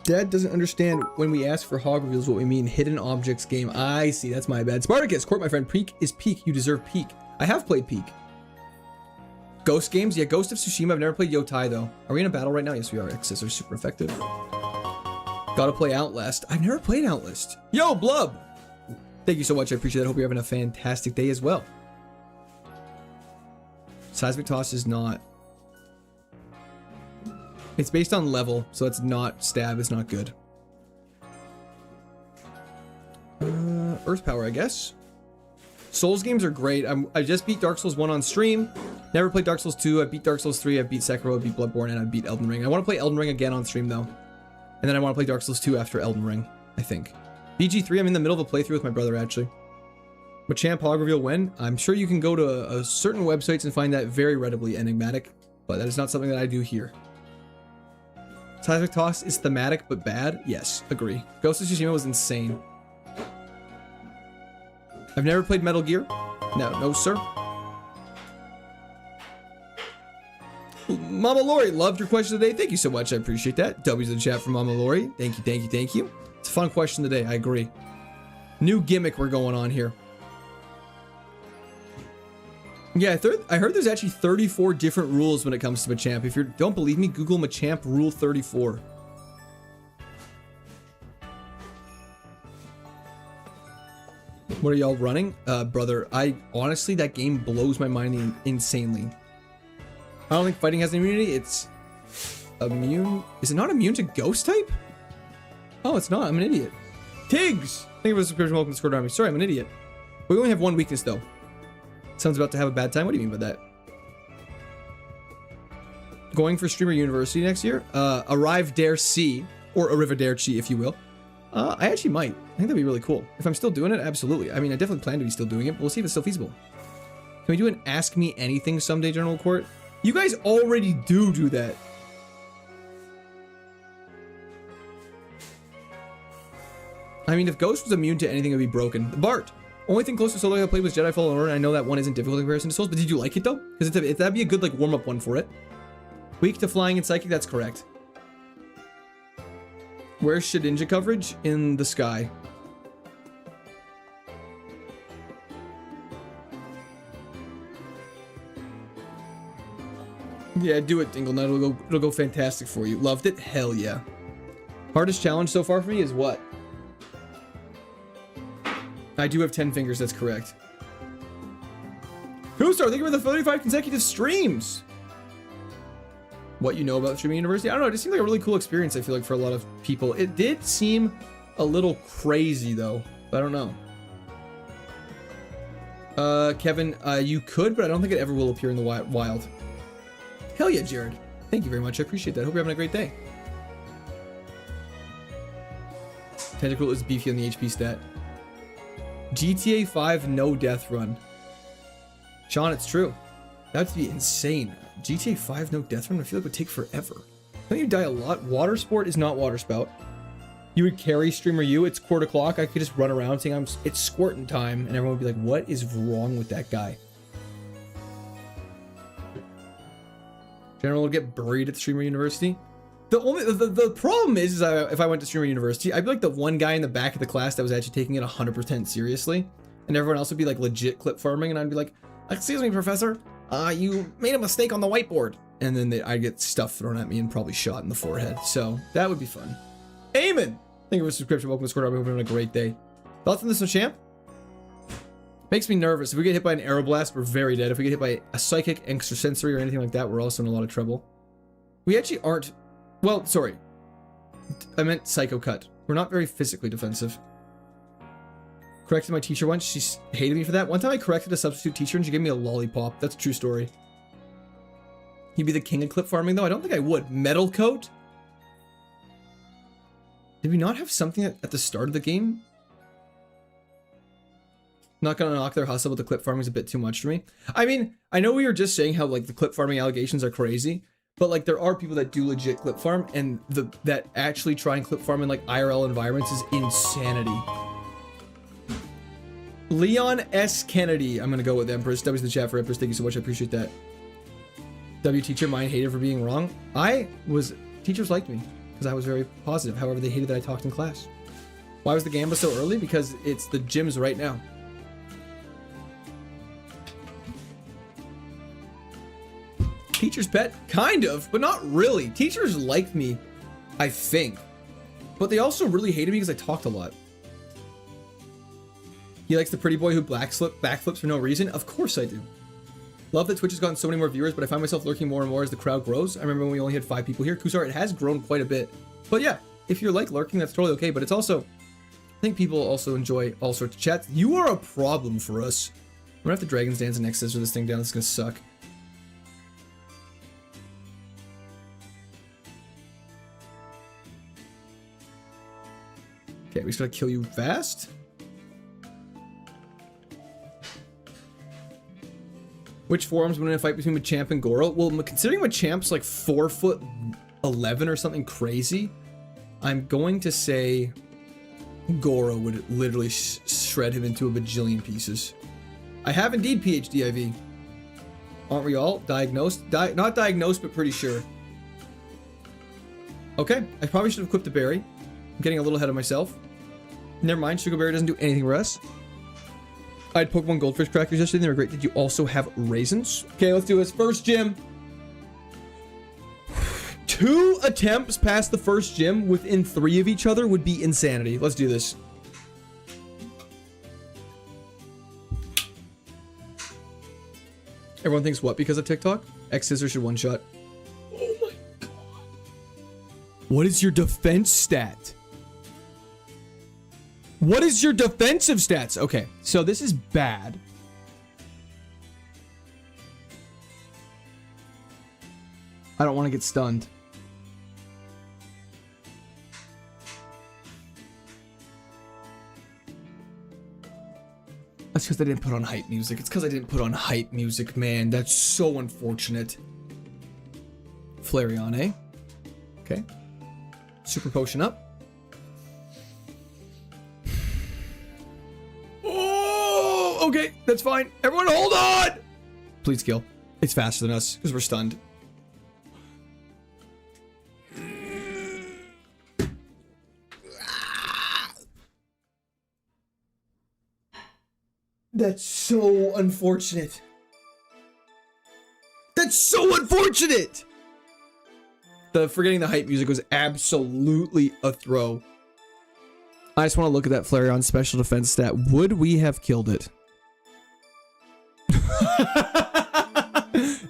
Dad doesn't understand when we ask for hog reveals what we mean. Hidden objects game. I see, that's my bad. Spartacus, court my friend. Peak is peak. You deserve peak. I have played peak. Ghost games? Yeah, Ghost of Tsushima. I've never played Yotai though. Are we in a battle right now? Yes, we are. X's are super effective. Gotta play Outlast. I've never played Outlast. Yo, Blub! Thank you so much. I appreciate it. Hope you're having a fantastic day as well. Seismic Toss is not... It's based on level, so it's not stab. It's not good. Earth Power, I guess. Souls games are great. I just beat Dark Souls 1 on stream. Never played Dark Souls 2. I beat Dark Souls 3. I beat Sekiro. I beat Bloodborne. And I beat Elden Ring. I want to play Elden Ring again on stream, though. And then I want to play Dark Souls 2 after Elden Ring, I think. BG3, I'm in the middle of a playthrough with my brother, actually. Machamp hog reveal when? I'm sure you can go to a certain websites and find that very readily enigmatic, but that is not something that I do here. Seismic Toss is thematic but bad? Yes, agree. Ghost of Tsushima was insane. I've never played Metal Gear. No, sir. Mama Lori, loved your question today. Thank you so much. I appreciate that. W's in the chat from Mama Lori. Thank you. It's a fun question today. I agree. New gimmick we're going on here. Yeah, I heard there's actually 34 different rules when it comes to Machamp. If you don't believe me, Google Machamp Rule 34. What are y'all running? Brother, honestly, that game blows my mind insanely. I don't think fighting has an immunity. It's immune. Is it not immune to ghost type? Oh, it's not. I'm an idiot. Tiggs! Thank you for the subscription. Welcome to Discord Army. Sorry, I'm an idiot. We only have one weakness, though. Sounds about to have a bad time. What do you mean by that? Going for Streamer University next year? Arrive Dare C, or Arrivederci, Chi, if you will. I actually might. I think that'd be really cool. If I'm still doing it, absolutely. I mean, I definitely plan to be still doing it, but we'll see if it's still feasible. Can we do an Ask Me Anything someday, General Court? You guys already do that. I mean, if Ghost was immune to anything, it would be broken. Bart! Only thing close to solo I played was Jedi Fallen Order, and I know that one isn't difficult in comparison to Souls, but did you like it though? Because that'd be a good like warm-up one for it. Weak to flying and psychic, that's correct. Where's Shedinja coverage? In the sky. Yeah, do it, Dingle Nut. It'll go fantastic for you. Loved it? Hell yeah. Hardest challenge so far for me is what? I do have 10 fingers, that's correct. Koostar, thank you for the 35 consecutive streams! What you know about streaming university? I don't know, it just seemed like a really cool experience, I feel like, for a lot of people. It did seem a little crazy, though. But I don't know. Kevin, you could, but I don't think it ever will appear in the wild. Hell yeah, Jared. Thank you very much, I appreciate that. Hope you're having a great day. Tentacle is beefy on the HP stat. GTA 5 no death run. Sean, it's true. That would be insane. GTA 5 no death run, I feel like it would take forever. Don't you die a lot? Water Sport is not Water Spout. You would carry Streamer U, it's quarter clock. I could just run around saying it's squirting time, and everyone would be like, what is wrong with that guy? General would get buried at Streamer University. The problem is if I went to Streamer University, I'd be like the one guy in the back of the class that was actually taking it 100% seriously, and everyone else would be like legit clip farming, and I'd be like, excuse me, professor, you made a mistake on the whiteboard, and then I'd get stuff thrown at me and probably shot in the forehead. So that would be fun. Eamon, thank you for the subscription. Welcome to Square. I hope you're having a great day. Thoughts on this, Machamp? Makes me nervous. If we get hit by an arrow blast, we're very dead. If we get hit by a psychic, extrasensory, or anything like that, we're also in a lot of trouble. We actually aren't. Well, sorry. I meant Psycho Cut. We're not very physically defensive. Corrected my teacher once. She hated me for that. One time I corrected a substitute teacher and she gave me a lollipop. That's a true story. You'd be the king of clip farming, though? I don't think I would. Metal Coat? Did we not have something at the start of the game? Not gonna knock their hustle, but the clip farming is a bit too much for me. I mean, I know we were just saying how like the clip farming allegations are crazy, But like there are people that do legit clip farm, and that actually try and clip farm in like IRL environments is insanity. Leon S. Kennedy. I'm gonna go with Empress. W's in the chat for Empress. Thank you so much. I appreciate that. W teacher, mine hated for being wrong. Teachers liked me because I was very positive. However, they hated that I talked in class. Why was the Gamba so early? Because it's the gyms right now. Teacher's pet? Kind of, but not really. Teachers liked me, I think. But they also really hated me because I talked a lot. He likes the pretty boy who backflips for no reason? Of course I do. Love that Twitch has gotten so many more viewers, but I find myself lurking more and more as the crowd grows. I remember when we only had 5 people here. Kusar, it has grown quite a bit. But yeah, if you're like lurking, that's totally okay. But it's also, I think people also enjoy all sorts of chats. You are a problem for us. I'm gonna have to Dragon's Dance and next scissor this thing down. It's gonna suck. Okay, we just gotta kill you fast. Which forums win in a fight between Machamp and Goro? Well, considering Machamp's like 4'11" or something crazy, I'm going to say Goro would literally shred him into a bajillion pieces. I have indeed PhD IV. Aren't we all diagnosed? Not diagnosed, but pretty sure. Okay, I probably should have equipped the berry. I'm getting a little ahead of myself. Never mind, Sugar Berry doesn't do anything for us. I had Pokemon Goldfish crackers yesterday, and they were great. Did you also have raisins? Okay, let's do this. First gym. 2 attempts past the first gym within 3 of each other would be insanity. Let's do this. Everyone thinks what because of TikTok? X Scissor should one-shot. Oh my god. What is your defense stat? What is your defensive stats? Okay, so this is bad. I don't want to get stunned. That's because I didn't put on hype music. It's because I didn't put on hype music, man. That's so unfortunate. Flareon, eh? Okay. Super Potion up. Okay, that's fine. Everyone hold on! Please kill. It's faster than us, because we're stunned. That's so unfortunate. That's so unfortunate! The forgetting the hype music was absolutely a throw. I just want to look at that Flareon special defense stat. Would we have killed it?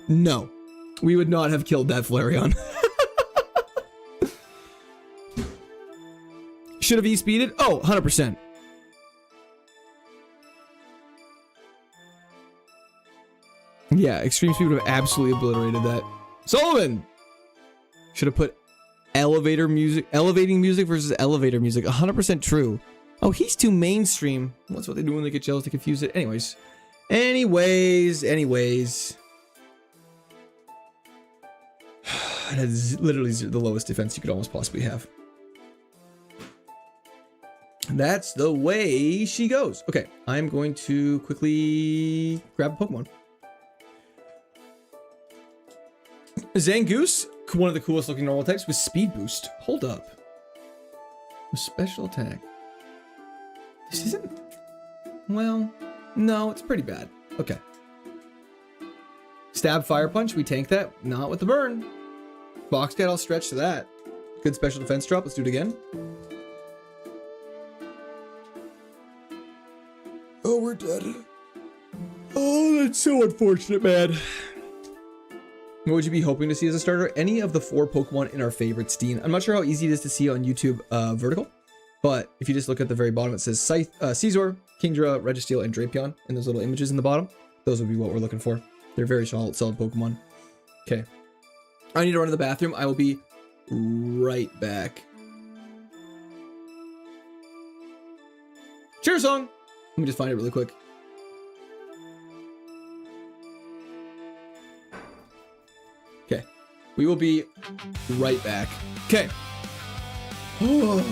No, we would not have killed that Flareon. Should have E-speeded? Oh, 100%. Yeah, extreme speed would have absolutely obliterated that. Sullivan! Should have put elevating music versus elevator music. 100% true. Oh, he's too mainstream. That's what they do when they get jealous. They confuse it. Anyways. That is literally the lowest defense you could almost possibly have. That's the way she goes. Okay, I'm going to quickly grab a Pokemon. Zangoose, one of the coolest looking normal types with speed boost. Hold up. With special attack. This isn't... Well, no, it's pretty bad. Okay. Stab, Fire Punch, we tank that. Not with the burn. Box Cat, I'll stretch to that. Good special defense drop. Let's do it again. Oh, we're dead. Oh, that's so unfortunate, man. What would you be hoping to see as a starter? Any of the 4 Pokemon in our favorites, Dean. I'm not sure how easy it is to see on YouTube vertical, but if you just look at the very bottom, it says Caesar, Kingdra, Registeel, and Drapion, and those little images in the bottom. Those would be what we're looking for. They're very solid Pokemon. Okay. I need to run to the bathroom. I will be right back. Cheer song! Let me just find it really quick. Okay. We will be right back. Okay. Oh.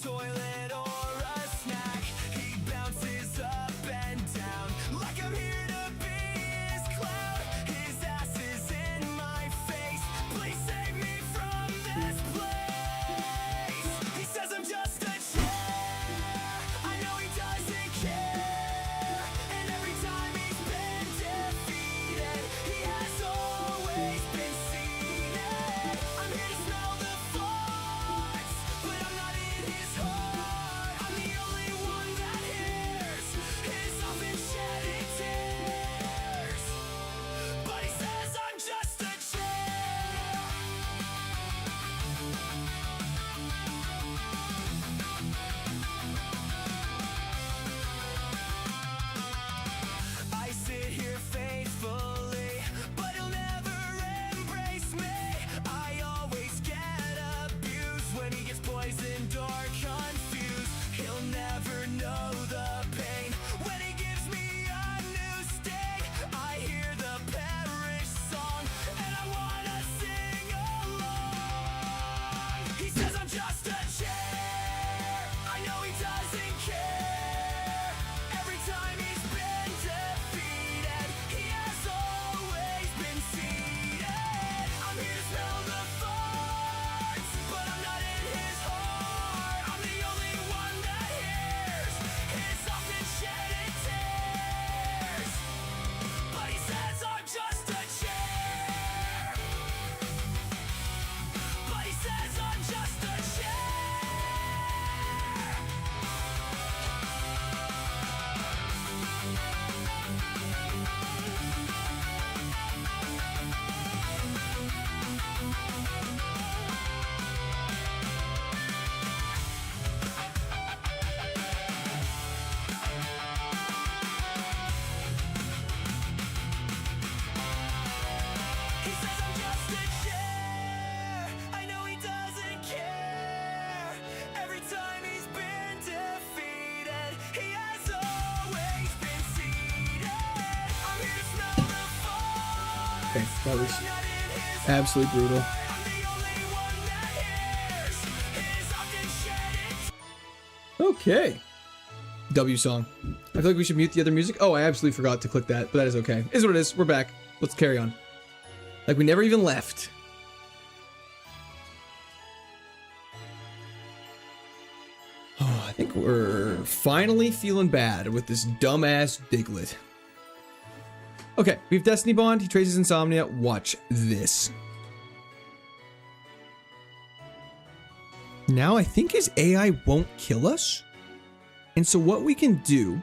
Toilet or a snack, he bounces up and down like I'm here to be his clown. His ass is in my face, please save me from this place. He says I'm just a chair, I know he doesn't care, and every time he's been defeated, he has always been seated. I'm here to smell the farts, but I'm not in his heart. I'm the only one that hears his often shedding tears, but he says I'm just a chair. I sit here faithfully, but he'll never embrace me. I always get abused when he gets poisoned or confused. He'll never know the pain when he gives me a new sting. I hear the parish song and I wanna sing along. He says I'm just a chair, I know he doesn't care. Every time he's been defeated, he has always been seated. I'm here to smell the farts, but I'm not in his heart. I'm the only one that hears his often shedding tears, but he says I'm just a chair. But he says I'm just a chair. He says I'm just a chair, I know he doesn't care. Every time he's been defeated, he has always been seated. I'm here to smell the farts, Okay, that was I'm not in his absolutely brutal. I'm the only one that hears his often shedding. Okay. W song. I feel like we should mute the other music. Oh, I absolutely forgot to click that, but that is okay. Is what it is. We're back. Let's carry on. Like we never even left. Oh, I think we're finally feeling bad with this dumbass Diglett. Okay, we have Destiny Bond. He traces insomnia. Watch this. Now I think his AI won't kill us. And so what we can do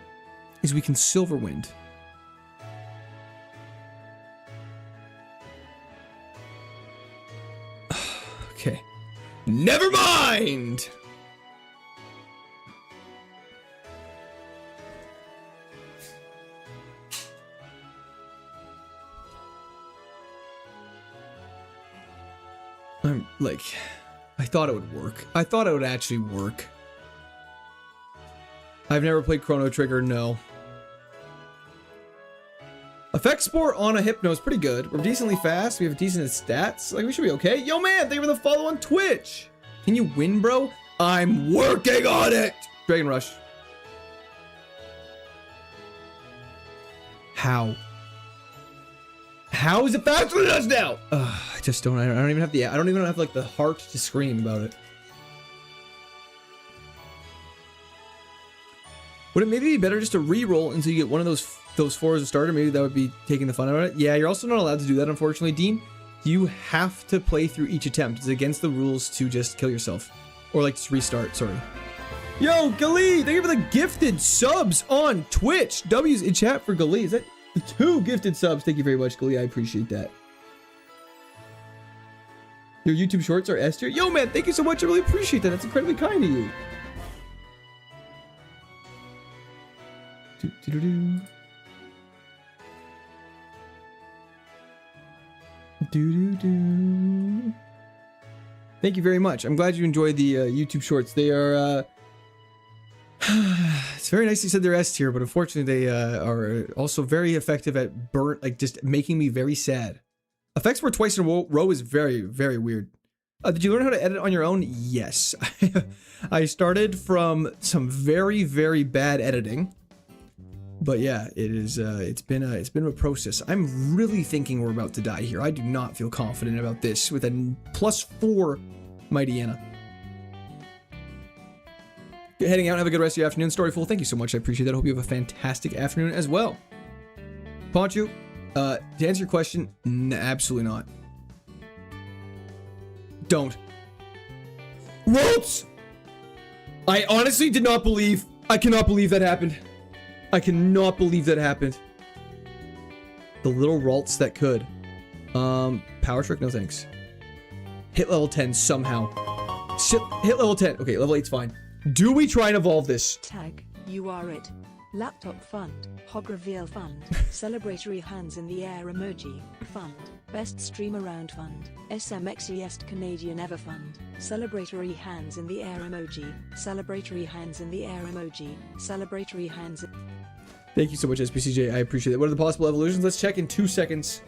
is we can Silverwind. Okay. Never mind! I'm like, I thought it would work. I thought it would actually work. I've never played Chrono Trigger, no. Effect Sport on a Hypno is pretty good. We're decently fast. We have decent stats. Like, we should be okay. Yo, man, thank you for the follow on Twitch. Can you win, bro? I'm working on it. Dragon Rush. How? How is it faster than us now? I just don't. I don't even have the. I don't even have like the heart to scream about it. Would it maybe be better just to re-roll until you get one of those four as a starter? Maybe that would be taking the fun out of it. Yeah, you're also not allowed to do that, unfortunately, Dean. You have to play through each attempt. It's against the rules to just kill yourself. Or like just restart, sorry. Yo, Gali, thank you for the gifted subs on Twitch. W's in chat for Gali. Is that 2 gifted subs? Thank you very much, Gali. I appreciate that. Your YouTube shorts are S tier. Yo, man, thank you so much. I really appreciate that. That's incredibly kind of you. Do-do-do-do. Do-do-do. Thank you very much. I'm glad you enjoyed the YouTube shorts. They are... it's very nice you said they're S tier, but unfortunately they are also very effective at just making me very sad. Effects were twice in a row is very, very weird. Did you learn how to edit on your own? Yes. I started from some very, very bad editing. But yeah, it's been a process. I'm really thinking we're about to die here. I do not feel confident about this with a +4 Mighty Anna. Heading out, have a good rest of your afternoon. Storyful, thank you so much. I appreciate that. I hope you have a fantastic afternoon as well. Ponchu, to answer your question, absolutely not. Don't. Roots! I honestly did not believe. I cannot believe that happened. I cannot believe that happened. The little Ralts that could. Power trick, no thanks. Hit level 10 somehow. Hit level 10. Okay, level 8's fine. Do we try and evolve this? Tag, you are it. Laptop fund, hog reveal fund, celebratory hands in the air emoji, fund, best stream around fund, SMXiest Canadian ever fund, celebratory hands in the air emoji, celebratory hands in the air emoji, celebratory hands. Thank you so much, SPCJ. I appreciate it. What are the possible evolutions? Let's check in 2 seconds.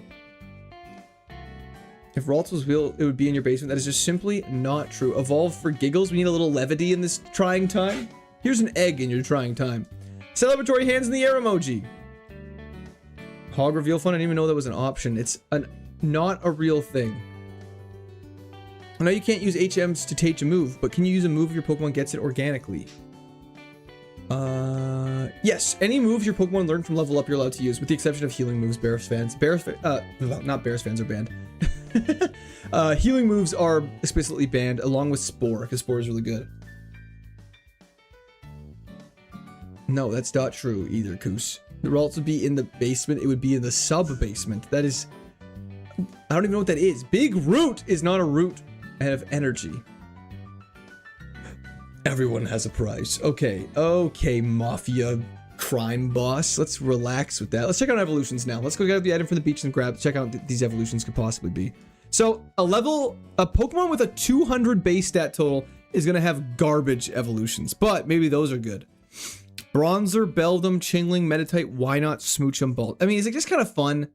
If Ralts was real, it would be in your basement. That is just simply not true. Evolve for giggles. We need a little levity in this trying time. Here's an egg in your trying time. Celebratory hands in the air emoji. Hog reveal fun. I didn't even know that was an option. It's not a real thing. I know you can't use HMs to teach a move, but can you use a move if your Pokemon gets it organically? Yes. Any moves your Pokemon learn from level up, you're allowed to use, with the exception of healing moves. Bears fans. Not Bears fans are banned. Healing moves are explicitly banned, along with Spore, because Spore is really good. No, that's not true either, Koos. The Ralts would be in the basement. It would be in the sub-basement. That is... I don't even know what that is. Big Root is not a root. I have energy. Everyone has a price. Okay. Okay, Mafia crime boss. Let's relax with that. Let's check out evolutions now. Let's go get the item from the beach and check out what these evolutions could possibly be. So, a Pokemon with a 200 base stat total is going to have garbage evolutions, but maybe those are good. Bronzer, Beldum, Chingling, Meditite, why not Smoochum, Bolt? I mean, is it just kind of fun?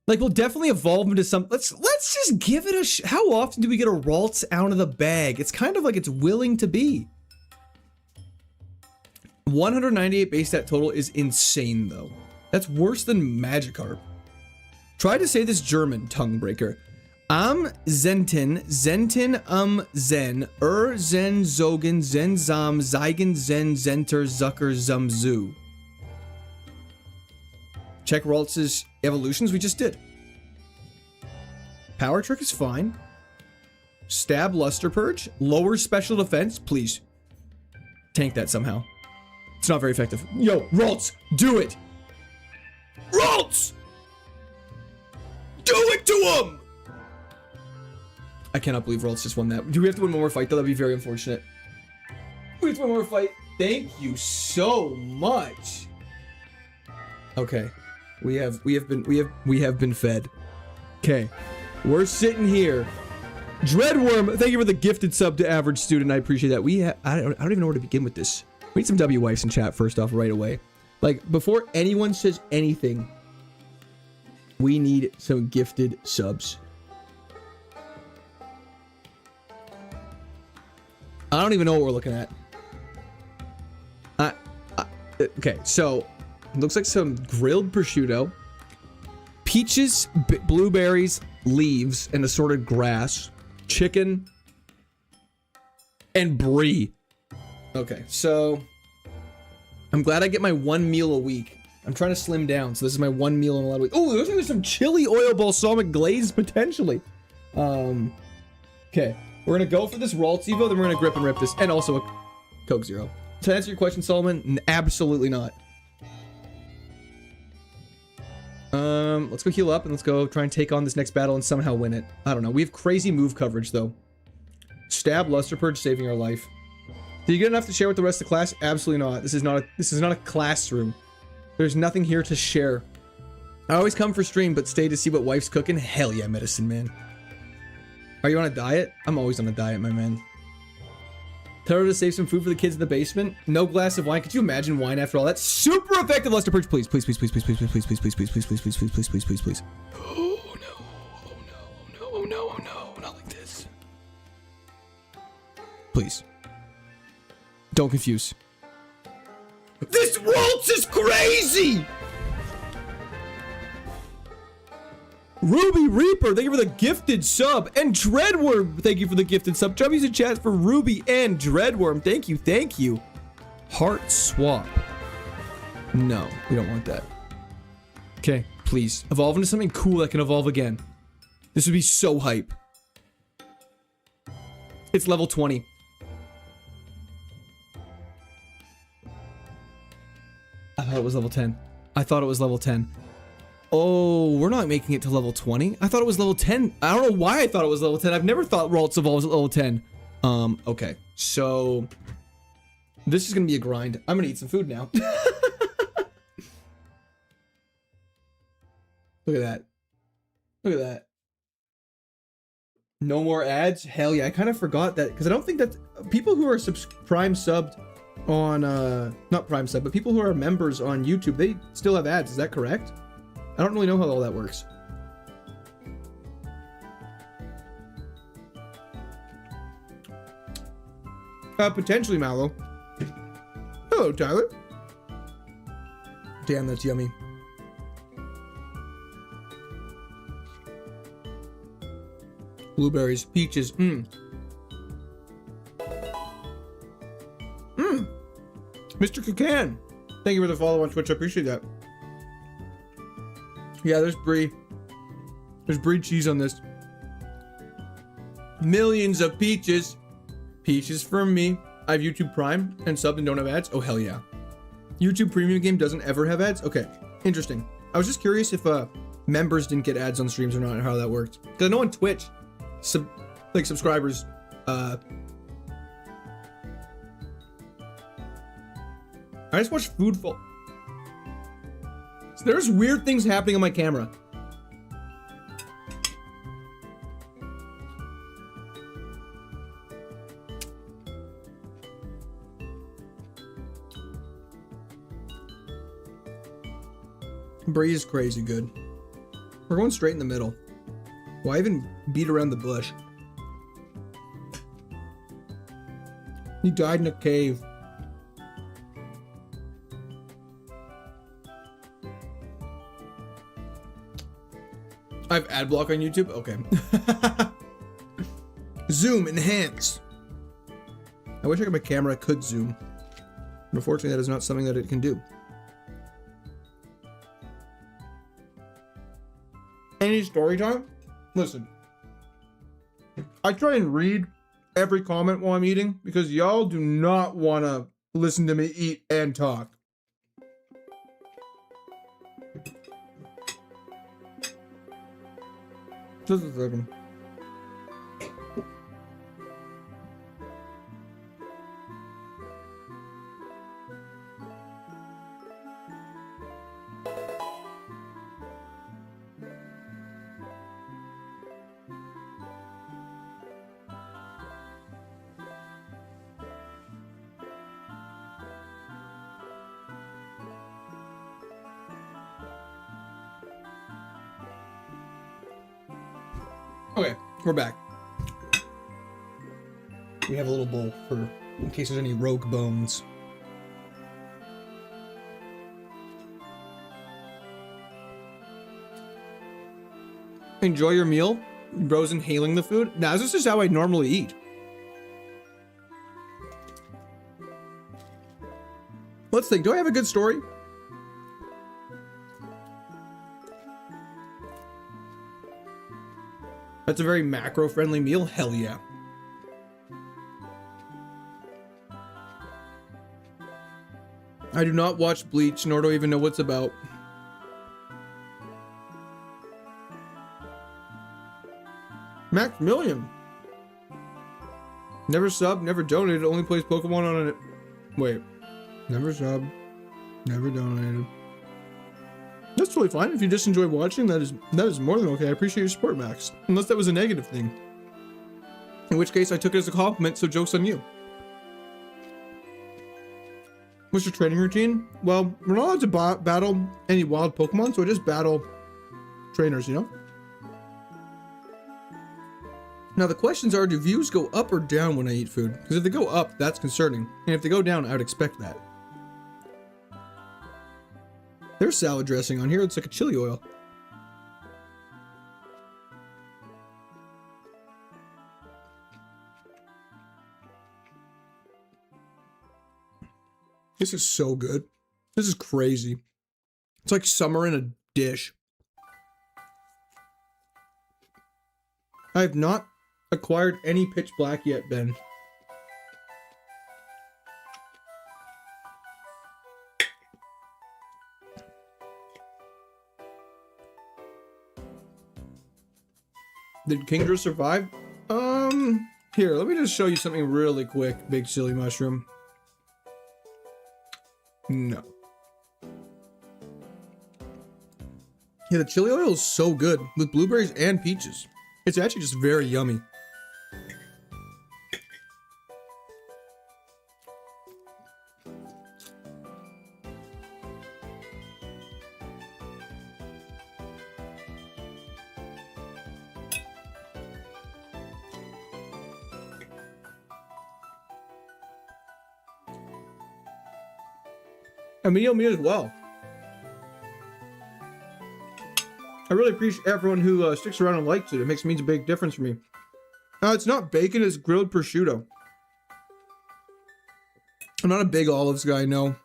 Like, we'll definitely evolve into some... Let's just give it a... How often do we get a Ralts out of the bag? It's kind of like it's willing to be. 198 base stat total is insane, though. That's worse than Magikarp. Try to say this German, tongue breaker. Zentin, zen, zen, zogen, zen, zam, zeigen, zen, zenter, zucker, zu. Check Ralts' evolutions we just did. Power Trick is fine. Stab, Luster Purge, lower special defense, please. Tank that somehow. It's not very effective. Yo, Ralts, do it! Ralts! Do it to him! I cannot believe Ralts just won that. Do we have to win one more fight though? That'd be very unfortunate. We have to win one more fight. Thank you so much. Okay. We have been fed. Okay. We're sitting here. Dreadworm, thank you for the gifted sub to Average Student. I appreciate that. I don't even know where to begin with this. We need some W-Wifes in chat first off right away. Like, before anyone says anything, we need some gifted subs. I don't even know what we're looking at. Okay, so it looks like some grilled prosciutto, peaches, blueberries, leaves, and assorted grass, chicken, and brie. Okay, so I'm glad I get my 1 meal a week. I'm trying to slim down, so this is my 1 meal in a lot of weeks. Oh, looks like there's some chili oil balsamic glaze potentially. Okay, we're gonna go for this Ralts Evo, then we're gonna grip and rip this, and also a Coke Zero. To answer your question, Solomon, absolutely not. Let's go heal up and let's go try and take on this next battle and somehow win it. I don't know. We have crazy move coverage though. Stab, Luster Purge, saving our life. Did you get enough to share with the rest of the class? Absolutely not. This is not a classroom. There's nothing here to share. I always come for stream, but stay to see what wife's cooking. Hell yeah, medicine man. Are you on a diet? I'm always on a diet, my man. Tell her to save some food for the kids in the basement. No glass of wine. Could you imagine wine after all that? Super effective, Luster Purge. Please, please, please, please, please, please, please, please, please, please, please, please, please, please, please, please, please, please. Oh no! Oh no! Oh no! Oh no! Not like this. Please. Don't confuse. This waltz is crazy! Ruby Reaper, thank you for the gifted sub. And Dreadworm, thank you for the gifted sub. Chubby's in chat for Ruby and Dreadworm. Thank you, thank you. Heart swap. No, we don't want that. Okay, please. Evolve into something cool that can evolve again. This would be so hype. It's level 20. I thought it was level 10. I thought it was level 10. Oh, we're not making it to level 20. I thought it was level 10. I don't know why I thought it was level 10. I've never thought Ralts evolves at level 10. Okay. So this is gonna be a grind. I'm gonna eat some food now. Look at that. Look at that. No more ads? Hell yeah. I kind of forgot that because I don't think that people who are Prime subbed on not Prime sub, but people who are members on YouTube, they still have ads. Is that correct? I don't really know how all that works. Potentially Mallow. Hello, Tyler. Damn, that's yummy. Blueberries, peaches, Mr. Kakan, thank you for the follow on Twitch. I appreciate that. Yeah, there's brie. There's brie cheese on this. Millions of peaches. Peaches from me. I have YouTube Prime and subbed and don't have ads. Oh, hell yeah. YouTube Premium game doesn't ever have ads? Okay, interesting. I was just curious if members didn't get ads on streams or not and how that worked. Because I know on Twitch, subscribers, I just watched Food Fall. So there's weird things happening on my camera. Brie is crazy good. We're going straight in the middle. Why even beat around the bush? He died in a cave. I have ad block on YouTube? Okay. Zoom, enhance. I wish my camera could zoom. Unfortunately, that is not something that it can do. Any story time? Listen. I try and read every comment while I'm eating because y'all do not want to listen to me eat and talk. Just a second. Okay, we're back. We have a little bowl for in case there's any rogue bones. Enjoy your meal? Bro's inhaling the food? Nah, this is how I normally eat. Let's think, do I have a good story? That's a very macro-friendly meal? Hell yeah. I do not watch Bleach, nor do I even know what's about. Maximilian. Never subbed, never donated, only plays Pokemon on it. Wait. Never subbed, never donated. That's totally fine. If you just enjoy watching, that is more than okay. I appreciate your support, Max. Unless that was a negative thing. In which case, I took it as a compliment, so joke's on you. What's your training routine? Well, we're not allowed to battle any wild Pokemon, so I just battle trainers, you know? Now, the questions are, do views go up or down when I eat food? Because if they go up, that's concerning. And if they go down, I would expect that. There's salad dressing on here. It's like a chili oil. This is so good. This is crazy. It's like summer in a dish. I have not acquired any pitch black yet, Ben. Did Kingdra survive? Here, let me just show you something really quick, Big Silly Mushroom. No. Yeah, the chili oil is so good with blueberries and peaches. It's actually just very yummy. And me as well. I really appreciate everyone who sticks around and likes it. It means a big difference for me. It's not bacon, it's grilled prosciutto. I'm not a big olives guy, no.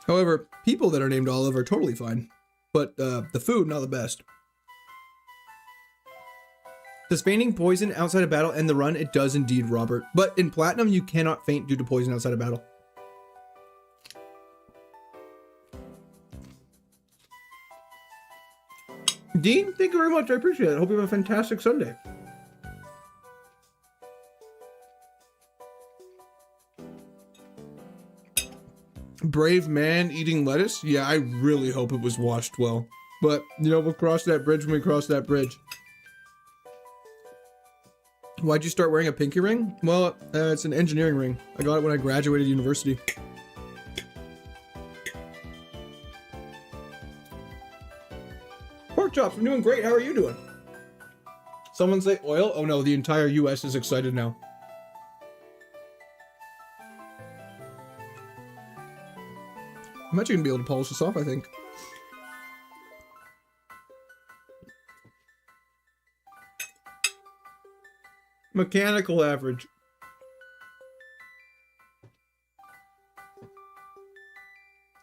However, people that are named Olive are totally fine. But the food, not the best. Does fainting poison outside of battle end the run? It does indeed, Robert. But in Platinum, you cannot faint due to poison outside of battle. Dean, thank you very much. I appreciate it. Hope you have a fantastic Sunday. Brave man eating lettuce? Yeah, I really hope it was washed well. But, you know, we'll cross that bridge when we cross that bridge. Why'd you start wearing a pinky ring? Well, it's an engineering ring. I got it when I graduated university. Pork chops, I'm doing great. How are you doing? Someone say oil? Oh no, the entire US is excited now. I'm actually gonna be able to polish this off, I think. Mechanical average.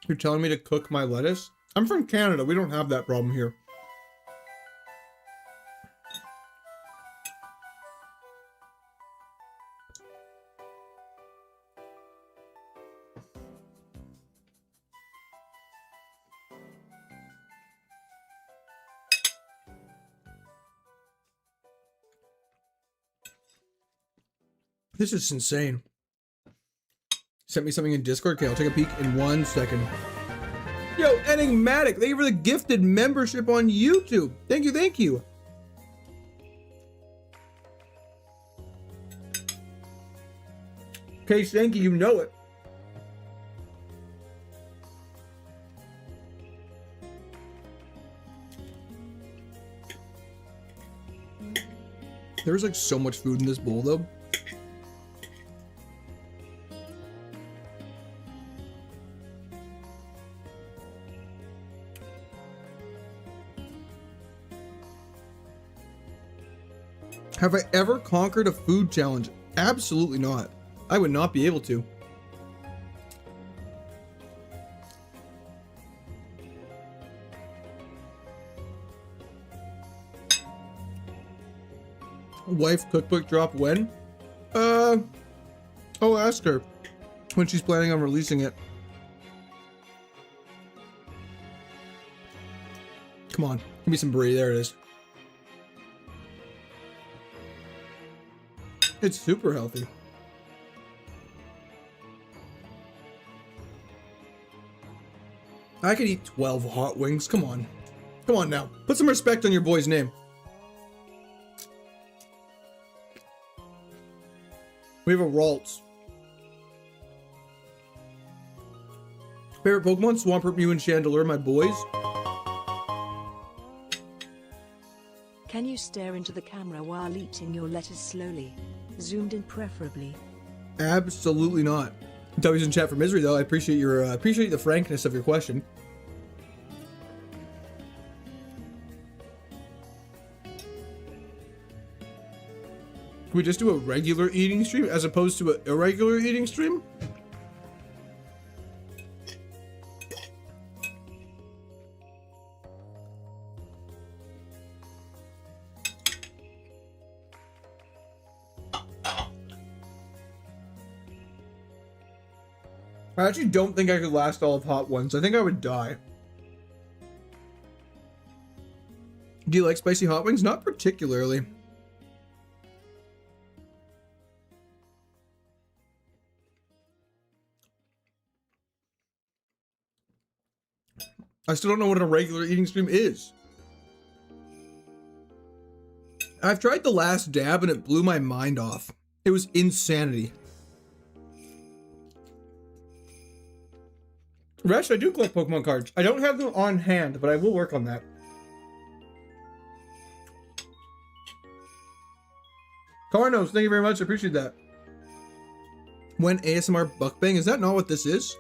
You're telling me to cook my lettuce? I'm from Canada. We don't have that problem here. This is insane. Sent me something in Discord. Okay, I'll take a peek in 1 second. Yo, Enigmatic, thank you for the gifted membership on YouTube. Thank you, thank you. Okay, thank you, you know it. There's like so much food in this bowl though. Have I ever conquered a food challenge? Absolutely not. I would not be able to. Wife cookbook drop when? Oh, ask her when she's planning on releasing it. Come on, give me some brie. There it is. It's super healthy. I could eat 12 hot wings. Come on. Come on now. Put some respect on your boy's name. We have a Ralts. Favorite Pokemon? Swampert, Mew, and Chandelure, my boys. Can you stare into the camera while eating your lettuce slowly? Zoomed in preferably. Absolutely not. W's in chat for misery though. I appreciate your appreciate the frankness of your question. Can we just do a regular eating stream as opposed to an irregular eating stream? I actually don't think I could last all of hot ones. I think I would die. Do you like spicy hot wings? Not particularly. I still don't know what a regular eating stream is. I've tried the last dab and it blew my mind off. It was insanity. Resh, I do collect Pokemon cards. I don't have them on hand, but I will work on that. Carnos, thank you very much. I appreciate that. When ASMR Buckbang, is that not what this is?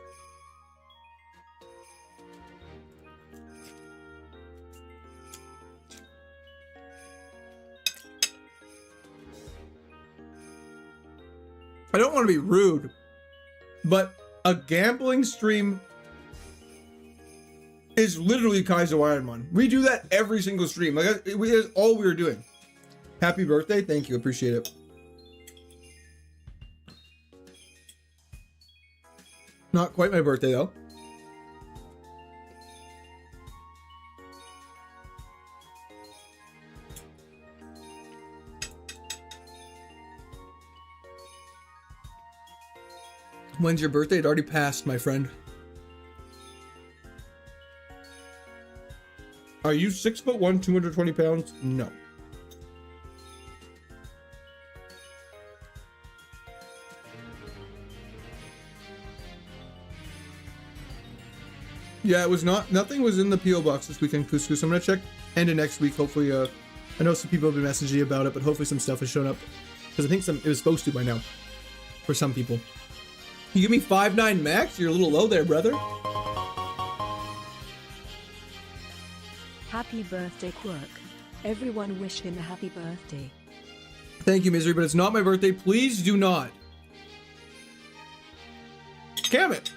I don't want to be rude, but a gambling stream is literally KAIZO IRONMON. We do that every single stream. Like that's all we were doing. Happy birthday. Thank you. Appreciate it. Not quite my birthday though. When's your birthday? It already passed, my friend. Are you 6'1", 220 pounds? No. Yeah, it was not. Nothing was in the PO box this weekend, Couscous. I'm gonna check end of next week. Hopefully, I know some people have been messaging about it, but hopefully some stuff has shown up because I think it was supposed to by now for some people. You give me 5'9" max? You're a little low there, brother. Happy birthday, Quirk. Everyone wish him a happy birthday. Thank you, Misery, but it's not my birthday. Please do not. Damn it.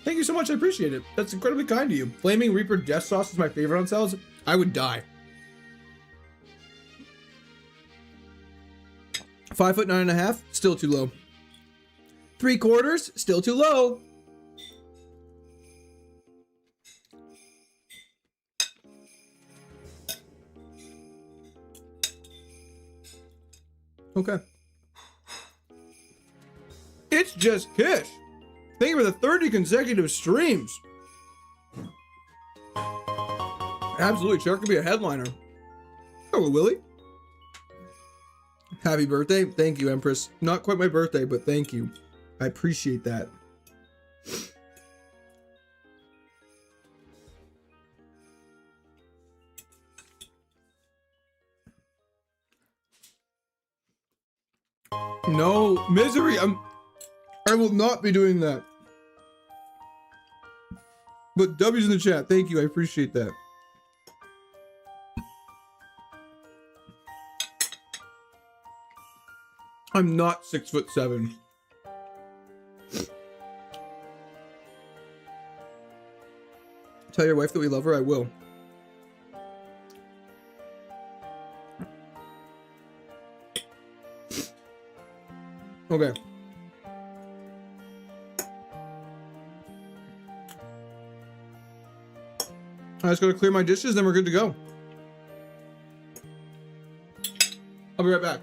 Thank you so much. I appreciate it. That's incredibly kind of you. Flaming Reaper Death Sauce is my favorite on salads. I would die. 5'9.5", still too low. 3/4, still too low. Okay. It's just Kish. Thank you for the 30 consecutive streams. Absolutely, Shark could be a headliner. Oh, Willie. Happy birthday. Thank you, Empress. Not quite my birthday, but thank you. I appreciate that. No, Misery. I will not be doing that. But W's in the chat. Thank you. I appreciate that. I'm not 6'7". Tell your wife that we love her. I will. Okay. I just gotta clear my dishes, then we're good to go. I'll be right back.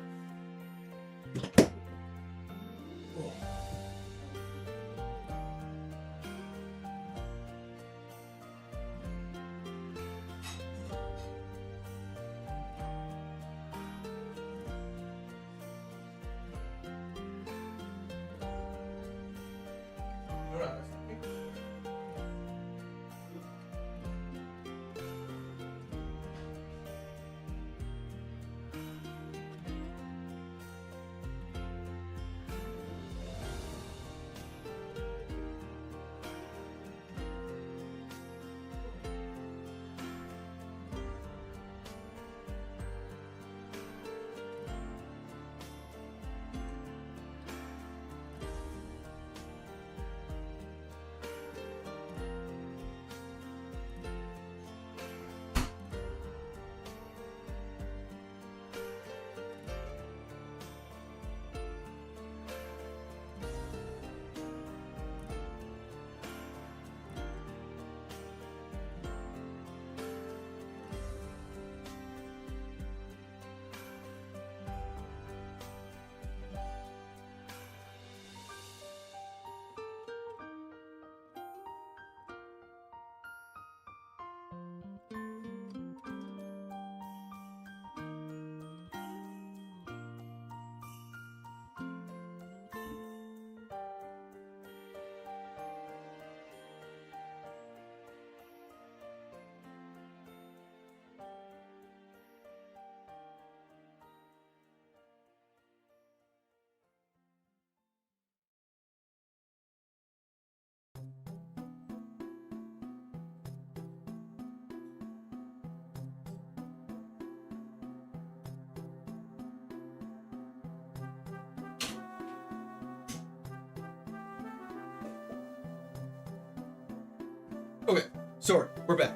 Okay, sorry, we're back.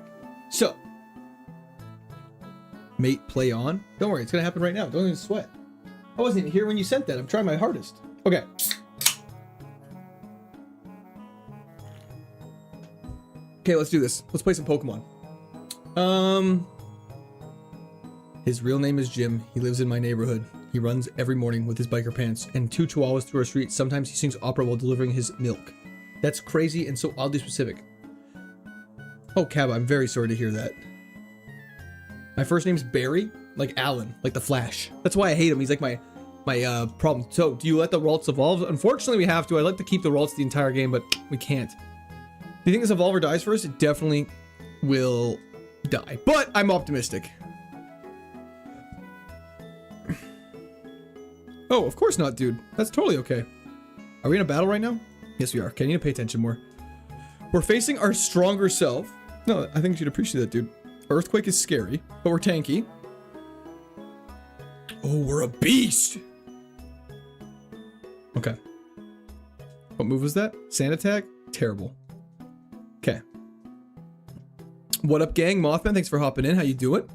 So, mate, play on. Don't worry, it's gonna happen right now. Don't even sweat. I wasn't even here when you sent that. I'm trying my hardest. Okay. Okay, let's do this. Let's play some Pokemon. His real name is Jim. He lives in my neighborhood. He runs every morning with his biker pants and 2 chihuahuas through our street. Sometimes he sings opera while delivering his milk. That's crazy and so oddly specific. Oh, Cab, I'm very sorry to hear that. My first name's Barry, like Alan, like the Flash. That's why I hate him. He's like my problem. So, do you let the Ralts evolve? Unfortunately, we have to. I'd like to keep the Ralts the entire game, but we can't. Do you think this evolver dies first? It definitely will die, but I'm optimistic. Oh, of course not, dude. That's totally okay. Are we in a battle right now? Yes, we are. Okay, I need to pay attention more. We're facing our stronger self. No, I think you should appreciate that, dude. Earthquake is scary, but we're tanky. Oh, we're a beast. Okay. What move was that? Sand attack? Terrible. Okay. What up, gang? Mothman, thanks for hopping in. How you doing?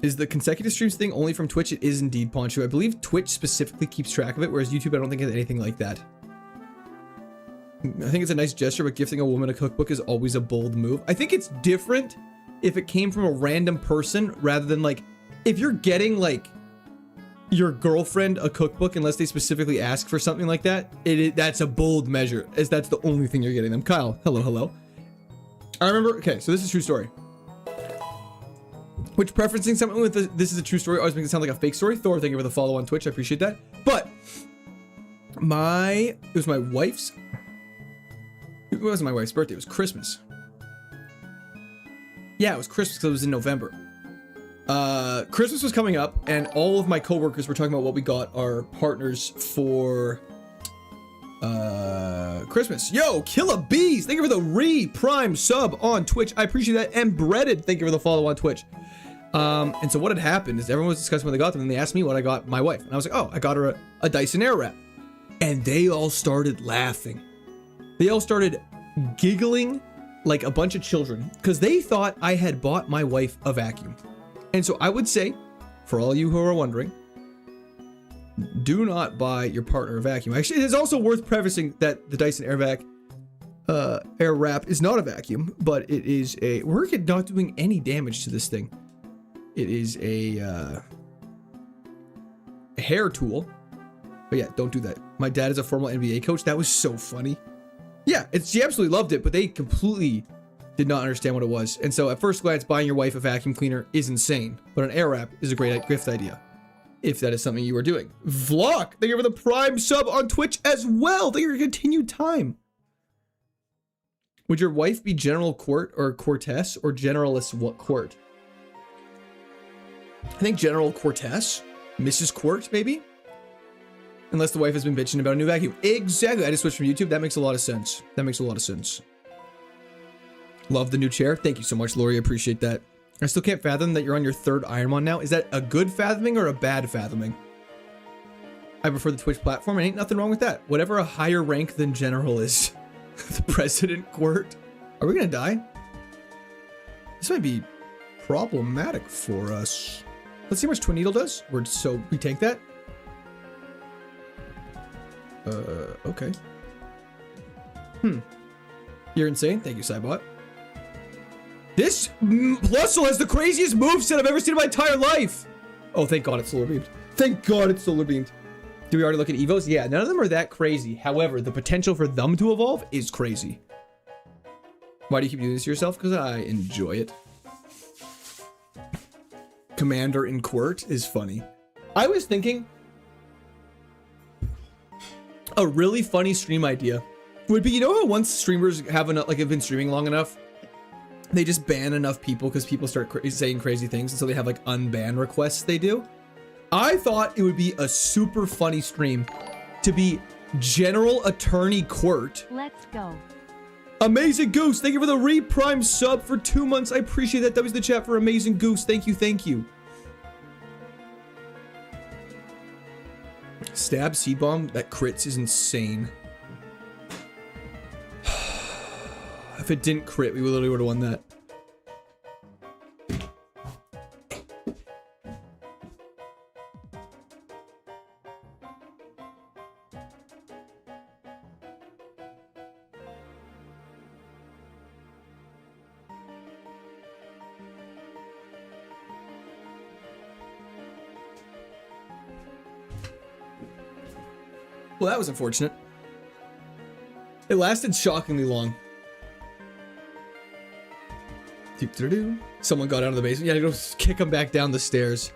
Is the consecutive streams thing only from Twitch? It is indeed, Poncho. I believe Twitch specifically keeps track of it, whereas YouTube, I don't think has anything like that. I think it's a nice gesture, but gifting a woman a cookbook is always a bold move. I think it's different if it came from a random person rather than like, if you're getting like your girlfriend a cookbook, unless they specifically ask for something like that, that's a bold measure, as that's the only thing you're getting them. Kyle, hello, hello. I remember, okay, so this is a true story. Which preferencing something with this is a true story always makes it sound like a fake story. Thor, thank you for the follow on Twitch. I appreciate that. But it was my wife's. It wasn't my wife's birthday. It was Christmas. Yeah, it was Christmas because it was in November. Christmas was coming up, and all of my coworkers were talking about what we got our partners for Christmas. Yo, Killa Bees, thank you for the Prime sub on Twitch. I appreciate that. And Breaded, thank you for the follow on Twitch. And so what had happened is everyone was discussing what they got them, and they asked me what I got my wife. And I was like, oh, I got her a Dyson Airwrap. And they all started laughing. They all started giggling like a bunch of children because they thought I had bought my wife a vacuum. And so I would say, for all you who are wondering, do not buy your partner a vacuum. Actually, it is also worth prefacing that the Dyson Airwrap is not a vacuum, but it is we're not doing any damage to this thing. It is a hair tool. But yeah, don't do that. My dad is a former NBA coach. That was so funny. Yeah, she absolutely loved it, but they completely did not understand what it was. And so at first glance, buying your wife a vacuum cleaner is insane, but an Airwrap is a great gift idea, if that is something you are doing. Vlog, thank you for the Prime sub on Twitch as well. Thank you for your continued time. Would your wife be General Court or Cortez or Generalist what Court? I think General Cortez, Mrs. Court, maybe? Unless the wife has been bitching about a new vacuum. Exactly. I just switched from YouTube. That makes a lot of sense. That makes a lot of sense. Love the new chair. Thank you so much, Lori. Appreciate that. I still can't fathom that you're on your 3rd Ironmon now. Is that a good fathoming or a bad fathoming? I prefer the Twitch platform, and ain't nothing wrong with that. Whatever a higher rank than General is. The President Court. Are we gonna die? This might be problematic for us. Let's see how much Twin Needle does. We tank that. Okay. You're insane. Thank you, Cybot. This Plusle has the craziest moveset I've ever seen in my entire life. Oh, thank God it's solar beamed. Thank God it's solar beamed. Do we already look at Evos? Yeah, none of them are that crazy. However, the potential for them to evolve is crazy. Why do you keep doing this to yourself? Because I enjoy it. Commander in Court is funny. I was thinking a really funny stream idea would be, you know how once streamers have been streaming long enough, they just ban enough people because people start saying crazy things, and so they have like unban requests they do. I thought it would be a super funny stream to be General Attorney Court. Let's go. Amazing Goose, thank you for the Reprime sub for 2 months. I appreciate that. That was the chat for Amazing Goose. Thank you, thank you. Stab Seed Bomb, that crits is insane. If it didn't crit, we literally would have won that. Well, that was unfortunate. It lasted shockingly long. Someone got out of the basement. Yeah, to go kick him back down the stairs.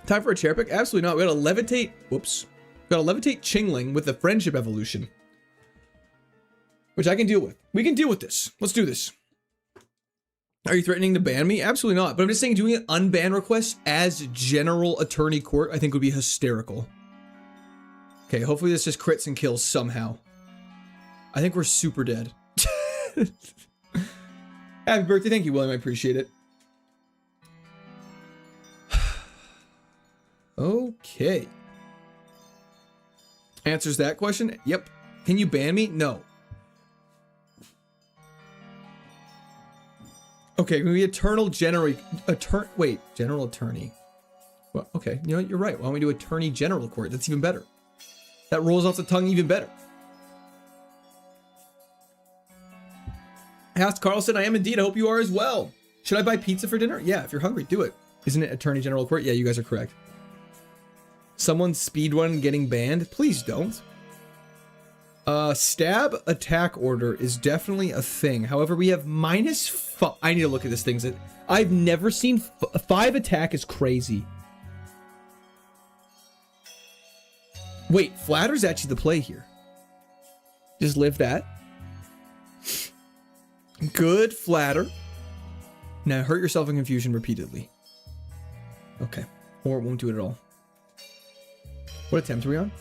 Time for a chair pick? Absolutely not. We got to levitate. Whoops. We got to levitate Chingling with the friendship evolution, which I can deal with. We can deal with this. Let's do this. Are you threatening to ban me? Absolutely not. But I'm just saying doing an unban request as General Attorney Court, I think would be hysterical. Okay, hopefully this just crits and kills somehow. I think we're super dead. Happy birthday. Thank you, William. I appreciate it. Okay. Answers that question? Yep. Can you ban me? No. Okay, we Eternal General... Wait, General Attorney. Well, okay, you know what? You're right. Why don't we do Attorney General Court? That's even better. That rolls off the tongue even better. Asked Carlson, I am indeed. I hope you are as well. Should I buy pizza for dinner? Yeah, if you're hungry, do it. Isn't it Attorney General Court? Yeah, you guys are correct. Someone speedrun getting banned? Please don't. Stab attack order is definitely a thing. However, we have -5. I need to look at this thing. I've never seen 5 attack is crazy. Wait, flatter's actually the play here. Just live that. Good flatter. Now hurt yourself in confusion repeatedly. Okay. Or it won't do it at all. What attempt are we on?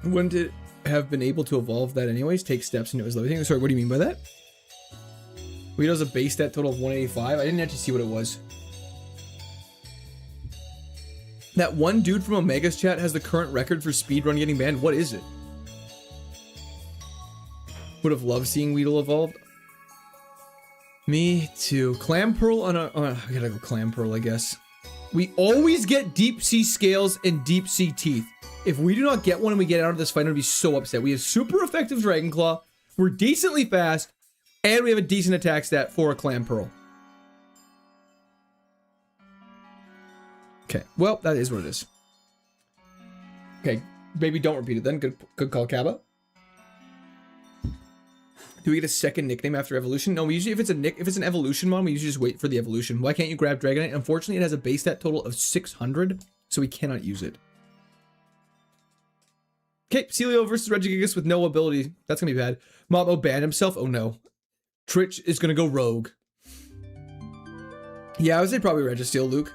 Wouldn't it have been able to evolve that anyways? Take steps into his levitating? Sorry, what do you mean by that? We does a base stat total of 185. I didn't actually see what it was. That one dude from Omega's chat has the current record for speedrun getting banned. What is it? Would have loved seeing Weedle evolved. Me too. Clam Pearl on a... I gotta go Clam Pearl, I guess. We always get deep sea scales and deep sea teeth. If we do not get one and we get out of this fight, I'm gonna be so upset. We have super effective Dragon Claw. We're decently fast. And we have a decent attack stat for a Clam Pearl. Okay, well, that is what it is. Okay, maybe don't repeat it then. Good call, Kaba. Do we get a second nickname after evolution? No, we usually, if it's an evolution mon, we usually just wait for the evolution. Why can't you grab Dragonite? Unfortunately, it has a base stat total of 600, so we cannot use it. Okay, Celio versus Regigigas with no ability. That's gonna be bad. Mabo banned himself. Oh no. Twitch is gonna go rogue. Yeah, I would say probably Registeel, Luke.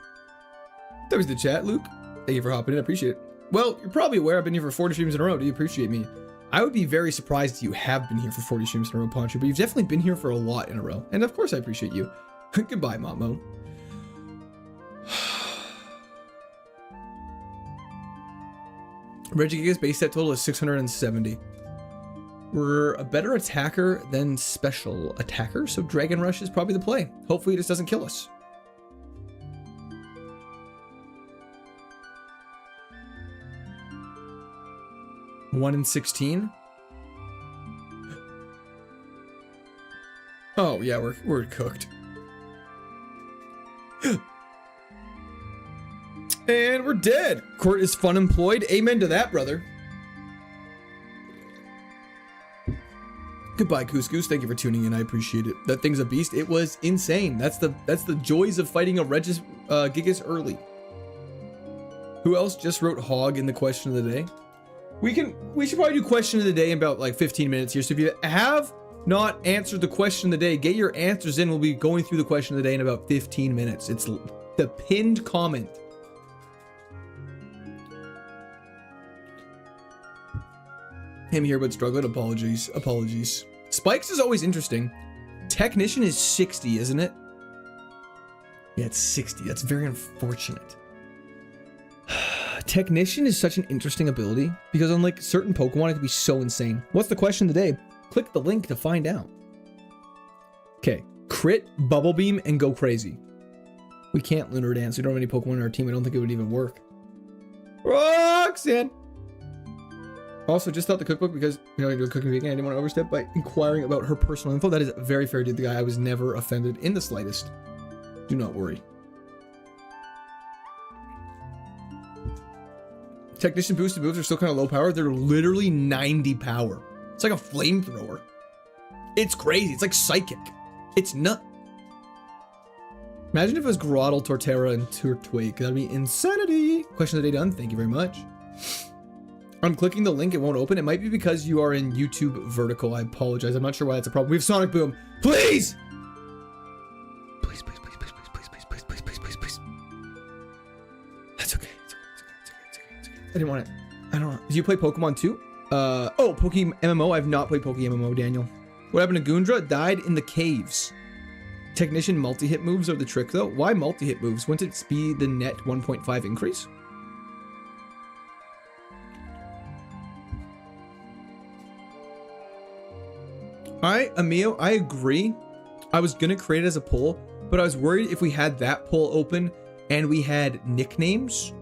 That was the chat, Luke. Thank you for hopping in. I appreciate it. Well, you're probably aware I've been here for 40 streams in a row. Do you appreciate me? I would be very surprised if you have been here for 40 streams in a row, Poncho, but you've definitely been here for a lot in a row. And of course I appreciate you. Goodbye, Mamo. Regigigas base set total is 670. We're a better attacker than special attacker, so Dragon Rush is probably the play. Hopefully it just doesn't kill us. One in 16. Oh yeah, we're cooked. And we're dead. Court is fun employed. Amen to that, brother. Goodbye, Couscous. Thank you for tuning in. I appreciate it. That thing's a beast. It was insane. That's the joys of fighting a Gigas early. Who else just wrote hog in the question of the day? We should probably do question of the day in about like 15 minutes here. So if you have not answered the question of the day, get your answers in. We'll be going through the question of the day in about 15 minutes. It's the pinned comment. Him here but struggling. Apologies. Spikes is always interesting. Technician is 60, isn't it? Yeah, it's 60. That's very unfortunate. Technician is such an interesting ability because unlike certain Pokemon, it can be so insane. What's the question today? Click the link to find out. Okay, crit, Bubble Beam, and go crazy. We can't Lunar Dance. We don't have any Pokemon in our team. I don't think it would even work. Roxanne! Also, just thought the cookbook because, you know, I do a cooking vegan. I didn't want to overstep by inquiring about her personal info. That is very fair to the guy. I was never offended in the slightest. Do not worry. Technician boosted moves are still kind of low power. They're literally 90 power. It's like a flamethrower. It's crazy. It's like psychic. It's nut. Imagine if it was Groddle, Torterra, and Turtwig. That'd be insanity. Question of the day done. Thank you very much. I'm clicking the link. It won't open. It might be because you are in YouTube vertical. I apologize. I'm not sure why that's a problem. We have Sonic Boom. Please! Please, please, please, please, please, please, please, please, please, please, please. That's okay. It's okay. It's okay. It's okay. I didn't want it. I don't know. Do you play Pokemon too? Oh, Poke MMO. I've not played Poke MMO, Daniel. What happened to Gundra? Died in the caves. Technician multi-hit moves are the trick though. Why multi-hit moves? Wouldn't it be the net 1.5 increase? Emil, I agree. I was gonna create it as a poll, but I was worried if we had that poll open and we had nicknames,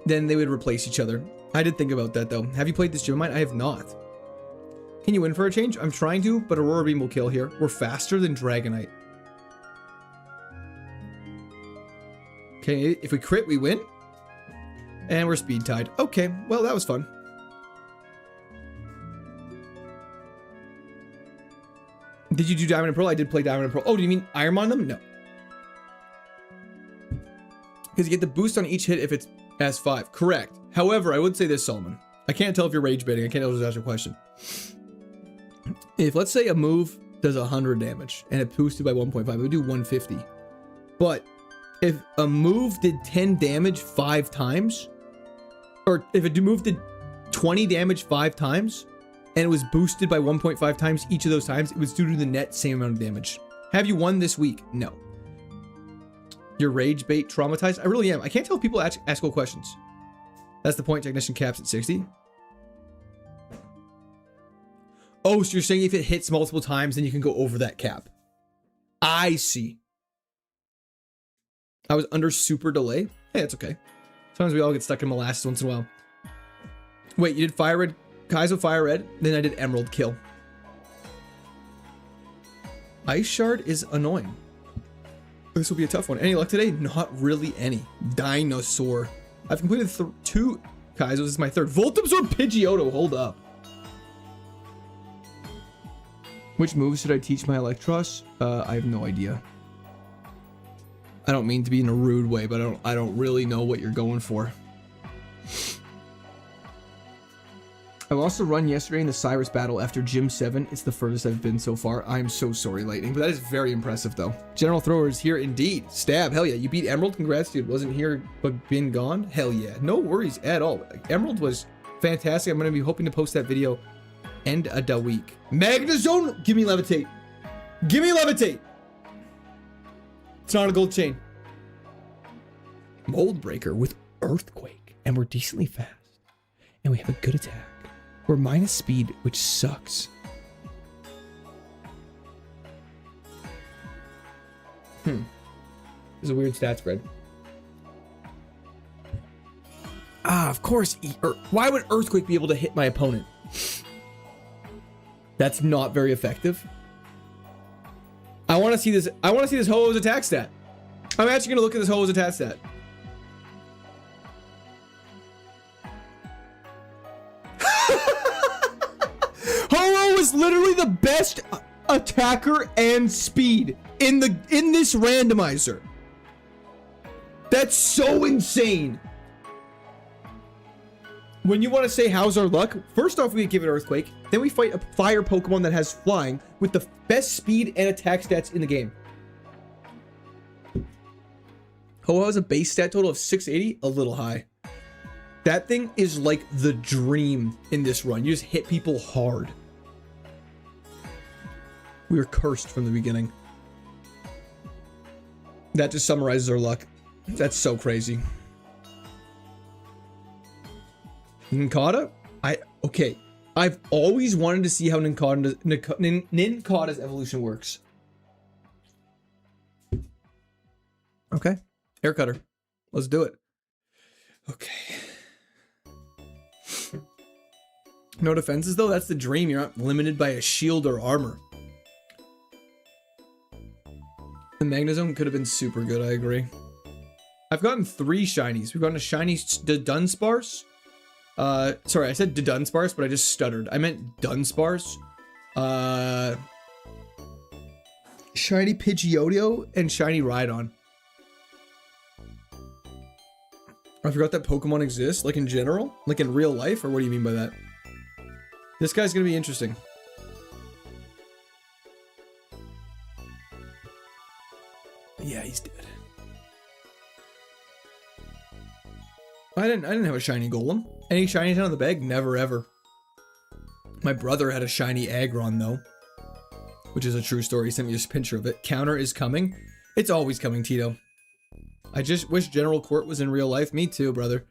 then they would replace each other. I did think about that though. Have you played this gym of mine? I have not. Can you win for a change? I'm trying to, but Aurora Beam will kill here. We're faster than Dragonite. Okay, if we crit, we win. And we're speed tied. Okay, well, that was fun. Did you do Diamond and Pearl? I did play Diamond and Pearl. Oh, do you mean Ironmon them? No. Because you get the boost on each hit if it's S5. Correct. However, I would say this, Solomon. I can't tell if you're rage baiting. I can't tell if I was asking a question. If, let's say, a move does 100 damage and it boosted by 1.5, it would do 150. But if a move did 10 damage 5 times, or if a move did 20 damage 5 times, and it was boosted by 1.5 times each of those times, it was due to the net same amount of damage. Have you won this week? No. You're rage bait traumatized? I really am. I can't tell if people ask cool questions. That's the point. Technician caps at 60. Oh, so you're saying if it hits multiple times, then you can go over that cap. I see. I was under super delay. Hey, that's okay. Sometimes we all get stuck in molasses once in a while. Wait, you did Fire Red, Kaizo Fire Red, then I did Emerald Kill. Ice Shard is annoying. This will be a tough one. Any luck today? Not really any. Dinosaur. I've completed 2 Kaizos. This is my 3rd. Voltabzor Pidgeotto. Hold up. Which moves should I teach my Electros? I have no idea. I don't mean to be in a rude way, but I don't really know what you're going for. I lost a run yesterday in the Cyrus battle after Gym 7. It's the furthest I've been so far. I'm so sorry, Lightning, but that is very impressive, though. General Thrower is here indeed. Stab, hell yeah. You beat Emerald. Congrats, dude. Wasn't here, but been gone. Hell yeah. No worries at all. Emerald was fantastic. I'm going to be hoping to post that video end of the week. Magnezone, give me Levitate. Give me Levitate. It's not a gold chain. Mold Breaker with Earthquake, and we're decently fast, and we have a good attack. We're minus speed, which sucks. This is a weird stat spread. Ah, of course. Why would Earthquake be able to hit my opponent? That's not very effective. I want to see this. I want to see this Ho-Oh's attack stat. I'm actually going to look at this Ho-Oh's attack stat. Ho-Oh is literally the best attacker and speed in this randomizer. That's so insane. When you want to say how's our luck, first off we give it Earthquake, then we fight a fire Pokemon that has flying with the best speed and attack stats in the game. Ho-Oh has a base stat total of 680, a little high. That thing is like the dream in this run. You just hit people hard. We were cursed from the beginning. That just summarizes our luck. That's so crazy. Nincada? Okay. I've always wanted to see how Nincada's evolution works. Okay. Hair cutter. Let's do it. Okay. No defenses though? That's the dream. You're not limited by a shield or armor. The Magnezone could have been super good, I agree. I've gotten 3 shinies. We've gotten a shiny Dunsparce. Sorry, I said Dunsparce, but I just stuttered. I meant Dunsparce. Shiny Pidgeotto and shiny Rhydon. I forgot that Pokemon exists, like in general? Like in real life? Or what do you mean by that? This guy's gonna be interesting. Yeah, he's dead. I didn't have a shiny Golem. Any shinies out of the bag? Never ever. My brother had a shiny Aggron though, which is a true story. He sent me a picture of it. Counter is coming. It's always coming, Tito. I just wish General Court was in real life. Me too, brother.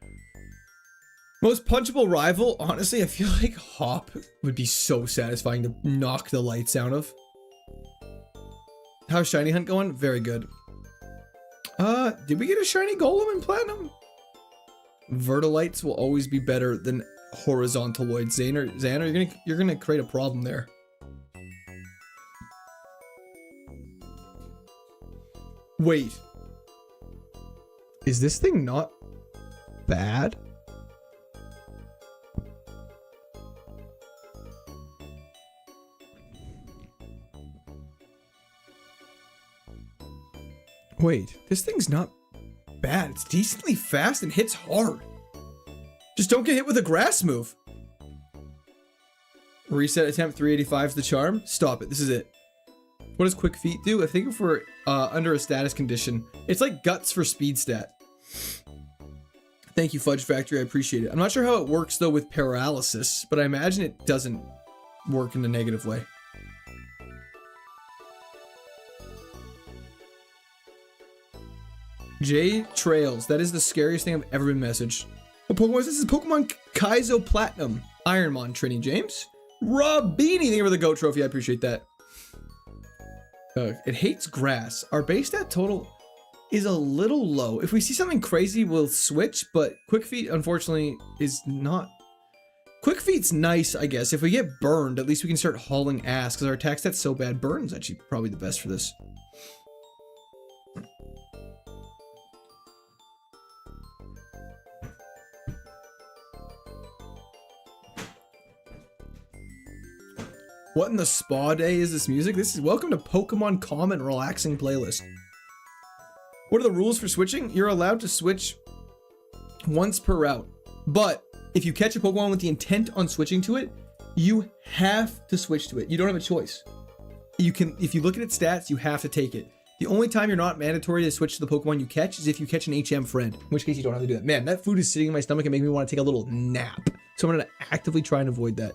Most punchable rival? Honestly, I feel like Hop would be so satisfying to knock the lights out of. How's Shiny Hunt going? Very good. Did we get a shiny Golem in Platinum? Vertilites will always be better than Horizontaloid. Xander, you're gonna create a problem there. Wait. Is this thing not bad? Wait, this thing's not bad. It's decently fast and hits hard. Just don't get hit with a grass move. Reset attempt 385 is the charm. Stop it. This is it. What does Quick Feet do? I think if we're under a status condition, it's like Guts for speed stat. Thank you, Fudge Factory. I appreciate it. I'm not sure how it works though with paralysis, but I imagine it doesn't work in a negative way. J Trails. That is the scariest thing I've ever been messaged. What Pokemon is this? This is Pokemon Kaizo Platinum. Ironmon, Trini James. Rob Beanie, thank you for the GOAT trophy. I appreciate that. It hates grass. Our base stat total is a little low. If we see something crazy, we'll switch, but Quick Feet, unfortunately, is not. Quick Feet's nice, I guess. If we get burned, at least we can start hauling ass, because our attack stat's so bad. Burn's actually probably the best for this. What in the spa day is this music? This is welcome to Pokemon Calm and Relaxing playlist. What are the rules for switching? You're allowed to switch once per route, but if you catch a Pokemon with the intent on switching to it, you have to switch to it. You don't have a choice. You can, if you look at its stats, you have to take it. The only time you're not mandatory to switch to the Pokemon you catch is if you catch an HM friend, in which case you don't have to do that. Man, that food is sitting in my stomach and making me want to take a little nap. So I'm going to actively try and avoid that.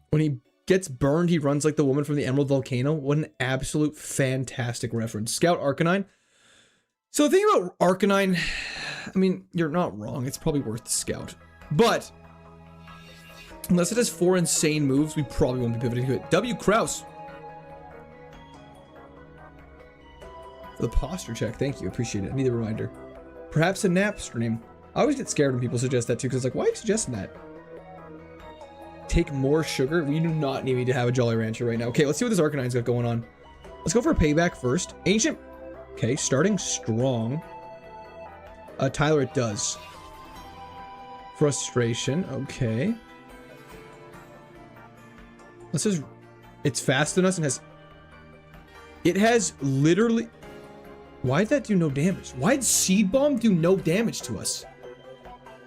When he gets burned, he runs like the woman from the Emerald Volcano. What an absolute fantastic reference. Scout Arcanine. So the thing about Arcanine, I mean, you're not wrong. It's probably worth the Scout. But unless it has 4 insane moves, we probably won't be pivoting to it. W. Kraus. For the posture check. Thank you. Appreciate it. I need a reminder. Perhaps a nap stream. I always get scared when people suggest that too, because it's like, why are you suggesting that? Take more sugar? We do not need me to have a Jolly Rancher right now. Okay, let's see what this Arcanine's got going on. Let's go for a payback first. Ancient. Okay, starting strong. Tyler, it does. Frustration. Okay. This is... It's faster than us and has... It has literally... Why'd that do no damage? Why'd Seed Bomb do no damage to us?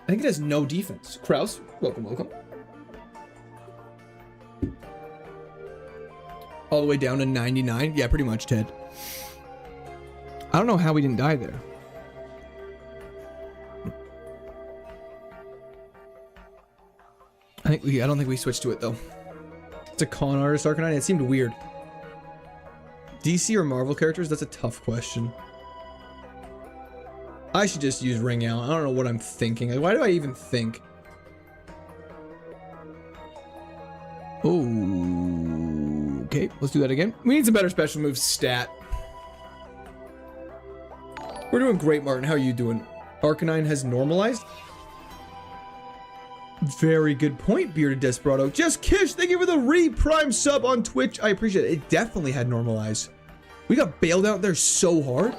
I think it has no defense. Kraus, welcome, welcome. All the way down to 99. Yeah, pretty much, Ted. I don't know how we didn't die there. I don't think we switched to it though. It's a con artist Arcanine. It seemed weird. DC or Marvel characters? That's a tough question. I should just use ring out. I don't know what I'm thinking. Like, why do I even think? Oh, okay. Let's do that again. We need some better special moves stat. We're doing great, Martin. How are you doing? Arcanine has normalized. Very good point, Bearded Desperado. Just Kish, thank you for the re-prime sub on Twitch. I appreciate it. It definitely had normalized. We got bailed out there so hard.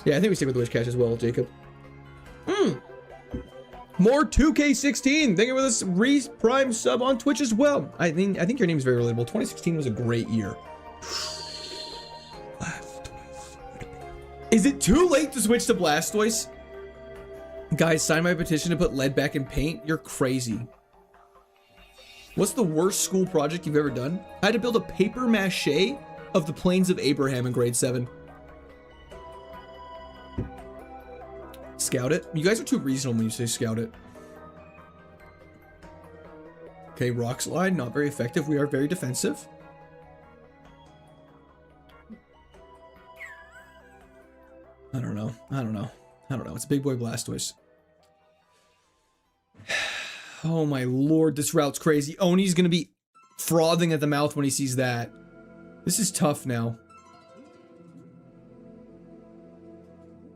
Yeah, I think we stick with the Wish Cash as well, Jacob. More 2K16. Thank you for this re-prime sub on Twitch as well. I think your name is very relatable. 2016 was a great year. Is it too late to switch to Blastoise? Guys, sign my petition to put lead back in paint. You're crazy. What's the worst school project you've ever done? I had to build a paper mache of the Plains of Abraham in grade 7. Scout it. You guys are too reasonable when you say scout it. Okay, Rock Slide, not very effective. We are very defensive. I don't know. It's a big boy Blastoise. Oh my lord, this route's crazy. Oni's gonna be frothing at the mouth when he sees that. This is tough now.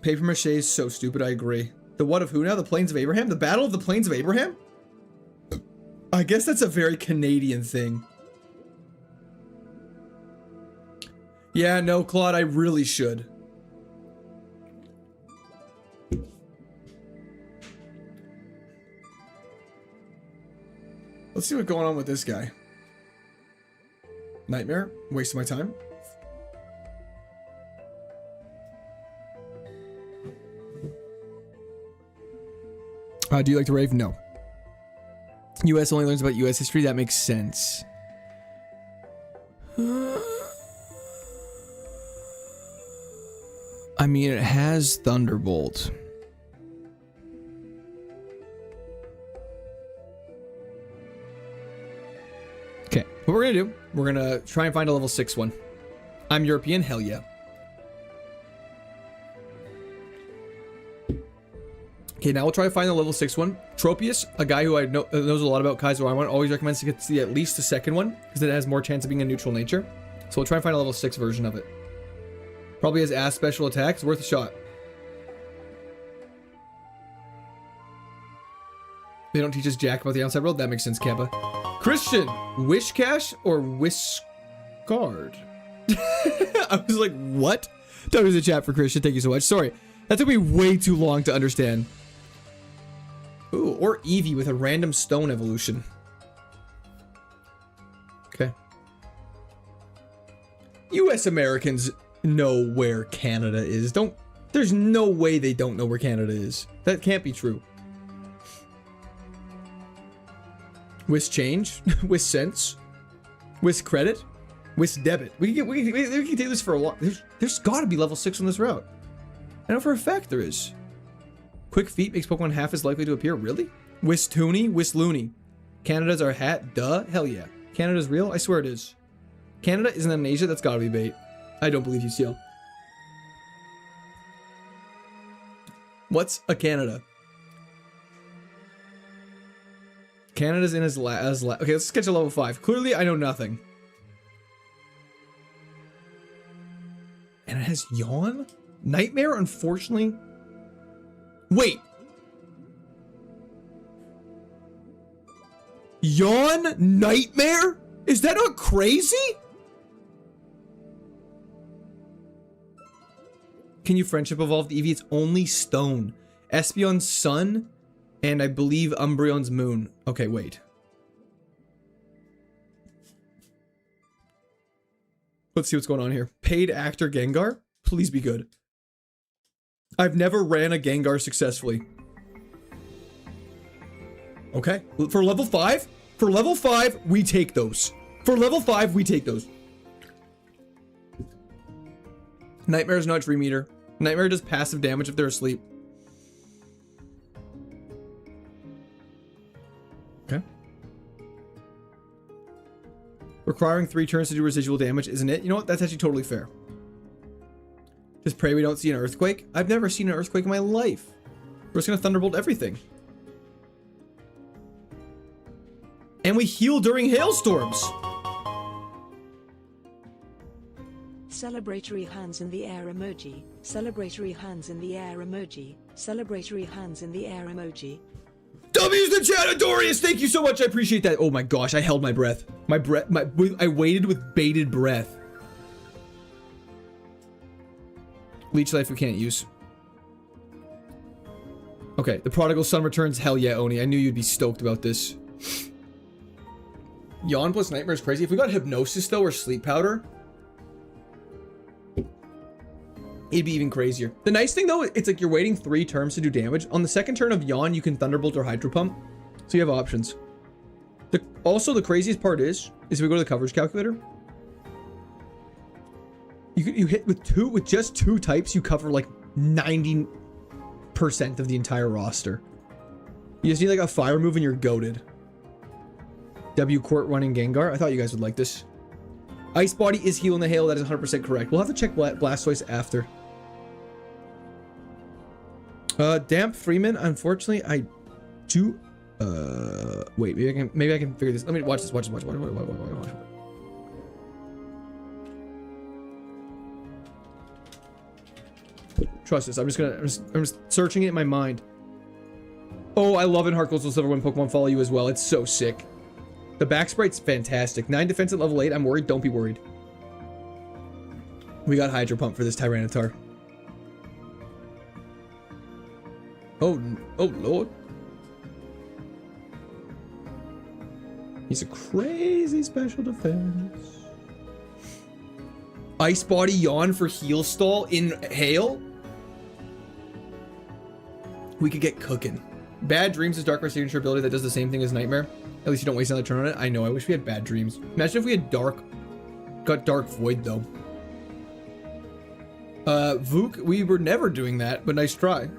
Paper mache is so stupid, I agree. The what of who now? The Plains of Abraham? The Battle of the Plains of Abraham? I guess that's a very Canadian thing. Yeah, no, Claude, I really should. Let's see what's going on with this guy. Nightmare? Wasting my time. Do you like to rave? No. US only learns about US history. That makes sense. I mean, it has Thunderbolt. Okay, what we're gonna do, we're gonna try and find a level 6 one. I'm European, hell yeah. Okay, now we'll try to find the level 6 one. Tropius, a guy who I know knows a lot about KAIZO IRONMON, always recommends to get to at least the second one, because it has more chance of being a neutral nature. So we'll try and find a level 6 version of it. Probably has ass special attack, it's worth a shot. They don't teach us jack about the outside world? That makes sense, Kappa. Christian, Wish Cash or Wishcard? I was like, what? That was a chat for Christian, thank you so much. Sorry, that took me way too long to understand. Ooh, or Eevee with a random stone evolution. Okay. US Americans know where Canada is. There's no way they don't know where Canada is. That can't be true. Wish change, wish sense, wish credit, wish debit. We can take this for a lot. There's got to be level 6 on this route. I know for a fact there is. Quick Feet makes Pokemon half as likely to appear. Really? Wish Toony, Wish Looney. Canada's our hat. Duh. Hell yeah. Canada's real? I swear it is. Canada isn't in Asia? That's gotta be bait. I don't believe you, Seal. What's a Canada? Canada's in his okay, let's sketch a level 5. Clearly, I know nothing. And it has Yawn? Nightmare, unfortunately. Wait. Yawn? Nightmare? Is that not crazy? Can you friendship evolve the Eevee? It's only stone. Espeon's sun, and I believe Umbreon's moon. Okay, wait. Let's see what's going on here. Paid actor Gengar? Please be good. I've never ran a Gengar successfully. Okay, for level 5? For level 5, we take those. For level 5, we take those. Nightmare is not Dream Eater. Nightmare does passive damage if they're asleep. Okay. Requiring 3 turns to do residual damage, isn't it? You know what? That's actually totally fair. Just pray we don't see an earthquake. I've never seen an earthquake in my life. We're just gonna thunderbolt everything. And we heal during hailstorms. Celebratory hands in the air emoji. Celebratory hands in the air emoji. Celebratory hands in the air emoji. W's the chat, Adorius. Thank you so much. I appreciate that. Oh my gosh, I held my breath. I waited with bated breath. Leech life we can't use. Okay, the prodigal son returns. Hell yeah, Oni. I knew you'd be stoked about this. Yawn plus nightmare is crazy. If we got hypnosis though or sleep powder, it'd be even crazier. The nice thing though, it's like you're waiting 3 turns to do damage. On the second turn of Yawn, you can Thunderbolt or Hydro Pump. So you have options. Also, the craziest part is if we go to the coverage calculator, you hit with just two types, you cover like 90% of the entire roster. You just need like a fire move and you're goated. W Court running Gengar. I thought you guys would like this. Ice Body is heal in the hail. That is 100% correct. We'll have to check Blastoise after. Damp Freeman. Unfortunately, I do. Wait. Maybe I can figure this. Let me watch this. Watch. Trust this. I'm just searching it in my mind. Oh, I love it. Heart goes will silver when Pokemon follow you as well. It's so sick. The back sprite's fantastic. 9 defense at level 8. I'm worried. Don't be worried. We got Hydro Pump for this Tyranitar. Oh lord. He's a crazy special defense. Ice Body Yawn for Heal Stall in Hail. We could get cooking. Bad Dreams is Darkrai signature ability that does the same thing as Nightmare. At least you don't waste another turn on it. I know, I wish we had Bad Dreams. Imagine if we had got Dark Void though. Vuk, we were never doing that, but nice try.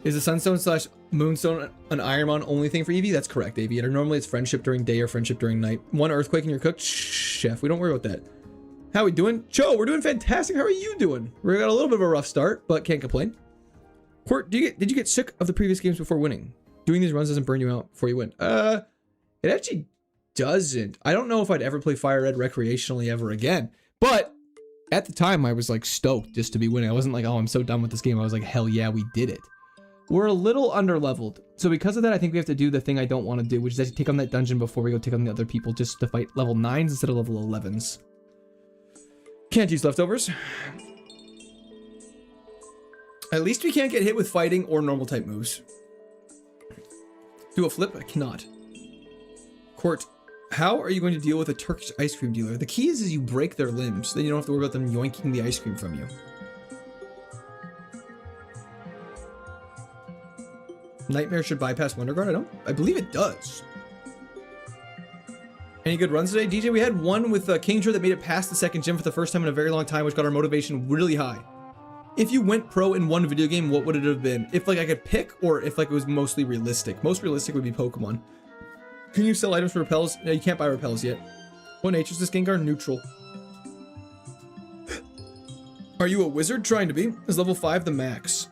Is the Sunstone / Moonstone an Ironmon only thing for Eevee? That's correct, Aviator. Normally it's friendship during day or friendship during night. 1 Earthquake and you're cooked? Chef, we don't worry about that. How we doing? Cho, we're doing fantastic. How are you doing? We got a little bit of a rough start, but can't complain. Court, did you get sick of the previous games before winning? Doing these runs doesn't burn you out before you win. It actually doesn't. I don't know if I'd ever play Fire Red recreationally ever again, but at the time I was like stoked just to be winning. I wasn't like, oh, I'm so done with this game. I was like, hell yeah, we did it. We're a little under-leveled. So because of that, I think we have to do the thing I don't want to do, which is actually take on that dungeon before we go take on the other people, just to fight level 9s instead of level 11s. Can't use leftovers. At least we can't get hit with fighting or normal type moves. Do a flip? I cannot. Court, how are you going to deal with a Turkish ice cream dealer? The key is you break their limbs. Then you don't have to worry about them yoinking the ice cream from you. Nightmare should bypass Wonder Guard? I believe it does. Any good runs today? DJ, we had one with Kingdra that made it past the second gym for the first time in a very long time, which got our motivation really high. If you went pro in one video game, what would it have been? If like I could pick, or if like it was mostly realistic? Most realistic would be Pokemon. Can you sell items for repels? No, you can't buy repels yet. What nature is this Gengar? Neutral. Are you a wizard? Trying to be. Is level 5 the max?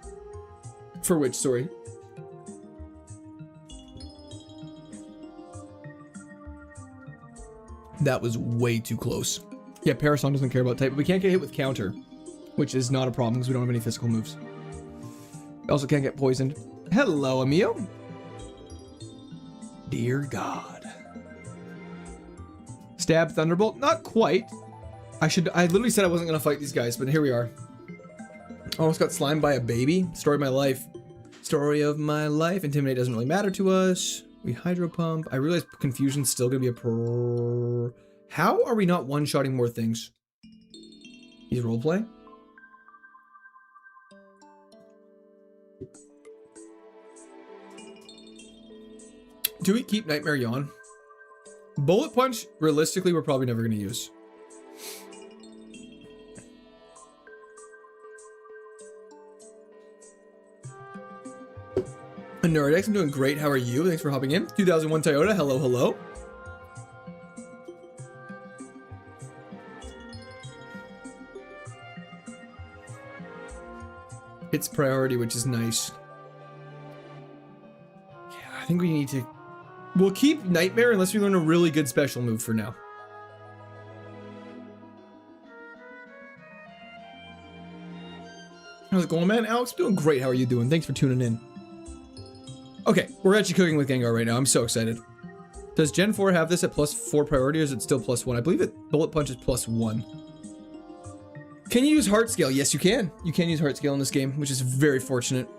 For which, sorry? That was way too close. Yeah, Parasan doesn't care about type, but we can't get hit with counter, which is not a problem because we don't have any physical moves. We also can't get poisoned. Hello, Emil. Dear God. Stab Thunderbolt? Not quite. I literally said I wasn't going to fight these guys, but here we are. Almost got slimed by a baby. Story of my life. Story of my life. Intimidate doesn't really matter to us. We Hydro Pump. I realize Confusion's still going to be a How are we not one-shotting more things? He's roleplay? Do we keep Nightmare Yawn? Bullet Punch, realistically, we're probably never going to use. Nerdex, I'm doing great. How are you? Thanks for hopping in. 2001 Toyota. Hello, hello. It's priority, which is nice. Yeah, I think we need to... We'll keep Nightmare unless we learn a really good special move for now. How's it going, man? Alex, doing great. How are you doing? Thanks for tuning in. Okay, we're actually cooking with Gengar right now. I'm so excited. Does Gen 4 have this at +4 priority, or is it still +1? I believe it Bullet Punch is +1. Can you use Heart Scale? Yes, you can. You can use Heart Scale in this game, which is very fortunate.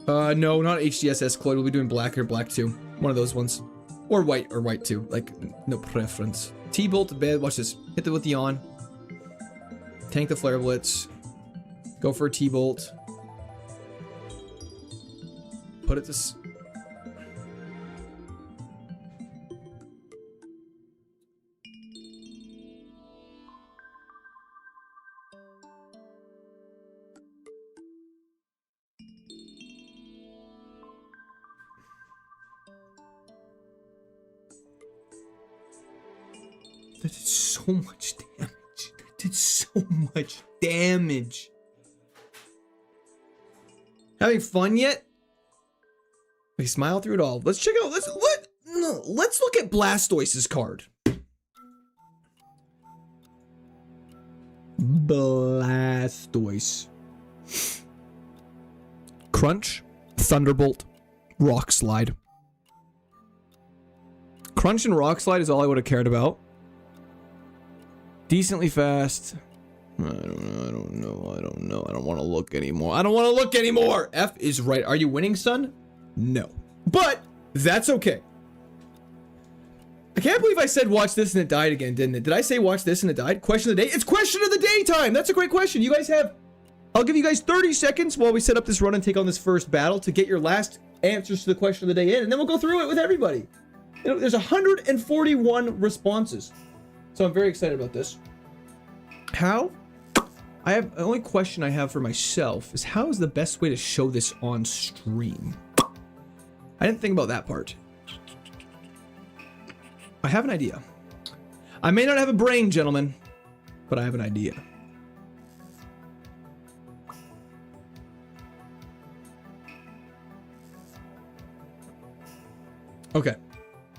No, not HDSS. Cloyd will be doing black or black 2. One of those ones. Or white 2. Like, no preference. T-Bolt to bed. Watch this. Hit it with the on. Tank the Flare Blitz. Go for a T-Bolt. Put it to... That did so much damage. That did so much damage. Having fun yet? We smile through it all. Let's check out. Let's look at Blastoise's card. Blastoise. Crunch, Thunderbolt, Rock Slide. Crunch and Rock Slide is all I would have cared about. Decently fast. I don't know. I don't want to look anymore. F is right. Are you winning, son? No. But that's okay. I can't believe I said watch this and it died again, didn't it? Did I say watch this and it died? Question of the day? It's question of the day time. That's a great question. You guys have... I'll give you guys 30 seconds while we set up this run and take on this first battle to get your last answers to the question of the day in, and then we'll go through it with everybody. You know, there's 141 responses. So I'm very excited about this. How? The only question I have for myself is how is the best way to show this on stream? I didn't think about that part. I have an idea. I may not have a brain, gentlemen, but I have an idea. Okay.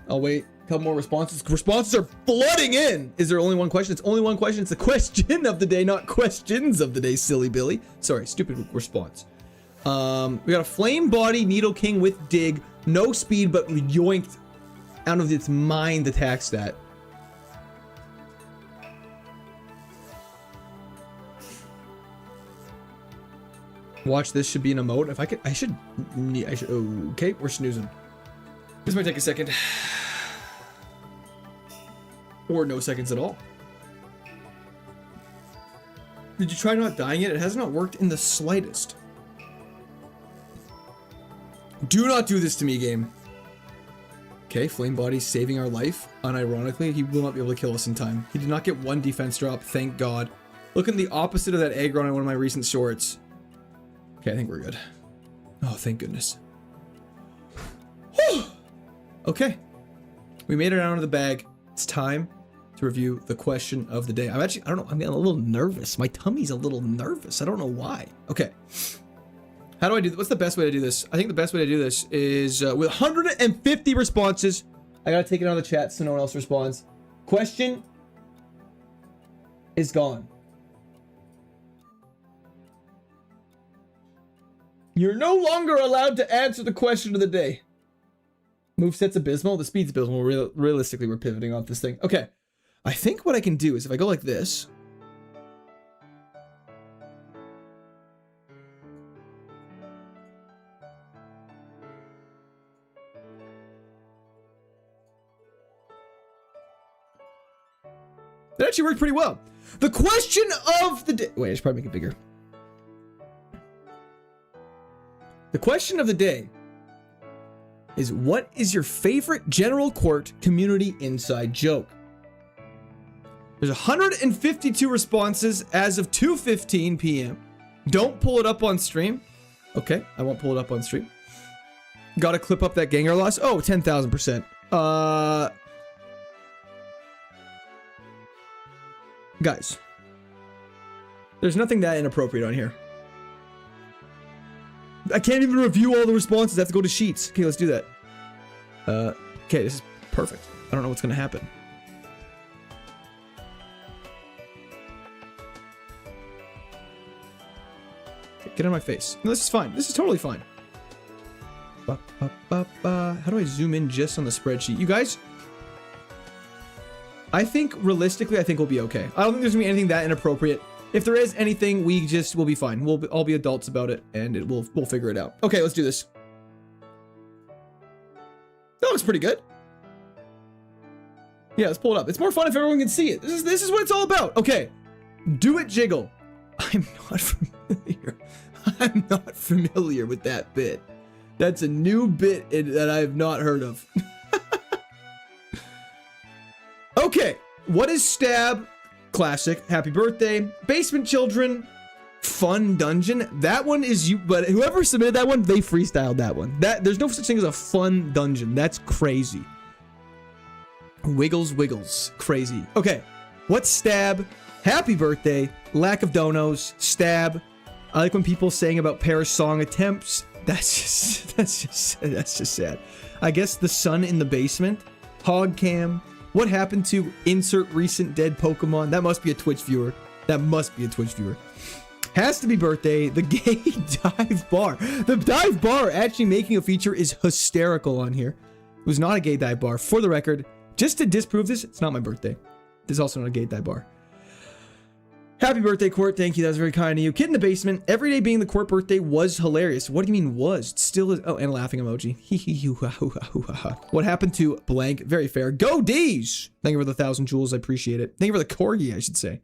I'll wait. A couple more responses. Responses are flooding in. Is there only one question? It's only one question. It's the question of the day, not questions of the day, silly Billy. Sorry, stupid response. We got a Flame Body Nidoking with Dig. No speed, but yoinked out of its mind attack stat. Watch this should be an emote. If I could, I should. Okay, we're snoozing. This might take a second. Or no seconds at all. Did you try not dying yet? It has not worked in the slightest. Do not do this to me, game. Okay, Flame Body's saving our life. Unironically, he will not be able to kill us in time. He did not get one defense drop, thank God. Look at the opposite of that aggro on one of my recent shorts. Okay, I think we're good. Oh, thank goodness. Okay. We made it out of the bag. It's time to review the question of the day. I'm actually, I don't know, I'm getting a little nervous. My tummy's a little nervous. I don't know why. Okay. How do I do this? What's the best way to do this? I think the best way to do this is with 150 responses. I gotta take it out of the chat so no one else responds. Question is gone. You're no longer allowed to answer the question of the day. Moveset's abysmal. The speed's abysmal. Realistically, we're pivoting off this thing. Okay. I think what I can do is if I go like this. That actually worked pretty well. The question of the day. Wait, I should probably make it bigger. The question of the day is, what is your favorite General Court community inside joke? There's 152 responses as of 2:15 p.m. Don't pull it up on stream. Okay, I won't pull it up on stream. Gotta clip up that Gengar loss. Oh, 10,000%. Guys, there's nothing that inappropriate on here. I can't even review all the responses. I have to go to sheets. Okay, let's do that. Okay, this is perfect. I don't know what's gonna happen. Okay, get out of my face. No, this is fine. This is totally fine. How do I zoom in just on the spreadsheet? You guys, I think realistically, I think we'll be okay. I don't think there's gonna be anything that inappropriate. If there is anything, we'll be fine. We'll all be adults about it, and we'll figure it out. Okay, let's do this. That looks pretty good. Yeah, let's pull it up. It's more fun if everyone can see it. This is what it's all about. Okay, do it, jiggle. I'm not familiar. I'm not familiar with that bit. That's a new bit that I have not heard of. Okay, what is stab? Classic. Happy birthday. Basement children. Fun dungeon. That one is you, but whoever submitted that one, they freestyled that one. There's no such thing as a fun dungeon. That's crazy. Wiggles. Crazy. Okay. What's stab? Happy birthday. Lack of donos. Stab. I like when people saying about Paris song attempts. That's just sad. I guess the sun in the basement. Hog cam. What happened to insert recent dead Pokemon? That must be a Twitch viewer. Has to be birthday. The gay dive bar. The dive bar actually making a feature is hysterical on here. It was not a gay dive bar. For the record, just to disprove this, it's not my birthday. This is also not a gay dive bar. Happy birthday, Court. Thank you. That was very kind of you. Kid in the basement. Every day being the Court birthday was hilarious. What do you mean was? It still is. Oh, and a laughing emoji. What happened to blank? Very fair. Go D's. Thank you for the 1,000 jewels. I appreciate it. Thank you for the corgi, I should say.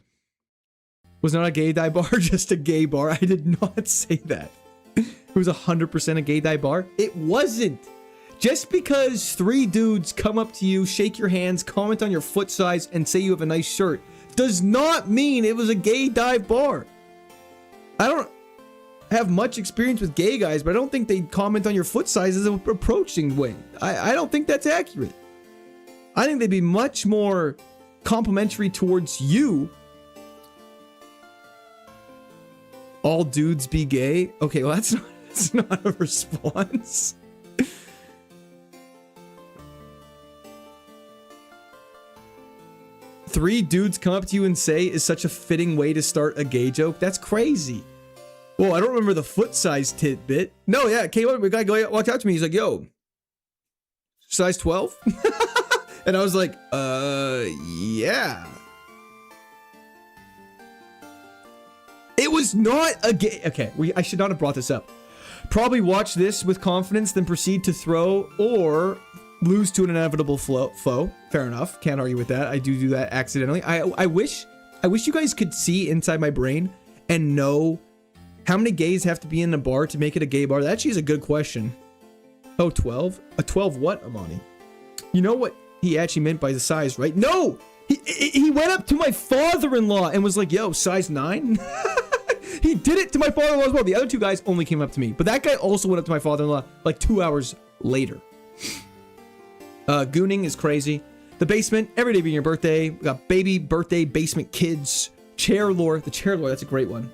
Was not a gay dive bar, just a gay bar. I did not say that. It was 100% a gay dive bar. It wasn't. Just because 3 dudes come up to you, shake your hands, comment on your foot size, and say you have a nice shirt does not mean it was a gay dive bar. I don't have much experience with gay guys, but I don't think they'd comment on your foot size as an approaching way. I don't think that's accurate. I think they'd be much more complimentary towards you. All dudes be gay? Okay, well that's not a response. Three dudes come up to you and say is such a fitting way to start a gay joke. That's crazy. Well, I don't remember the foot size tidbit. No, yeah, came up, a guy walked out to me. He's like, yo, size 12? And I was like, yeah. It was not a gay... Okay, I should not have brought this up. Probably watch this with confidence, then proceed to throw or lose to an inevitable foe. Fair enough. Can't argue with that. I do that accidentally. I wish you guys could see inside my brain and know how many gays have to be in a bar to make it a gay bar. That actually is a good question. Oh, 12? A 12 what, Amani? You know what he actually meant by the size, right? No! He went up to my father-in-law and was like, yo, size 9? He did it to my father-in-law as well. The other 2 guys only came up to me. But that guy also went up to my father-in-law like 2 hours later. Gooning is crazy. The basement, every day being your birthday. We got baby birthday basement kids. Chair lore. The chair lore, that's a great one.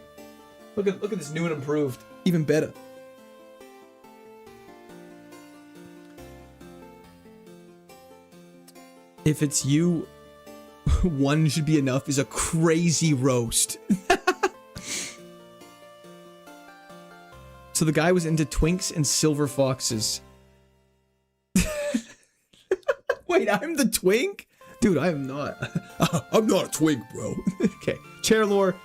Look at this new and improved. Even better. If it's you, one should be enough is a crazy roast. So the guy was into twinks and silver foxes. Wait, I'm the twink? Dude, I am not. I'm not a twink, bro. Okay, chair lore.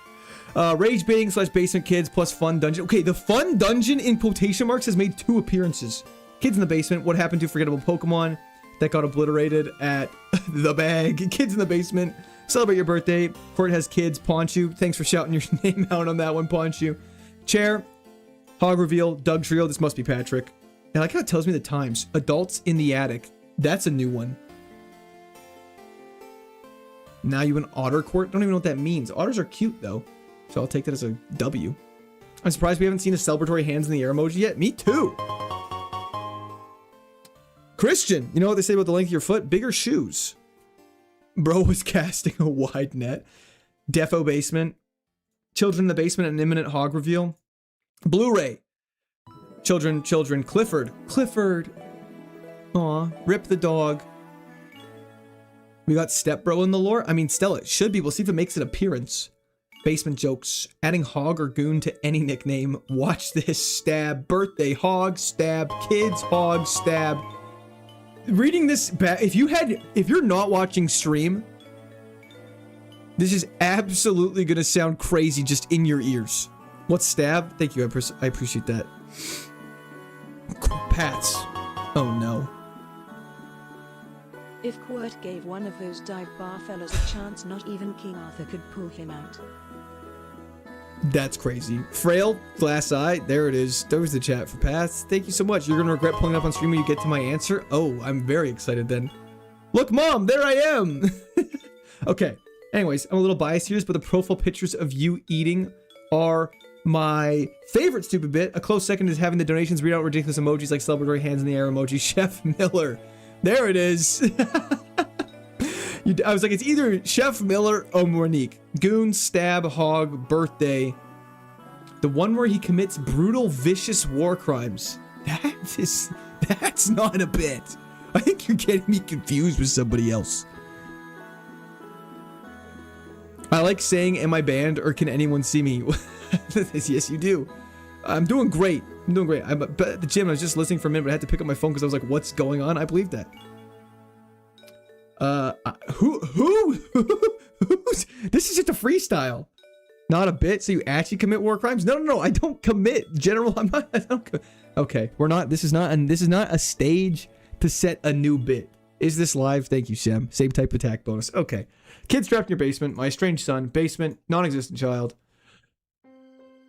Rage baiting / basement kids plus fun dungeon. Okay, the fun dungeon in quotation marks has made 2 appearances. Kids in the basement. What happened to forgettable Pokemon that got obliterated at the bag? Kids in the basement. Celebrate your birthday. Court has kids. Ponchu. Thanks for shouting your name out on that one, Ponchu. Chair. Hog reveal. Doug Trio. This must be Patrick. I like how it tells me the times. Adults in the attic. That's a new one. Now you an otter court? Don't even know what that means. Otters are cute though. So I'll take that as a W. I'm surprised we haven't seen a celebratory hands in the air emoji yet. Me too. Christian, you know what they say about the length of your foot? Bigger shoes. Bro was casting a wide net. Defo basement. Children in the basement, an imminent hog reveal. Blu-ray. Children, children. Clifford. Clifford. Aw. Rip the dog. We got Stepbro in the lore. I mean, Stella, it should be. We'll see if it makes an appearance. Basement jokes. Adding hog or goon to any nickname. Watch this. Stab. Birthday. Hog. Stab. Kids. Hog. Stab. Reading this back. If you're not watching stream, this is absolutely gonna sound crazy just in your ears. What's stab? Thank you. I appreciate that. Pats. Oh no. If Quirt gave one of those dive bar fellas a chance, not even King Arthur could pull him out. That's crazy. Frail, glass eye. There it is. There was the chat for Pats. Thank you so much. You're gonna regret pulling up on stream when you get to my answer. Oh, I'm very excited then. Look, Mom, there I am. Okay. Anyways, I'm a little biased here, but the profile pictures of you eating are my favorite stupid bit. A close second is having the donations read out ridiculous emojis like celebratory hands in the air emoji. Chef Miller. There it is. I was like, it's either Chef Miller or Monique. Goon, stab, hog, birthday. The one where he commits brutal, vicious war crimes. That's not a bit. I think you're getting me confused with somebody else. I like saying, am I banned or can anyone see me? Yes, you do. I'm doing great. I'm at the gym. I was just listening for a minute, but I had to pick up my phone because I was like, what's going on? I believe that. This is just a freestyle. Not a bit. So you actually commit war crimes? No. I don't commit. General, okay, we're not. This is not a stage to set a new bit. Is this live? Thank you, Shem. Same type attack bonus. Okay. Kids trapped in your basement. My estranged son. Basement. Non-existent child.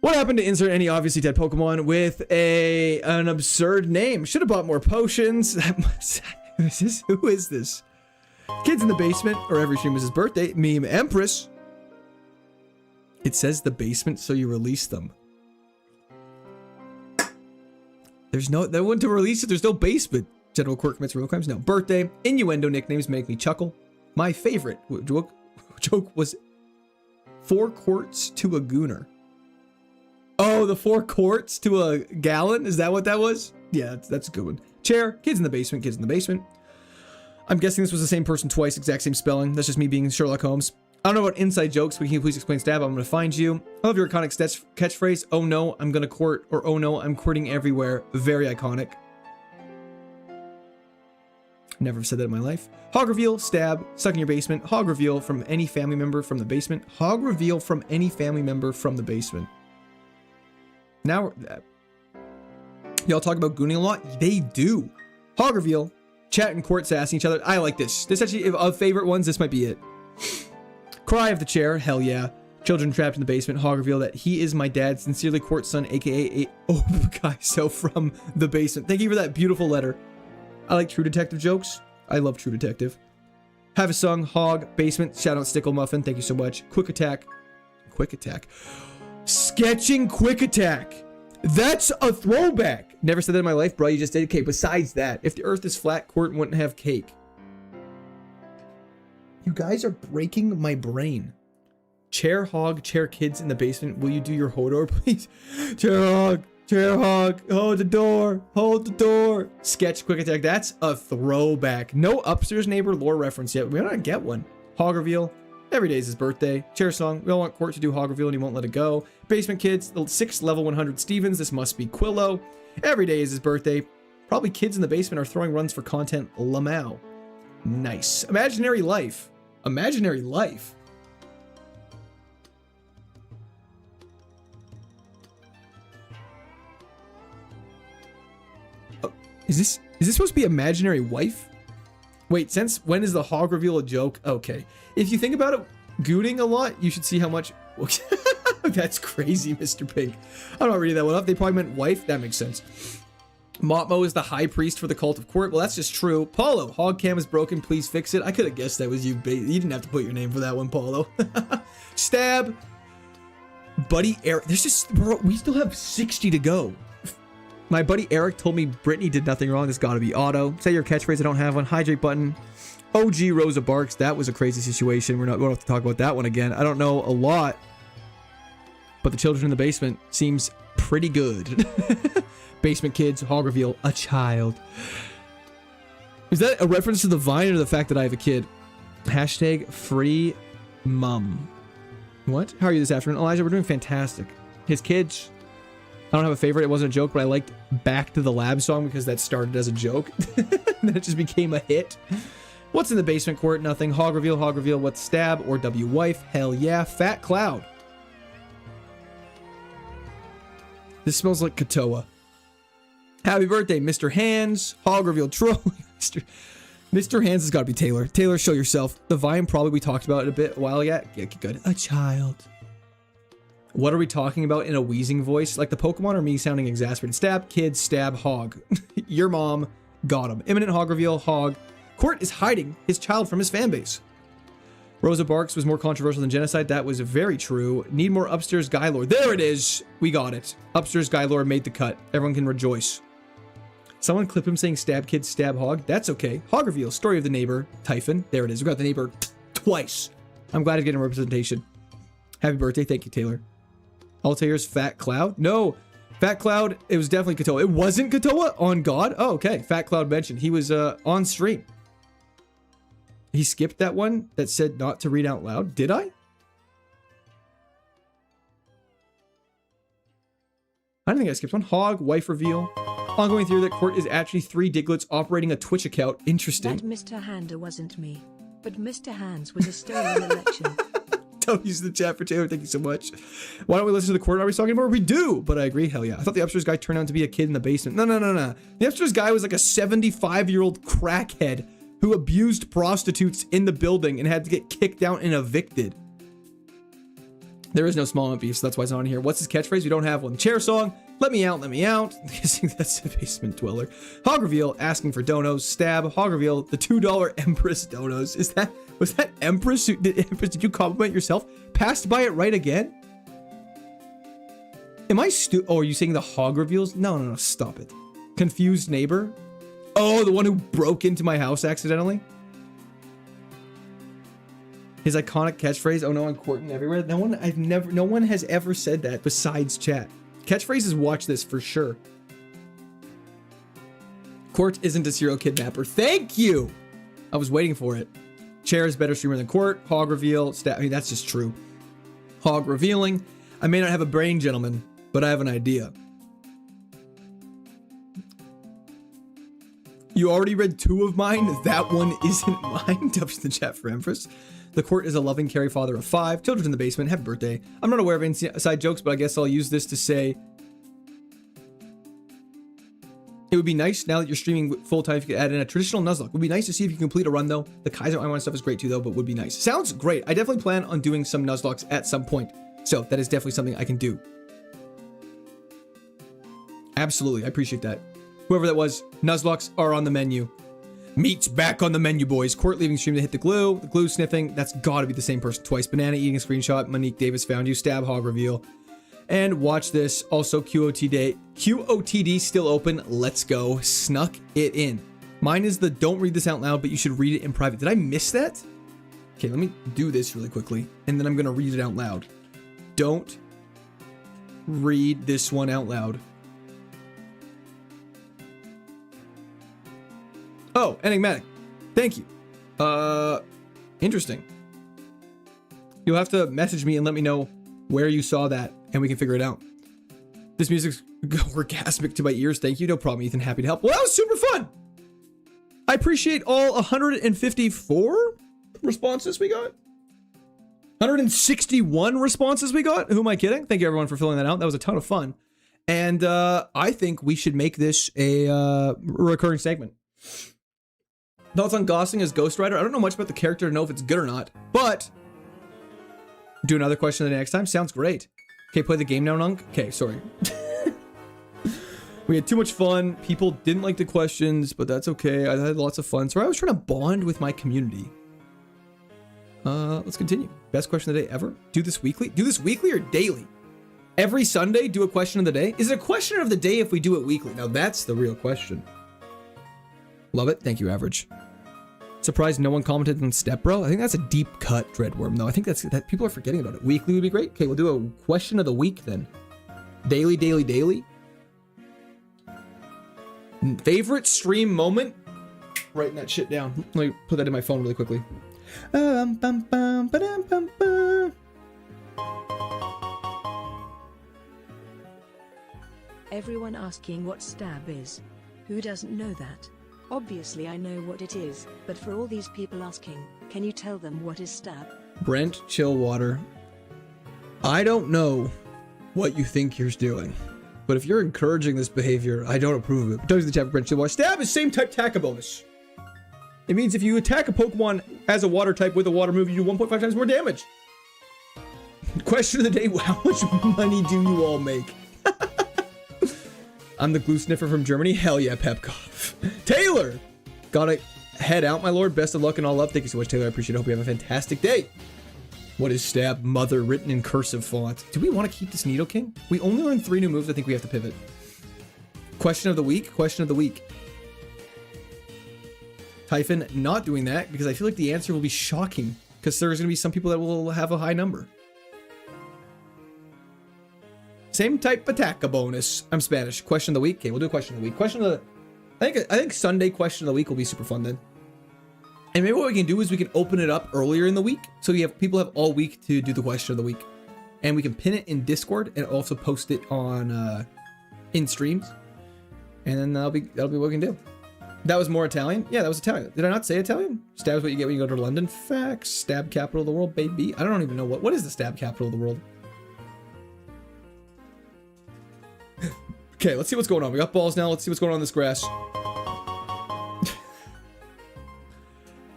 What happened to insert any obviously dead Pokemon with an absurd name? Should have bought more potions. Who is this? Kids in the basement, or every stream is his birthday. Meme Empress. It says the basement, so you release them. There's no, they want to release it. There's no basement. General Quirk commits real crimes. No. Birthday. Innuendo nicknames make me chuckle. My favorite joke was 4 quarts to a gooner. Oh, the 4 quarts to a gallon? Is that what that was? Yeah, that's a good one. Chair. Kids in the basement. Kids in the basement. I'm guessing this was the same person twice. Exact same spelling. That's just me being Sherlock Holmes. I don't know about inside jokes, but can you please explain stab? I'm going to find you. I love your iconic catchphrase. Oh no, I'm going to court. Or oh no, I'm courting everywhere. Very iconic. Never said that in my life. Hog reveal, stab, stuck in your basement. Hog reveal from any family member from the basement. Hog reveal from any family member from the basement. Now, y'all talk about gooning a lot? They do. Hog reveal, chat and court sassing each other. I like this. This actually, of favorite ones, this might be it. Cry of the chair, hell yeah. Children trapped in the basement. Hog reveal that he is my dad, sincerely Court son, aka KAIZO from the basement. Thank you for that beautiful letter. I like True Detective jokes. I love True Detective. Have a song, hog, basement, shout out Stickle Muffin, thank you so much. Quick attack. Sketching quick attack. That's a throwback. Never said that in my life, bro. You just did. Okay, besides that, if the earth is flat, Court wouldn't have cake. You guys are breaking my brain. Chair hog, chair kids in the basement. Will you do your Hodor, please? Chair hog, hold the door. Sketch quick attack. That's a throwback. No upstairs neighbor lore reference yet. We're gonna get one. Hog reveal. Every day is his birthday. Chair song. We all want Court to do hog reveal and he won't let it go. Basement kids. The 6th level 100 Stevens. This must be Quillo. Every day is his birthday. Probably kids in the basement are throwing runs for content. Lamau. Nice. Imaginary life. Imaginary life. Oh, is this supposed to be imaginary wife? Wait, since when is the hog reveal a joke? Okay. If you think about it, gooning a lot, you should see how much... That's crazy, Mr. Pink. I'm not reading that one up. They probably meant wife. That makes sense. Motmo is the high priest for the cult of Court. Well, that's just true. Paulo, hog cam is broken. Please fix it. I could have guessed that was you. You didn't have to put your name for that one, Paulo. Stab. Buddy Eric. There's just... Bro, we still have 60 to go. My buddy Eric told me Brittany did nothing wrong. This gotta be auto. Say your catchphrase. I don't have one. Hydrate button. OG Rosa Barks. That was a crazy situation. We don't have to talk about that one again. I don't know a lot, but the children in the basement seems pretty good. Basement kids, hog reveal, a child. Is that a reference to the Vine or the fact that I have a kid? Hashtag free mum. What? How are you this afternoon? Elijah, we're doing fantastic. His kids, I don't have a favorite. It wasn't a joke, but I liked Back to the Lab song because that started as a joke. Then it just became a hit. What's in the basement court? Nothing. Hog reveal, what's stab or W wife? Hell yeah. Fat Cloud. This smells like Katoa. Happy birthday, Mr. Hands. Hog reveal troll. Mr. Hands has got to be Taylor. Taylor, show yourself. The Vine probably we talked about it a while ago. Yeah, good. A child. What are we talking about in a wheezing voice? Like the Pokemon or me sounding exasperated? Stab, kid, stab, hog. Your mom got him. Imminent hog reveal, hog. Court is hiding his child from his fanbase. Rosa Barks was more controversial than genocide. That was very true. Need more upstairs guy lore. There it is. We got it. Upstairs guy lore made the cut. Everyone can rejoice. Someone clip him saying stab kid, stab hog. That's okay. Hog reveal. Story of the neighbor. Typhon. There it is. We got the neighbor twice. I'm glad he's getting representation. Happy birthday. Thank you, Taylor. Altair's Fat Cloud. No. Fat Cloud. It was definitely Katoa. It wasn't Katoa on God. Oh, okay. Fat Cloud mentioned. He was on stream. He skipped that one that said not to read out loud. Did I? I don't think I skipped one. Hog, wife reveal. Ongoing theory that Court is actually 3 Diglets operating a Twitch account. Interesting. That Mr. Hander wasn't me, but Mr. Hands was a stolen election. Don't use the chat for Taylor. Thank you so much. Why don't we listen to the Court? Are we talking about? We do, but I agree. Hell yeah. I thought the upstairs guy turned out to be a kid in the basement. No. The upstairs guy was like a 75-year-old crackhead who abused prostitutes in the building and had to get kicked out and evicted. There is no small amount beef, so that's why it's not on here. What's his catchphrase? We don't have one. Chair song. Let me out, let me out. I'm guessing that's a basement dweller. Hog reveal, asking for donos. Stab, hog reveal, the $2 Empress donos. Was that Empress? Did you compliment yourself? Passed by it right again? Am I oh, are you saying the hog reveals? No, stop it. Confused neighbor? Oh, the one who broke into my house accidentally? His iconic catchphrase, oh no, I'm courting everywhere. No one has ever said that besides chat. Catchphrases watch this for sure. Court isn't a serial kidnapper. Thank you! I was waiting for it. Chair is better streamer than Court. Hog reveal. I mean, that's just true. Hog revealing. I may not have a brain, gentlemen, but I have an idea. You already read 2 of mine. That one isn't mine. W in the chat for Empress. The Court is a loving, caring father of 5. Children in the basement. Happy birthday. I'm not aware of inside jokes, but I guess I'll use this to say it would be nice now that you're streaming full-time if you could add in a traditional Nuzlocke. It would be nice to see if you complete a run, though. The KAIZO IRONMON stuff is great, too, though, but would be nice. Sounds great. I definitely plan on doing some Nuzlocks at some point. So that is definitely something I can do. Absolutely. I appreciate that. Whoever that was, Nuzlocks are on the menu. Meat's back on the menu, boys. Court leaving stream to hit the glue sniffing. That's gotta be the same person twice. Banana eating a screenshot. Monique Davis found you. Stab hog reveal. And watch this. Also, QOTD still open. Let's go. Snuck it in. Mine is the don't read this out loud, but you should read it in private. Did I miss that? Okay, let me do this really quickly, and then I'm gonna read it out loud. Don't read this one out loud. Oh, enigmatic. Thank you. Interesting. You'll have to message me and let me know where you saw that, and we can figure it out. This music's orgasmic to my ears. Thank you. No problem, Ethan. Happy to help. Well, that was super fun. I appreciate all 154 responses we got. 161 responses we got. Who am I kidding? Thank you, everyone, for filling that out. That was a ton of fun. And I think we should make this a recurring segment. Thoughts on Gosling as Ghost Rider? I don't know much about the character to know if it's good or not, but do another question the next time. Sounds great. Okay, play the game now, Nunk. Okay, sorry. We had too much fun. People didn't like the questions, but that's okay. I had lots of fun. So I was trying to bond with my community. Let's continue. Best question of the day ever. Do this weekly? Do this weekly or daily? Every Sunday, do a question of the day? Is it a question of the day if we do it weekly? Now that's the real question. Love it. Thank you, Average. Surprised no one commented on Step Bro. I think that's a deep cut, Dreadworm, though. I think that people are forgetting about it. Weekly would be great. Okay, we'll do a question of the week then. Daily. Favorite stream moment? Writing that shit down. Let me put that in my phone really quickly. Everyone asking what stab is. Who doesn't know that? Obviously I know what it is, but for all these people asking, can you tell them what is stab? Brent Chillwater. I don't know what you think you're doing, but if you're encouraging this behavior, I don't approve of it. Does the chat for Brent Chillwater. Stab is same type attack bonus. It means if you attack a Pokemon as a water type with a water move, you do 1.5 times more damage. Question of the day, how much money do you all make? I'm the glue sniffer from Germany. Hell yeah, Pepkov. Taylor! Gotta head out, my lord. Best of luck and all love. Thank you so much, Taylor. I appreciate it. Hope you have a fantastic day. What is stab? Mother, written in cursive font. Do we want to keep this Nidoking? We only learned 3 new moves. I think we have to pivot. Question of the week. Question of the week. Typhon not doing that because I feel like the answer will be shocking because there's going to be some people that will have a high number. Same type attack bonus. I'm Spanish. Question of the week. Okay, we'll do a question of the week. Question of the... I think Sunday question of the week will be super fun then. And maybe what we can do is we can open it up earlier in the week. So you have people have all week to do the question of the week. And we can pin it in Discord and also post it on in streams. And then that'll be what we can do. That was more Italian? Yeah, that was Italian. Did I not say Italian? Stab is what you get when you go to London. Facts. Stab capital of the world, baby. I don't even know what is the stab capital of the world. Okay, let's see what's going on. We got balls now. Let's see what's going on in this grass.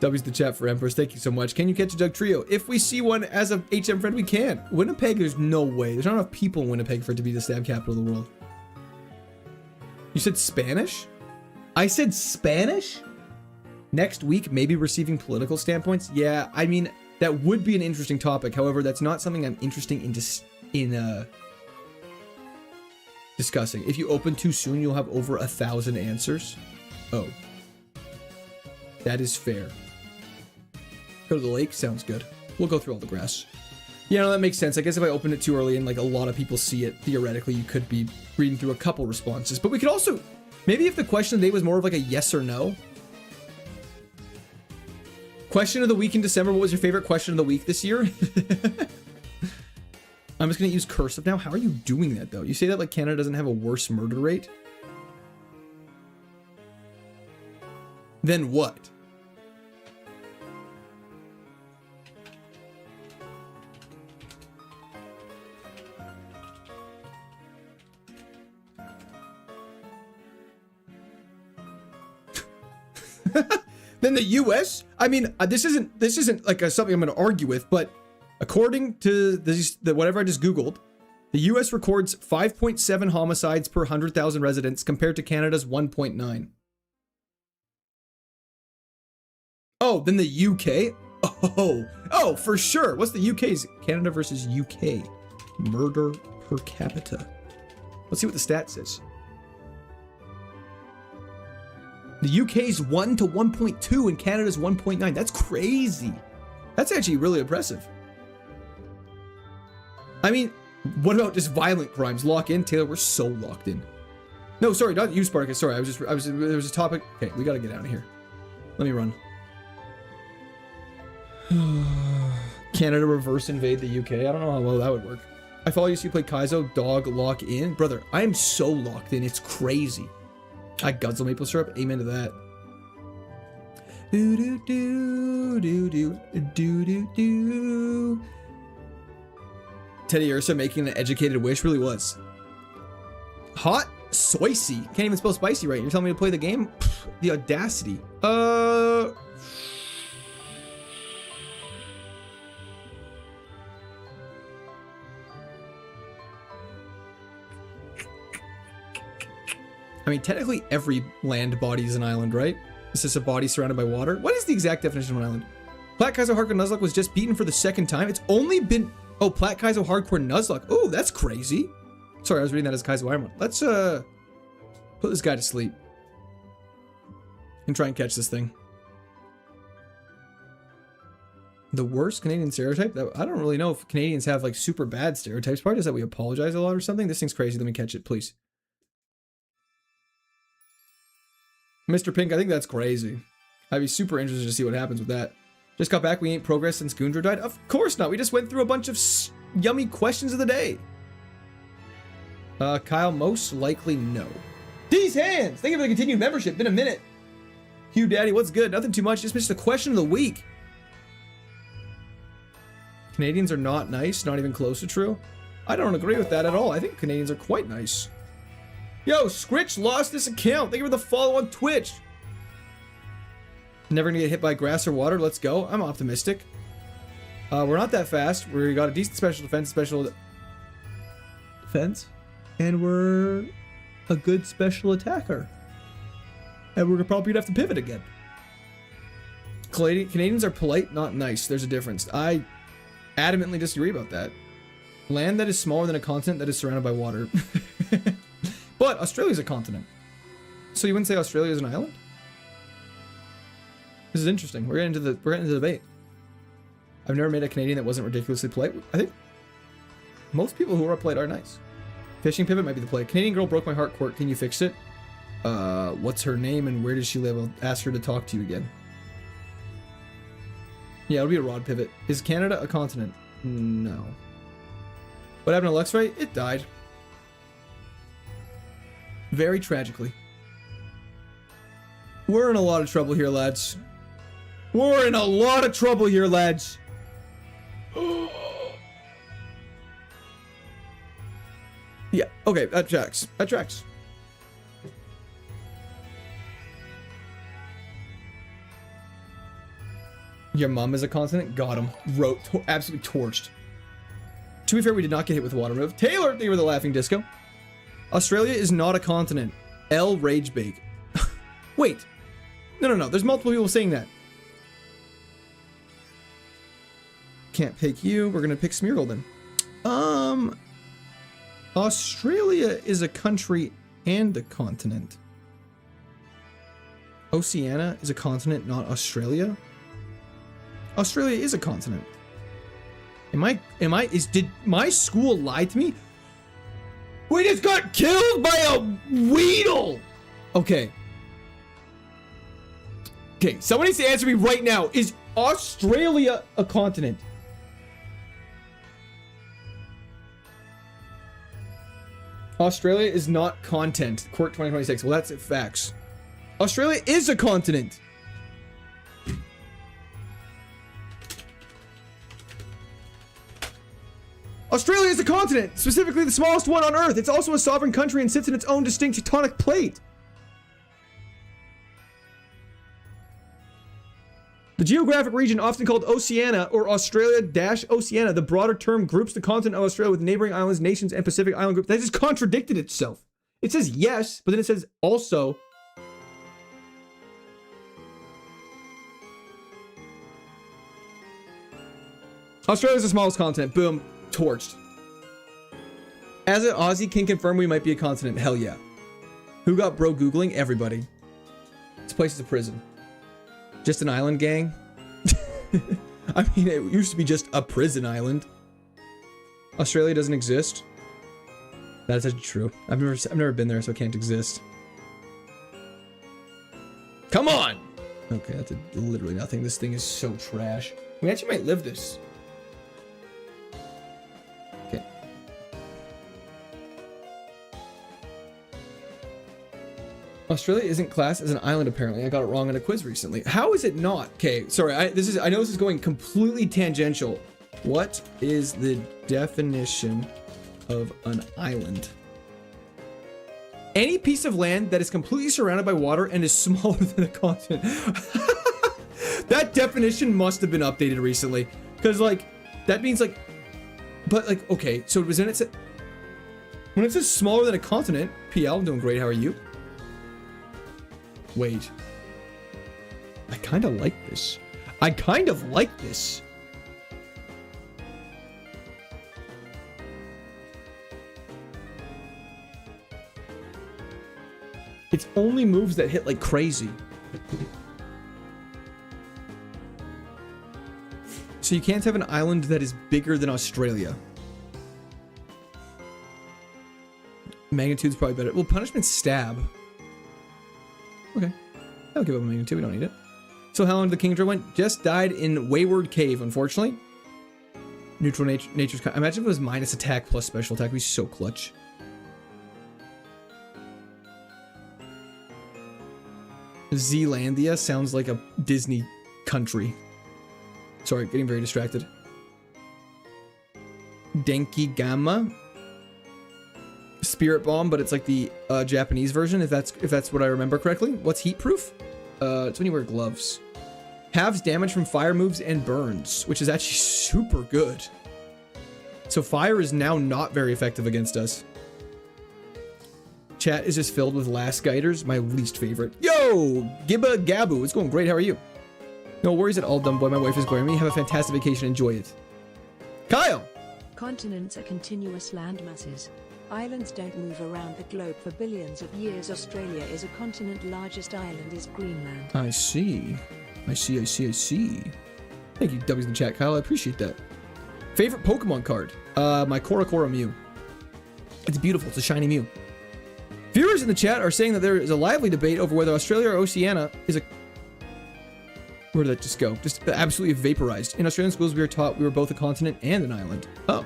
W's the chat for Empress. Thank you so much. Can you catch a Doug Trio? If we see one as a HM friend, we can. Winnipeg, there's no way. There's not enough people in Winnipeg for it to be the stab capital of the world. You said Spanish? I said Spanish? Next week, maybe receiving political standpoints? Yeah, I mean, that would be an interesting topic. However, that's not something I'm interested in discussing. If you open too soon, you'll have over 1,000 answers. Oh. That is fair. Go to the lake? Sounds good. We'll go through all the grass. Yeah, no, that makes sense. I guess if I open it too early and like a lot of people see it, theoretically, you could be reading through a couple responses. But we could also... Maybe if the question of the day was more of like a yes or no. Question of the week in December. What was your favorite question of the week this year? I'm just going to use cursive now. How are you doing that, though? You say that like Canada doesn't have a worse murder rate? Then what? Then the US? I mean, this isn't like something I'm going to argue with, but according to the whatever I just Googled, the US records 5.7 homicides per 100,000 residents compared to Canada's 1.9. Oh, then the UK? Oh, for sure. What's the UK's? Canada versus UK. Murder per capita. Let's see what the stat says. The UK's 1 to 1.2 and Canada's 1.9. That's crazy. That's actually really impressive. I mean, what about just violent crimes? Lock in, Taylor. We're so locked in. No, sorry, not you, Sparkus. Sorry, there was a topic. Okay, we gotta get out of here. Let me run. Canada reverse invade the UK. I don't know how well that would work. I follow you, so you play Kaizo, dog, lock in. Brother, I am so locked in. It's crazy. I guzzle maple syrup. Amen to that. Do do do do do do do do. Teddy Ursa making an educated wish really was. Hot Soisy. Can't even spell spicy right. You're telling me to play the game? Pfft, the audacity. I mean, technically every land body is an island, right? This is a body surrounded by water. What is the exact definition of an island? Platte Kaizo Hardcore Nuzlocke was just beaten for the second time. It's only been... Oh, Platte Kaizo Hardcore Nuzlocke. Oh, that's crazy. Sorry, I was reading that as KAIZO IRONMON. Let's put this guy to sleep. And try and catch this thing. The worst Canadian stereotype? I don't really know if Canadians have like super bad stereotypes. Probably just that we apologize a lot or something. This thing's crazy. Let me catch it, please. Mr. Pink, I think that's crazy. I'd be super interested to see what happens with that. Just got back. We ain't progressed since Gundra died. Of course not. We just went through a bunch of yummy questions of the day. Kyle, most likely no. These hands. Thank you for the continued membership. Been a minute. Hugh Daddy, what's good? Nothing too much. Just missed the question of the week. Canadians are not nice. Not even close to true. I don't agree with that at all. I think Canadians are quite nice. Yo, Scritch lost this account. Thank you for the follow on Twitch. Never gonna get hit by grass or water. Let's go. I'm optimistic. We're not that fast. We got a decent special defense, and we're a good special attacker. And we're probably gonna have to pivot again. Canadians are polite, not nice. There's a difference. I adamantly disagree about that. Land that is smaller than a continent that is surrounded by water. But Australia's a continent. So you wouldn't say Australia is an island? This is interesting. We're getting into the debate. I've never met a Canadian that wasn't ridiculously polite. I think most people who are polite are nice. Fishing pivot might be the play. Canadian girl broke my heart, Court. Can you fix it? What's her name and where does she live? I'll ask her to talk to you again. Yeah, it'll be a rod pivot. Is Canada a continent? No. What happened to Luxray? It died. Very tragically. We're in a lot of trouble here, lads. We're in a lot of trouble here, lads. Yeah, okay, that tracks. That tracks. Your mom is a continent? Got him. Absolutely torched. To be fair, we did not get hit with water move. Taylor, thank you for the laughing disco. Australia is not a continent. L Ragebake. Wait. No. There's multiple people saying that. Can't pick you. We're gonna pick Smeargle then. Australia is a country and a continent. Oceania is a continent, not Australia. Australia is a continent. Did my school lie to me? We just got killed by a Weedle! Okay, someone needs to answer me right now. Is Australia a continent? Australia is not content. Court 2026. Well, that's it. Facts. Australia is a continent. Australia is a continent, specifically the smallest one on Earth. It's also a sovereign country and sits in its own distinct tectonic plate. The geographic region, often called Oceania or Australia-Oceania, the broader term groups the continent of Australia with neighboring islands, nations, and Pacific island groups. That just contradicted itself. It says yes, but then it says also. Australia is the smallest continent. Boom. Torched. As an Aussie can confirm we might be a continent. Hell yeah. Who got bro Googling? Everybody. This place is a prison. Just an island gang? I mean, it used to be just a prison island. Australia doesn't exist. That is actually true. I've never been there, so it can't exist. Come on! Okay, that's literally nothing. This thing is so trash. We actually might live this. Okay. Australia isn't classed as an island, apparently. I got it wrong in a quiz recently. How is it not? Okay, sorry. I know this is going completely tangential. What is the definition of an island? Any piece of land that is completely surrounded by water and is smaller than a continent. That definition must have been updated recently. Because, like, that means, like... But, like, okay, so when it says smaller than a continent... PL, I'm doing great, how are you? Wait. I kind of like this. It's only moves that hit like crazy. So you can't have an island that is bigger than Australia. Magnitude's probably better. Well, punishment stab. Okay. I'll give up a million too. We don't need it. So how long did the Kingdra went? Just died in Wayward Cave, unfortunately. Neutral nature's... Imagine if it was minus attack plus special attack. It'd be so clutch. Zealandia sounds like a Disney country. Sorry, getting very distracted. Denki Gamma. Spirit Bomb, but it's like the Japanese version, if that's what I remember correctly. What's heat proof? It's when you wear gloves. Halves damage from fire moves and burns, which is actually super good. So fire is now not very effective against us. Chat is just filled with last guiders, my least favorite. Yo, Gibba Gabu, it's going great. How are you? No worries at all, dumb boy. My wife is glaring me. Have a fantastic vacation. Enjoy it. Kyle. Continents are continuous landmasses. Islands don't move around the globe for billions of years. Australia is a continent. Largest island is Greenland. I see. I see. Thank you, W's in the chat, Kyle. I appreciate that. Favorite Pokemon card? My Korokoro Mew. It's beautiful. It's a shiny Mew. Viewers in the chat are saying that there is a lively debate over whether Australia or Oceania is a... Where did that just go? Just absolutely vaporized. In Australian schools, we were taught we were both a continent and an island. Oh.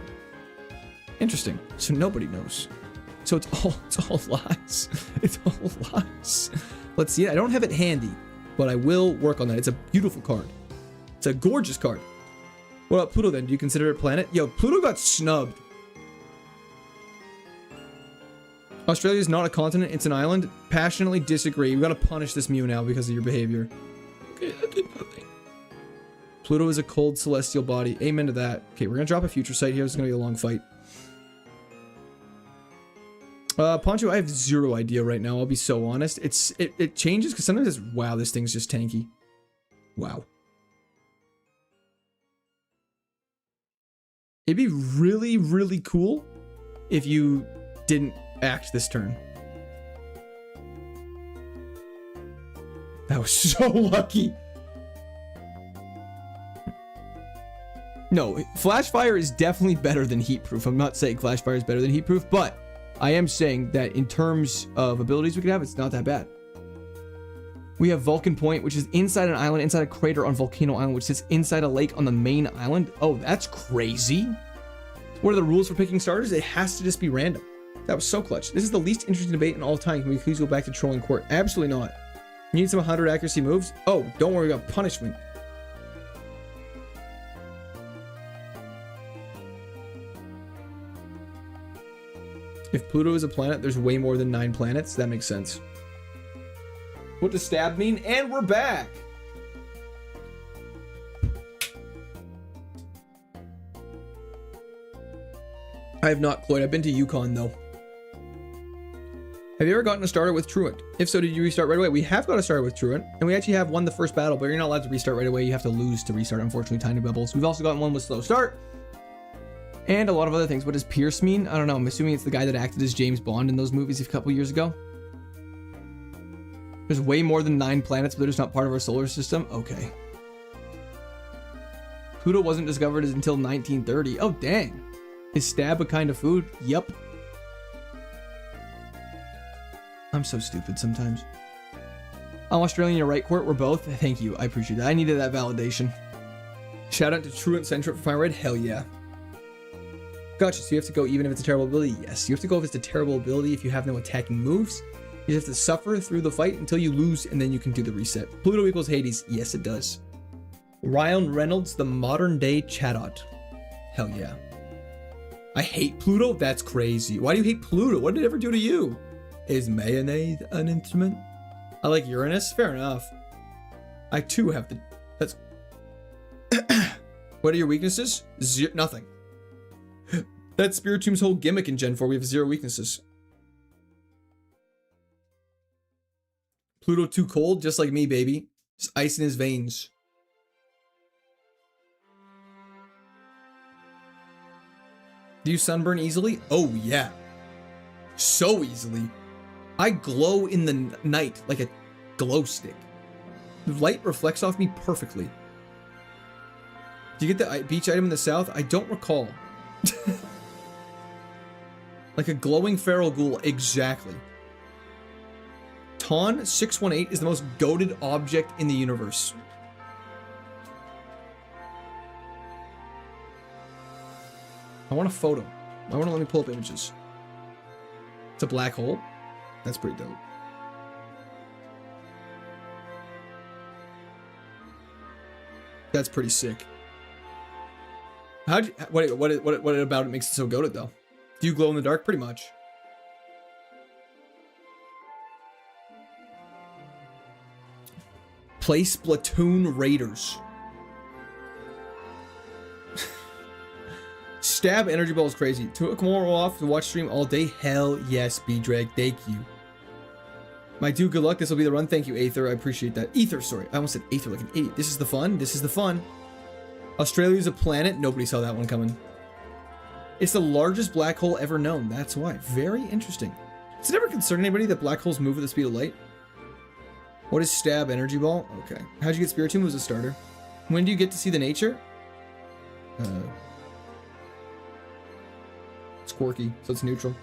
Interesting. So nobody knows. So it's all lies. It's all lies. Let's see it. I don't have it handy, but I will work on that. It's a beautiful card. It's a gorgeous card. What about Pluto then? Do you consider it a planet? Yo, Pluto got snubbed. Australia is not a continent, it's an island. Passionately disagree. We gotta punish this Mew now because of your behavior. Okay, I did nothing. Pluto is a cold celestial body. Amen to that. Okay, we're gonna drop a future sight here. This is gonna be a long fight. Poncho, I have zero idea right now. I'll be so honest. It changes because sometimes it's, wow, this thing's just tanky. Wow. It'd be really, really cool if you didn't act this turn. That was so lucky. No, Flash Fire is definitely better than Heat Proof. I'm not saying Flash Fire is better than Heat Proof, but I am saying that in terms of abilities we could have, it's not that bad. We have Vulcan Point, which is inside an island, inside a crater on Volcano Island, which sits inside a lake on the main island. Oh, that's crazy. What are the rules for picking starters? It has to just be random. That was so clutch. This is the least interesting debate in all time. Can we please go back to trolling court? Absolutely not. You need some 100 accuracy moves? Oh, don't worry about punishment. If Pluto is a planet, there's way more than 9 planets. That makes sense. What does stab mean? And we're back! I have not, Cloyd. I've been to Yukon, though. Have you ever gotten a starter with Truant? If so, did you restart right away? We have got a starter with Truant, and we actually have won the first battle, but you're not allowed to restart right away. You have to lose to restart, unfortunately, Tiny Bubbles. We've also gotten one with Slow Start, and a lot of other things. What does Pierce mean? I don't know. I'm assuming it's the guy that acted as James Bond in those movies a couple years ago. There's way more than 9 planets, but they're just not part of our solar system? Okay. Pluto wasn't discovered until 1930. Oh, dang. Is stab a kind of food? Yup. I'm so stupid sometimes. I'm Australian, you're right, Court. We're both. Thank you. I appreciate that. I needed that validation. Shout out to Truant Centric for Fire Red. Hell yeah. Gotcha. So you have to go even if it's a terrible ability? Yes. You have to go if it's a terrible ability if you have no attacking moves. You just have to suffer through the fight until you lose, and then you can do the reset. Pluto equals Hades. Yes, it does. Ryan Reynolds, the modern day Chatot. Hell yeah. I hate Pluto? That's crazy. Why do you hate Pluto? What did it ever do to you? Is mayonnaise an instrument? I like Uranus. Fair enough. I too have the... That's... What are your weaknesses? Nothing. That's Spiritom's whole gimmick in Gen 4. We have 0 weaknesses. Pluto too cold? Just like me, baby. Just ice in his veins. Do you sunburn easily? Oh, yeah. So easily. I glow in the night like a glow stick. The light reflects off me perfectly. Do you get the beach item in the south? I don't recall. Like a glowing feral ghoul, exactly. Baton 618 is the most goated object in the universe. I want a photo. I want to let me pull up images. It's a black hole. That's pretty dope. That's pretty sick. What about it makes it so goated though? Do you glow in the dark? Pretty much. Play Splatoon Raiders. Stab energy ball is crazy. Took more off to watch stream all day. Hell yes, B-Drag. Thank you. My dude, good luck. This will be the run. Thank you, Aether. I appreciate that. Ether, sorry. I almost said Aether like an idiot. This is the fun. This is the fun. Australia's a planet. Nobody saw that one coming. It's the largest black hole ever known. That's why. Very interesting. Does it ever concern anybody that black holes move at the speed of light? What is Stab Energy Ball? Okay. How'd you get Spiritomb as a starter? When do you get to see the nature? It's quirky, so it's neutral.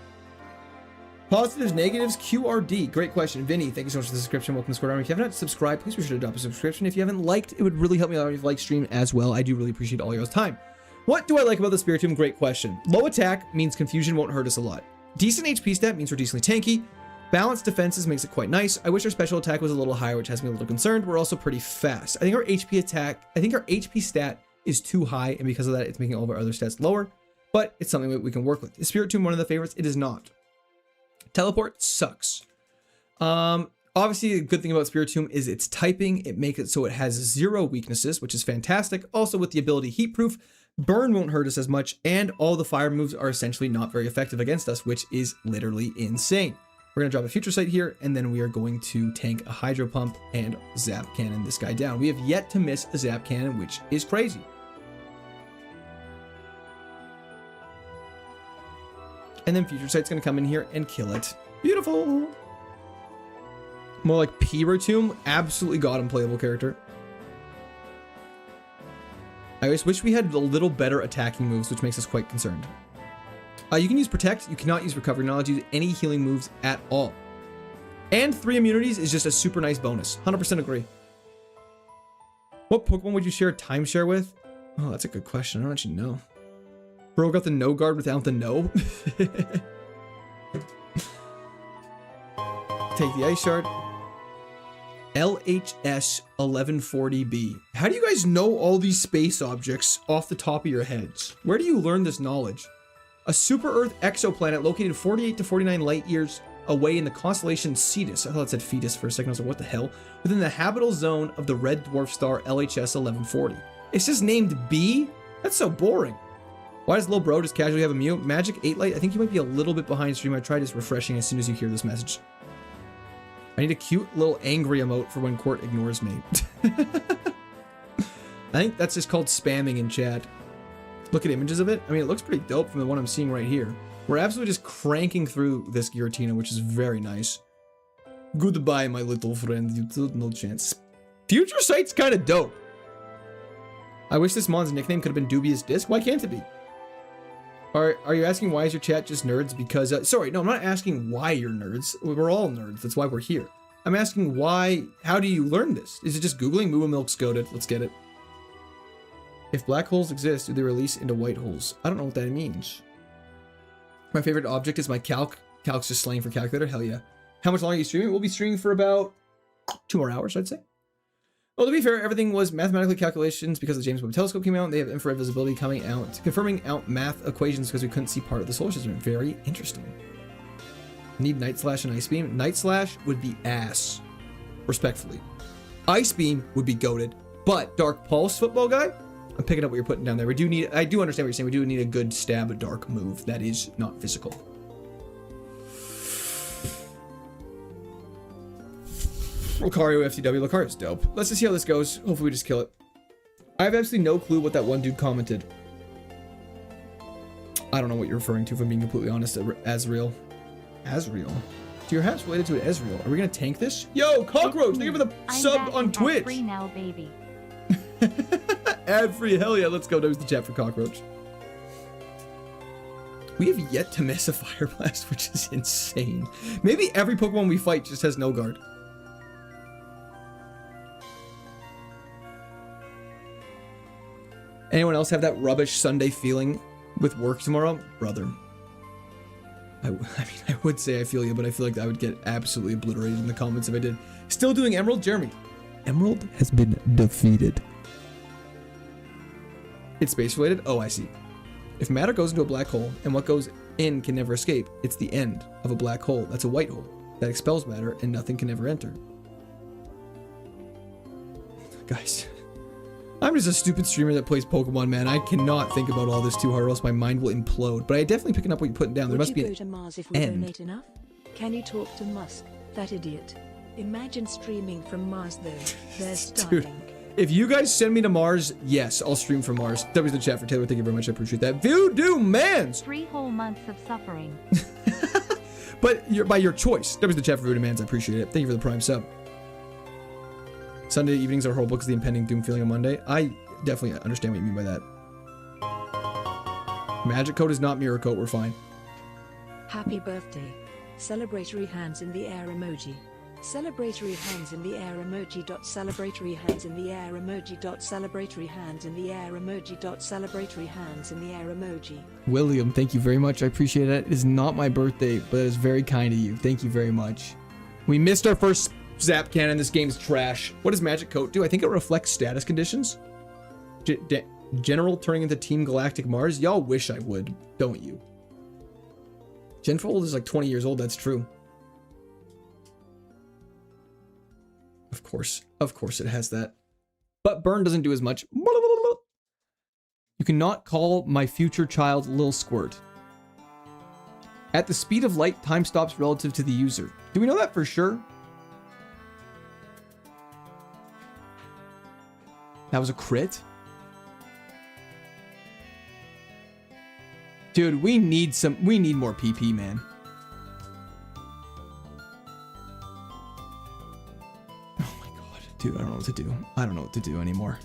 Positives, negatives, QRD. Great question. Vinny, thank you so much for the subscription. Welcome to Squad Army. If you haven't subscribed, please be sure to drop a subscription. If you haven't liked, it would really help me out if you like stream as well. I do really appreciate all your time. What do I like about the Spiritomb? Great question. Low attack means confusion won't hurt us a lot. Decent HP stat means we're decently tanky. Balanced defenses makes it quite nice. I wish our special attack was a little higher, which has me a little concerned. We're also pretty fast. I think our HP stat is too high, and because of that, it's making all of our other stats lower. But it's something that we can work with. Is Spiritomb one of the favorites? It is not. Teleport sucks. Obviously, a good thing about Spiritomb is its typing. It makes it so it has 0 weaknesses, which is fantastic. Also, with the ability Heat Proof, Burn won't hurt us as much, and all the fire moves are essentially not very effective against us, which is literally insane. We're going to drop a Future Sight here, and then we are going to tank a Hydro Pump and Zap Cannon this guy down. We have yet to miss a Zap Cannon, which is crazy. And then Future Sight's going to come in here and kill it. Beautiful. More like Piratomb. Absolutely god unplayable character. I just wish we had a little better attacking moves, which makes us quite concerned. You can use Protect. You cannot use Recovery. Not allowed to use any healing moves at all. And 3 immunities is just a super nice bonus. 100% agree. What Pokemon would you share a timeshare with? Oh, that's a good question. I don't actually know. Bro got the no guard without the no. Take the Ice Shard. LHS 1140B. How do you guys know all these space objects off the top of your heads? Where do you learn this knowledge? A super Earth exoplanet located 48 to 49 light years away in the constellation Cetus. I thought it said fetus for a second. I was like, what the hell? Within the habitable zone of the red dwarf star LHS 1140. It's just named B? That's so boring. Why does Lil Bro just casually have a mute? Magic 8 Light, I think you might be a little bit behind stream. I tried just refreshing as soon as you hear this message. I need a cute little angry emote for when Court ignores me. I think that's just called spamming in chat. Look at images of it. I mean, it looks pretty dope from the one I'm seeing right here. We're absolutely just cranking through this Giratina, which is very nice. Goodbye, my little friend. You stood no chance. Future Sight's kind of dope. I wish this mon's nickname could have been Dubious Disc. Why can't it be? Are you asking why is your chat just nerds? Because, sorry, no, I'm not asking why you're nerds. We're all nerds. That's why we're here. I'm asking why, how do you learn this? Is it just Googling Moo Milk's goated? Let's get it. If black holes exist, do they release into white holes? I don't know what that means. My favorite object is my calc. Calc's just slang for calculator. Hell yeah. How much longer are you streaming? We'll be streaming for about 2 more hours, I'd say. Well, to be fair, everything was mathematically calculations because the James Webb Telescope came out. They have infrared visibility coming out, confirming out math equations because we couldn't see part of the solar system. Very interesting. Need Night Slash and Ice Beam. Night Slash would be ass, respectfully. Ice Beam would be goated, but Dark Pulse, football guy, I'm picking up what you're putting down there. I do understand what you're saying. We do need a good stab dark move that is not physical. Lucario FTW. Lucario's dope. Let's just see how this goes. Hopefully we just kill it. I have absolutely no clue what that one dude commented. I don't know what you're referring to, if I'm being completely honest. Asriel. Asriel? Do your hats related to an Ezreal? Are we gonna tank this? Yo, Cockroach! Thank you for the sub on Twitch! Free now, baby. Ad free, hell yeah, let's go. There's the chat for Cockroach. We have yet to miss a Fire Blast, which is insane. Maybe every Pokemon we fight just has no guard. Anyone else have that rubbish Sunday feeling with work tomorrow? Brother. I mean, I would say I feel you, but I feel like I would get absolutely obliterated in the comments if I did. Still doing Emerald? Jeremy. Emerald has been defeated. It's space related? Oh, I see. If matter goes into a black hole and what goes in can never escape, it's the end of a black hole. That's a white hole that expels matter and nothing can ever enter. Guys, I'm just a stupid streamer that plays Pokemon, man. I cannot think about all this too hard or else my mind will implode. But I definitely picking up what you're putting down. There must be an go to Mars if we donate enough? Can you talk to Musk, that idiot? Imagine streaming from Mars though. There's Starlink. Dude, if you guys send me to Mars, yes, I'll stream from Mars. W's the chat for Taylor. Thank you very much. I appreciate that. Voodoo Mans! 3 whole months of suffering. But by your choice. W's the chat for Voodoo Mans. I appreciate it. Thank you for the prime sub. Sunday evenings are horrible because of the impending doom feeling on Monday. I definitely understand what you mean by that. Magic Coat is not Mirror Coat. We're fine. Happy birthday. Celebratory hands in the air emoji. Celebratory hands in the air emoji. Celebratory hands in the air emoji. Celebratory hands in the air emoji. Celebratory hands in the air emoji. William, thank you very much. I appreciate it. It is not my birthday, but it is very kind of you. Thank you very much. We missed our first Zap Cannon. This game's trash. What does Magic Coat do? I think it reflects status conditions. General turning into Team Galactic Mars? Y'all wish I would, don't you? Genfold is like 20 years old. That's true. Of course it has that. But Burn doesn't do as much. You cannot call my future child Lil Squirt. At the speed of light, time stops relative to the user. Do we know that for sure? That was a crit? Dude, we need more PP, man. Dude, I don't know what to do. I don't know what to do anymore.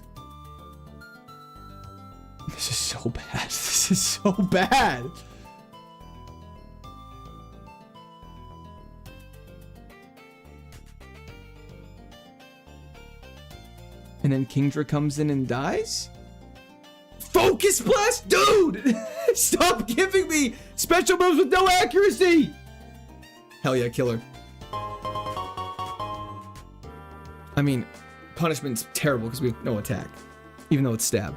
This is so bad. This is so bad. And then Kingdra comes in and dies? Focus Blast? Dude! Stop giving me special moves with no accuracy! Hell yeah, killer. I mean, punishment's terrible because we have no attack, even though it's stab.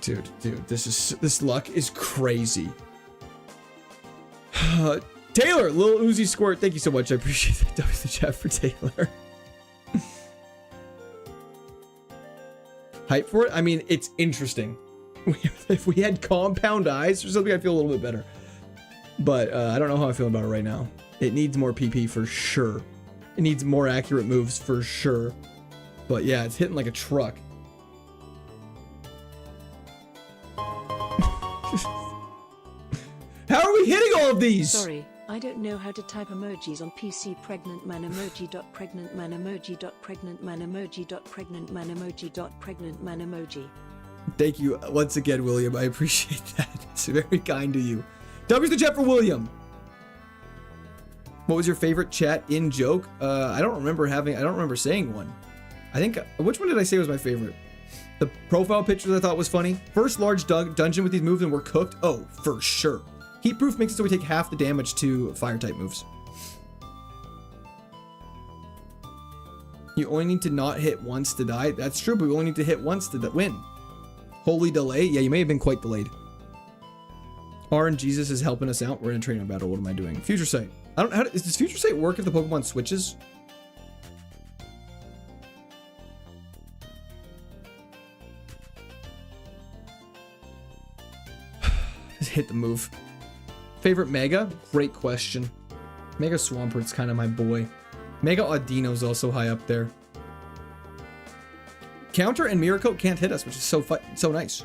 Dude, this luck is crazy. Taylor, Lil Uzi Squirt, thank you so much. I appreciate that. W the chat for Taylor. Hype for it? I mean, it's interesting. If we had compound eyes or something, I'd feel a little bit better. But I don't know how I feel about it right now. It needs more PP for sure. It needs more accurate moves for sure. But yeah, it's hitting like a truck. How are we hitting all of these? Sorry, I don't know how to type emojis on PC. Pregnant man emoji. Pregnant man emoji. Pregnant man emoji. Pregnant man emoji. Pregnant man emoji. Thank you once again, William. I appreciate that. It's very kind to you. W's the chat for William. What was your favorite chat in joke? I don't remember saying one. I think, which one did I say was my favorite? The profile pictures I thought was funny. First large dungeon with these moves and we're cooked. Oh, for sure. Heat proof makes it so we take half the damage to fire type moves. You only need to not hit once to die. That's true, but we only need to hit once to win. Holy delay. Yeah, you may have been quite delayed. RNG Jesus is helping us out. We're in a training battle. What am I doing? Future Sight. Does Future Sight work if the Pokemon switches? Just hit the move. Favorite Mega? Great question. Mega Swampert's kind of my boy. Mega Audino's also high up there. Counter and Mirror Coat can't hit us, which is so nice.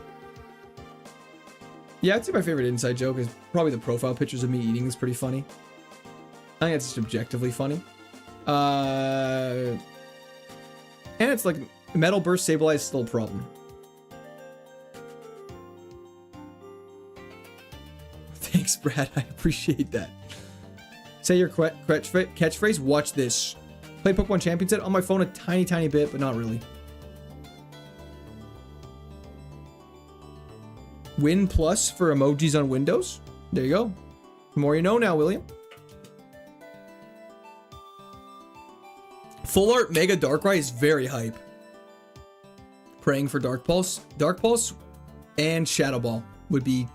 Yeah, I'd say my favorite inside joke is probably the profile pictures of me eating is pretty funny. I think it's just objectively funny. And it's like Metal Burst Sableye is still a problem. Thanks, Brad. I appreciate that. Say your catchphrase. Watch this. Play Pokemon Champion Set on my phone a tiny bit, but not really. Win Plus for emojis on Windows. There you go. The more you know now, William. Full Art Mega Darkrai is very hype. Praying for Dark Pulse. Dark Pulse and Shadow Ball would be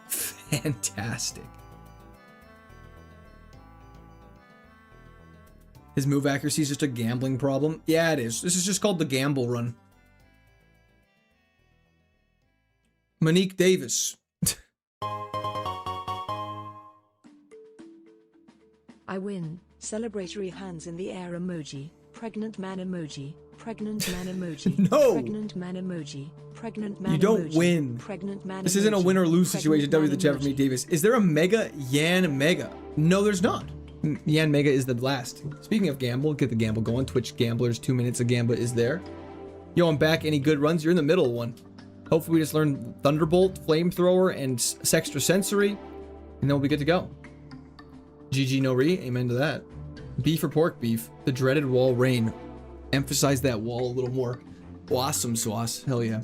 fantastic. His move accuracy is just a gambling problem. Yeah, it is. This is just called the gamble run. Monique Davis. I win. Celebratory hands in the air emoji. Pregnant man emoji. Pregnant man emoji. No. Pregnant man emoji. Pregnant man You don't emoji. win. Pregnant man This isn't a emoji. win or lose situation. W the Pregnant chat man for me, emoji. Davis. Is there a Mega Yan Mega? No, there's not. Yan Mega is the last. Speaking of gamble, get the gamble going. Twitch Gamblers, 2 minutes of Gamba is there. Yo, I'm back. Any good runs? You're in the middle of one. Hopefully we just learn Thunderbolt, Flamethrower, and Sextra Sensory, and then we'll be good to go. GG no re. Amen to that. Beef or pork beef. The dreaded wall rain. Emphasize that wall a little more. Awesome sauce. Hell yeah.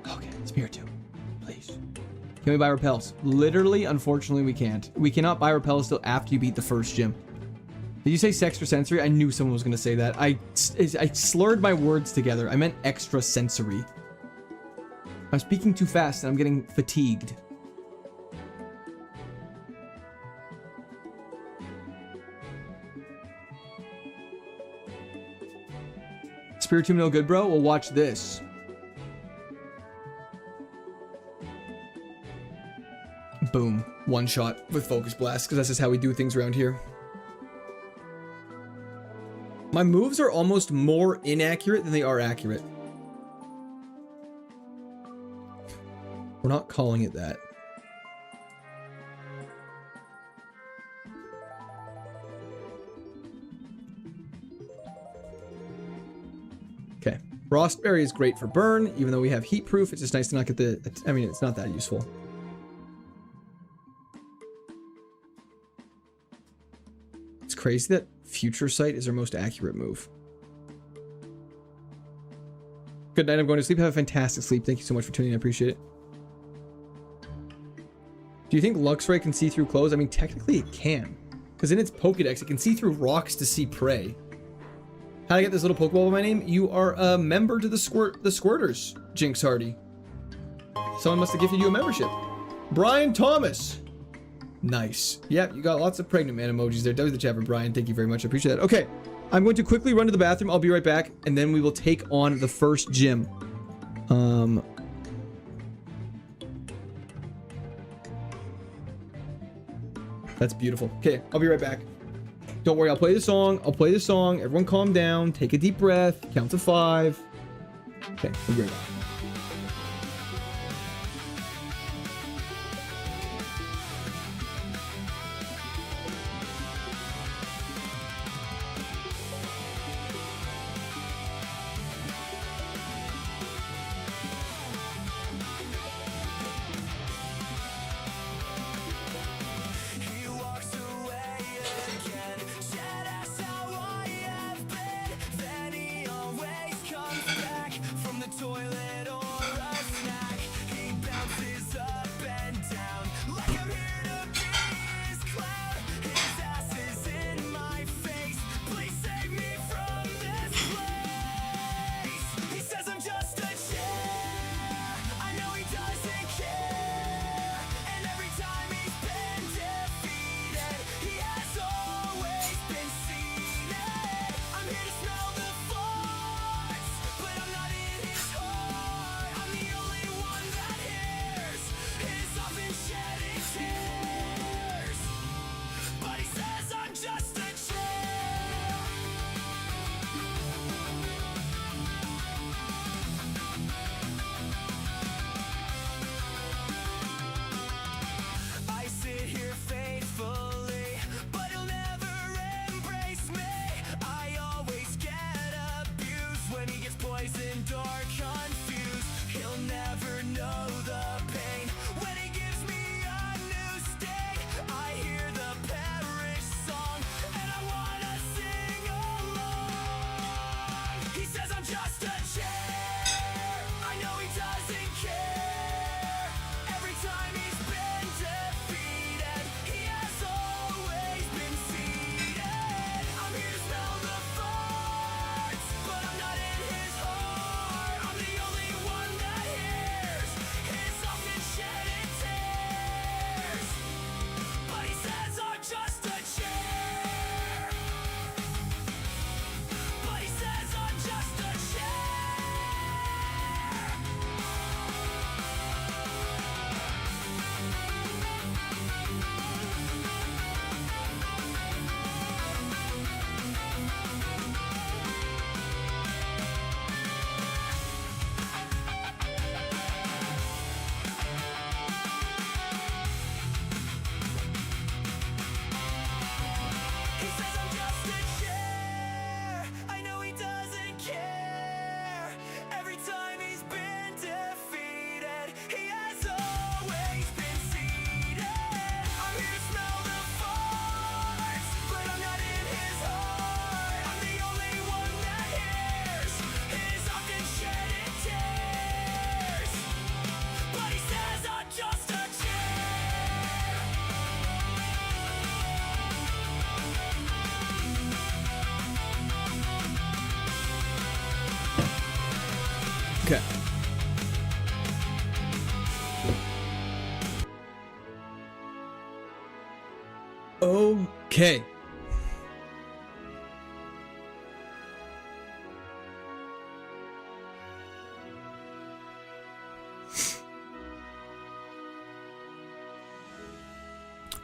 Okay, Spiritomb, please. Can we buy repels? Literally, unfortunately, we can't. We cannot buy repels till after you beat the first gym. Did you say Sextra Sensory? I knew someone was going to say that. I slurred my words together. I meant extra sensory. I'm speaking too fast and I'm getting fatigued. Spiritomb no good, bro? Well, watch this. Boom. One shot with Focus Blast, because that's just how we do things around here. My moves are almost more inaccurate than they are accurate. We're not calling it that. Okay. Frostberry is great for burn, even though we have heat proof. It's just nice to not get the... I mean, it's not that useful. It's crazy that Future Sight is our most accurate move. Good night, I'm going to sleep. Have a fantastic sleep. Thank you so much for tuning in. I appreciate it. Do you think Luxray can see through clothes? I mean, technically it can. Because in its Pokedex, it can see through rocks to see prey. How did I get this little Pokeball by my name? You are a member to the Squirters, Jinx Hardy. Someone must have gifted you a membership. Brian Thomas. Nice. Yep, you got lots of pregnant man emojis there. W the chat for Brian. Thank you very much. I appreciate that. Okay, I'm going to quickly run to the bathroom. I'll be right back, and then we will take on the first gym. That's beautiful. Okay, I'll be right back. Don't worry, I'll play the song. I'll play the song. Everyone calm down. Take a deep breath. Count to 5. Okay, we'll be right back. He walks away again, said that's how I have been. Then he always comes back from the toilet or a snack. He bounces up and down like I'm here to be his clown. His ass is in my face. Please save me from this place. He says I'm just a chair. I know he doesn't care. And every time he's been defeated, he has always been seated. I'm here to smell the farts, but I'm not in his heart. I'm the only one that hears his often shedding tears. But he says I'm just a chair. I sit here faithfully, but he'll never embrace me. I always get abused when he gets poisoned or confused. He'll never know the pain when he gives me a new Okay.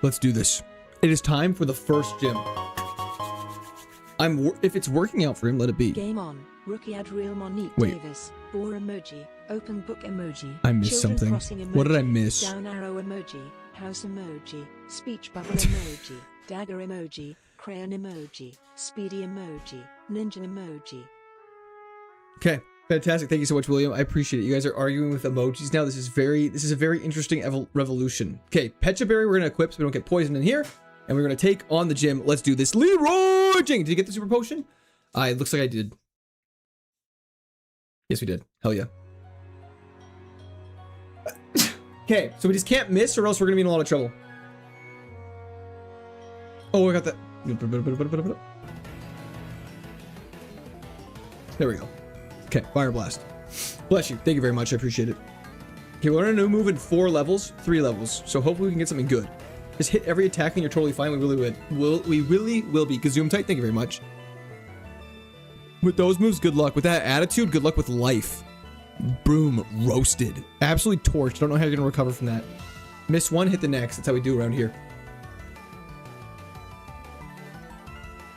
Let's do this. It is time for the first gym. If it's working out for him, let it be. Game on. Rookie Adriel Monique Wait. Davis. Bore emoji. Open book emoji. I missed Children something. crossing emoji. What did I miss? Down arrow emoji. House emoji. Speech bubble emoji. Dagger emoji. Crayon emoji. Speedy emoji. Ninja emoji. Okay. Fantastic. Thank you so much, William. I appreciate it. You guys are arguing with emojis now. This is a very interesting revolution. Okay, Pecha Berry we're going to equip so we don't get poisoned in here. And we're going to take on the gym. Let's do this. Leroy Jenkins. Did you get the super potion? It looks like I did. Yes, we did. Hell yeah. Okay, so we just can't miss or else we're going to be in a lot of trouble. Oh, I got that. There we go. Okay, Fire Blast. Bless you. Thank you very much. I appreciate it. Okay, we're on a new move in 3 levels. So hopefully we can get something good. Just hit every attack and you're totally fine. We really would. We really will be. Gazoom tight. Thank you very much. With those moves, good luck. With that attitude, good luck with life. Boom. Roasted. Absolutely torched. Don't know how you're going to recover from that. Miss one, hit the next. That's how we do around here.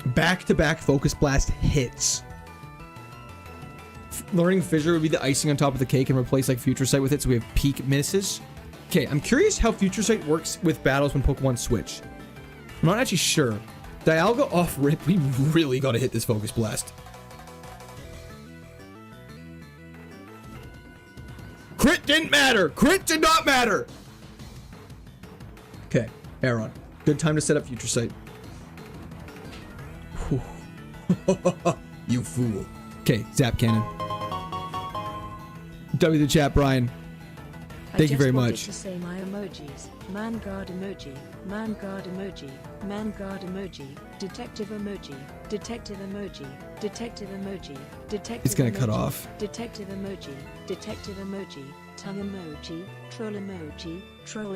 Back-to-back Focus Blast hits. Learning Fissure would be the icing on top of the cake and replace like Future Sight with it, so we have peak misses. Okay, I'm curious how Future Sight works with battles when Pokemon switch. I'm not actually sure. Dialga off rip, we really gotta hit this Focus Blast. Crit didn't matter! Crit did not matter! Okay, Aeron. Good time to set up Future Sight. You fool. Okay, Zap Cannon. W the chat, Brian. Thank you very much. I just wanted to say my emojis. Man guard emoji. Man guard emoji. Man guard emoji. Detective emoji. Detective emoji. Detective emoji. Detective. It's gonna emoji, cut off. Detective emoji. Detective emoji. Tongue emoji. Troll emoji. Troll.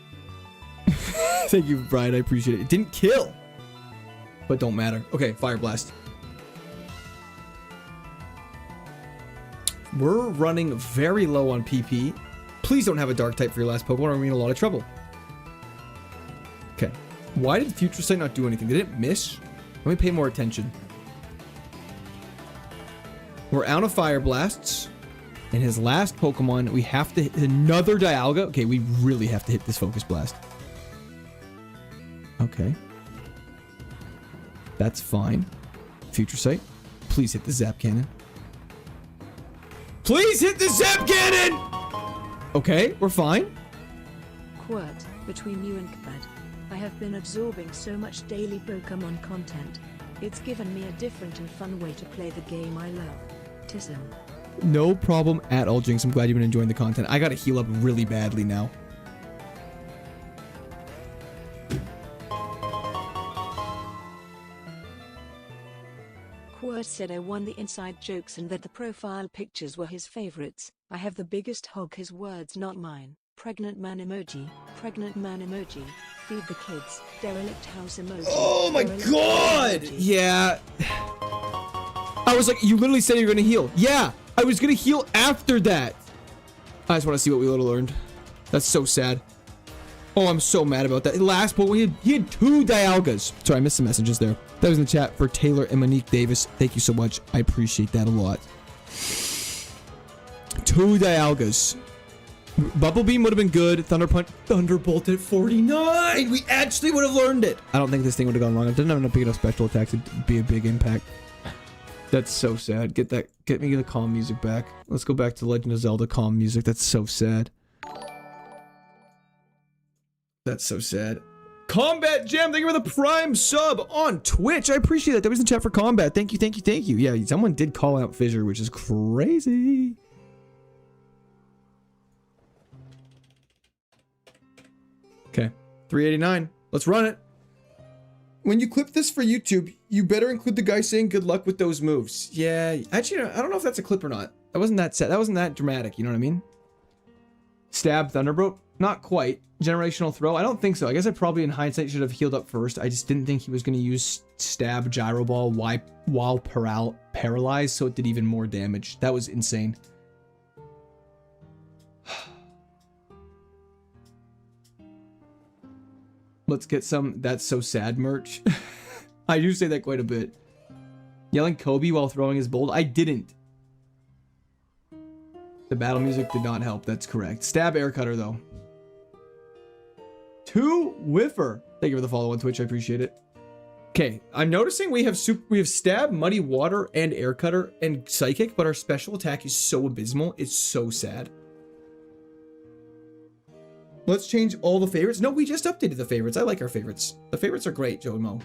Thank you, Brian. I appreciate it. It didn't kill, but don't matter. Okay, Fire Blast. We're running very low on PP. Please don't have a Dark type for your last Pokemon or we're in a lot of trouble. Okay. Why did Future Sight not do anything? Did it miss? Let me pay more attention. We're out of Fire Blasts. And his last Pokemon, we have to hit another Dialga. Okay, we really have to hit this Focus Blast. Okay. That's fine. Future Sight. Please hit the Zap Cannon. Please hit the Zap Cannon! Okay, we're fine. Quote, between you and Kvad, I have been absorbing so much daily Pokemon content. It's given me a different and fun way to play the game I love. Tism. No problem at all, Jinx. I'm glad you've been enjoying the content. I gotta heal up really badly now. Quert said I won the inside jokes and that the profile pictures were his favorites. I have the biggest hog, his words not mine. Pregnant man emoji. Pregnant man emoji. Feed the kids. Derelict house emoji. Oh my Derelict god! emoji. Yeah. I was like, you literally said you were gonna heal. Yeah, I was gonna heal after that. I just want to see what we would have learned. That's so sad. Oh, I'm so mad about that. Last point, he had 2 Dialgas. Sorry, I missed some messages there. That was in the chat for Taylor and Monique Davis. Thank you so much. I appreciate that a lot. 2 Dialgas. Bubble Beam would have been good. Thunder Punch, Thunderbolt at 49. We actually would have learned it. I don't think this thing would have gone wrong. If it didn't have enough big enough special attacks, it'd be a big impact. That's so sad. Get me the calm music back. Let's go back to Legend of Zelda calm music. That's so sad. That's so sad. Combat Gem, thank you for the prime sub on Twitch. I appreciate that. That was in chat for Combat. Thank you, thank you, thank you. Yeah, someone did call out Fissure, which is crazy. Okay, 389. Let's run it. When you clip this for YouTube, you better include the guy saying good luck with those moves. Yeah, actually, I don't know if that's a clip or not. That wasn't that sad. That wasn't that dramatic. You know what I mean? Stab Thunderbolt. Not quite. Generational throw? I don't think so. I guess I probably in hindsight should have healed up first. I just didn't think he was going to use stab gyro ball while paralyzed, so it did even more damage. That was insane. Let's get some That's So Sad merch. I do say that quite a bit. Yelling Kobe while throwing his bolt? I didn't. The battle music did not help. That's correct. Stab air cutter though. 2 whiffer. Thank you for the follow on Twitch. I appreciate it. Okay, I'm noticing we have stab, muddy water, and air cutter and psychic, but our special attack is so abysmal. It's so sad. Let's change all the favorites. No, we just updated the favorites. I like our favorites. The favorites are great, Joe and Mo.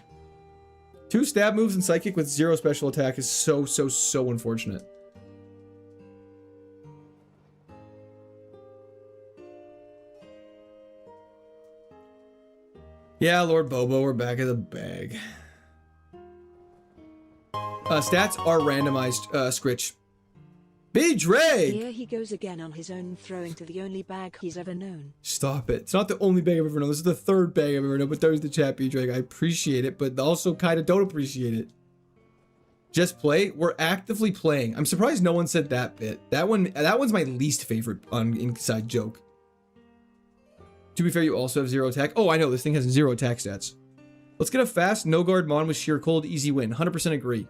2 stab moves and psychic with 0 special attack is so unfortunate. Yeah, Lord Bobo, we're back in the bag. Stats are randomized, Scritch. B. Drake! Here he goes again on his own, throwing to the only bag he's ever known. Stop it. It's not the only bag I've ever known. This is the 3rd bag I've ever known, but there's the chat, B. Drake. I appreciate it, but also kind of don't appreciate it. Just play? We're actively playing. I'm surprised no one said that bit. That one's my least favorite on Inside Joke. To be fair, you also have 0 attack. Oh, I know. This thing has 0 attack stats. Let's get a fast, no guard Mon with sheer cold, easy win. 100% agree.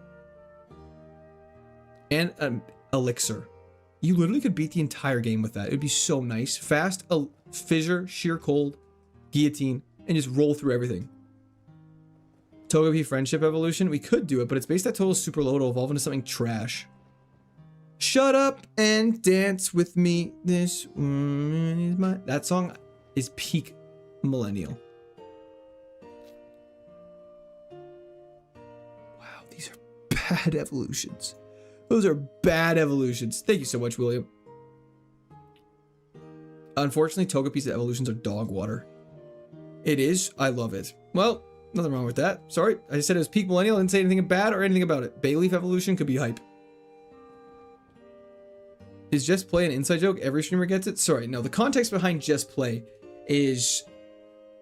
And an elixir. You literally could beat the entire game with that. It would be so nice. Fast, fissure, sheer cold, guillotine, and just roll through everything. Togepi friendship evolution. We could do it, but it's based at total super low to evolve into something trash. Shut up and dance with me. This woman is my... That song is peak millennial. Wow, these are bad evolutions. Those are bad evolutions. Thank you so much, William. Unfortunately, Togepi's evolutions are dog water. It is. I love it. Well, nothing wrong with that. Sorry, I said it was peak millennial. I didn't say anything bad or anything about it. Bayleaf evolution could be hype. Is Just Play an inside joke? Every streamer gets it? Sorry, no. The context behind Just Play is...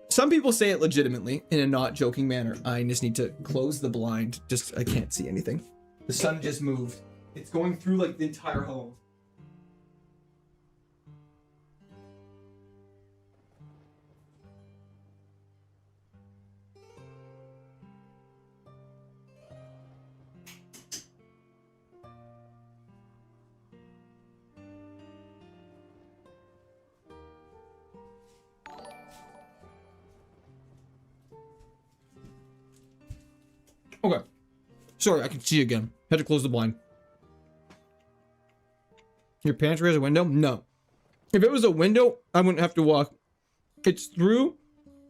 Some people say it legitimately in a not joking manner. I just need to close the blind. I can't see anything. The sun just moved. It's going through like the entire home. Okay. Sorry, I can see again. Had to close the blind. Your pantry has a window? No. If it was a window, I wouldn't have to walk. It's through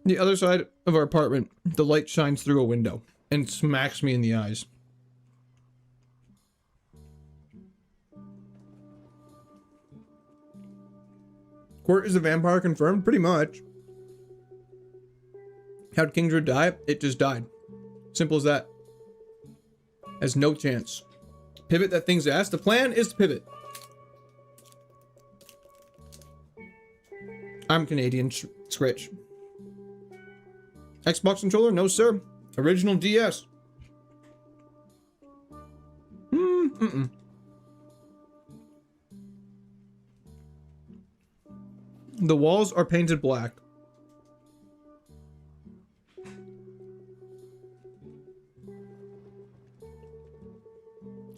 the other side of our apartment. The light shines through a window and smacks me in the eyes. Quirt is a vampire confirmed? Pretty much. How'd Kingdra die? It just died. Simple as that. Has no chance. Pivot that thing's ass. The plan is to pivot. I'm Canadian, Scritch. Xbox controller? No, sir. Original DS. The walls are painted black.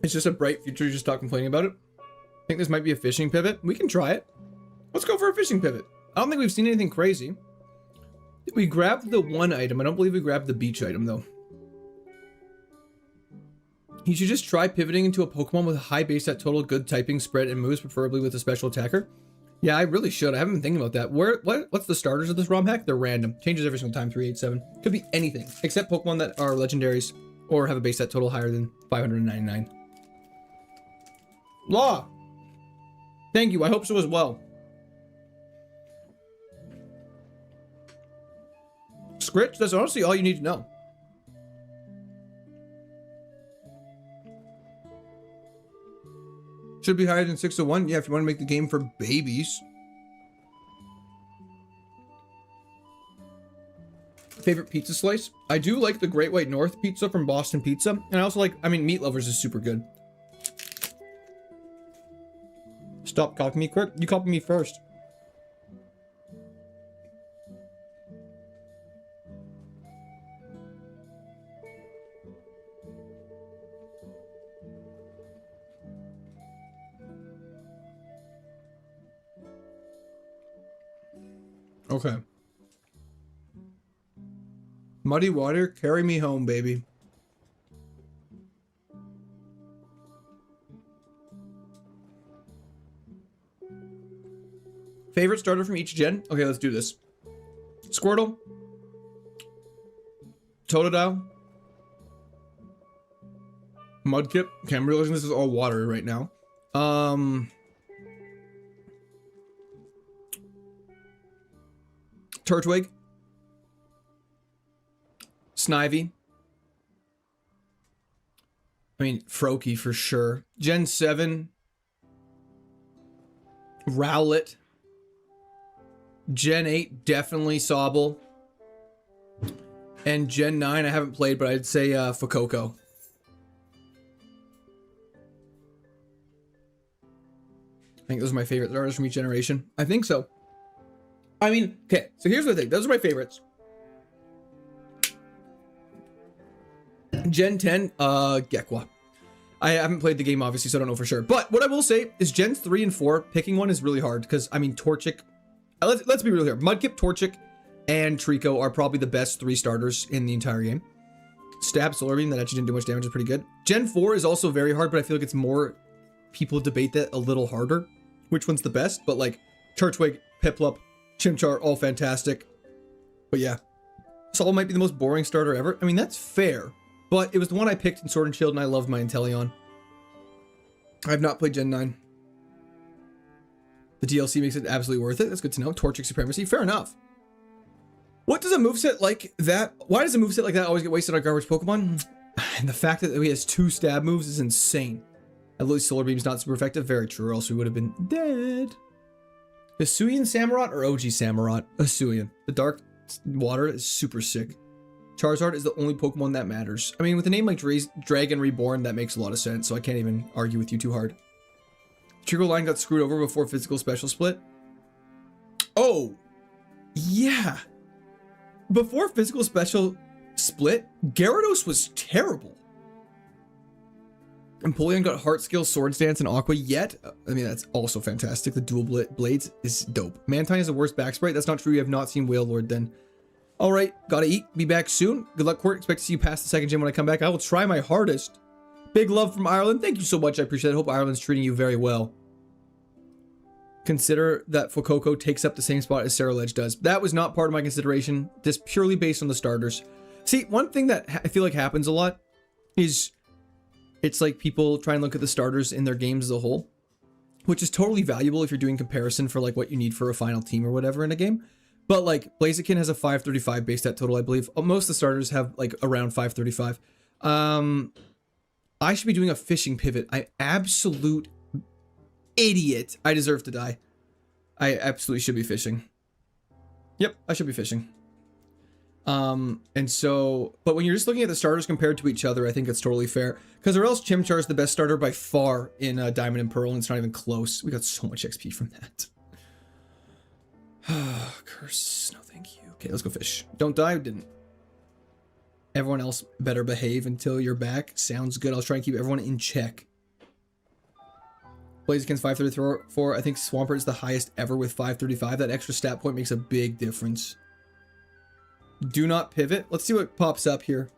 It's just a bright future, just stop complaining about it. I think this might be a fishing pivot. We can try it. Let's go for a fishing pivot. I don't think we've seen anything crazy. We grabbed the one item. I don't believe we grabbed the beach item, though. You should just try pivoting into a Pokemon with a high base stat total, good typing, spread, and moves, preferably with a special attacker. Yeah, I really should. I haven't been thinking about that. What's the starters of this ROM hack? They're random. Changes every single time, 387. Could be anything, except Pokemon that are legendaries or have a base stat total higher than 599. Law! Thank you. I hope so as well. Scritch, that's honestly all you need to know. Should be higher than 601. Yeah, if you want to make the game for babies. Favorite pizza slice? I do like the Great White North pizza from Boston Pizza. And I also like, I mean, Meat Lovers is super good. Stop copying me quick. You copied me first. Okay. Muddy water, carry me home, baby. Favorite starter from each gen? Okay, let's do this. Squirtle. Totodile. Mudkip. Okay, I'm realizing this is all water right now. Turtwig. Snivy. I mean, Froakie for sure. Gen 7. Rowlet. Gen 8, definitely Sobble. And Gen 9, I haven't played, but I'd say Fuecoco. I think those are my favorite starters from each generation. I think so. I mean, okay, so here's the thing. Those are my favorites. Gen 10, Gekwa. I haven't played the game, obviously, so I don't know for sure. But what I will say is Gens 3 and 4, picking one is really hard. Because, I mean, Torchic... Let's be real here. Mudkip, Torchic, and Trico are probably the best 3 starters in the entire game. Stab, Solar Beam, that actually didn't do much damage, is pretty good. Gen 4 is also very hard, but I feel like it's more... People debate that a little harder. Which one's the best? But, like, Turtwig, Piplup, Chimchar, all fantastic. But yeah. Sobble might be the most boring starter ever. I mean, that's fair. But it was the one I picked in Sword and Shield, and I loved my Inteleon. I have not played Gen 9. The DLC makes it absolutely worth it. That's good to know. Torchic Supremacy. Fair enough. What does a moveset like that... Why does a moveset like that always get wasted on garbage Pokemon? And the fact that he has 2 stab moves is insane. At least Solar Beam's not super effective. Very true, or else we would have been dead. Hisuian Samurott or OG Samurott? Hisuian. The dark water is super sick. Charizard is the only Pokemon that matters. I mean, with a name like Dragon Reborn, that makes a lot of sense, so I can't even argue with you too hard. Trico Line got screwed over before Physical Special Split. Oh, yeah. Before Physical Special Split, Gyarados was terrible. Empoleon got Heart Skill, Swords Dance, and Aqua, yet, I mean, that's also fantastic. The dual blades is dope. Mantine is the worst back sprite. That's not true. You have not seen Wailord then. All right, gotta eat. Be back soon. Good luck, Court. Expect to see you past the second gym when I come back. I will try my hardest. Big love from Ireland. Thank you so much. I appreciate it. Hope Ireland's treating you very well. Consider that Fuecoco takes up the same spot as Ceruledge does. That was not part of my consideration. This purely based on the starters. See, one thing that I feel like happens a lot is it's like people try and look at the starters in their games as a whole, which is totally valuable if you're doing comparison for like what you need for a final team or whatever in a game. But like Blaziken has a 535 base stat total, I believe. Most of the starters have like around 535. I should be doing a fishing pivot. I'm absolute idiot. I deserve to die. I absolutely should be fishing. Yep, I should be fishing. And so, but when you're just looking at the starters compared to each other, I think it's totally fair. Because or else Chimchar is the best starter by far in Diamond and Pearl, and it's not even close. We got so much XP from that. Curse. No, thank you. Okay, let's go fish. Don't die. Didn't. Everyone else better behave until you're back. Sounds good. I'll try and keep everyone in check. Blaziken's 534. I think Swampert is the highest ever with 535. That extra stat point makes a big difference. Do not pivot. Let's see what pops up here.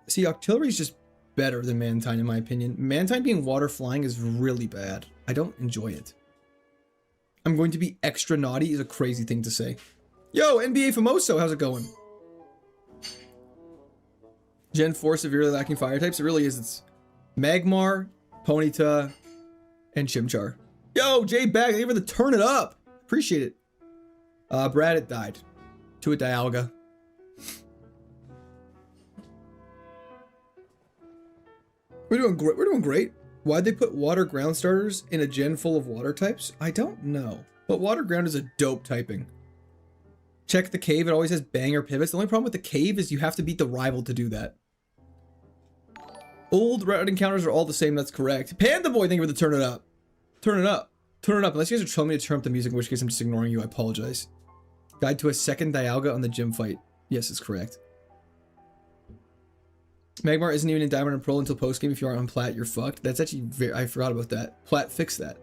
See, Octillery is just better than Mantine in my opinion. Mantine being water flying is really bad. I don't enjoy it. I'm going to be extra naughty is a crazy thing to say. Yo, NBA Famoso, how's it going? Gen 4 severely lacking fire types. It really is. It's Magmar, Ponyta, and Chimchar. Yo, Jay Bag, thank you for the turn it up. Appreciate it. Brad, it died. To a Dialga. We're doing great. We're doing great. Why'd they put water ground starters in a gen full of water types? I don't know. But water ground is a dope typing. Check the cave. It always has banger pivots. The only problem with the cave is you have to beat the rival to do that. Old route encounters are all the same. That's correct. Panda Boy, thank you for the turn it up. Turn it up. Turn it up. Unless you guys are telling me to turn up the music, in which case I'm just ignoring you. I apologize. Guide to a second Dialga on the gym fight. Yes, it's correct. Magmar isn't even in Diamond and Pearl until post-game. If you aren't on Plat, you're fucked. That's actually very... I forgot about that. Plat fixed that.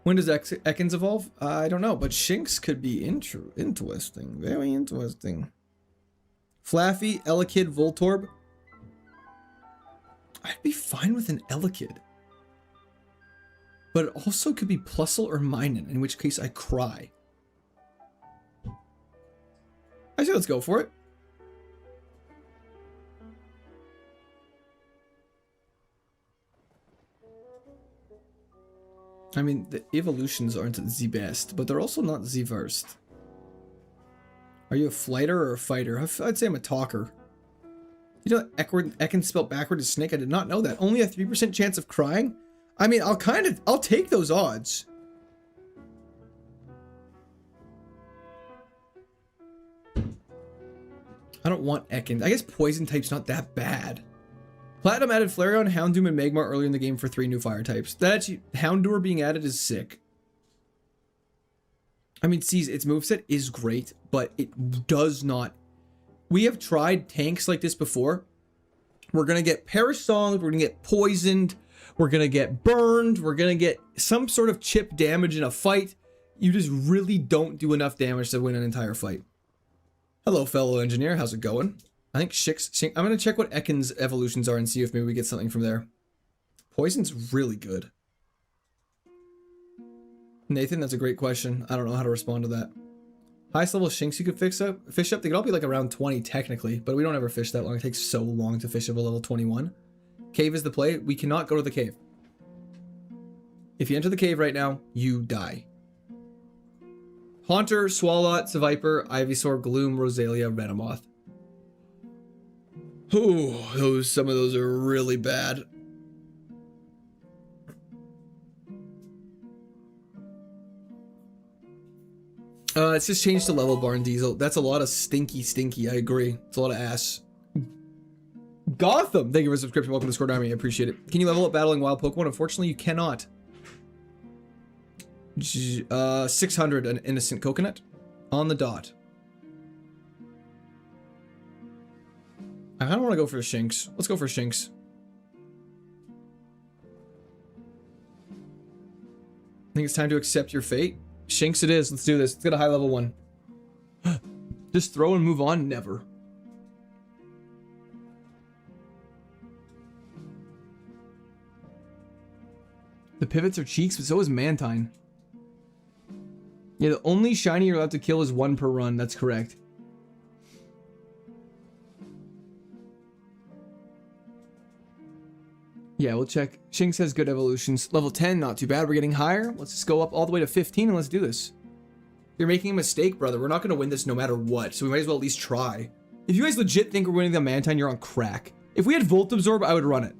When does Ekans evolve? I don't know, but Shinx could be interesting. Very interesting. Flaffy, Elekid, Voltorb. I'd be fine with an Elekid. But it also could be Plusle or Minun, in which case I cry. I say let's go for it. I mean, the evolutions aren't the best, but they're also not the worst. Are you a flighter or a fighter? I'd say I'm a talker. You know that Ekans spelled backward is snake? I did not know that. Only a 3% chance of crying? I mean, I'll take those odds. I don't want Ekans. I guess poison type's not that bad. Platinum added Flareon, Houndoom, and Magmar earlier in the game for 3 new fire types. That actually, Houndour being added is sick. I mean, see, its moveset is great, but it does not. We have tried tanks like this before. We're going to get Parasonged, we're going to get poisoned, we're going to get burned, we're going to get some sort of chip damage in a fight. You just really don't do enough damage to win an entire fight. Hello, fellow engineer. How's it going? I think Shinx. I'm going to check what Ekans evolutions are and see if maybe we get something from there. Poison's really good. Nathan, that's a great question. I don't know how to respond to that. Highest level Shinx you could fish up? They could all be like around 20 technically, but we don't ever fish that long. It takes so long to fish up a level 21. Cave is the play. We cannot go to the cave. If you enter the cave right now, you die. Haunter, Swalot, Seviper, Ivysaur, Gloom, Rosalia, Venomoth. Ooh, some of those are really bad. It's just changed to level Barn Diesel. That's a lot of stinky. I agree. It's a lot of ass. Gotham, thank you for the subscription. Welcome to Discord Army. I appreciate it. Can you level up battling wild Pokemon? Unfortunately, you cannot. 600 an innocent coconut on the dot. I kind of want to go for a Shinx. Let's go for a Shinx. I think it's time to accept your fate. Shinx it is. Let's do this. Let's get a high level one. Just throw and move on? Never. The pivots are cheeks, but so is Mantine. Yeah, the only shiny you're allowed to kill is 1 per run. That's correct. Yeah, we'll check. Shinx has good evolutions. Level 10, not too bad. We're getting higher. Let's just go up all the way to 15 and let's do this. You're making a mistake, brother. We're not going to win this no matter what, so we might as well at least try. If you guys legit think we're winning the Mantine, you're on crack. If we had Volt Absorb, I would run it.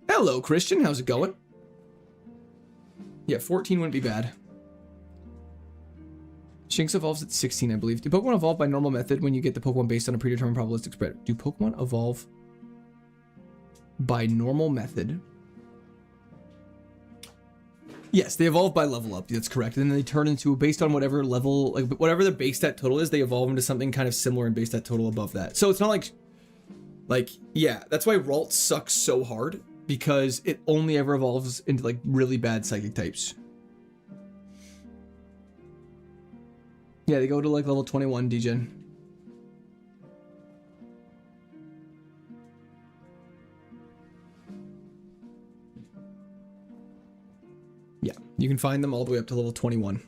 Hello, Christian. How's it going? Yeah, 14 wouldn't be bad. Shinx evolves at 16, I believe. Do Pokemon evolve by normal method when you get the Pokemon based on a predetermined probabilistic spread? Do Pokemon evolve by normal method? Yes, they evolve by level up. That's correct. And then they turn into, based on whatever level, like whatever their base stat total is, they evolve into something kind of similar in base stat total above that. So it's not like, yeah, that's why Ralt sucks so hard, because it only ever evolves into like really bad psychic types. Yeah, they go to like level 21 degen. Yeah, you can find them all the way up to level 21.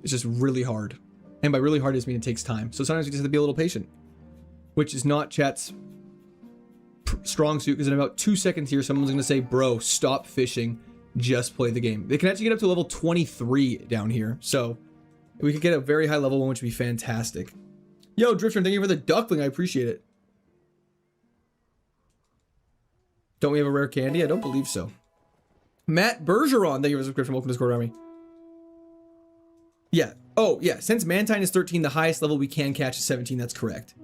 It's just really hard. And by really hard, I just mean it takes time. So sometimes you just have to be a little patient, which is not chat's strong suit, because in about 2 seconds here, someone's going to say, bro, stop fishing, just play the game. They can actually get up to level 23 down here. So we could get a very high level one, which would be fantastic. Yo, Drifter, thank you for the duckling. I appreciate it. Don't we have a rare candy? I don't believe so. Matt Bergeron, thank you for the subscription. Welcome to Discord Army. Yeah, Oh, yeah. Since Mantine is 13, the highest level we can catch is 17. That's correct.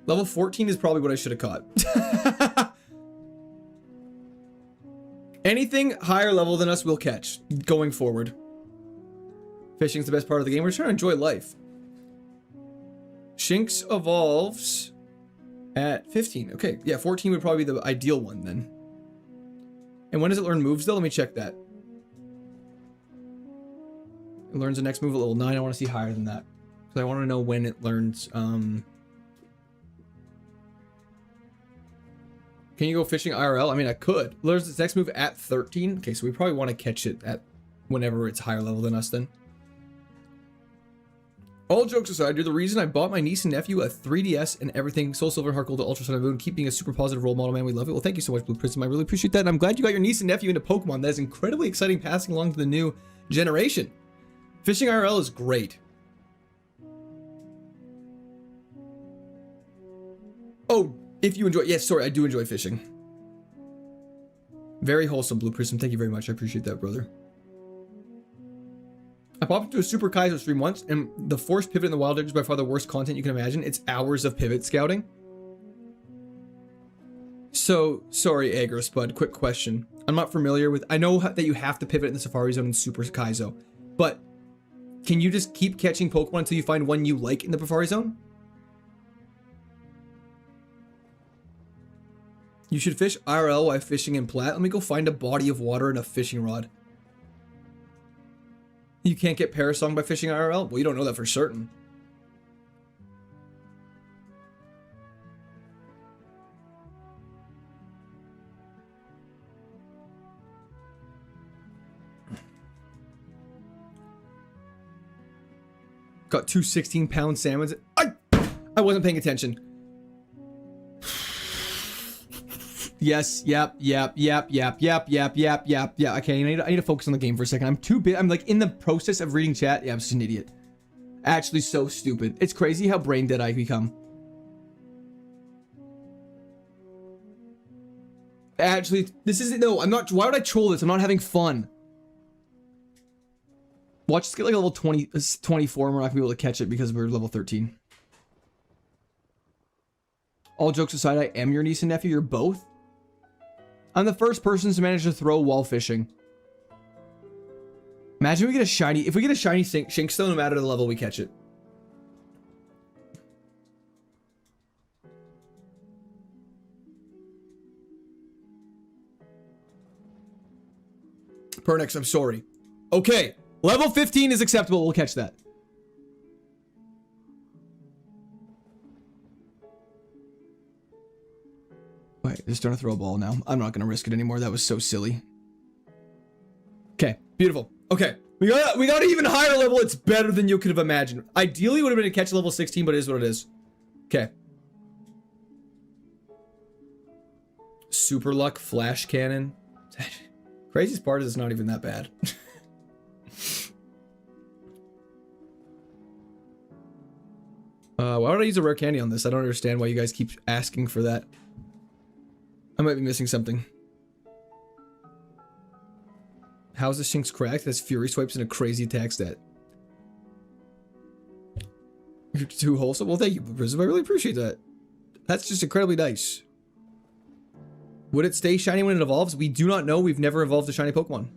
Level 14 is probably what I should have caught. Anything higher level than us we'll catch going forward. Fishing's the best part of the game. We're trying to enjoy life. Shinx evolves at 15. Okay, yeah, 14 would probably be the ideal one then. And when does it learn moves though? Let me check that. It learns the next move at level 9. I want to see higher than that. Because I want to know when it learns. Can you go fishing IRL? I mean, I could. It learns its next move at 13. Okay, so we probably want to catch it at whenever it's higher level than us then. All jokes aside, you're the reason I bought my niece and nephew a 3DS and everything. Soul Silver, Heart Gold, Ultra Sun and Moon. Keep being a super positive role model, man. We love it. Well, thank you so much, Blue Prism. I really appreciate that. And I'm glad you got your niece and nephew into Pokemon. That is incredibly exciting, passing along to the new generation. Fishing IRL is great. Oh, if you enjoy... Yes, sorry, I do enjoy fishing. Very wholesome, Blue Prism. Thank you very much. I appreciate that, brother. I popped into a Super Kaizo stream once, and the forced pivot in the Wild Edge is by far the worst content you can imagine. It's hours of pivot scouting. So, sorry, Agrospud, quick question. I'm not familiar with... I know that you have to pivot in the Safari Zone in Super Kaizo, but can you just keep catching Pokemon until you find one you like in the Safari Zone? You should fish IRL while fishing in Plat. Let me go find a body of water and a fishing rod. You can't get Parasong by fishing IRL? Well, you don't know that for certain. Got two 16-pound salmons. I wasn't paying attention. Yes, yep. Okay, I need to focus on the game for a second. I'm like in the process of reading chat. Yeah, I'm just an idiot. Actually, so stupid. It's crazy how brain dead I become. Actually, this isn't... No, I'm not... Why would I troll this? I'm not having fun. Watch us get like a level 24 and we're not gonna be able to catch it because we're level 13. All jokes aside, I am your niece and nephew. You're both? I'm the first person to manage to throw while fishing. Imagine we get a shiny... If we get a shiny Shinx though, no matter the level we catch it. Pernix, I'm sorry. Okay, level 15 is acceptable. We'll catch that. Wait, just trying to throw a ball now. I'm not gonna risk it anymore. That was so silly. Okay, beautiful. Okay, we got an even higher level. It's better than you could have imagined. Ideally, it would have been to catch level 16, but it is what it is. Okay. Super Luck Flash Cannon. Craziest part is it's not even that bad. Why would I use a rare candy on this? I don't understand why you guys keep asking for that. I might be missing something. How is the Shinx cracked? That's Fury Swipes and a crazy attack stat. You're too wholesome. Well, thank you, Prism. I really appreciate that. That's just incredibly nice. Would it stay shiny when it evolves? We do not know. We've never evolved a shiny Pokemon.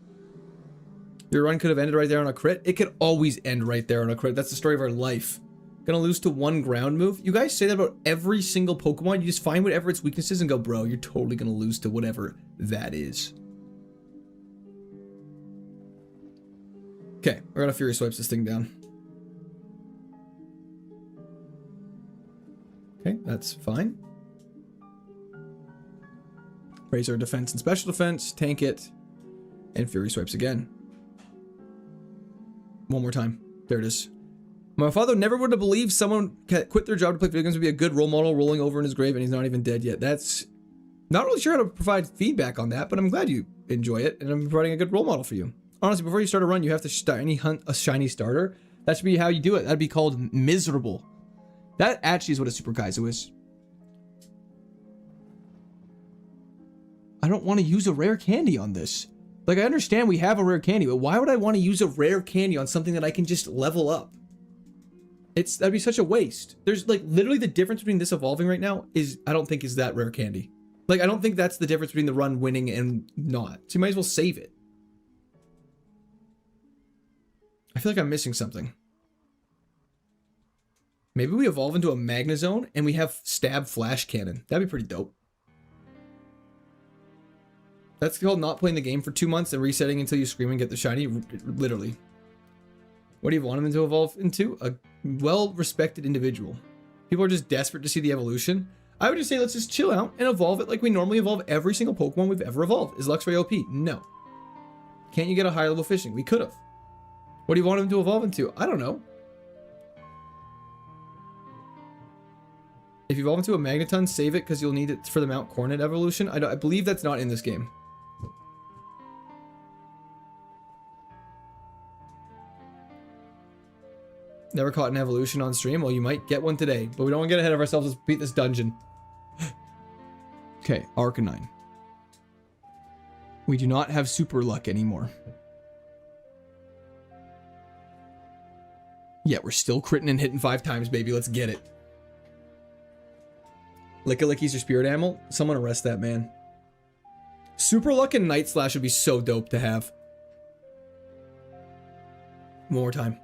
Your run could have ended right there on a crit. It could always end right there on a crit. That's the story of our life. Gonna lose to one ground move. You guys say that about every single Pokemon. You just find whatever its weakness is and go, bro, you're totally gonna lose to whatever that is. Okay, we're gonna Fury Swipes this thing down. Okay, that's fine. Raise our defense and special defense, tank it, and Fury Swipes again. One more time. There it is. My father never would have believed someone quit their job to play video games would be a good role model rolling over in his grave and he's not even dead yet. That's... Not really sure how to provide feedback on that, but I'm glad you enjoy it and I'm providing a good role model for you. Honestly, before you start a run, you have to hunt a shiny starter. That should be how you do it. That'd be called miserable. That actually is what a Super Kaizo is. I don't want to use a rare candy on this. Like, I understand we have a rare candy, but why would I want to use a rare candy on something that I can just level up? That'd be such a waste. There's like literally the difference between this evolving right now is, I don't think is that rare candy. Like, I don't think that's the difference between the run winning and not. So you might as well save it. I feel like I'm missing something. Maybe we evolve into a Magnezone and we have Stab Flash Cannon. That'd be pretty dope. That's called not playing the game for 2 months and resetting until you scream and get the shiny. Literally. What do you want him to evolve into? A well-respected individual. People are just desperate to see the evolution. I would just say let's just chill out and evolve it like we normally evolve every single Pokemon we've ever evolved. Is Luxray OP? No. Can't you get a higher level fishing? We could have. What do you want him to evolve into? I don't know. If you evolve into a Magneton, save it because you'll need it for the Mount Coronet evolution. I believe that's not in this game. Never caught an evolution on stream? Well, you might get one today, but we don't want to get ahead of ourselves. Let's beat this dungeon. Okay, Arcanine. We do not have super luck anymore. Yeah, we're still critting and hitting 5 times, baby. Let's get it. Lickalicky's your spirit animal? Someone arrest that man. Super luck and Night Slash would be so dope to have. One more time.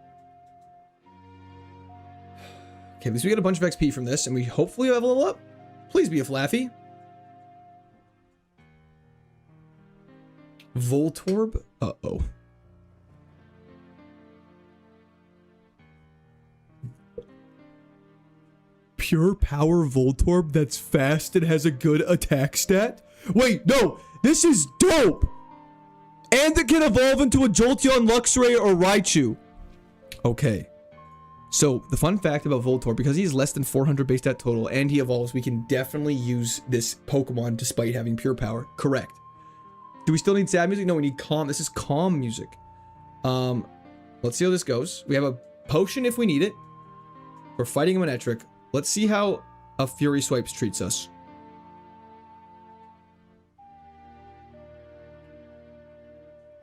Okay, at least we get a bunch of XP from this, and we hopefully level up. Please be a Flaffy. Voltorb? Uh-oh. Pure Power Voltorb that's fast and has a good attack stat? Wait, no! This is dope! And it can evolve into a Jolteon, Luxray, or Raichu. Okay. So, the fun fact about Voltorb, because he's less than 400 base stat total and he evolves, we can definitely use this Pokemon despite having pure power. Correct. Do we still need sad music? No, we need calm. This is calm music. Let's see how this goes. We have a potion if we need it. We're fighting a Manectric. Let's see how a Fury Swipes treats us.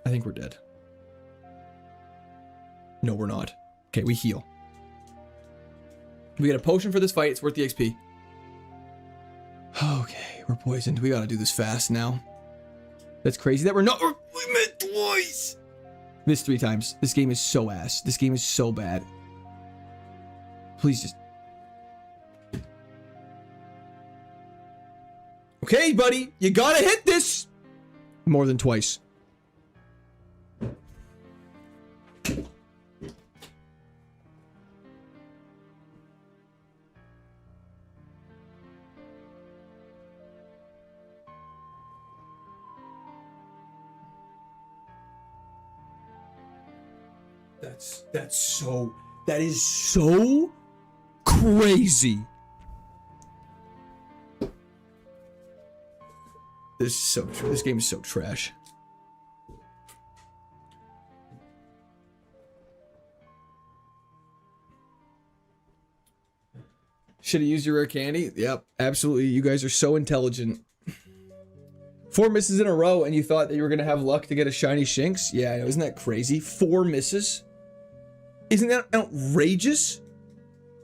I think we're dead. No, we're not. Okay, we heal. We get a potion for this fight. It's worth the XP. Okay, we're poisoned. We gotta do this fast now. That's crazy that we're not. We met twice. Missed 3 times. This game is so ass. This game is so bad. Please just. Okay, buddy. You gotta hit this. More than twice. That is so crazy. This game is so trash. Should have used your rare candy? Yep, absolutely. You guys are so intelligent. 4 misses in a row and you thought that you were going to have luck to get a shiny Shinx? Yeah, I know. Isn't that crazy? 4 misses? Isn't that outrageous?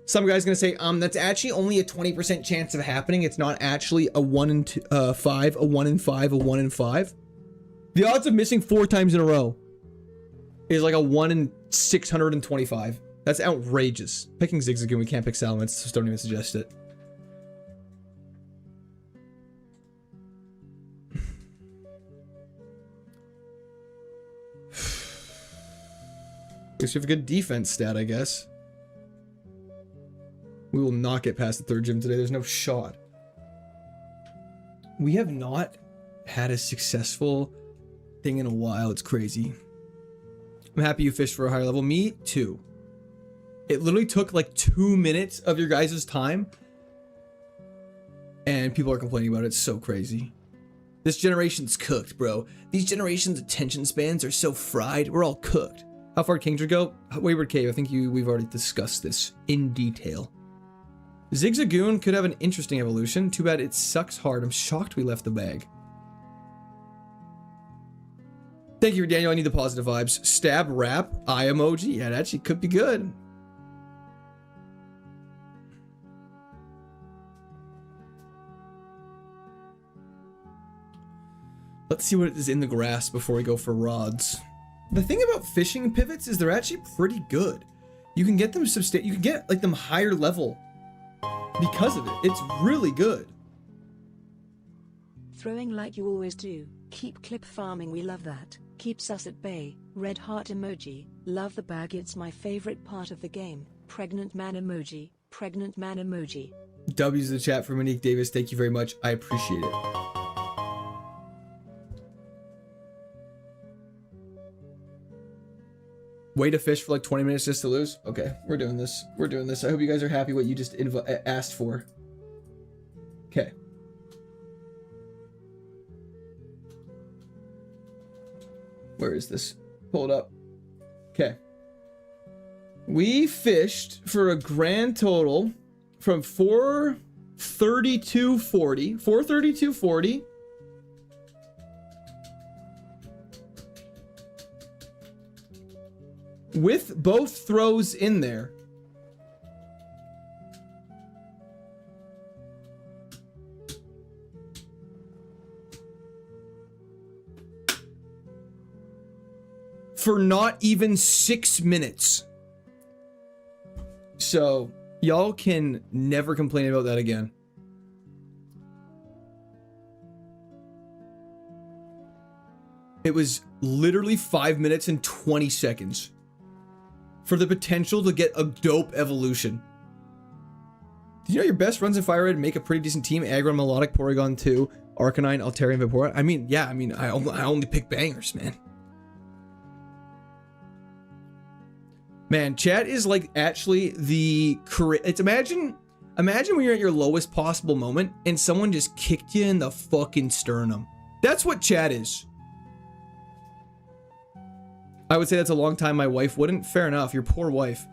Some guy's going to say, that's actually only a 20% chance of happening. It's not actually a 1 in 5, a 1 in 5, a 1 in 5. The odds of missing 4 times in a row is like a 1 in 625. That's outrageous. Picking Zigzagoon, we can't pick Salamence, so don't even suggest it. Guess we have a good defense stat, I guess. We will not get past the 3rd gym today. There's no shot. We have not had a successful thing in a while. It's crazy. I'm happy you fished for a higher level. Me too. It literally took like 2 minutes of your guys' time. And people are complaining about it. It's so crazy. This generation's cooked, bro. These generations' attention spans are so fried. We're all cooked. How far did Kingdra go? Wayward Cave. I think we've already discussed this in detail. Zigzagoon could have an interesting evolution. Too bad it sucks hard. I'm shocked we left the bag. Thank you, Daniel. I need the positive vibes. Stab, rap, eye emoji. Yeah, that actually could be good. Let's see what is in the grass before we go for rods. The thing about fishing pivots is they're actually pretty good. You can get them you can get like them higher level because of it. It's really good. Throwing like you always do. Keep clip farming, we love that. Keeps us at bay. Red heart emoji. Love the bag, it's my favorite part of the game. Pregnant man emoji. Pregnant man emoji. W's in the chat for Monique Davis. Thank you very much. I appreciate it. Way to fish for like 20 minutes just to lose? Okay, we're doing this. We're doing this. I hope you guys are happy what you just asked for. Okay. Where is this? Pull it up. Okay. We fished for a grand total from 432.40. 432.40. With both throws in there. For not even 6 minutes. So, y'all can never complain about that again. It was literally 5 minutes and 20 seconds. For the potential to get a dope evolution. Did you know your best runs in Fire Red make a pretty decent team? Aggron, Melodic, Porygon 2, Arcanine, Altarian, Vaporeon. I mean, yeah, I only pick bangers, man. Man, chat is like actually the it's imagine when you're at your lowest possible moment and someone just kicked you in the fucking sternum. That's what chat is. I would say that's a long time my wife wouldn't. Fair enough, your poor wife.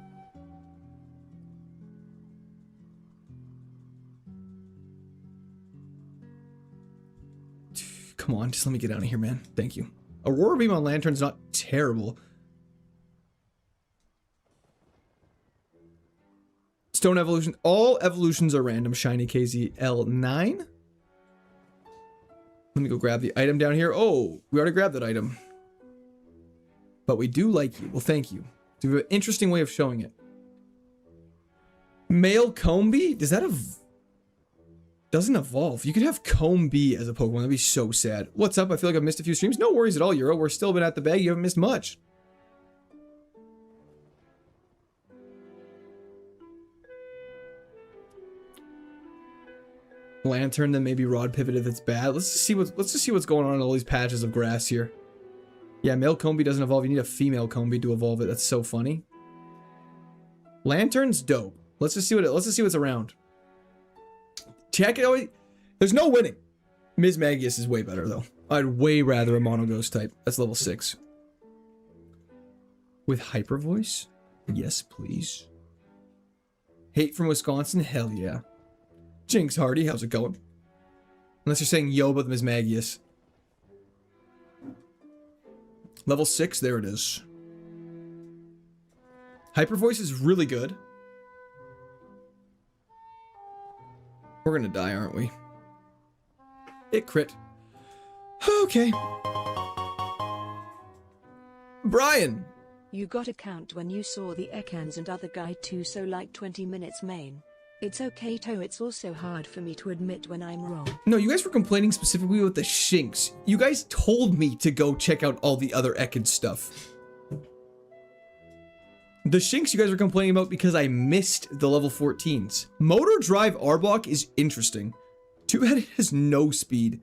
Come on, just let me get out of here, man. Thank you. Aurora Beam on Lantern's not terrible. Stone Evolution. All evolutions are random. Shiny KZL9. Let me go grab the item down here. Oh, we already grabbed that item. But we do like you. Well, thank you. You have an interesting way of showing it. Male Combee? Does that doesn't evolve. You could have Combee as a Pokemon. That'd be so sad. What's up? I feel like I've missed a few streams. No worries at all, Euro. We're still been at the bag. You haven't missed much. Lantern, then maybe Rod Pivot if it's bad. Let's just see what's going on in all these patches of grass here. Yeah, male Combee doesn't evolve. You need a female Combee to evolve it. That's so funny. Lantern's dope. Let's just see what's around. Check it. There's no winning. Ms. Magius is way better though. I'd way rather a Mono Ghost type. That's level 6. With Hyper Voice? Yes, please. Hate from Wisconsin? Hell yeah. Jinx Hardy, how's it going? Unless you're saying yo about the Ms. Magius. Level 6, there it is. Hyper Voice is really good. We're gonna die, aren't we? It crit. Okay. Brian! You got a count when you saw the Ekans and other guy too, so like 20 minutes main. It's okay, To. It's also hard for me to admit when I'm wrong. No, you guys were complaining specifically with the Shinx. You guys told me to go check out all the other Ekans stuff. The Shinx you guys were complaining about because I missed the level 14s. Motor Drive Arbok is interesting. Too bad it has no speed.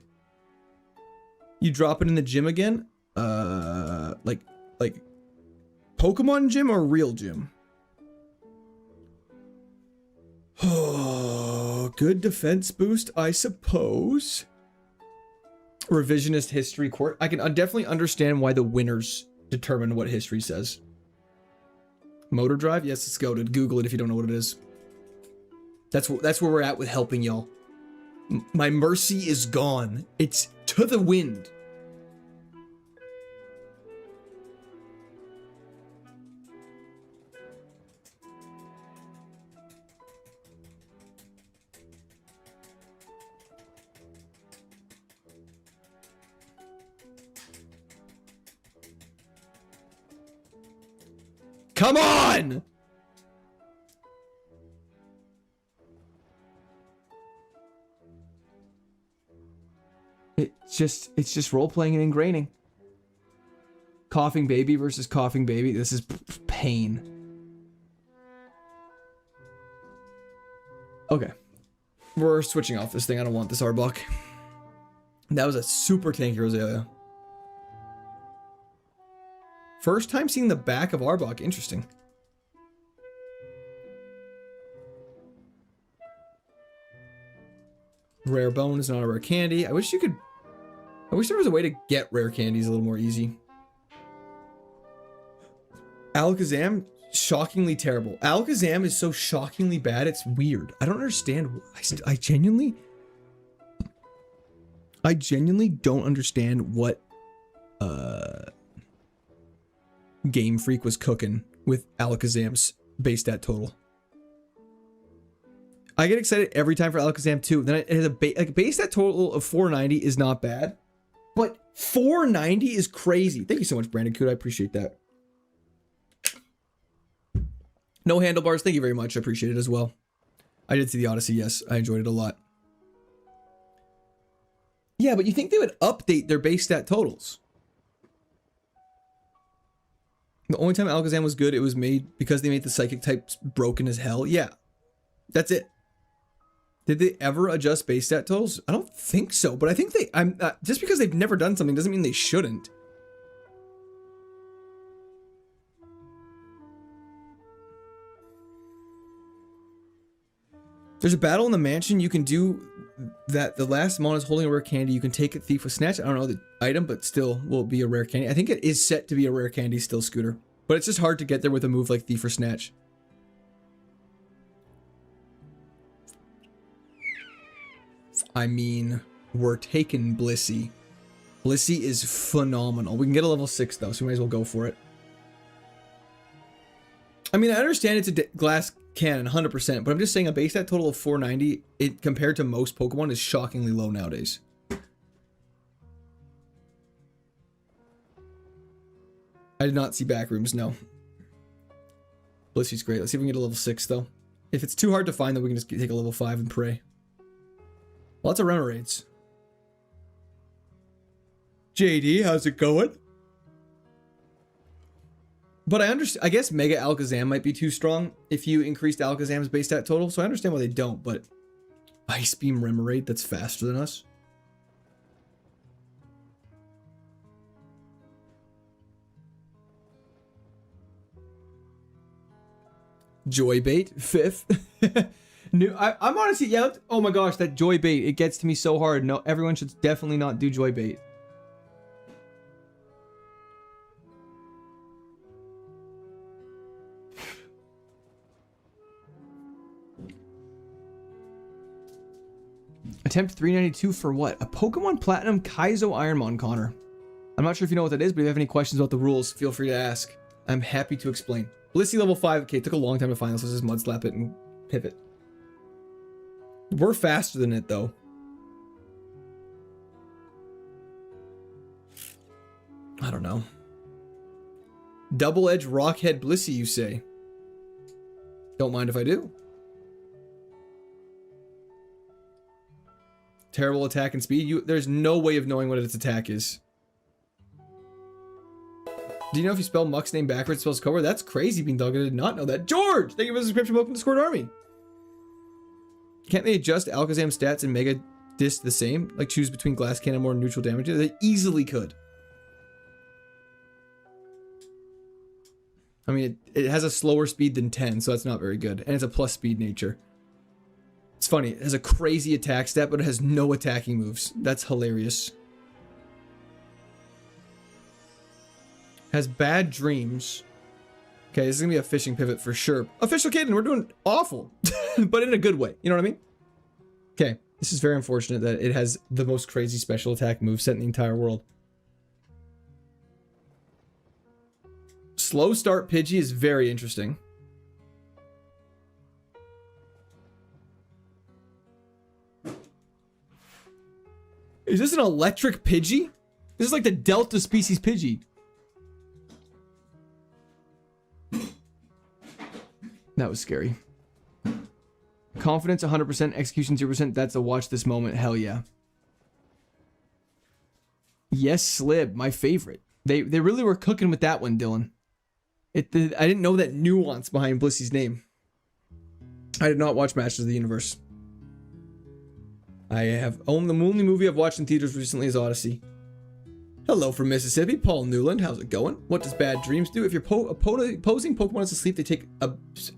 You drop it in the gym again? Like Pokemon gym or real gym? Oh, good defense boost, I suppose. Revisionist history court. I can definitely understand why the winners determine what history says. Motor Drive? Yes, let's go to Google it if you don't know what it is. That's where we're at with helping y'all. My mercy is gone. It's to the wind. Come on! It's just role-playing and ingraining. Coughing baby versus coughing baby. This is pain. Okay. We're switching off this thing. I don't want this Arbok. That was a super tanky Roselia. First time seeing the back of Arbok. Interesting. Rare bone is not a rare candy. I wish there was a way to get rare candies a little more easy. Alakazam, shockingly terrible. Alakazam is so shockingly bad, it's weird. I don't understand. I genuinely don't understand what Game Freak was cooking with Alakazam's base stat total. I get excited every time for Alakazam 2. Then it has a base stat total of 490 is not bad, but 490 is crazy. Thank you so much, Brandon Coot. I appreciate that. No handlebars. Thank you very much. I appreciate it as well. I did see the Odyssey. Yes, I enjoyed it a lot. Yeah, but you think they would update their base stat totals? The only time Alakazam was good, it was made because they made the psychic types broken as hell. Yeah, that's it. Did they ever adjust base stat totals? I don't think so, but I think they. Just because they've never done something doesn't mean they shouldn't. There's a battle in the mansion. You can do that. The last mon is holding a rare candy. You can take it thief with snatch. I don't know the item, but still will be a rare candy. I think it is set to be a rare candy still, Scooter. But it's just hard to get there with a move like thief or snatch. I mean, we're taking Blissey. Blissey is phenomenal. We can get a level 6 though, so we might as well go for it. I mean, I understand it's a glass cannon, 100%, but I'm just saying a base stat total of 490, it compared to most Pokemon, is shockingly low nowadays. I did not see backrooms, no. Blissey's great. Let's see if we can get a level 6 though. If it's too hard to find, then we can just take a level 5 and pray. Lots of Remoraid's. JD, how's it going? But I understand. I guess Mega Alakazam might be too strong if you increased Alakazam's base stat total, so I understand why they don't, but Ice Beam Remoraid, that's faster than us. Joy Bait, 5th. New, I'm honestly, yeah. Oh my gosh, that Joy Bait, it gets to me so hard. No, everyone should definitely not do Joy Bait. Attempt 392 for what? A Pokemon Platinum KAIZO Ironmon, Connor. I'm not sure if you know what that is, but if you have any questions about the rules, feel free to ask. I'm happy to explain. Blissey level 5. Okay, it took a long time to find this. Let's just mud slap it and pivot. We're faster than it, though. I don't know. Double-edged Rockhead Blissey, you say? Don't mind if I do. Terrible attack and speed. There's no way of knowing what its attack is. Do you know if you spell Muck's name backwards, it spells Cobra? That's crazy, Bean Dog. I did not know that. George! Thank you for the subscription. Welcome to Discord Army. Can't they adjust Alakazam stats and Mega Disc the same? Like choose between Glass Cannon more neutral damage? They easily could. I mean, it has a slower speed than 10, so that's not very good. And it's a plus speed nature. It's funny, it has a crazy attack stat, but it has no attacking moves. That's hilarious. Has bad dreams. Okay, this is gonna be a fishing pivot for sure. Official Caden, we're doing awful, but in a good way. You know what I mean? Okay, this is very unfortunate that it has the most crazy special attack move set in the entire world. Slow start Pidgey is very interesting. Is this an electric Pidgey? This is like the Delta species Pidgey. That was scary. Confidence 100%, execution 0%. That's a watch this moment. Hell yeah. Yes, Slib, my favorite. They really were cooking with that one, Dylan. I didn't know that nuance behind Blissy's name. I did not watch Masters of the Universe. The only movie I've watched in theaters recently is Odyssey. Hello from Mississippi, Paul Newland. How's it going? What does bad dreams do? If you're posing Pokemon is asleep, they take I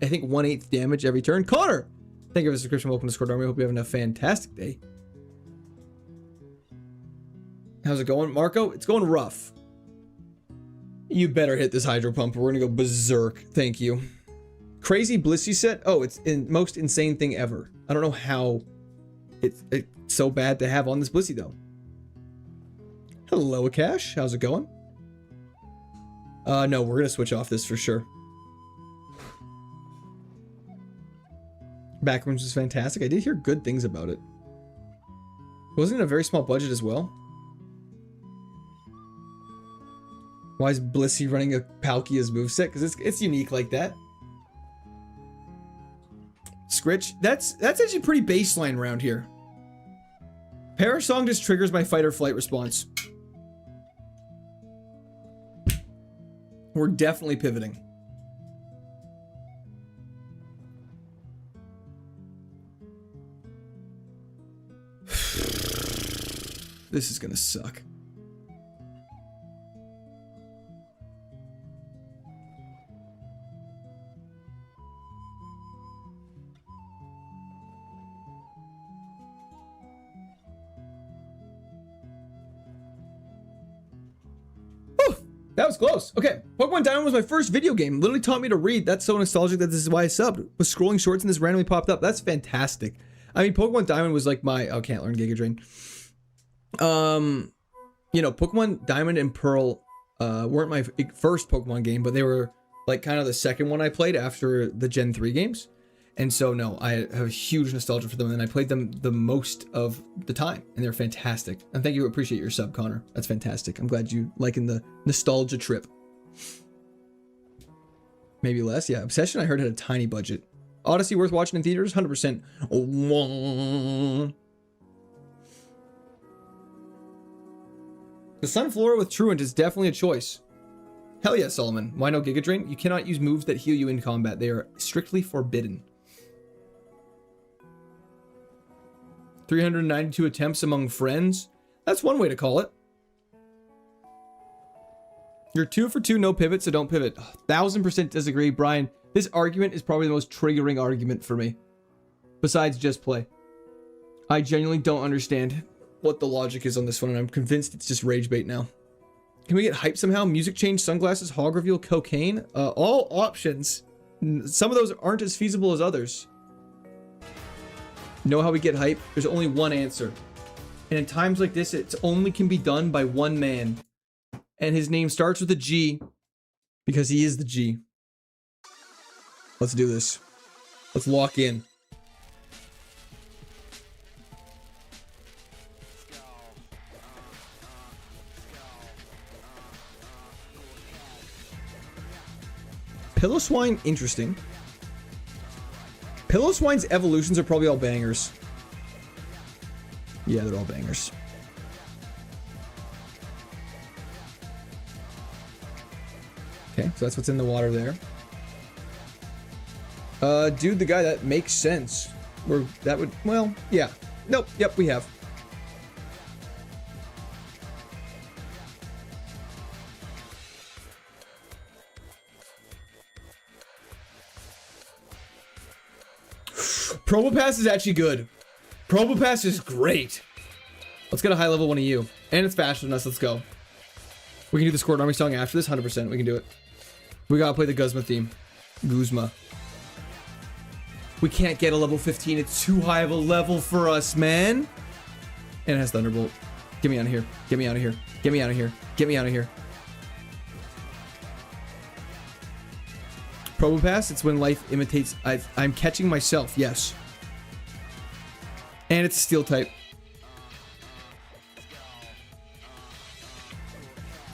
think 1/8 damage every turn. Connor, thank you for the subscription. Welcome to Discord Army. I hope you're having a fantastic day. How's it going, Marco? It's going rough. You better hit this hydro pump. We're gonna go berserk. Thank you. Crazy Blissey set. Oh, it's the most insane thing ever. I don't know how it's so bad to have on this Blissey though. Hello, Akash. How's it going? No, we're gonna switch off this for sure. Backrooms was fantastic. I did hear good things about it. Wasn't it a very small budget as well? Why is Blissey running a Palkia's moveset? Because it's unique like that. Scritch. That's actually pretty baseline around here. Perish Song just triggers my fight or flight response. We're definitely pivoting. This is gonna suck. That was close. Okay, Pokemon Diamond was my first video game. Literally taught me to read. That's so nostalgic that this is why I subbed. Was scrolling shorts and this randomly popped up. That's fantastic. I mean, Pokemon Diamond was like my... Oh, can't learn Giga Drain. You know, Pokemon Diamond and Pearl weren't my first Pokemon game, but they were like kind of the second one I played after the Gen 3 games. And so, no, I have a huge nostalgia for them, and I played them the most of the time, and they're fantastic. And thank you, appreciate your sub, Connor. That's fantastic. I'm glad you liking the nostalgia trip. Maybe less, yeah. Obsession, I heard, had a tiny budget. Odyssey worth watching in theaters, 100%. The Sunflora with Truant is definitely a choice. Hell yeah, Solomon. Why no Giga Drain? You cannot use moves that heal you in combat. They are strictly forbidden. 392 attempts among friends. That's one way to call it. You're 2 for 2, no pivot, so don't pivot. 1000% disagree, Brian. This argument is probably the most triggering argument for me. Besides just play. I genuinely don't understand what the logic is on this one, and I'm convinced it's just rage bait now. Can we get hype somehow? Music change, sunglasses, hog reveal, cocaine? All options. Some of those aren't as feasible as others. Know how we get hype? There's only one answer. And in times like this, it only can be done by one man. And his name starts with a G because he is the G. Let's do this. Let's lock in. Pillowswine, interesting. Pillowswine's evolutions are probably all bangers. Yeah, they're all bangers. Okay, so that's what's in the water there. Dude, the guy, that makes sense. Or that would, well, yeah. Nope, yep, we have. Probopass is actually good. Probopass is great. Let's get a high level one of you. And it's faster than us. Let's go. We can do the Squirt Army song after this. 100%. We can do it. We gotta play the Guzma theme. Guzma. We can't get a level 15. It's too high of a level for us, man. And it has Thunderbolt. Get me out of here. Get me out of here. Get me out of here. Get me out of here. Probopass, it's when life imitates... I'm catching myself, yes. And it's Steel type.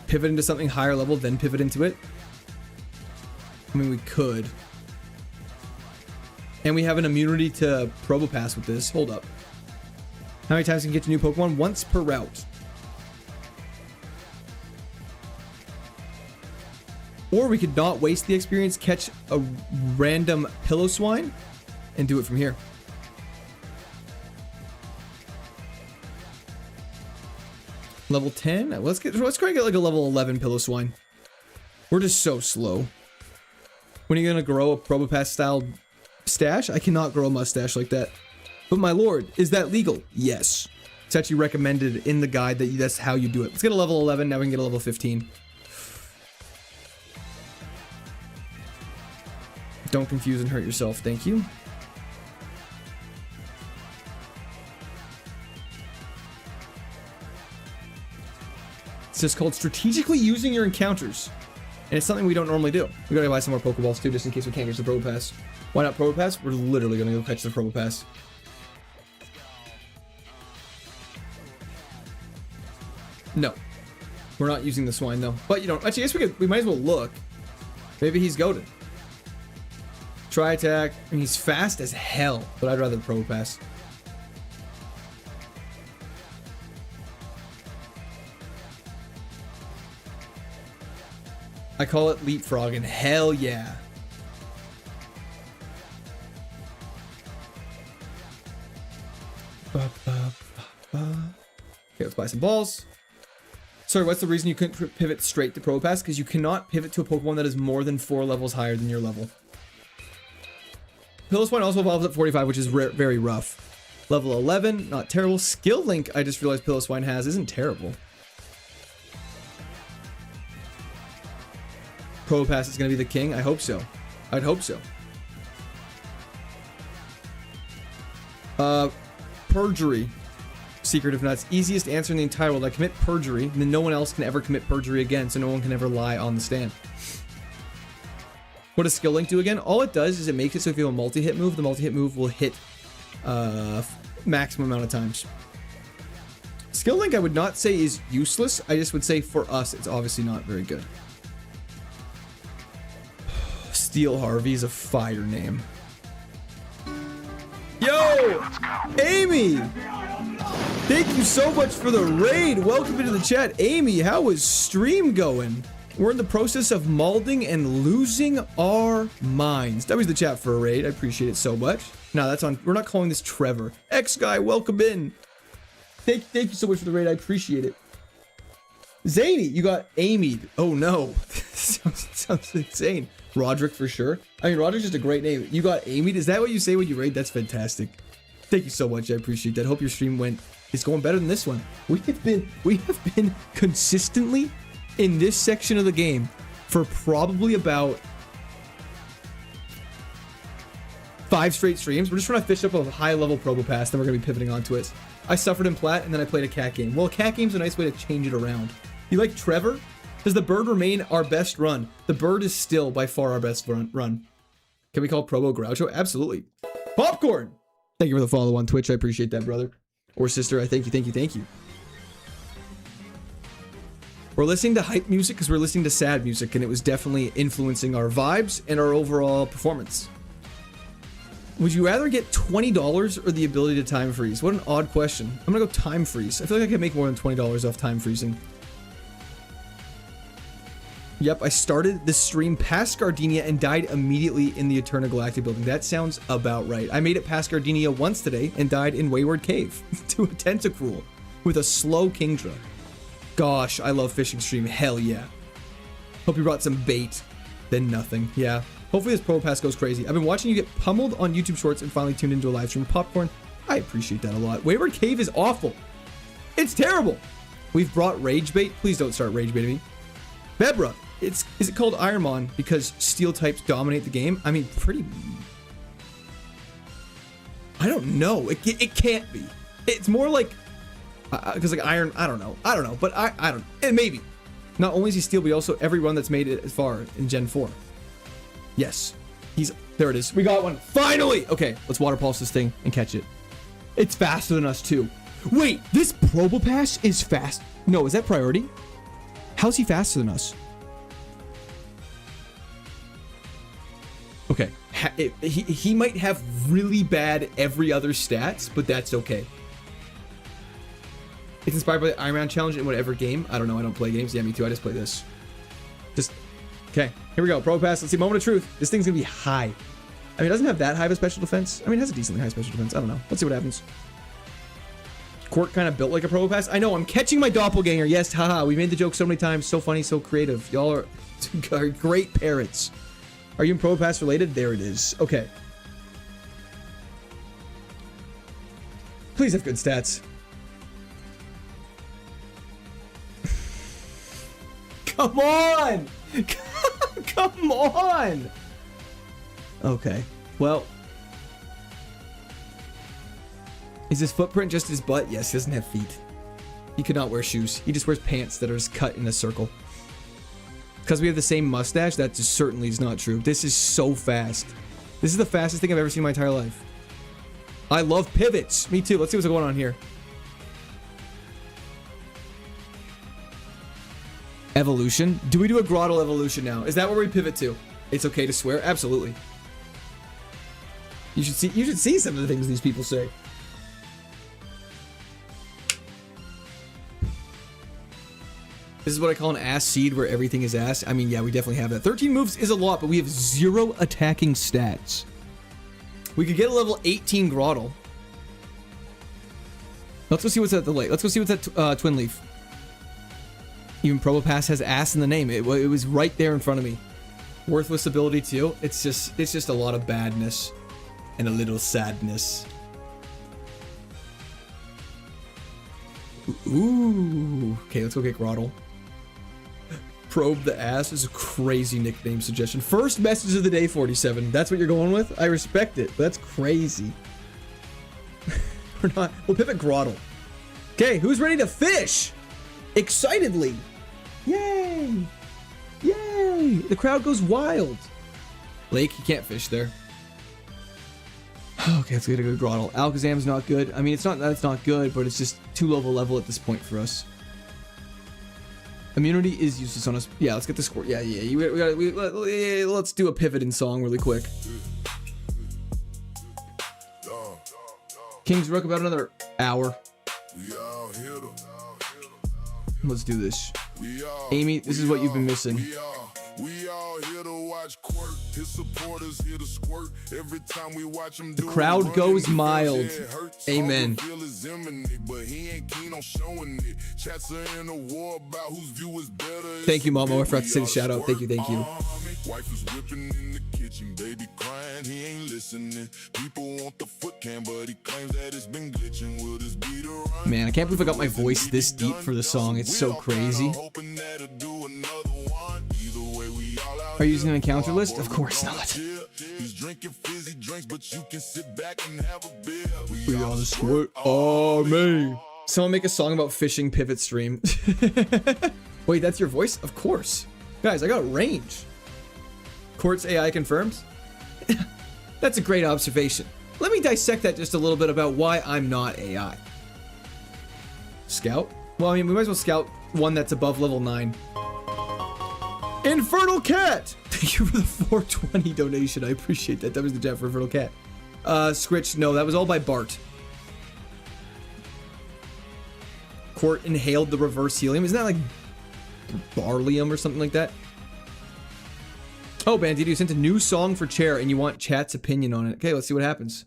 Pivot into something higher level, then pivot into it. I mean, we could. And we have an immunity to Probopass with this. Hold up. How many times can you get to new Pokemon? Once per route. Or we could not waste the experience, catch a random Piloswine, and do it from here. Level 10? Let's try and get like a level 11 Piloswine. We're just so slow. When are you gonna grow a Probopass style stash? I cannot grow a mustache like that. But my lord, is that legal? Yes. It's actually recommended in the guide that that's how you do it. Let's get a level 11, now we can get a level 15. Don't confuse and hurt yourself, thank you. It's just called strategically using your encounters. And it's something we don't normally do. We gotta buy some more Pokeballs too, just in case we can't catch the Probopass. Why not Probopass? We're literally gonna go catch the Probopass. No. We're not using the Swine though. But you know, actually I guess we might as well look. Maybe he's goated. Try attack. I mean, he's fast as hell, but I'd rather the Probopass. I call it leapfrogging. Hell yeah. Okay, let's buy some balls. Sorry, what's the reason you couldn't pivot straight to Probopass? Because you cannot pivot to a Pokemon that is more than 4 levels higher than your level. Piloswine also evolves at 45, which is very rough. Level 11, not terrible. Skill Link, I just realized Piloswine has, isn't terrible. Probopass is going to be the king? I hope so. I'd hope so. Perjury. Secret of Nuts. Easiest answer in the entire world. I commit perjury, and then no one else can ever commit perjury again, so no one can ever lie on the stand. What does Skill Link do again? All it does is it makes it so if you have a multi-hit move, the multi-hit move will hit maximum amount of times. Skill Link I would not say is useless. I just would say for us, it's obviously not very good. Steel Harvey is a fire name. Yo! Amy! Thank you so much for the raid. Welcome into the chat. Amy, how is stream going? We're in the process of malding and losing our minds. That was the chat for a raid. I appreciate it so much. No, that's on. We're not calling this Trevor. X guy, welcome in. Thank you so much for the raid. I appreciate it. Zany, you got Amy. Oh no. sounds insane. Roderick for sure. I mean, Roderick's just a great name. You got Amy. Is that what you say when you raid? That's fantastic. Thank you so much. I appreciate that. Hope your stream is going better than this one. We have been consistently in this section of the game for probably about 5 straight streams. We're just trying to fish up a high level Probopass, then we're gonna be pivoting onto it. I suffered in Plat and then I played a cat game. Well, a cat game's a nice way to change it around. You like Trevor? Does the bird remain our best run? The bird is still by far our best run. Can we call Probo Groucho? Absolutely. Popcorn! Thank you for the follow on Twitch. I appreciate that, brother. Or sister. I thank you. We're listening to hype music because we're listening to sad music, and it was definitely influencing our vibes and our overall performance. Would you rather get $20 or the ability to time freeze? What an odd question. I'm gonna go time freeze. I feel like I could make more than $20 off time freezing. Yep, I started the stream past Gardenia and died immediately in the Eterna Galactic building. That sounds about right. I made it past Gardenia once today and died in Wayward Cave to a Tentacruel with a slow Kingdra. Gosh, I love fishing stream. Hell yeah. Hope you brought some bait. Then nothing. Yeah. Hopefully this Probopass goes crazy. I've been watching you get pummeled on YouTube Shorts and finally tuned into a live stream. Popcorn, I appreciate that a lot. Wayward Cave is awful. It's terrible. We've brought Rage Bait. Please don't start Rage Baiting me. Bebra. Is it called Ironmon because steel types dominate the game? I mean, pretty... I don't know. It can't be. It's more like... Because like Iron... I don't know. But I don't... And maybe. Not only is he steel, but also every run that's made it as far in Gen 4. Yes. There it is. We got one. Finally! Okay, let's water pulse this thing and catch it. It's faster than us too. Wait, this Probopass is fast. No, is that priority? How's he faster than us? Okay, he might have really bad every other stats, but that's okay. It's inspired by the Iron Man challenge in whatever game. I don't know. I don't play games. Yeah, me too. I just play this. Just okay. Here we go. Pro pass. Let's see. Moment of truth. This thing's gonna be high. I mean, it doesn't have that high of a special defense. I mean, it has a decently high special defense. I don't know. Let's see what happens. Court kind of built like a pro pass. I know. I'm catching my doppelganger. Yes. Haha. We made the joke so many times. So funny. So creative. Y'all are great parrots. Are you in Pro Pass related? There it is. Okay. Please have good stats. Come on! Come on! Okay. Well. Is his footprint just his butt? Yes, he doesn't have feet. He could not wear shoes. He just wears pants that are just cut in a circle. Because we have the same mustache, that just certainly is not true. This is so fast. This is the fastest thing I've ever seen in my entire life. I love pivots. Me too. Let's see what's going on here. Evolution. Do we do a Grottle evolution now? Is that where we pivot to? It's okay to swear? Absolutely. You should see some of the things these people say. This is what I call an ass seed where everything is ass. I mean, yeah, we definitely have that. 13 moves is a lot, but we have 0 attacking stats. We could get a level 18 Grottle. Let's go see what's at the late. Let's go see what's at Twin Leaf. Even Probo Pass has ass in the name. It was right there in front of me. Worthless ability too. It's just a lot of badness and a little sadness. Ooh. Okay, let's go get Grottle. Probe the ass is a crazy nickname suggestion. First message of the day, 47. That's what you're going with? I respect it. That's crazy. We're not. We'll pivot Grottle. Okay, who's ready to fish? Excitedly. Yay! Yay! The crowd goes wild. Lake, you can't fish there. Okay, let's get a good Grottle. Alakazam's not good. I mean, it's not that it's not good, but it's just too low of a level at this point for us. Immunity is useless on us. Yeah, let's get the score. Yeah. Let's do a pivot in song really quick. King's Rook about another hour. Let's do this. Amy, this is what you've been missing. We all here to watch Quirk. His supporters here to squirt. Every time we watch him the crowd goes mild. Amen. But he ain't keen on showing it. Chats are in a war about whose view is better. Thank you, Momo. I forgot to say the shout out. Thank you. Wife is whipping in the kitchen, baby crying, he ain't listening. People want the foot cam, but he claims that it's been glitching. Will this be the run? Man, I can't believe I got my voice this deep for the song. It's so crazy. Are you using an encounter list? Of course not. We are the Squirt Army. Someone make a song about fishing pivot stream. Wait, that's your voice? Of course. Guys, I got range. Quartz AI confirmed. That's a great observation. Let me dissect that just a little bit about why I'm not AI. Scout? Well, I mean, we might as well scout one that's above level 9. Infernal Cat! Thank you for the 420 donation. I appreciate that. That was the chat for Infernal Cat. Scritch, no, that was all by Bart. Court inhaled the reverse helium. Isn't that like barlium or something like that? Oh, Bandito, you sent a new song for Chair and you want chat's opinion on it. Okay, let's see what happens.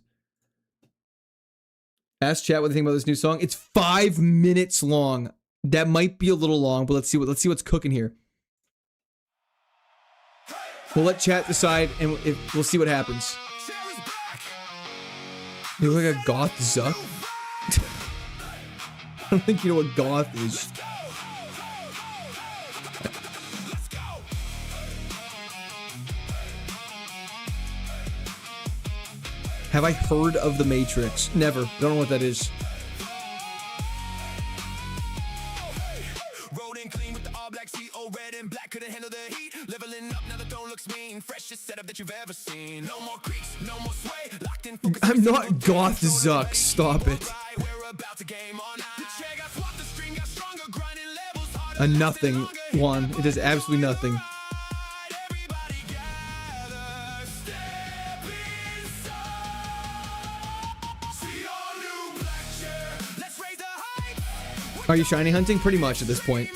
Ask chat what they think about this new song. It's 5 minutes long. That might be a little long, but let's see what's cooking here. We'll let chat decide, and we'll see what happens. You look like a goth Zuck. I don't think you know what goth is. Have I heard of The Matrix? Never. Don't know what that is. I'm not goth Zuck. Stop it. A nothing one. It is absolutely nothing. Are you shiny hunting? Pretty much at this point.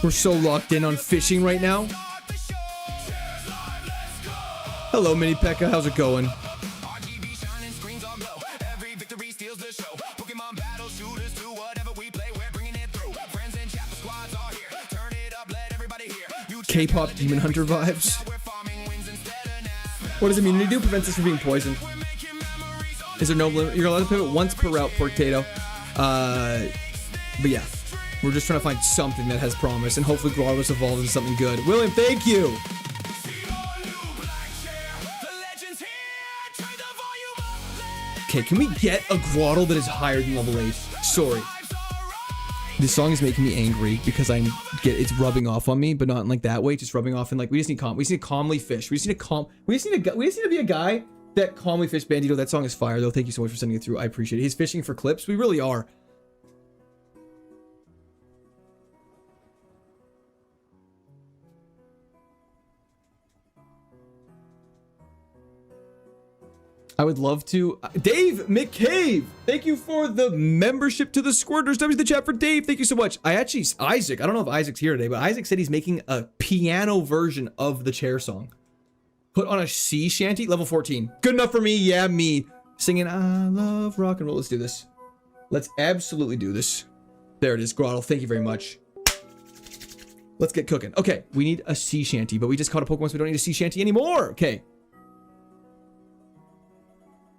We're so locked in on fishing right now. Hello, Mini Pekka. How's it going? K-pop Demon Hunter vibes. What does immunity do? Prevents us from being poisoned. Is there no limit? You're allowed to pivot once per route, Portato. But yeah, we're just trying to find something that has promise, and hopefully Grotto's evolves into something good. William, thank you. Okay, can we get a Grotto that is higher than level 8? Sorry. This song is making me angry because it's rubbing off on me, but not in like that way. Just rubbing off in like we just need to calmly fish. We just need to be a guy that calmly fish. Bandito, that song is fire though. Thank you so much for sending it through. I appreciate it. He's fishing for clips. We really are. I would love to. Dave McCabe, thank you for the membership to the Squirters. W the chat for Dave. Thank you so much. Isaac, I don't know if Isaac's here today, but Isaac said he's making a piano version of the chair song. Put on a sea shanty, level 14. Good enough for me. Yeah, me. Singing, I love rock and roll. Let's do this. Let's absolutely do this. There it is, Grotto. Thank you very much. Let's get cooking. Okay, we need a sea shanty, but we just caught a Pokemon, so we don't need a sea shanty anymore. Okay.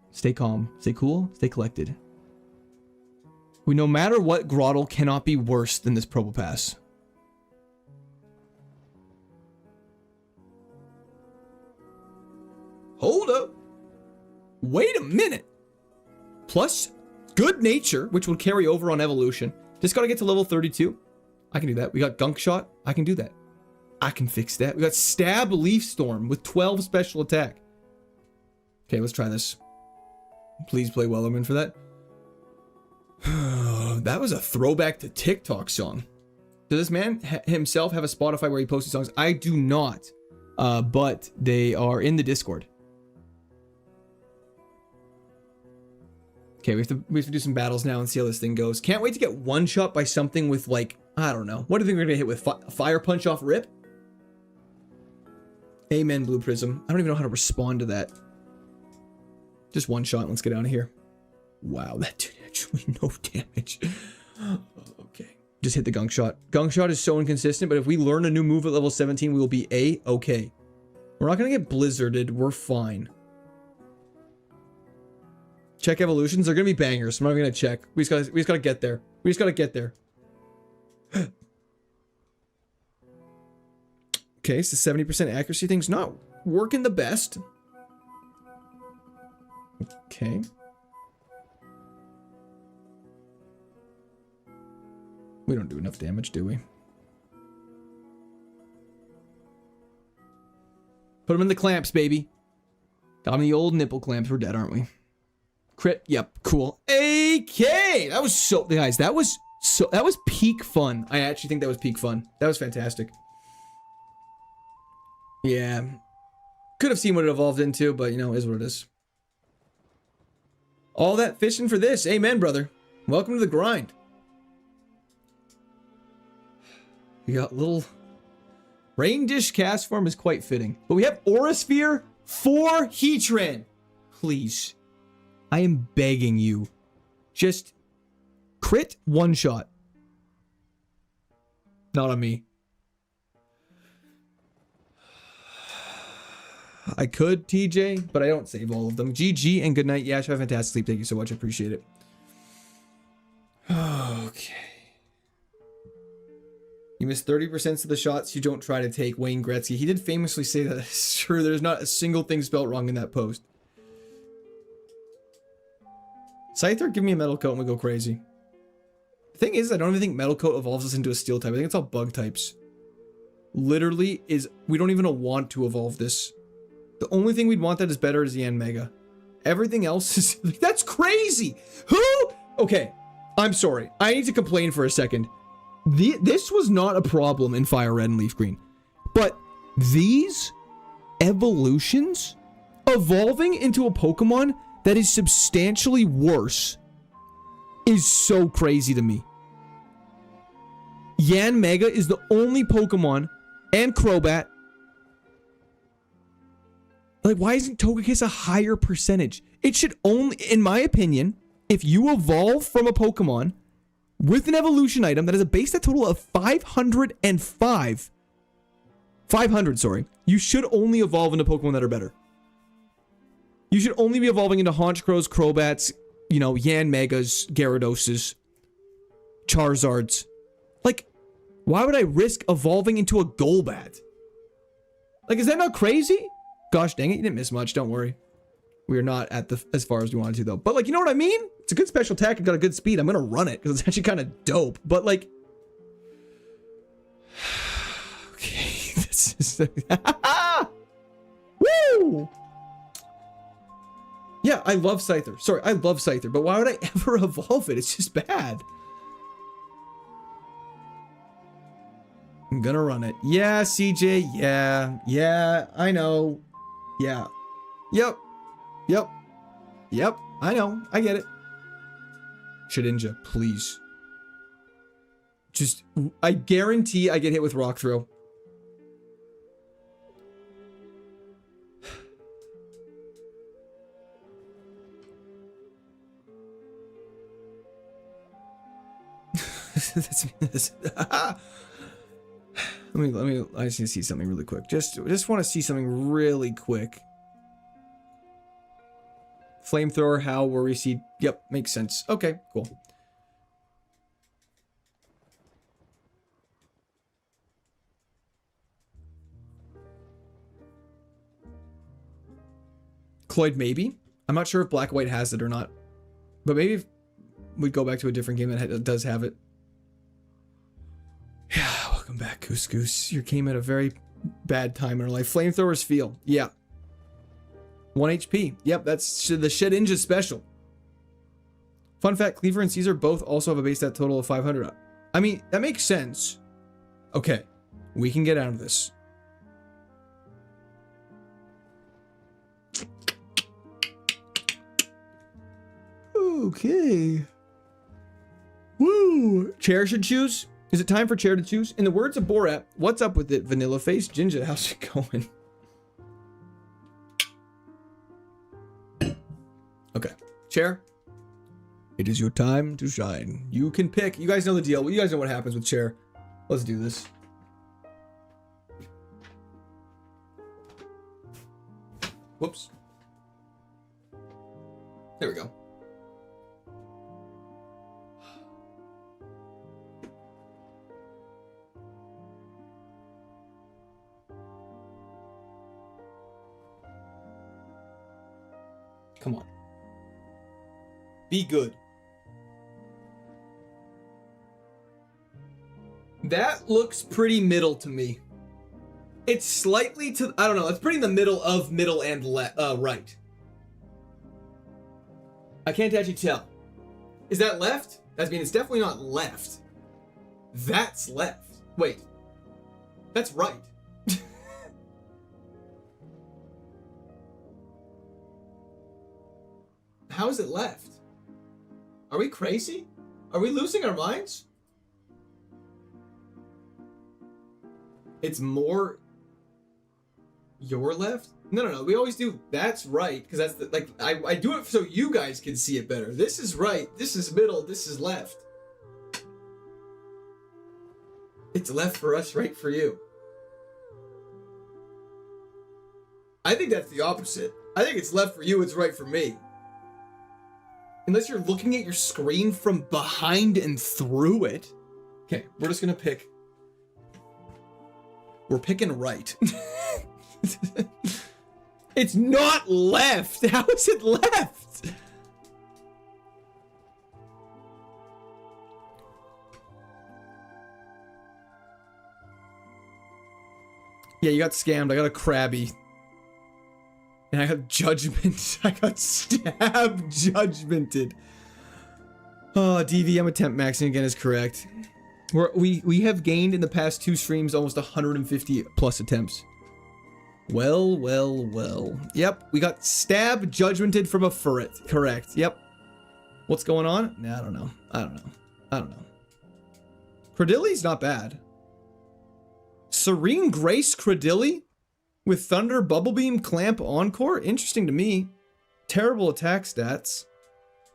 Stay calm, stay cool, stay collected. No matter what, Grotto cannot be worse than this Probopass. Hold up. Wait a minute. Plus, good nature, which will carry over on evolution. Just gotta get to level 32. I can do that. We got Gunk Shot. I can do that. I can fix that. We got Stab Leaf Storm with 12 special attack. Okay, let's try this. Please play Wellerman for that. That was a throwback to TikTok song. Does this man himself have a Spotify where he posts songs? I do not. But they are in the Discord. Okay, we have to do some battles now and see how this thing goes. Can't wait to get one shot by something with like, I don't know. What do you think we're gonna hit with? Fire Punch off rip? Amen, Blue Prism. I don't even know how to respond to that. Just one shot. Let's get out of here. Wow, that did actually no damage. Okay. Just hit the Gunk Shot. Gunk Shot is so inconsistent, but if we learn a new move at level 17, we will be A-okay. We're not going to get blizzarded. We're fine. Check evolutions. They're going to be bangers. I'm not even going to check. We just got to get there. We just got to get there. Okay, so 70% accuracy thing's not working the best. Okay. We don't do enough damage, do we? Put them in the clamps, baby. Got them in the old nipple clamps. We're dead, aren't we? Crit. Yep. Cool. AK. That was so, guys. That was peak fun. I actually think that was peak fun. That was fantastic. Yeah. Could have seen what it evolved into, but you know, it is what it is. All that fishing for this. Amen, brother. Welcome to the grind. We got little Rain Dish cast form is quite fitting. But we have Aura Sphere for Heatran. Please. I am begging you. Just crit one shot. Not on me. I could, TJ, but I don't save all of them. GG and good night. Yeah, have fantastic sleep. Thank you so much. I appreciate it. Okay. You miss 30% of the shots you don't try to take, Wayne Gretzky. He did famously say that. It's true. There's not a single thing spelled wrong in that post. Scyther, give me a Metal Coat and we go crazy. The thing is, I don't even think Metal Coat evolves us into a Steel type. I think it's all Bug types. Literally is... We don't even want to evolve this. The only thing we'd want that is better is the Mega. Everything else is... That's crazy! Who? Okay, I'm sorry. I need to complain for a second. This was not a problem in Fire Red and Leaf Green. But these evolutions evolving into a Pokemon that is substantially worse is so crazy to me. Yan Mega is the only Pokemon, and Crobat. Like, why isn't Togekiss a higher percentage? It should only, in my opinion, if you evolve from a Pokemon with an evolution item that has a base stat total of 500, sorry, you should only evolve into Pokemon that are better. You should only be evolving into Honchkrows, Crobats, you know, Yan Megas, Gyarados, Charizards. Like, why would I risk evolving into a Golbat? Like, is that not crazy? Gosh dang it, you didn't miss much, don't worry. We are not at the as far as we wanted to, though. But, like, you know what I mean? It's a good special attack and got a good speed. I'm gonna run it, because it's actually kind of dope. But, like... okay, this is... Woo! Yeah, I love Scyther. Sorry, I love Scyther, but why would I ever evolve it? It's just bad. I'm gonna run it. Yeah, CJ, yeah. Yeah, I know. Yeah. Yep. Yep. Yep. I know. I get it. Shedinja, please. Just, I guarantee I get hit with Rock Throw. Let me, I just need to see something really quick. Just want to see something really quick. Flamethrower, Howl, Worry Seed. Yep, makes sense. Okay, cool. Cloyd, maybe. I'm not sure if Black White has it or not. But maybe if we'd go back to a different game that does have it. Yeah, welcome back, Goose Goose. You came at a very bad time in our life. Flamethrowers feel. Yeah. 1 HP. Yep, that's the Shedinja special. Fun fact, Cleaver and Caesar both also have a base stat total of 500. I mean, that makes sense. Okay, we can get out of this. Okay. Woo! Chair should choose? Is it time for Chair to choose? In the words of Borat, what's up with it, Vanilla Face? Jinja, how's it going? Okay. Chair, it is your time to shine. You can pick. You guys know the deal. You guys know what happens with Chair. Let's do this. Whoops. There we go. Come on. Be good. That looks pretty middle to me. It's slightly to, I don't know, it's pretty in the middle of middle and right. I can't actually tell. Is that left? I mean, it's definitely not left. That's left. Wait. That's right. How is it left? Are we crazy? Are we losing our minds? It's more your left? No. We always do that's right because that's the, like I do it so you guys can see it better. This is right. This is middle. This is left. It's left for us, right for you. I think that's the opposite. I think it's left for you. It's right for me. Unless you're looking at your screen from behind and through it. Okay, we're just gonna pick. We're picking right. It's not left. How is it left? Yeah, you got scammed. I got a Krabby. And I got judgment. I got stabbed judgmented. Oh, DVM attempt maxing again is correct. We have gained in the past 2 streams almost 150 plus attempts. Well, well, well. Yep, we got stab judgmented from a furret. Correct. Yep. What's going on? Nah, I don't know. I don't know. I don't know. Credilli's not bad. Serene Grace Credilli with Thunder Bubble Beam Clamp Encore? Interesting to me. Terrible attack stats.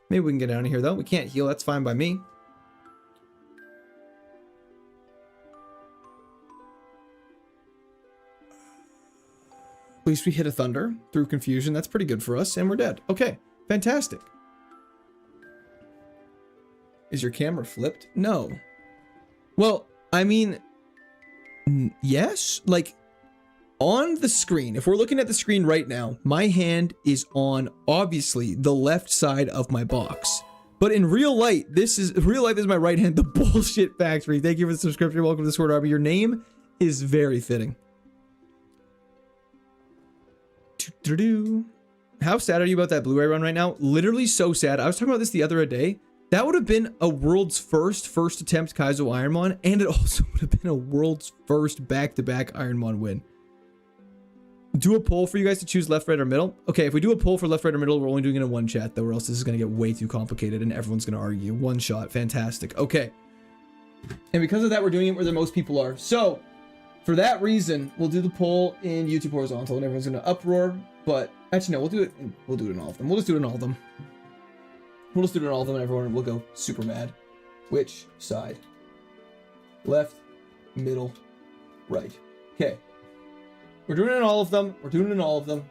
Maybe we can get out of here though. We can't heal. That's fine by me. At least we hit a Thunder through confusion. That's pretty good for us. And we're dead. Okay. Fantastic. Is your camera flipped? No. Well, I mean, yes. Like, on the screen, if we're looking at the screen right now, my hand is on, obviously, the left side of my box. But in real life, this is my right hand, the bullshit factory. Thank you for the subscription. Welcome to the Sword Army. Your name is very fitting. How sad are you about that Blu-ray run right now? Literally so sad. I was talking about this the other day. That would have been a world's first attempt KAIZO IRONMON, and it also would have been a world's first back-to-back IRONMON win. Do a poll for you guys to choose left, right, or middle. Okay, if we do a poll for left, right, or middle, we're only doing it in one chat, though, or else this is going to get way too complicated, and everyone's going to argue. One shot. Fantastic. Okay. And because of that, we're doing it where the most people are. So, for that reason, we'll do the poll in YouTube horizontal, and everyone's going to uproar, but actually, no, we'll do it in all of them. We'll just do it in all of them. We'll just do it in all of them, and everyone will go super mad. Which side? Left, middle, right. Okay. We're doing it in all of them. We're doing it in all of them.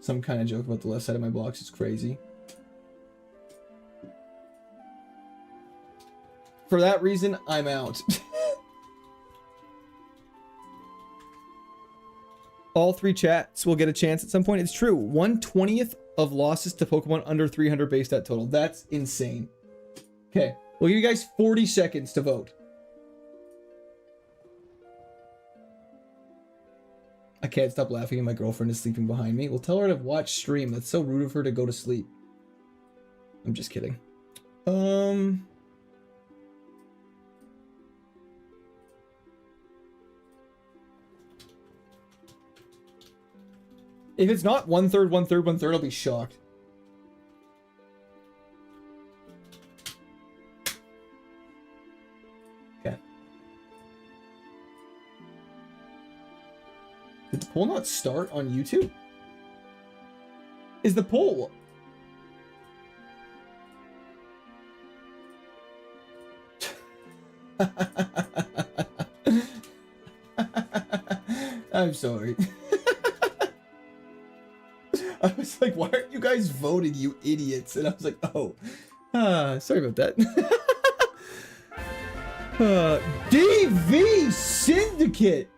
Some kind of joke about the left side of my box is crazy. For that reason, I'm out. All three chats will get a chance at some point. It's true. 1/20th of losses to Pokemon under 300 base stat total. That's insane. Okay. We'll give you guys 40 seconds to vote. I can't stop laughing and my girlfriend is sleeping behind me. We'll tell her to watch stream. That's so rude of her to go to sleep. I'm just kidding. If it's not 1/3, 1/3, 1/3, I'll be shocked. Okay. Did the poll not start on YouTube? Is the poll... I'm sorry. I was like, why aren't you guys voting, you idiots? And I was like, oh, sorry about that. DV Syndicate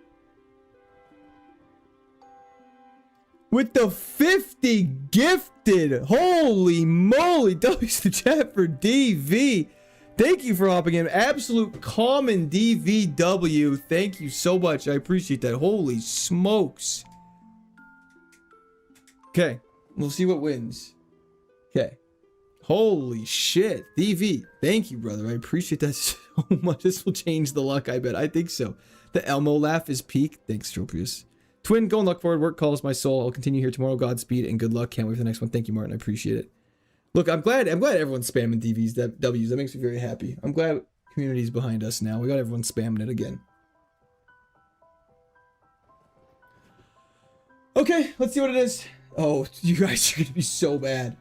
with the 50 gifted. Holy moly. W's the chat for DV. Thank you for hopping in. Absolute common DVW. Thank you so much. I appreciate that. Holy smokes. Okay, we'll see what wins. Okay. Holy shit. DV, thank you, brother. I appreciate that so much. This will change the luck, I bet. I think so. The Elmo laugh is peak. Thanks, Tropius. Twin, go and luck forward. Work calls my soul. I'll continue here tomorrow. Godspeed and good luck. Can't wait for the next one. Thank you, Martin. I appreciate it. Look, I'm glad everyone's spamming DVs, W's. That makes me very happy. I'm glad community's behind us now. We got everyone spamming it again. Okay, let's see what it is. Oh, you guys are gonna be so bad.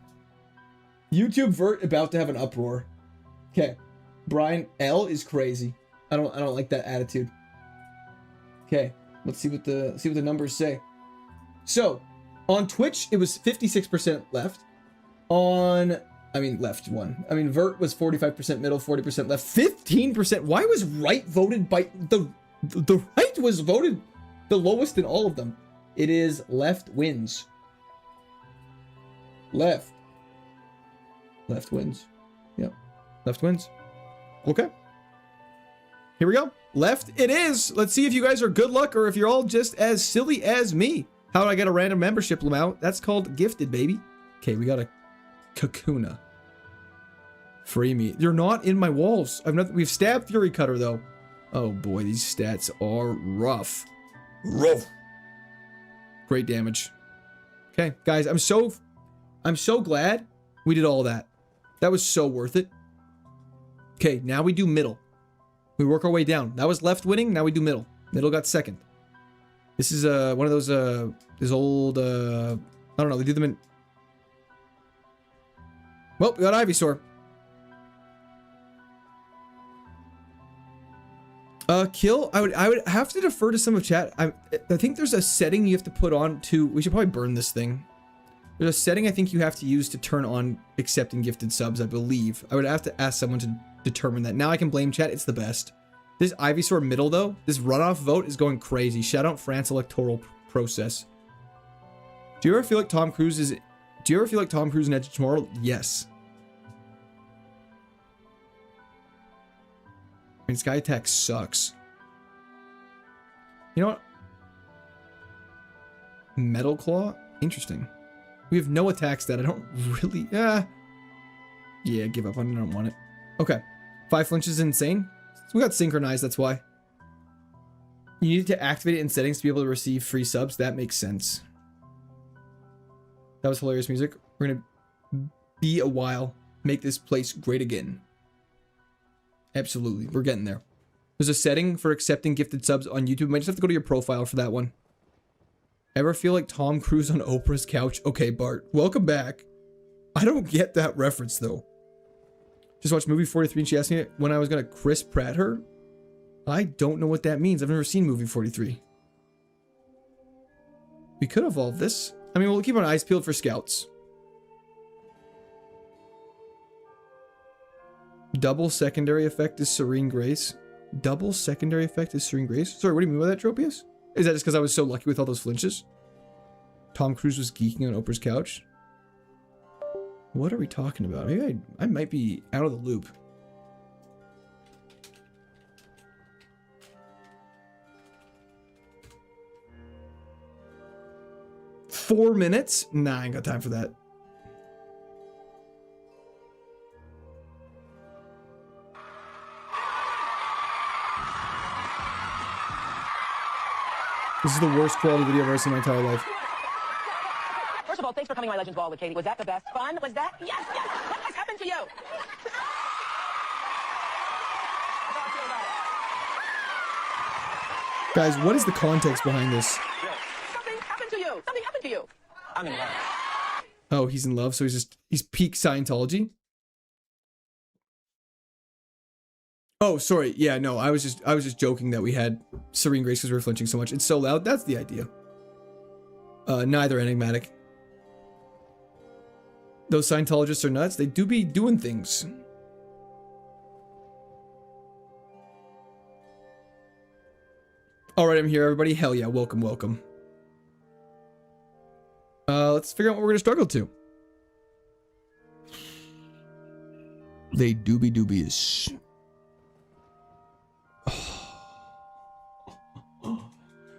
YouTube Vert about to have an uproar. Okay, Brian L is crazy. I don't like that attitude. Okay, let's see what the numbers say. So, on Twitch it was 56% left. Left one. Vert was 45% middle, 40% left, 15%. Why was right voted by the right was voted the lowest in all of them? It is left wins. Left wins. Yep. Left wins. Okay. Here we go. Left it is. Let's see if you guys are good luck or if you're all just as silly as me. How do I get a random membership, Lamau? That's called gifted, baby. Okay, we got a Kakuna. Free me. You're not in my walls. We've stabbed Fury Cutter, though. Oh boy, these stats are rough. Rough. Great damage. Okay, guys, I'm so glad we did all that. That was so worth it. Okay, now we do middle. We work our way down. That was left winning, now we do middle. Middle got second. This is one of those this old I don't know, they do them in. Well, we got Ivysaur. Kill. I would have to defer to some of chat. I think there's a setting you have to put on to. We should probably burn this thing. There's a setting I think you have to use to turn on accepting gifted subs, I believe. I would have to ask someone to determine that. Now I can blame chat. It's the best. This Ivysaur middle, though, this runoff vote is going crazy. Shout out France electoral process. Do you ever feel like Tom Cruise is... Do you ever feel like Tom Cruise in Edge of Tomorrow? Yes. I mean, Sky Attack sucks. You know what? Metal Claw? Interesting. We have no attacks that I don't really... Yeah, give up on it. I don't want it. Okay. 5 flinches is insane. So we got synchronized, that's why. You needed to activate it in settings to be able to receive free subs. That makes sense. That was hilarious music. We're gonna be a while. Make this place great again. Absolutely. We're getting there. There's a setting for accepting gifted subs on YouTube. You might just have to go to your profile for that one. Ever feel like Tom Cruise on Oprah's couch? Okay, Bart. Welcome back. I don't get that reference, though. Just watched movie 43 and she asked me when I was going to Chris Pratt her. I don't know what that means. I've never seen movie 43. We could evolve this. I mean, we'll keep our eyes peeled for scouts. Double secondary effect is Serene Grace. Double secondary effect is Serene Grace? Sorry, what do you mean by that, Tropius? Is that just because I was so lucky with all those flinches? Tom Cruise was geeking on Oprah's couch? What are we talking about? Maybe I might be out of the loop. Four minutes? Nah, I ain't got time for that. This is the worst quality video I've ever seen in my entire life. First of all, thanks for coming to my Legends Ball with Katie. Was that the best fun? Was that? Yes, yes! What has happened to you? Guys, what is the context behind this? Something happened to you! Something happened to you! I'm in love. Oh, he's in love, so he's peak Scientology? Oh, sorry. Yeah, no, I was just joking that we had Serene Grace because we were flinching so much. It's so loud. That's the idea. Neither enigmatic. Those Scientologists are nuts. They do be doing things. All right, I'm here, everybody. Hell yeah, welcome, welcome. Let's figure out what we're gonna struggle to. They do be dubious.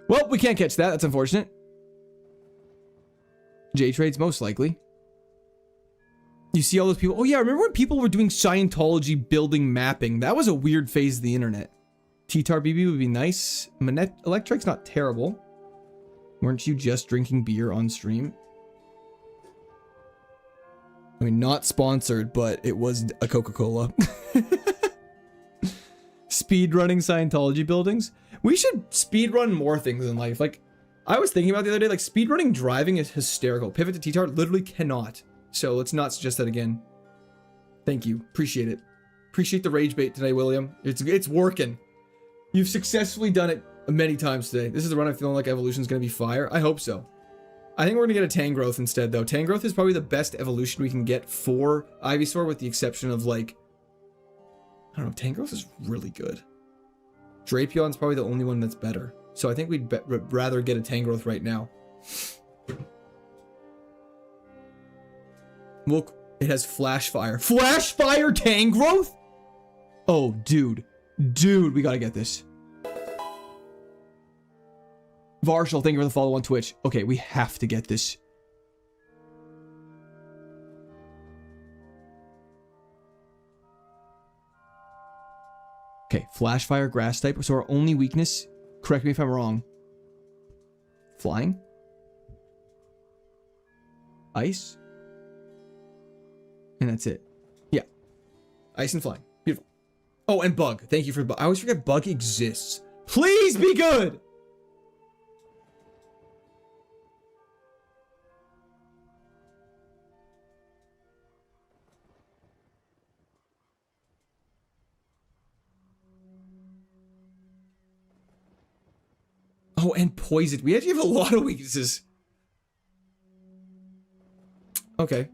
Well, we can't catch that. That's unfortunate. J-Trades, most likely. You see all those people. Oh, yeah. Remember when people were doing Scientology building mapping? That was a weird phase of the internet. T-Tar BB would be nice. Manette Electric's not terrible. Weren't you just drinking beer on stream? I mean, not sponsored, but it was a Coca-Cola. Speedrunning Scientology buildings. We should speedrun more things in life. Like, I was thinking about the other day, like, speedrunning driving is hysterical. Pivot to T-Tar literally cannot. So let's not suggest that again. Thank you. Appreciate it. Appreciate the rage bait today, William. It's working. You've successfully done it many times today. This is the run I'm feeling like Evolution's going to be fire. I hope so. I think we're going to get a Tangrowth instead, though. Tangrowth is probably the best evolution we can get for Ivysaur, with the exception of, like... I don't know. Tangrowth is really good. Drapion's probably the only one that's better. So I think we'd rather get a Tangrowth right now. Look, it has Flash Fire. Flash Fire Tangrowth? Oh, dude. Dude, we gotta get this. Varshal, thank you for the follow on Twitch. Okay, we have to get this. Okay, Flash Fire, Grass type. So our only weakness, correct me if I'm wrong. Flying? Ice? And that's it. Yeah. Ice and flying. Beautiful. Oh, and bug. Thank you for bug. I always forget bug exists. Please be good! Oh, and poison. We actually have a lot of weaknesses. Okay.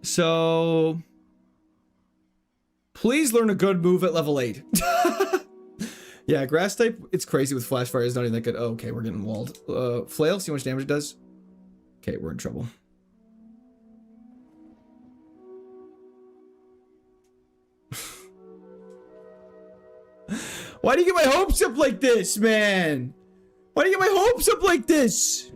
So... please learn a good move at level 8. Yeah, grass type, it's crazy with flash fire. It's not even that good. Oh, okay, we're getting walled. Flail, see how much damage it does? Okay, we're in trouble. Why do you get my hopes up like this, man? Why do you get my hopes up like this?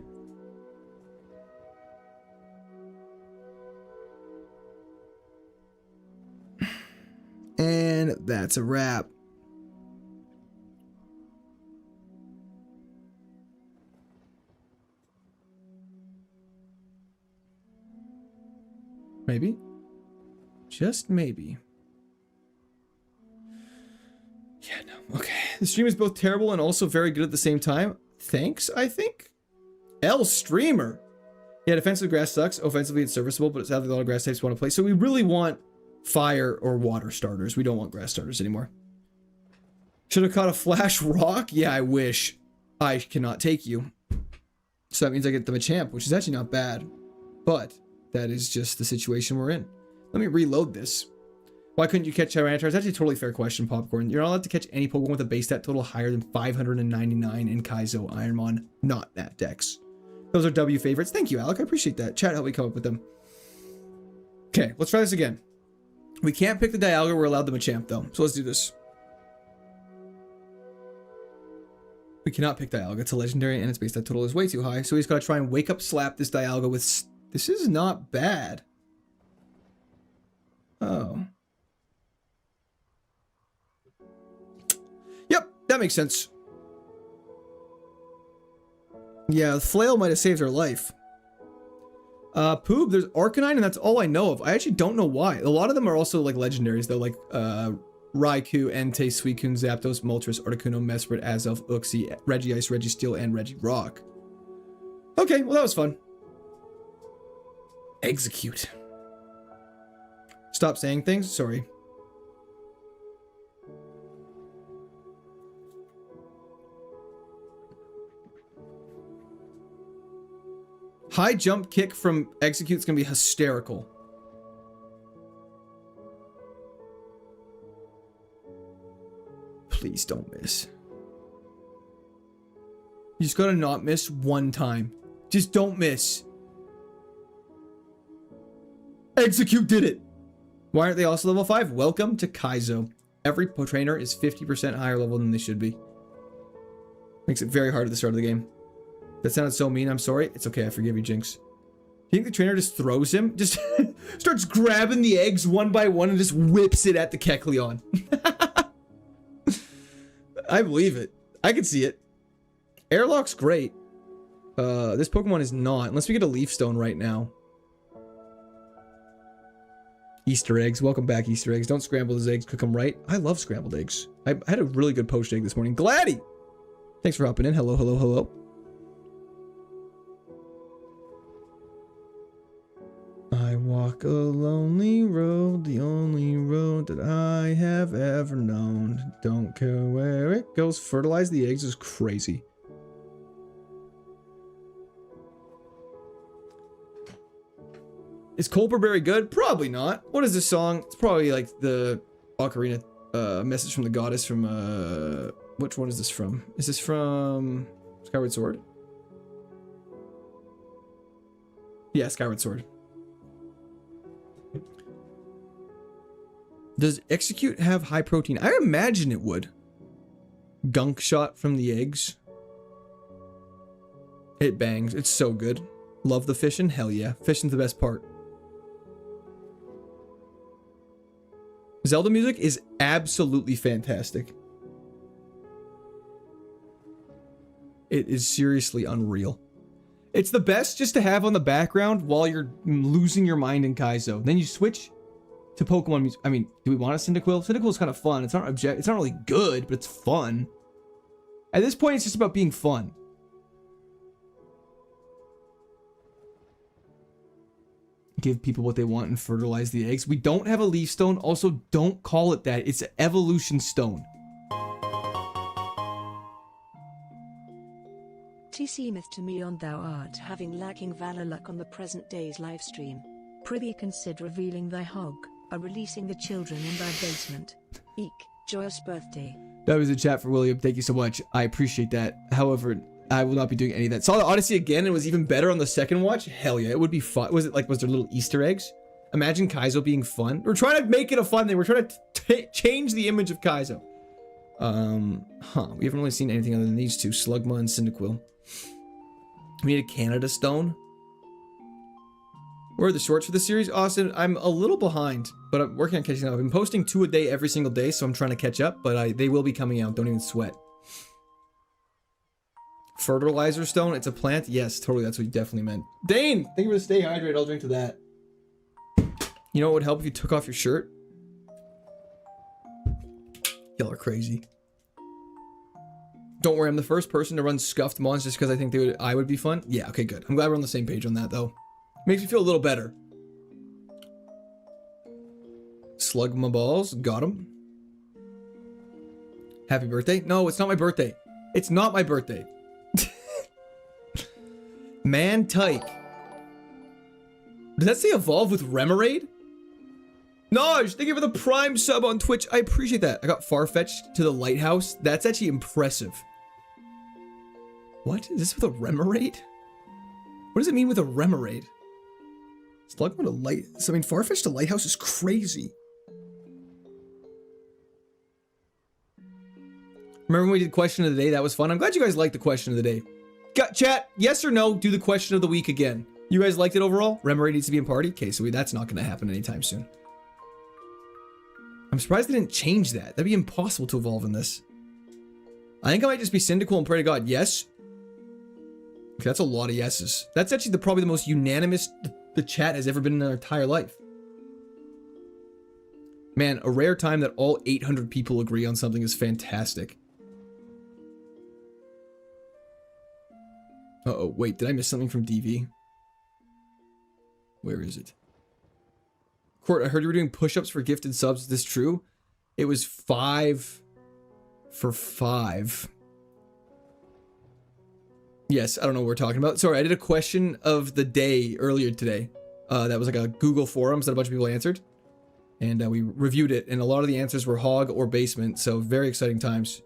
And that's a wrap. Maybe. Just maybe. Yeah, no. Okay. The stream is both terrible and also very good at the same time. Thanks, I think. L streamer. Yeah, defensive grass sucks. Offensively, it's serviceable, but sadly a lot of grass types want to play. So we really want fire or water starters. We don't want grass starters anymore. Should have caught a flash rock? Yeah, I wish. I cannot take you. So that means I get them a champ, which is actually not bad. But that is just the situation we're in. Let me reload this. Why couldn't you catch Tyranitar? It's actually a totally fair question, Popcorn. You're not allowed to catch any Pokemon with a base stat total higher than 599 in Kaizo Ironmon, not that dex. Those are W favorites. Thank you, Alec. I appreciate that. Chat helped me come up with them. Okay, let's try this again. We can't pick the Dialga. We're allowed them a champ, though. So let's do this. We cannot pick Dialga. It's a legendary, and its base stat total is way too high. So we just got to try and wake up slap this Dialga with... This is not bad. Oh. Yep, that makes sense. Yeah, the flail might have saved her life. Poob, there's Arcanine, and that's all I know of. I actually don't know why. A lot of them are also like legendaries, though, like Raikou, Entei, Suicune, Zapdos, Moltres, Articuno, Mesprit, Azelf, Uxie, Regice, Registeel, and Regirock. Okay, well that was fun. Execute. Stop saying things? Sorry. High jump kick from Execute's gonna be hysterical. Please don't miss. You just gotta not miss one time. Just don't miss. Execute did it. Why aren't they also level 5? Welcome to Kaizo. Every trainer is 50% higher level than they should be. Makes it very hard at the start of the game. That sounded so mean. I'm sorry. It's okay. I forgive you, Jinx. Do you think the trainer just throws him? Just starts grabbing the eggs one by one and just whips it at the Kecleon. I believe it. I can see it. Airlock's great. This Pokemon is not. Unless we get a Leaf Stone right now. Easter eggs. Welcome back, Easter eggs. Don't scramble those eggs. Cook them right. I love scrambled eggs. I had a really good poached egg this morning. Gladdy! Thanks for hopping in. Hello, hello, hello. I walk a lonely road, the only road that I have ever known. Don't care where it goes. Fertilize the eggs is crazy. Is Colberberry good? Probably not. What is this song? It's probably like the Ocarina message from the goddess from which one is this from? Is this from Skyward Sword? Yeah, Skyward Sword. Does Execute have high protein? I imagine it would. Gunk shot from the eggs. It bangs. It's so good. Love the fishing? Hell yeah. Fishing's the best part. Zelda music is absolutely fantastic. It is seriously unreal. It's the best just to have on the background while you're losing your mind in Kaizo. Then you switch to Pokemon music. I mean, do we want a Cyndaquil? Cyndaquil's kind of fun. It's not really good, but it's fun. At this point, it's just about being fun. Give people what they want and fertilize the eggs. We don't have a leaf stone. Also, don't call it that. It's an evolution stone. TC myth to me on thou art having lacking valor luck on the present day's live stream. Prithee consider revealing thy hog, or releasing the children in thy basement. Eek, joyous birthday. That was a chat for William. Thank you so much. I appreciate that. However, I will not be doing any of that. Saw the Odyssey again and it was even better on the second watch. Hell yeah, it would be fun. Was there little Easter eggs? Imagine Kaizo being fun. We're trying to make it a fun thing. We're trying to change the image of Kaizo. We haven't really seen anything other than these two, Slugma and Cyndaquil. We need a Canada Stone. Where are the shorts for the series? Austin, I'm a little behind, but I'm working on catching up. I've been posting 2 a day every single day, so I'm trying to catch up, but they will be coming out. Don't even sweat. Fertilizer stone, it's a plant? Yes, totally, that's what you definitely meant. Dane, thank you for the stay hydrated. I'll drink to that. You know what would help if you took off your shirt? Y'all are crazy. Don't worry, I'm the first person to run scuffed mons just because I think I would be fun. Yeah, okay, good. I'm glad we're on the same page on that, though. Makes me feel a little better. Slug my balls. Got him. Happy birthday? No, it's not my birthday. It's not my birthday. Man Tyke. Does that say evolve with Remoraid? Naj, thank you for the Prime sub on Twitch. I appreciate that. I got Farfetch'd to the lighthouse. That's actually impressive. What? Is this with a Remoraid? What does it mean with a Remoraid? Slugma to light. So, I mean, Farfetch'd to lighthouse is crazy. Remember when we did question of the day? That was fun. I'm glad you guys liked the question of the day. Got chat, yes or no, do the question of the week again. You guys liked it overall? Remoraid needs to be in party? Okay, so that's not going to happen anytime soon. I'm surprised they didn't change that. That'd be impossible to evolve in this. I think I might just be Cyndaquil and pray to God yes. Okay, that's a lot of yeses. That's actually probably the most unanimous the chat has ever been in their entire life. Man, a rare time that all 800 people agree on something is fantastic. Uh-oh, wait, did I miss something from DV? Where is it? Court, I heard you were doing push-ups for gifted subs. Is this true? It was 5 for 5. Yes, I don't know what we're talking about. Sorry, I did a question of the day earlier today. That was like a Google forums that a bunch of people answered. And we reviewed it, and a lot of the answers were hog or basement, so very exciting times.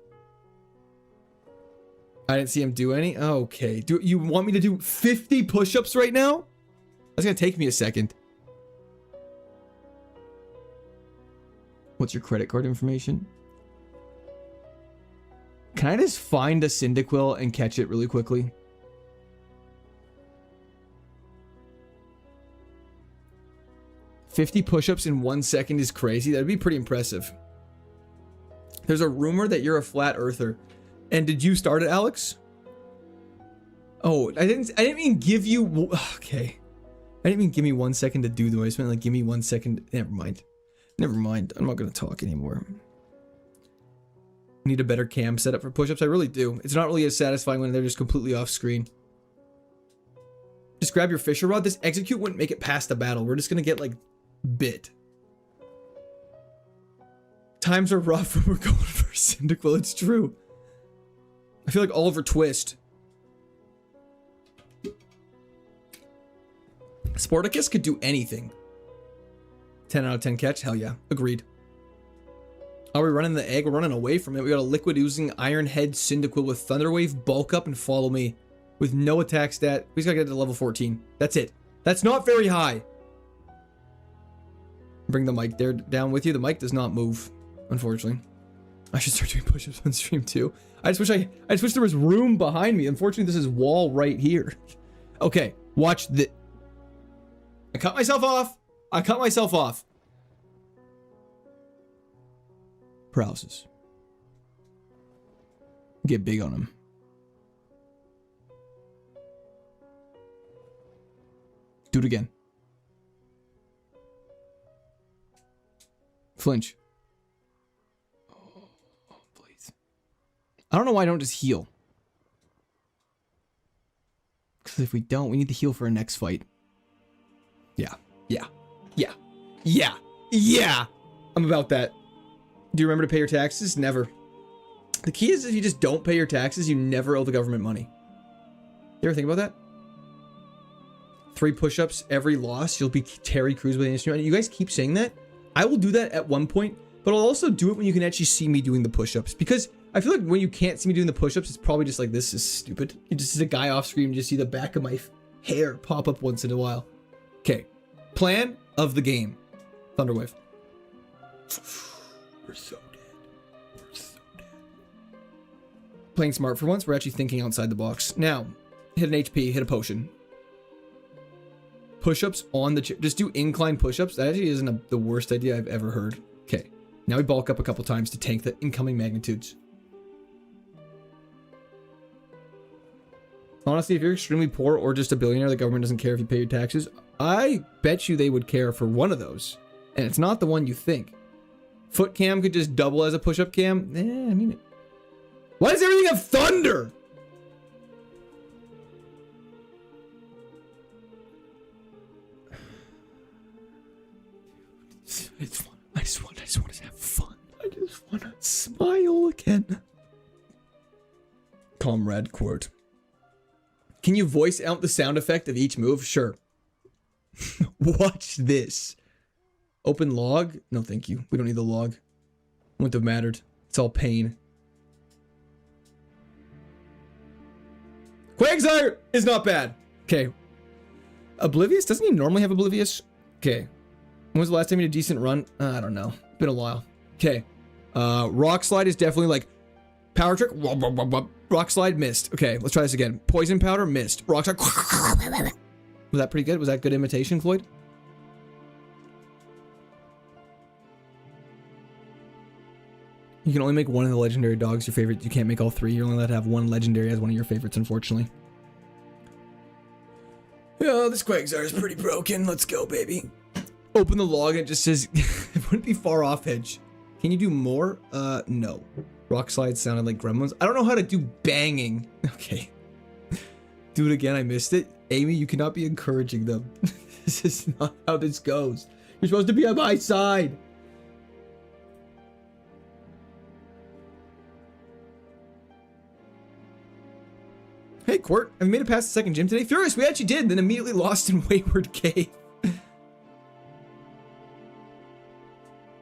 I didn't see him do any? Okay. Do you want me to do 50 push-ups right now? That's gonna take me a second. What's your credit card information? Can I just find a Cyndaquil and catch it really quickly? $50 push-ups in 1 second is crazy. That'd be pretty impressive. There's a rumor that you're a flat earther. And did you start it, Alex? Oh, I didn't mean give you... Okay. I didn't mean give me 1 second to do the voice. I meant like give me 1 second... Never mind. Never mind. I'm not going to talk anymore. Need a better cam setup for push-ups. I really do. It's not really as satisfying when they're just completely off screen. Just grab your fisher rod. This execute wouldn't make it past the battle. We're just going to get like bit. Times are rough when we're going for Cyndaquil. It's true. I feel like Oliver Twist. Sporticus could do anything. 10 out of 10 catch? Hell yeah. Agreed. Are we running the egg? We're running away from it. We got a liquid oozing Iron Head Cyndaquil with Thunderwave, bulk up, and follow me. With no attack stat. We just gotta get to level 14. That's it. That's not very high. Bring the mic there down with you. The mic does not move, unfortunately. I should start doing push-ups on stream too. I just wish there was room behind me. Unfortunately, this is wall right here. Okay, watch the. I cut myself off. I cut myself off. Paralysis. Get big on him. Do it again. Flinch. Oh, please. I don't know why I don't just heal. Because if we don't, we need to heal for our next fight. Yeah. I'm about that. Do you remember to pay your taxes? Never. The key is if you just don't pay your taxes, you never owe the government money. You ever think about that? 3 push-ups every loss, you'll be Terry Crews with the instrument. You guys keep saying that. I will do that at one point, but I'll also do it when you can actually see me doing the push-ups. Because I feel like when you can't see me doing the push-ups, it's probably just like, this is stupid. You just see a guy off screen and just see the back of my hair pop up once in a while. Okay. Plan of the game. Thunderwave. We're so dead. We're so dead. Playing smart for once, we're actually thinking outside the box. Now, hit an HP, hit a potion. Push-ups on the chair. Just do incline push-ups. That actually isn't the worst idea I've ever heard. Okay. Now we bulk up a couple times to tank the incoming magnitudes. Honestly, if you're extremely poor or just a billionaire, the government doesn't care if you pay your taxes. I bet you they would care for one of those. And it's not the one you think. Foot cam could just double as a push-up cam. I mean... Why does everything have thunder? I just want to have fun. I just want to smile again. Comrade quote. Can you voice out the sound effect of each move? Sure. Watch this. Open log? No, thank you. We don't need the log. Wouldn't have mattered. It's all pain. Quagsire is not bad. Okay. Oblivious? Doesn't he normally have Oblivious? Okay. When was the last time you did a decent run? I don't know. Been a while. Okay. Rock slide is definitely like power trick. Rock slide missed. Okay, let's try this again. Poison powder missed. Rock slide. Was that pretty good? Was that good imitation, Floyd? You can only make one of the legendary dogs your favorite. You can't make all 3. You're only allowed to have one legendary as one of your favorites, unfortunately. Yeah, this Quagsire is pretty broken. Let's go, baby. Open the log and it just says, it wouldn't be far off edge. Can you do more? No. Rock slide sounded like gremlins. I don't know how to do banging. Okay. Do it again. I missed it. Amy, you cannot be encouraging them. This is not how this goes. You're supposed to be on my side. Hey, Court. Have you made it past the second gym today? Furious, we actually did, then immediately lost in Wayward Cave.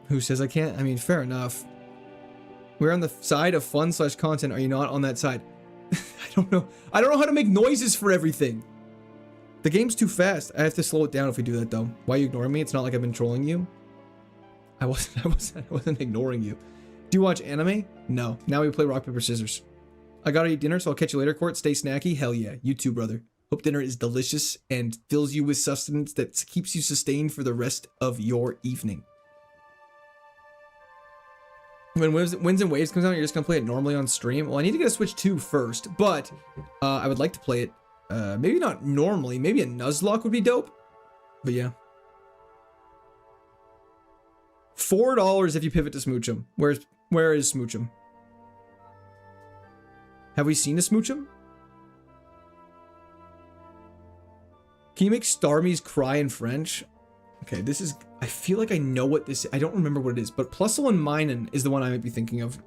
Who says I can't? I mean, fair enough. We're on the side of fun/content. Are you not on that side? I don't know. I don't know how to make noises for everything. The game's too fast. I have to slow it down if we do that, though. Why are you ignoring me? It's not like I've been trolling you. I wasn't ignoring you. Do you watch anime? No. Now we play rock, paper, scissors. I gotta eat dinner, so I'll catch you later, Court. Stay snacky. Hell yeah. You too, brother. Hope dinner is delicious and fills you with sustenance that keeps you sustained for the rest of your evening. When Winds and Waves comes out, you're just gonna play it normally on stream? Well, I need to get a Switch 2 first, but I would like to play it. Maybe not normally. Maybe a Nuzlocke would be dope. But yeah. $4 if you pivot to Smoochum. Where is Smoochum? Have we seen a Smoochum? Can you make Starmies cry in French? Okay, this is... I feel like I know what this is. I don't remember what it is, but Plusle and Minen is the one I might be thinking of.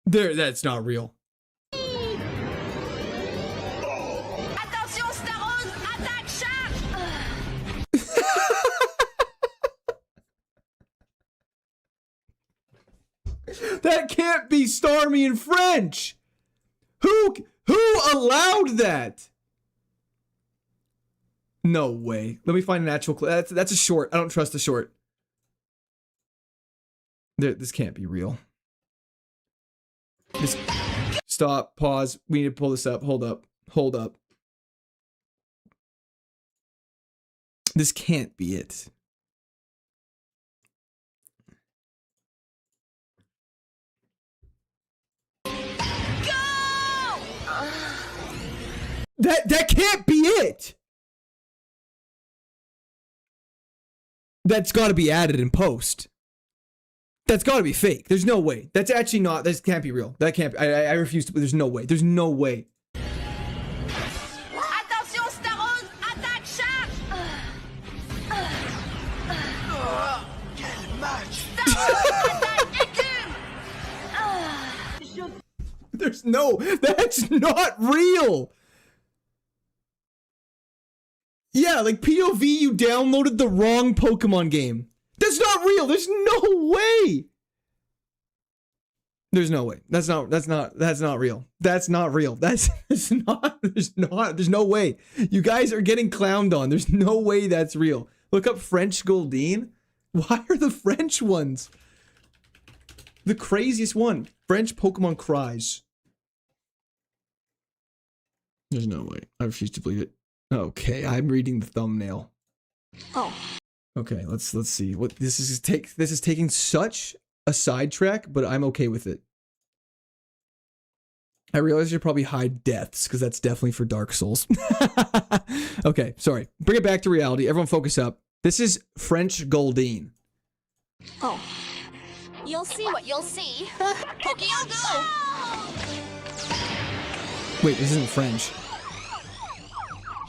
There, that's not real. Attention, Starose, attaque Shark! That can't be Starmie in French. Who allowed that? No way. Let me find an actual clip. That's a short. I don't trust the short. This can't be real. Stop. Pause. We need to pull this up. Hold up. Hold up. This can't be it. That can't be it. That's got to be added in post. That's got to be fake. There's no way. That's actually not. This can't be real. That can't be. I refuse to. There's no way. There's no way. Attention, Starose, attaque charge. Quel match! There's no. That's not real. Yeah, like POV, you downloaded the wrong Pokemon game. That's not real. There's no way. There's no way. That's not real. That's not real. There's no way. You guys are getting clowned on. There's no way that's real. Look up French Goldeen. Why are the French ones the craziest one? French Pokemon cries. There's no way. I refuse to believe it. Okay, I'm reading the thumbnail. Oh. Okay, let's see. What this is taking such a sidetrack, but I'm okay with it. I realize you probably hide deaths because that's definitely for Dark Souls. Okay, sorry. Bring it back to reality. Everyone focus up. This is French Goldeen. Oh. You'll see what you'll see. Pokemon Go! Wait, this isn't French.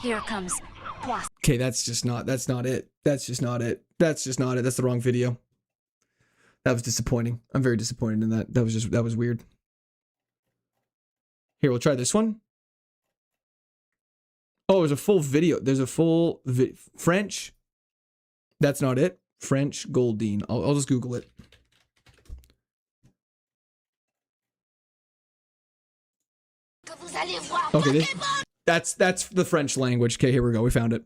Here comes. Okay, that's just not it. That's just not it. That's the wrong video. That was disappointing. I'm very disappointed in that. That was weird. Here, we'll try this one. Oh, there's a full video. There's a full French. That's not it. French Goldeen. I'll just Google it. Okay, that's the French language. Okay, here we go. We found it.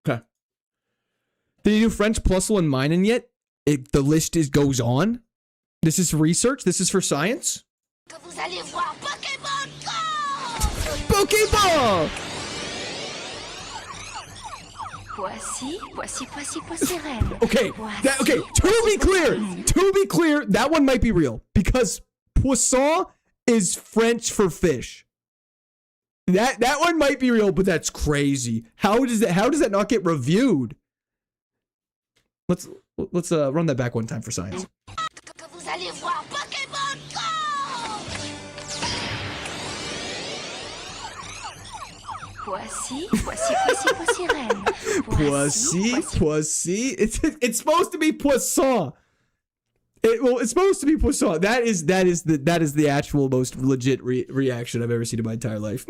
Okay. Did you do French Plusle and Minun yet? The list goes on. This is research. This is for science. Pokéball! Okay, okay. To be clear, that one might be real because poisson is French for fish. That one might be real, but that's crazy. How does that not get reviewed? Let's run that back one time for science. Poissy. It's supposed to be poisson. It's supposed to be poisson. That is the actual most legit reaction I've ever seen in my entire life.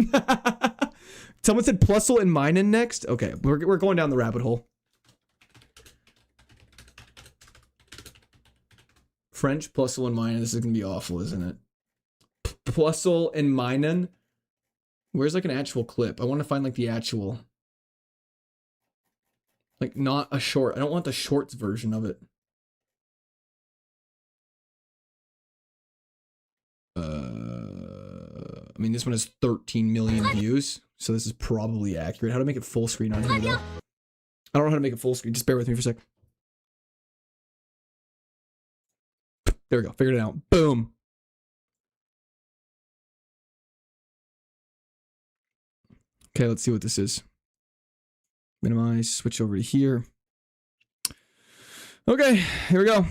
Someone said Plusle and Minun next. Okay, we're going down the rabbit hole. French Plusle and Minun. This is gonna be awful, isn't it? Plusle and Minun. Where's like an actual clip? I want to find like the actual, like not a short. I don't want the shorts version of it. I mean, this one has 13 million views, so this is probably accurate. How to make it full screen on here though? I don't know how to make it full screen. Just bear with me for a sec. There we go. Figured it out. Boom. Okay, let's see what this is. Minimize, switch over to here. Okay, here we go.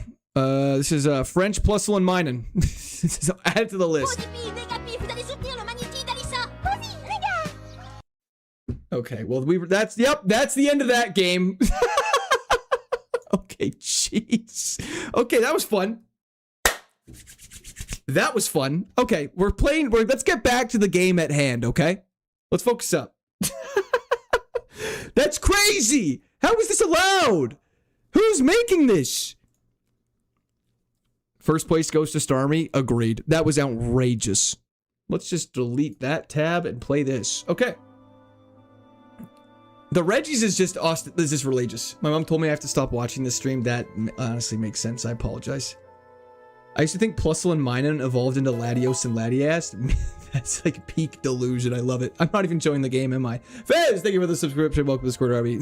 This is French Plusle and Minun. Add to the list. Okay, well that's the end of that game. Okay, jeez. Okay, that was fun. That was fun. Okay, let's get back to the game at hand, okay? Let's focus up. That's crazy! How is this allowed? Who's making this? First place goes to Starmie. Agreed. That was outrageous. Let's just delete that tab and play this. Okay. The Reggies is just religious. My mom told me I have to stop watching this stream. That honestly makes sense. I apologize. I used to think Plusle and Minun evolved into Latios and Latias. That's like peak delusion. I love it. I'm not even showing the game, am I? Fez, thank you for the subscription. Welcome to Squirt Army.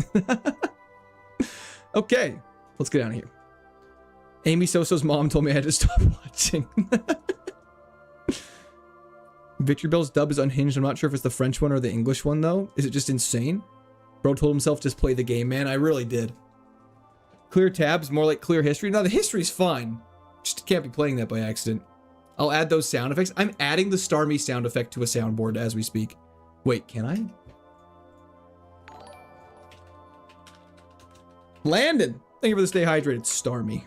Okay, let's get down here. Amy Soso's mom told me I had to stop watching. Victory Bell's dub is unhinged. I'm not sure if it's the French one or the English one, though. Is it just insane? Bro told himself just play the game, man. I really did. Clear tabs, more like clear history. No, the history's fine. Just can't be playing that by accident. I'll add those sound effects. I'm adding the Starmie sound effect to a soundboard as we speak. Wait, can I? Landon, thank you for the stay hydrated, Starmie.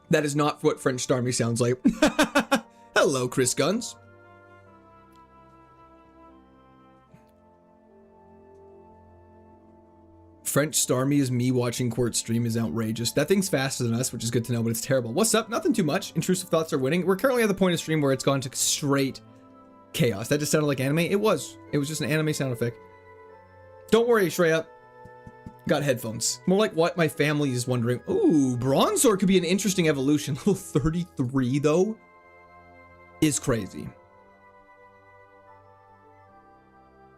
That is not what French Starmie sounds like. Hello, Chris Guns. French Starmie is me watching Court stream is outrageous. That thing's faster than us, which is good to know, but it's terrible. What's up? Nothing too much. Intrusive thoughts are winning. We're currently at the point of stream where it's gone to straight chaos. That just sounded like anime. It was just an anime sound effect. Don't worry, Shreya. Got headphones. More like what my family is wondering. Ooh, Bronzor could be an interesting evolution. Level 33 though is crazy.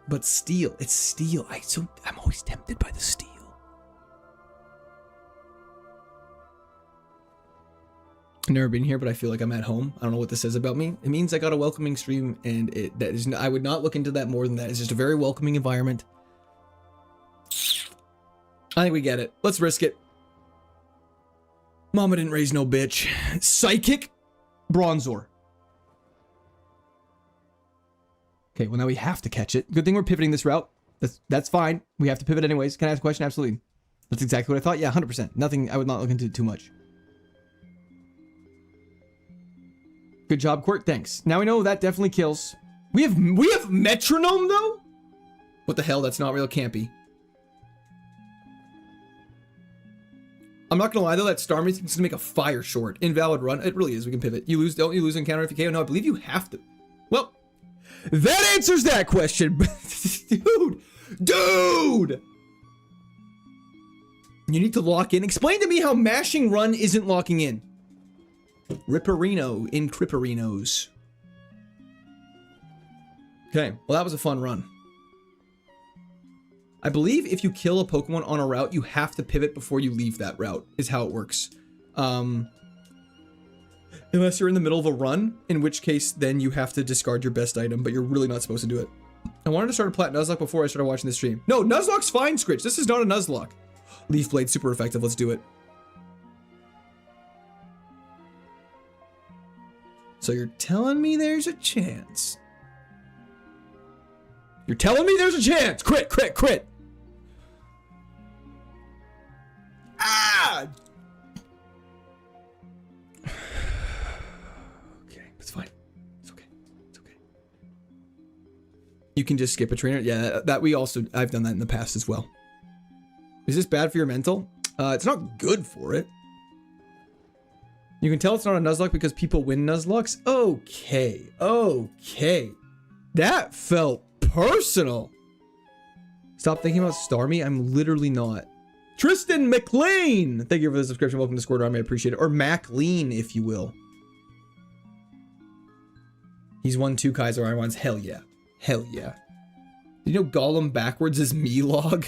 But steel, it's steel. I'm always tempted by the steel. I've never been here, but I feel like I'm at home. I don't know what this says about me. It means I got a welcoming stream, and I would not look into that more than that. It's just a very welcoming environment. I think we get it. Let's risk it. Mama didn't raise no bitch. Psychic Bronzor. Okay, well now we have to catch it. Good thing we're pivoting this route. That's fine. We have to pivot anyways. Can I ask a question? Absolutely. That's exactly what I thought. Yeah, 100%. Nothing. I would not look into it too much. Good job, Court. Thanks. Now we know that definitely kills. We have metronome though? What the hell? That's not real campy. I'm not gonna lie though, that Starmie seems to make a fire short. Invalid run. It really is. We can pivot. You lose, don't you lose encounter if you KO? No, I believe you have to. Well, that answers that question. Dude! You need to lock in. Explain to me how mashing run isn't locking in. Ripperino in Cripperinos. Okay, well that was a fun run. I believe if you kill a Pokemon on a route, you have to pivot before you leave that route, is how it works. Unless you're in the middle of a run, in which case then you have to discard your best item, but you're really not supposed to do it. I wanted to start a Plat Nuzlocke before I started watching the stream. No, Nuzlocke's fine, Scritch. This is not a Nuzlocke. Leaf Blade, super effective. Let's do it. So you're telling me there's a chance. You're telling me there's a chance. Crit, crit, crit. Ah! Okay, it's fine. It's okay. It's okay. You can just skip a trainer. Yeah, I've done that in the past as well. Is this bad for your mental? It's not good for it. You can tell it's not a Nuzlocke because people win Nuzlocks. Okay, okay. That felt personal. Stop thinking about Starmie. I'm literally not. Tristan McLean, thank you for the subscription. Welcome to Squirt Army. I appreciate it. Or MacLean, if you will. He's won 2 KAIZO Ironmons. Hell yeah. Hell yeah. Did you know Gollum backwards is Mealog?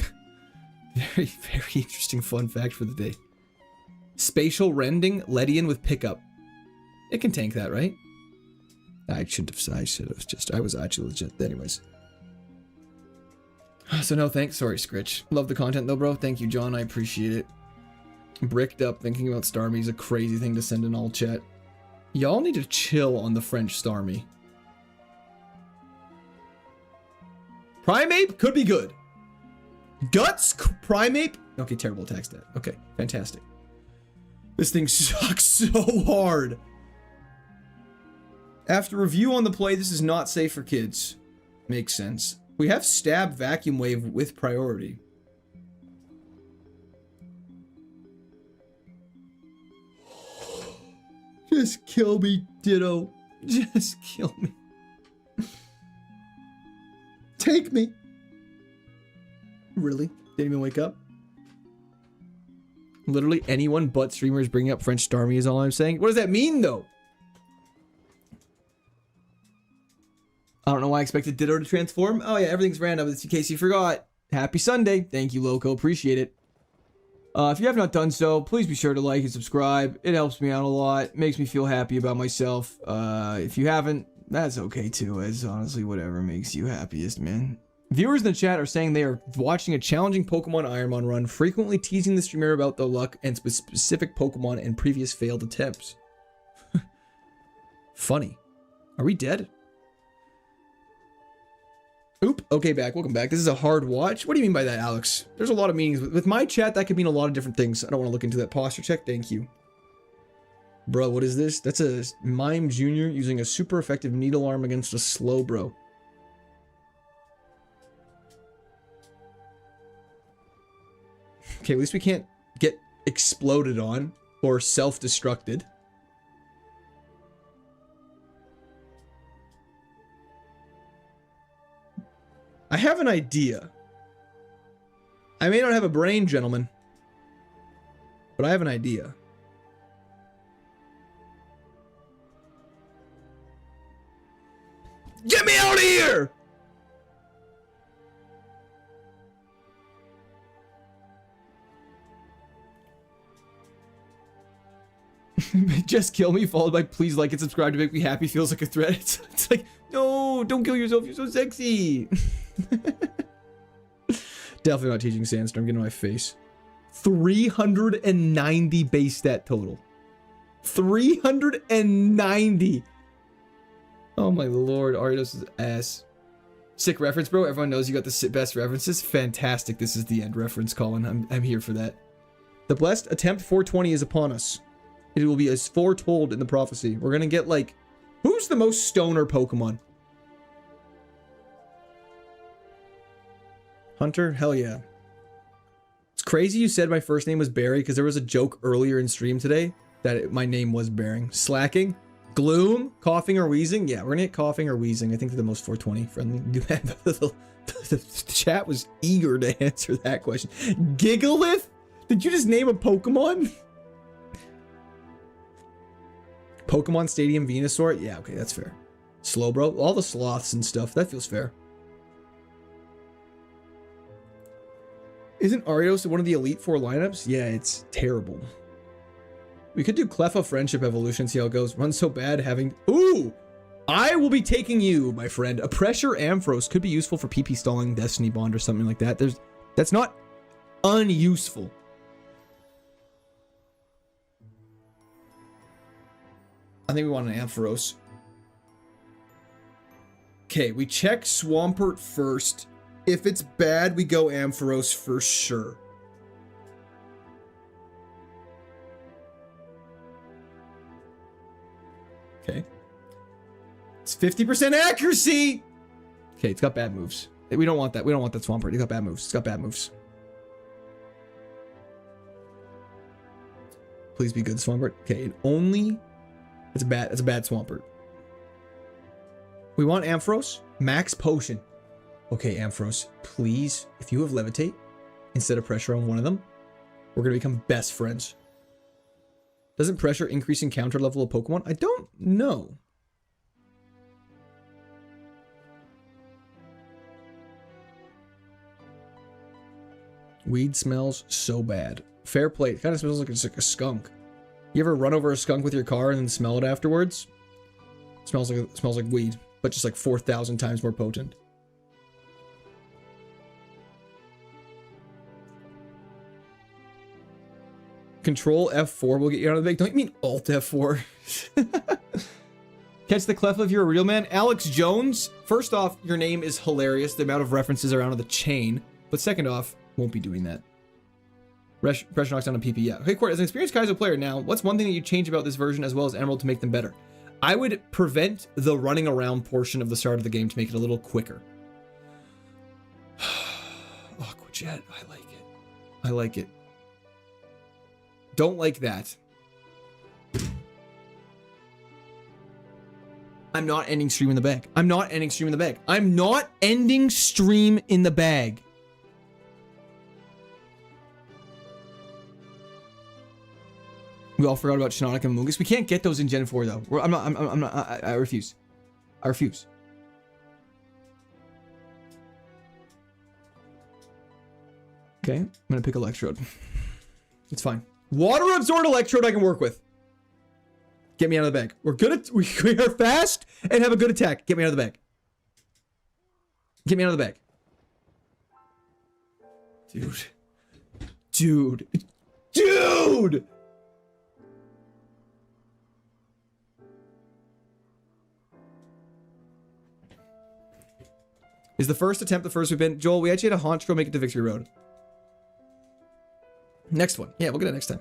Very, very interesting fun fact for the day. Spatial rending, Ledian with pickup. It can tank that, right? I shouldn't have. I was actually legit. Anyways. So no thanks. Sorry, Scritch. Love the content though, bro. Thank you, John. I appreciate it. Bricked up thinking about Starmie is a crazy thing to send in all chat. Y'all need to chill on the French Starmie. Primeape could be good. Guts Primeape. Okay, terrible attack stat. Okay, fantastic. This thing sucks so hard. After review on the play, this is not safe for kids. Makes sense. We have stab vacuum wave with priority. Just kill me, Ditto. Just kill me. Take me. Really? Didn't even wake up? Literally anyone but streamers bringing up French Starmie is all I'm saying. What does that mean, though? I don't know why I expected Ditto to transform. Oh yeah, everything's random. It's in case you forgot. Happy Sunday. Thank you, Loco. Appreciate it. If you have not done so, please be sure to like and subscribe. It helps me out a lot. Makes me feel happy about myself. If you haven't, that's okay too. It's honestly whatever makes you happiest, man. Viewers in the chat are saying they are watching a challenging Pokemon Ironmon run, frequently teasing the streamer about the luck and specific Pokemon and previous failed attempts. Funny. Are we dead? Oop. Okay, back. Welcome back. This is a hard watch. What do you mean by that, Alex? There's a lot of meanings. With my chat, that could mean a lot of different things. I don't want to look into that posture check. Thank you. Bro, what is this? That's a Mime Jr. using a super effective needle arm against a slow bro. Okay, at least we can't get exploded on or self-destructed. I have an idea. I may not have a brain, gentlemen, but I have an idea. Get me out of here! Just kill me, followed by please like and subscribe to make me happy feels like a threat. It's like, no, don't kill yourself, you're so sexy. Definitely not teaching Sandstorm, get in my face. 390 base stat total. 390. Oh my lord, Aridos' ass. Sick reference, bro. Everyone knows you got the best references. Fantastic. This is the end reference, Colin. I'm here for that. The blessed attempt 420 is upon us. It will be as foretold in the prophecy. We're gonna get like, who's the most stoner Pokemon? Hunter? Hell yeah. It's crazy you said my first name was Barry because there was a joke earlier in stream today that my name was Bearing. Slacking? Gloom? Coughing or wheezing? Yeah, we're gonna get coughing or wheezing. I think they're the most 420 friendly. The chat was eager to answer that question. Gigalith? Did you just name a Pokemon? Pokemon Stadium Venusaur? Yeah, okay, that's fair. Slowbro? All the sloths and stuff. That feels fair. Isn't Arios one of the Elite Four lineups? Yeah, it's terrible. We could do Cleffa Friendship Evolution, see how it goes. Run so bad having... Ooh! I will be taking you, my friend. A Pressure Ampharos could be useful for PP stalling, Destiny Bond, or something like that. That's not unuseful. I think we want an Ampharos. Okay, we check Swampert first. If it's bad, we go Ampharos for sure. Okay. It's 50% accuracy! Okay, it's got bad moves. We don't want that. We don't want that Swampert. It's got bad moves. It's got bad moves. Please be good, Swampert. Okay, it only... It's a bad Swampert. We want Ampharos. Max Potion. Okay, Ampharos, please, if you have Levitate instead of Pressure on one of them, we're going to become best friends. Doesn't Pressure increase encounter level of Pokemon? I don't know. Weed smells so bad. Fair play. It kind of smells like it's like a skunk. You ever run over a skunk with your car and then smell it afterwards? It smells like weed, but just like 4,000 times more potent. Control F4 will get you out of the bag. Don't you mean Alt F4? Catch the Clef if you're a real man. Alex Jones. First off, your name is hilarious. The amount of references around the chain. But second off, won't be doing that. Pressure knocks down a PP. Yeah. Okay, Court, as an experienced Kaizo player now, what's one thing that you change about this version as well as Emerald to make them better? I would prevent the running around portion of the start of the game to make it a little quicker. shit. I like it. I like it. Don't like that. I'm not ending stream in the bag. I'm not ending stream in the bag. I'm not ending stream in the bag. We all forgot about Shinnok and Mungus. We can't get those in Gen 4 though. I refuse. I refuse. Okay, I'm gonna pick Electrode. It's fine. Water absorbed Electrode I can work with. Get me out of the bag. We're good at, we are fast and have a good attack. Get me out of the bag. Get me out of the bag. Dude. Dude. Dude! Is the first attempt the first we've been? Joel, we actually had a Honchkrow make it to Victory Road. Next one. Yeah, we'll get it next time.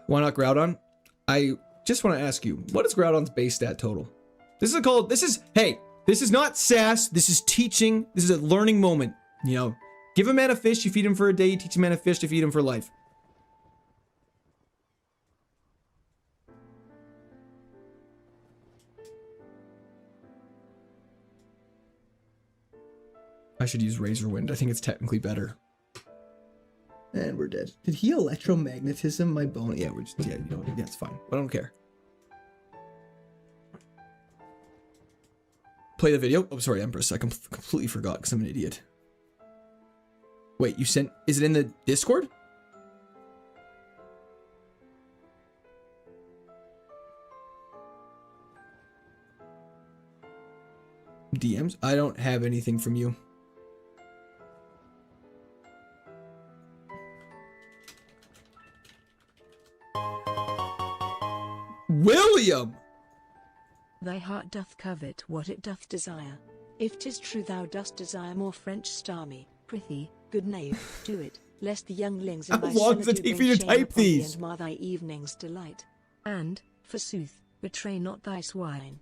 Why not Groudon? I just want to ask you, what is Groudon's base stat total? This is not sass. This is teaching. This is a learning moment. You know, give a man a fish, you feed him for a day, you teach a man a fish to feed him for life. I should use Razor Wind. I think it's technically better. And we're dead. Did he electromagnetism my bone? Yeah, we're just, yeah, you know, yeah, it's fine. I don't care. Play the video. Oh, sorry, Empress. I completely forgot because I'm an idiot. Wait, you sent, is it in the Discord? DMs? I don't have anything from you. William! Thy heart doth covet what it doth desire. If 'tis true thou dost desire more French starmy, prithee, good knave, do it, lest the younglings in How thy long does it solitude take for bring you to shame type upon thee these? and mar thy evening's delight. And, forsooth, betray not thy swine.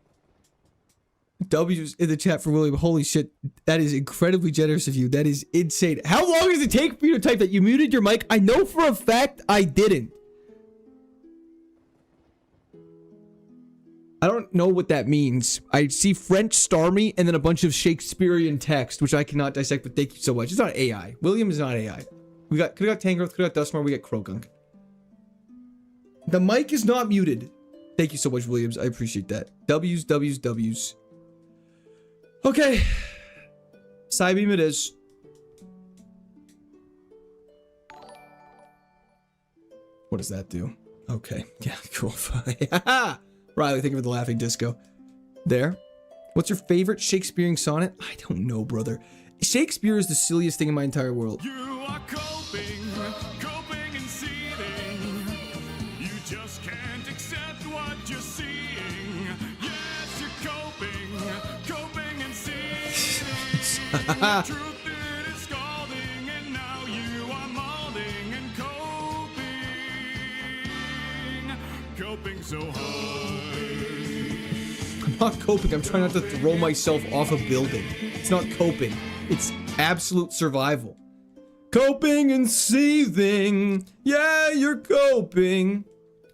W's in the chat for William. Holy shit. That is incredibly generous of you. That is insane. How long does it take for you to type that? You muted your mic? I know for a fact I didn't. I don't know what that means. I see French starmy and then a bunch of Shakespearean text, which I cannot dissect, but thank you so much. It's not AI. William is not AI. Could have got Tangrowth, could have got Duskmore, we get Krogunk. The mic is not muted. Thank you so much, Williams. I appreciate that. W's. Okay. Psybeam it is. What does that do? Okay. Yeah, cool. Yeah. Riley, thank you for the laughing disco. There. What's your favorite Shakespearean sonnet? I don't know, brother. Shakespeare is the silliest thing in my entire world. You are coping and seething. You just can't accept what you're seeing. Yes, you're coping and seething. The truth it is scalding, and now you are molding and coping so hard. I'm not coping. I'm trying not to throw myself off a building. It's not coping. It's absolute survival. Coping and seething. Yeah, you're coping.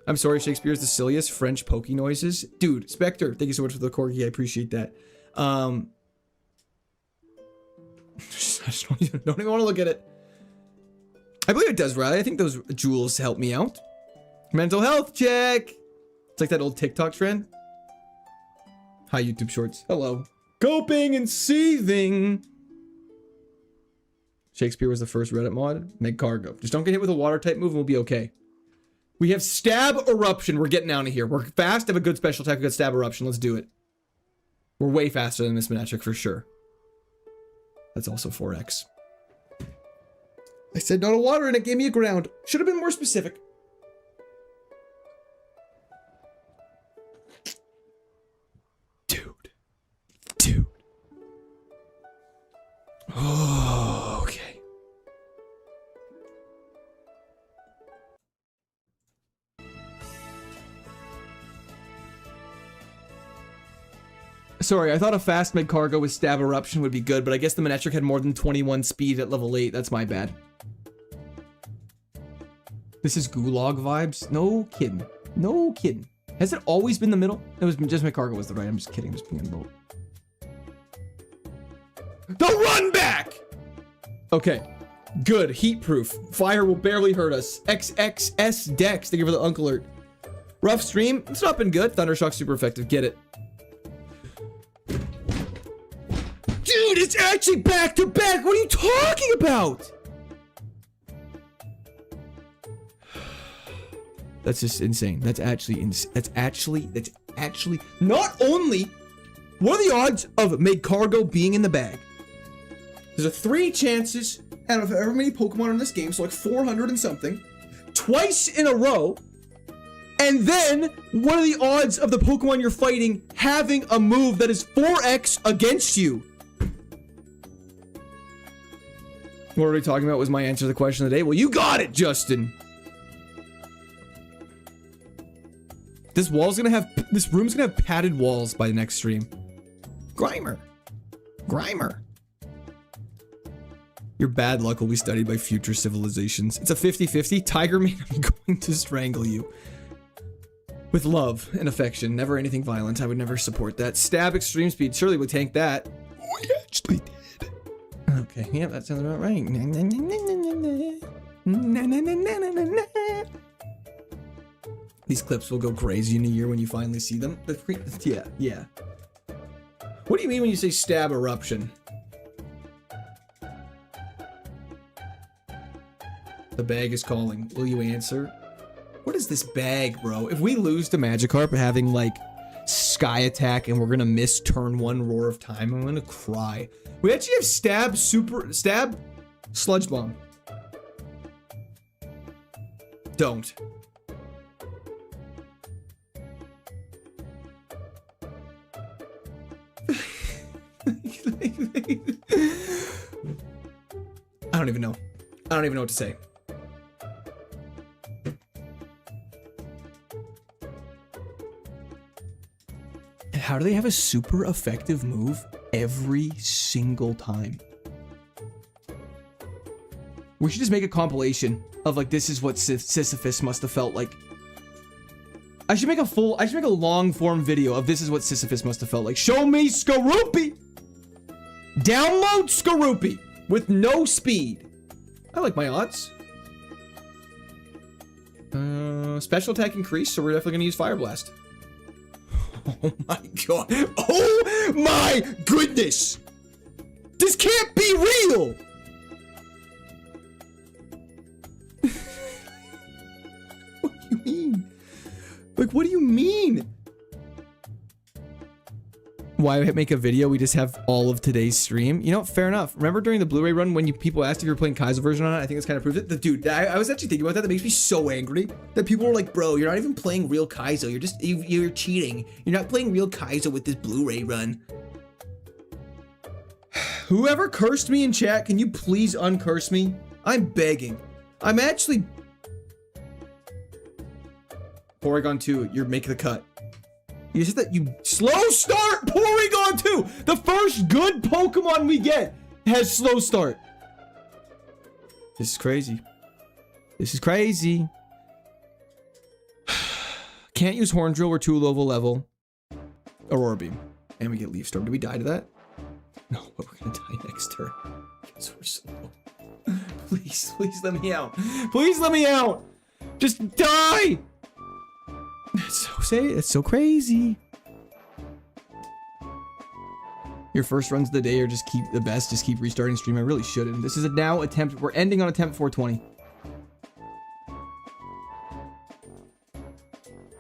I'm sorry, Shakespeare is the silliest. French pokey noises. Dude, Spectre, thank you so much for the corgi. I appreciate that. I just don't even want to look at it. I believe it does, Riley. I think those jewels help me out. Mental health check. It's like that old TikTok trend. Hi, YouTube Shorts. Hello. Coping and seething. Shakespeare was the first Reddit mod. Meg Cargo. Just don't get hit with a water type move and we'll be okay. We have Stab Eruption. We're getting out of here. We're fast, have a good special attack, we got Stab Eruption. Let's do it. We're way faster than Miss Monatric for sure. That's also 4x. I said not a water and it gave me a ground. Should have been more specific. Dude. Oh, okay. Sorry, I thought a fast mid cargo with stab eruption would be good, but I guess the Manetric had more than 21 speed at level 8. That's my bad. This is Gulag vibes? No kidding. No kidding. Has it always been the middle? It was just mid cargo was the right. I'm just kidding. I'm just being bold. The run back! Okay. Good. Heat proof. Fire will barely hurt us. XXS Dex. Thank you for the Uncle Alert. Rough stream. It's not been good. Thundershock super effective. Get it. Dude, it's actually back to back. What are you talking about? That's just insane. That's actually not only what are the odds of Magcargo being in the bag? There's 3 chances out of however many Pokemon in this game, so like 400 and something, twice in a row. And then what are the odds of the Pokemon you're fighting having a move that is 4x against you? What are we talking about was my answer to the question of the day. Well, you got it, Justin. This room's gonna have padded walls by the next stream. Grimer. Your bad luck will be studied by future civilizations. It's a 50-50. Tiger Man, I'm going to strangle you. With love and affection, never anything violent. I would never support that. Stab extreme speed surely would tank that. We actually did. Okay, yeah, that sounds about right. These clips will go crazy in a year when you finally see them. Yeah. What do you mean when you say stab eruption? The bag is calling. Will you answer? What is this bag, bro? If we lose to Magikarp having like Sky Attack and we're gonna miss turn 1 Roar of Time, I'm gonna cry. We actually have stab Sludge Bomb. Don't. I don't even know. I don't even know what to say. How do they have a super effective move every single time? We should just make a compilation of like, this is what Sisyphus must have felt like. I should make a long form video of this is what Sisyphus must have felt like. Show me Skorupi! Download Skorupi with no speed. I like my odds. Special attack increase, so we're definitely gonna use Fire Blast. Oh my god. Oh my goodness! This can't be real! What do you mean? Like, what do you mean? Why make a video? We just have all of today's stream. You know, fair enough. Remember during the Blu-ray run when people asked if you were playing Kaizo version on it? I think it's kind of proved it. Dude, I was actually thinking about that. That makes me so angry. That people were like, bro, you're not even playing real Kaizo. You're cheating. You're not playing real Kaizo with this Blu-ray run. Whoever cursed me in chat, can you please uncurse me? I'm begging. I'm actually... Porygon 2, you're making the cut. You said that you slow start Porygon 2. The first good Pokemon we get has slow start. This is crazy. This is crazy. Can't use Horn Drill. We're too low level. Aurora Beam. And we get Leaf Storm. Did we die to that? No, but we're gonna die next turn. Because we're slow. Please let me out. Please let me out. Just die. It's so crazy. Your first runs of the day are just keep restarting stream. I really shouldn't. This is a now attempt. We're ending on attempt 420.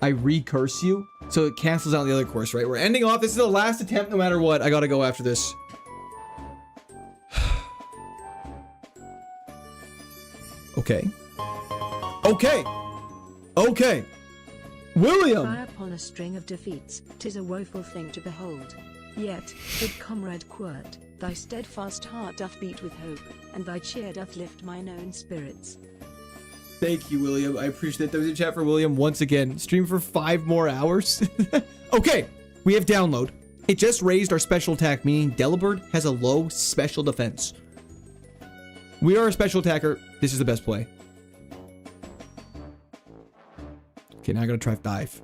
I recurse you, so it cancels out the other course, right? We're ending off. This is the last attempt no matter what. I gotta go after this. Okay. William! Fire upon a string of defeats, 'tis a woeful thing to behold. Yet, good comrade Quirt, thy steadfast heart doth beat with hope, and thy cheer doth lift mine own spirits. Thank you, William. I appreciate that. There was a chat for William once again. Stream for 5 more hours. Okay, we have download. It just raised our special attack, meaning Delibird has a low special defense. We are a special attacker. This is the best play. Okay, now I gotta try dive.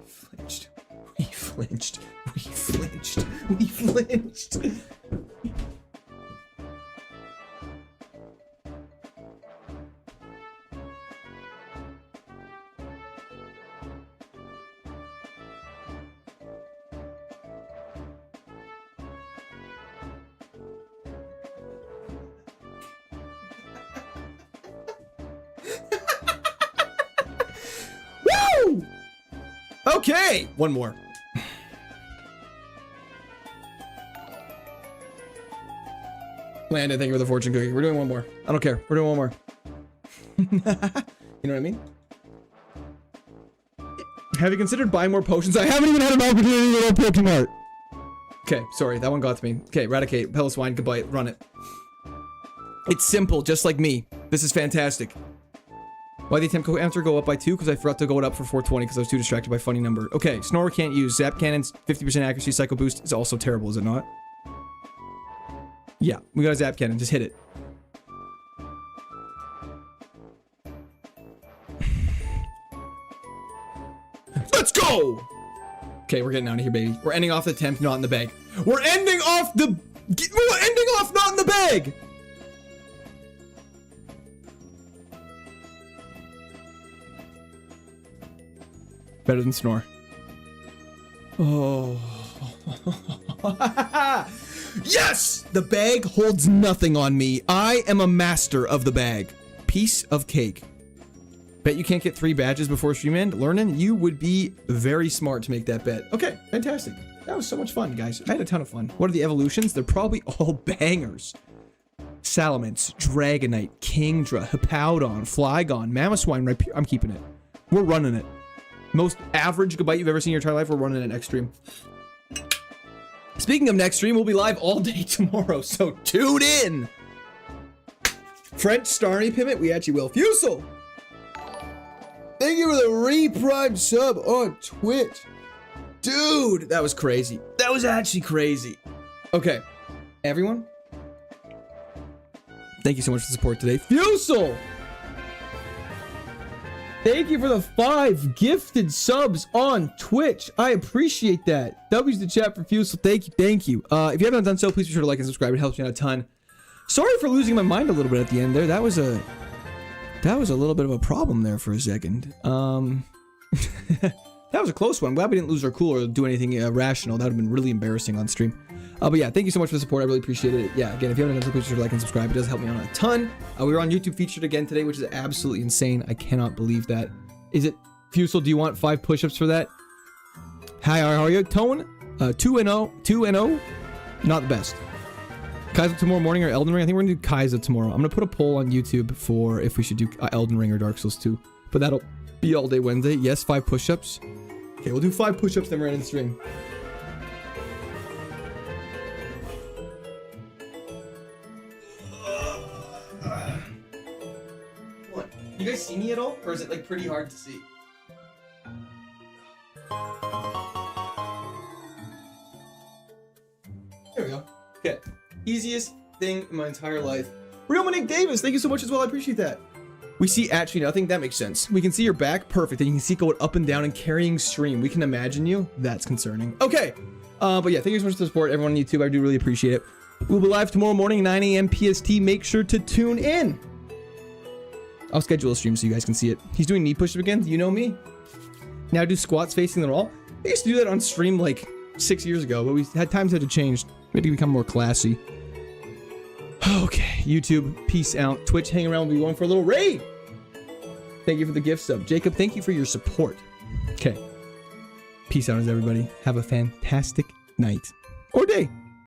Flinched. We flinched. We flinched. We flinched. Woo! Okay, one more. Landon, thank you for the fortune cookie. We're doing one more. I don't care. We're doing one more. You know what I mean? Have you considered buying more potions? I haven't even had an opportunity to go to Pokemart. Okay, sorry. That one got to me. Okay, Eradicate. Pellis Wine. Goodbye. Run it. It's simple, just like me. This is fantastic. Why the attempt answer go up by 2? Because I forgot to go it up for 420 because I was too distracted by funny number. Okay, Snore can't use. Zap Cannon's 50% accuracy. Psycho Boost is also terrible, is it not? Yeah, we got a Zap Cannon. Just hit it. Let's go! Okay, we're getting out of here, baby. We're ending off the attempt, not in the bag. We're ending off the... We're ending off not in the bag! Better than Snore. Oh. Yes! The bag holds nothing on me. I am a master of the bag. Piece of cake. Bet you can't get 3 badges before stream end? Learning, you would be very smart to make that bet. Okay, fantastic. That was so much fun, guys. I had a ton of fun. What are the evolutions? They're probably all bangers. Salamence, Dragonite, Kingdra, Hippowdon, Flygon, Mamoswine, right? I'm keeping it. We're running it. Most average Gigabyte you've ever seen in your entire life, we're running it next stream. Speaking of next stream, we'll be live all day tomorrow, so tune in! French Starny Pivot, we actually will. Fusel! Thank you for the re-prime sub on Twitch. Dude, that was crazy. That was actually crazy. Okay, everyone. Thank you so much for the support today. Fusel! Thank you for the 5 gifted subs on Twitch. I appreciate that. W's the chat for Fusel. Thank you, thank you. If you haven't done so, please be sure to like and subscribe. It helps me out a ton. Sorry for losing my mind a little bit at the end there. That was a little bit of a problem there for a second. That was a close one. Glad we didn't lose our cool or do anything irrational. That would have been really embarrassing on stream. But yeah, thank you so much for the support. I really appreciate it. Yeah, again, if you haven't done so, please be sure to like and subscribe. It does help me out a ton. We were on YouTube featured again today, which is absolutely insane. I cannot believe that. Is it Fusel? Do you want 5 push-ups for that? Hi, how are you? Tone, 2-0, not the best. Kaizo tomorrow morning or Elden Ring? I think we're gonna do Kaizo tomorrow. I'm gonna put a poll on YouTube for if we should do Elden Ring or Dark Souls 2. But that'll be all day Wednesday. Yes, 5 push-ups. Okay, we'll do 5 push-ups, then we're in the stream. What? You guys see me at all? Or is it like pretty hard to see? There we go. Okay. Easiest thing in my entire life. Real Monique Davis, thank you so much as well. I appreciate that. We see actually nothing. That makes sense. We can see your back. Perfect. And you can see going up and down and carrying stream. We can imagine you. That's concerning. Okay. But yeah, thank you so much for the support. Everyone on YouTube, I do really appreciate it. We'll be live tomorrow morning, 9 a.m. PST. Make sure to tune in. I'll schedule a stream so you guys can see it. He's doing knee push-ups again. You know me. Now do squats facing the wall. I used to do that on stream like 6 years ago, but we had times had to change. We had to become more classy. Okay, YouTube, peace out. Twitch, hang around. We'll be going for a little raid. Thank you for the gift sub. Jacob, thank you for your support. Okay. Peace out, everybody. Have a fantastic night or day.